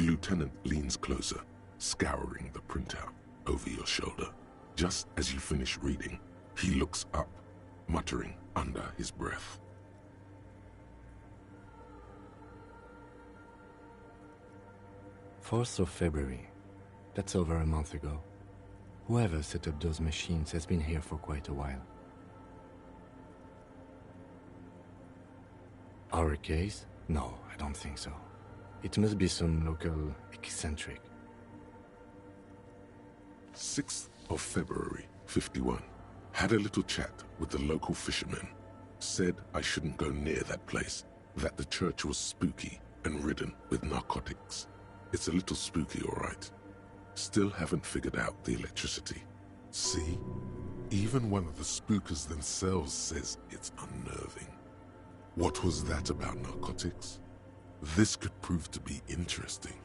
lieutenant leans closer, scouring the printout over your shoulder. Just as you finish reading, he looks up, muttering under his breath. "4th of February. That's over a month ago. Whoever set up those machines has been here for quite a while." Our case? No, I don't think so. It must be some local eccentric. 6th of February, 51. Had a little chat with the local fishermen. Said I shouldn't go near that place, that the church was spooky and ridden with narcotics. It's a little spooky, all right. Still haven't figured out the electricity. See? Even one of the spookers themselves says it's unnerving. What was that about narcotics? This could prove to be interesting.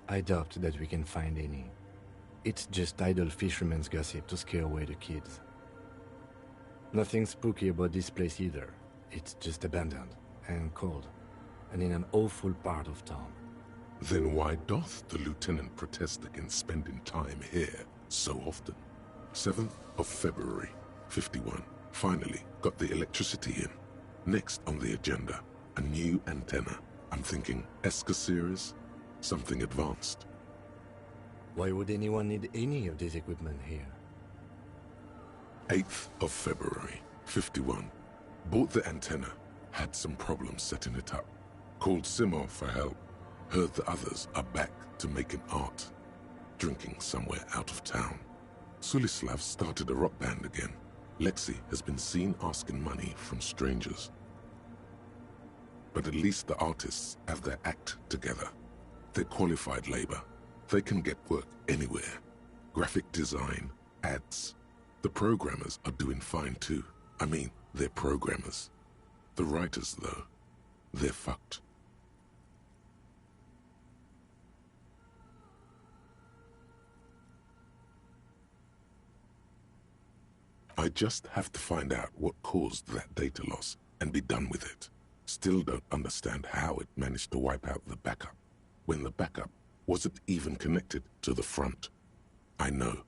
I doubt that we can find any. It's just idle fishermen's gossip to scare away the kids. Nothing spooky about this place either. It's just abandoned and cold, and in an awful part of town. Then why doth the lieutenant protest against spending time here so often? 7th of February, 51. Finally got the electricity in. Next on the agenda, a new antenna. I'm thinking ESCA series, something advanced. Why would anyone need any of this equipment here? 8th of February, 51. Bought the antenna, had some problems setting it up. Called Simon for help. Heard the others are back to making art. Drinking somewhere out of town. Sulislav started a rock band again. Lexi has been seen asking money from strangers. But at least the artists have their act together. They're qualified labor. They can get work anywhere. Graphic design, ads. The programmers are doing fine too. I mean, they're programmers. The writers, though, they're fucked. I just have to find out what caused that data loss and be done with it. Still don't understand how it managed to wipe out the backup, when the backup wasn't even connected to the front. I know.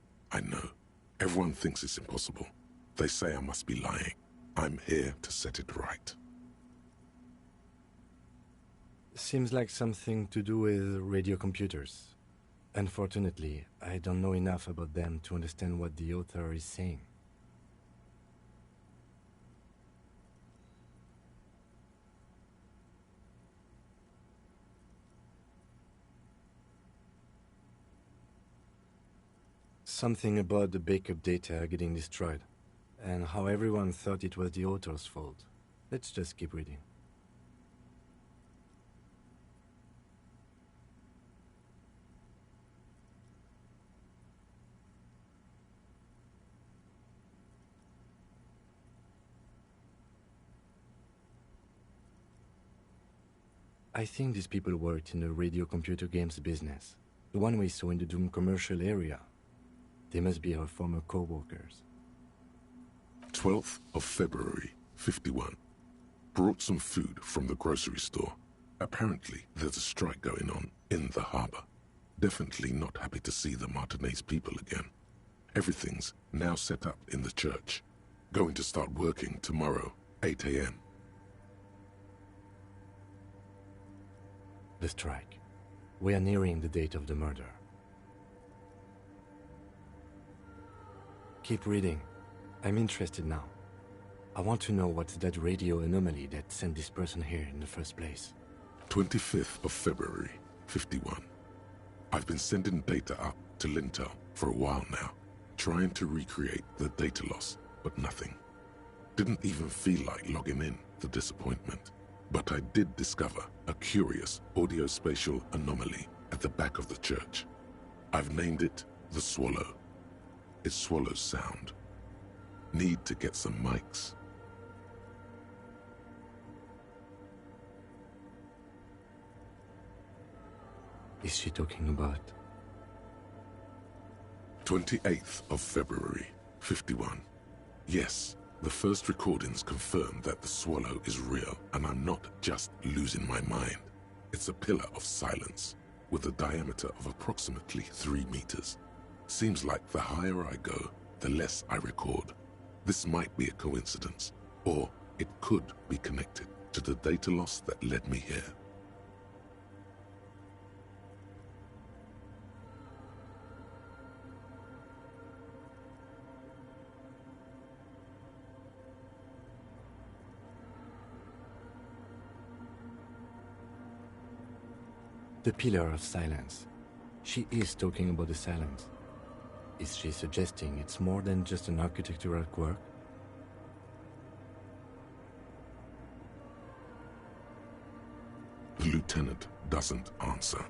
Everyone thinks it's impossible. They say I must be lying. I'm here to set it right. Seems like something to do with radio computers. Unfortunately, I don't know enough about them to understand what the author is saying. Something about the backup data getting destroyed, and how everyone thought it was the author's fault. Let's just keep reading. I think these people worked in the radio computer games business, the one we saw in the Doom commercial area. They must be our former co-workers. 12th of February, 51. Brought some food from the grocery store. Apparently, there's a strike going on in the harbor. Definitely not happy to see the Martinez people again. Everything's now set up in the church. Going to start working tomorrow, 8 a.m. The strike. We are nearing the date of the murder. Keep reading. I'm interested now. I want to know what's that radio anomaly that sent this person here in the first place. 25th of February, 51. I've been sending data up to Lintel for a while now, trying to recreate the data loss, but nothing. Didn't even feel like logging in, the disappointment. But I did discover a curious audio-spatial anomaly at the back of the church. I've named it the Swallow. It swallows sound. Need to get some mics. Is she talking about? 28th of February, 51. Yes, The first recordings confirm that the swallow is real, and I'm not just losing my mind. It's a pillar of silence, with a diameter of approximately 3 meters. Seems like the higher I go, the less I record. This might be a coincidence, or it could be connected to the data loss that led me here. The pillar of silence. She is talking about the silence. Is she suggesting it's more than just an architectural quirk? The lieutenant doesn't answer.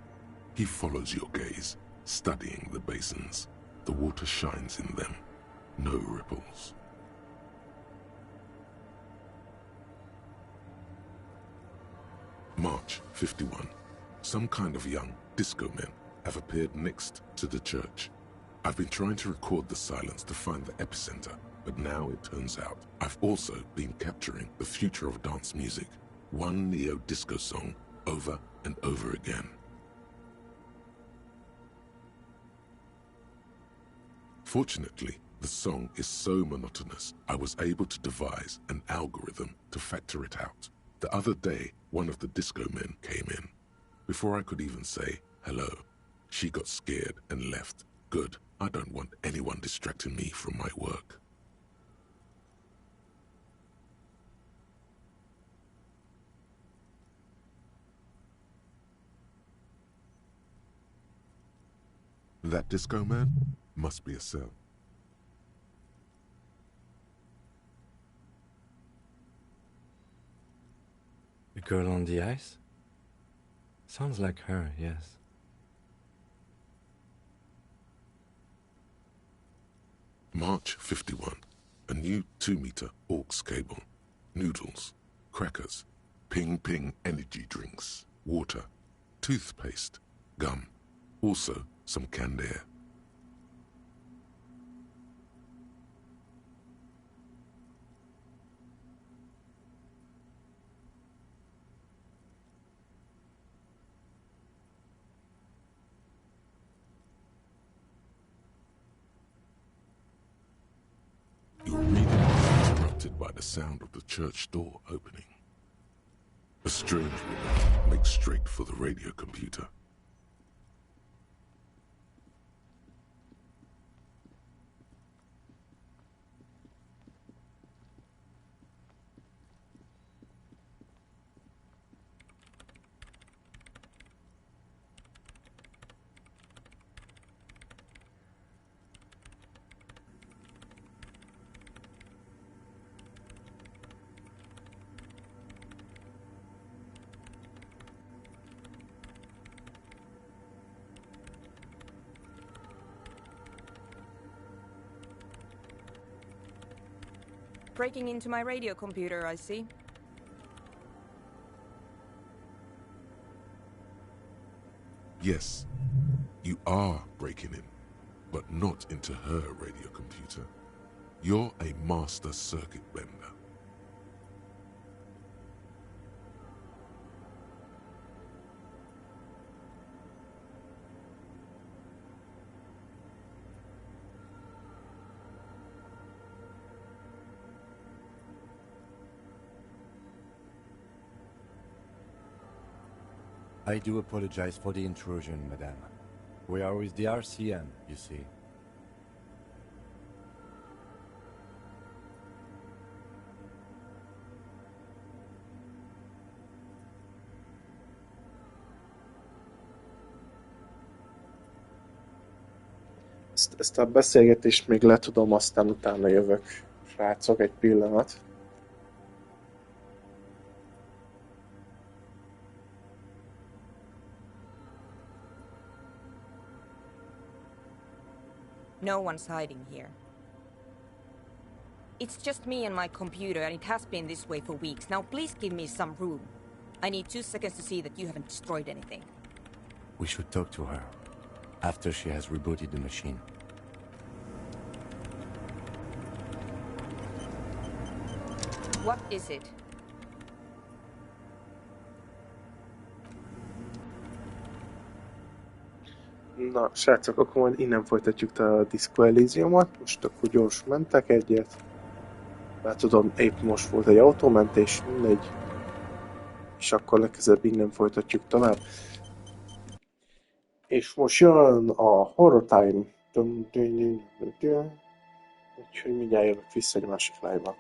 He follows your gaze, studying the basins. The water shines in them. No ripples. March 51. Some kind of young disco men have appeared next to the church. I've been trying to record the silence to find the epicenter, but now it turns out I've also been capturing the future of dance music, one neo-disco song over and over again. Fortunately, the song is so monotonous, I was able to devise an algorithm to factor it out. The other day, one of the disco men came in. Before I could even say hello, she got scared and left. Good, I don't want anyone distracting me from my work. That disco man must be a cell. The girl on the ice? Sounds like her, yes. March 51. A new 2-meter aux cable. Noodles, crackers, ping-ping energy drinks, water, toothpaste, gum. Also some canned air. Your reading is interrupted by the sound of the church door opening. A strange woman makes straight for the radio computer. Breaking into my radio computer, I see. Yes, you are breaking in, but not into her radio computer. You're a master circuit bender. I do apologize for the intrusion, madame. We are with the RCM, you see. Ezt a beszélgetést még letudom, aztán utána jövök. Srácok, egy pillanat. No one's hiding here. It's just me and my computer, and it has been this way for weeks. Now please give me some room. I need 2 seconds to see that you haven't destroyed anything. We should talk to her after she has rebooted the machine. What is it? Na, srácok, akkor majd innen folytatjuk a Disco Elysiumot. Most akkor gyors mentek egyet. Már tudom, épp most volt egy autómentés, mindegy. És akkor legközelebb innen folytatjuk tovább. És most jön a Horror Time. Úgyhogy mindjárt jövök vissza egy másik live-ban.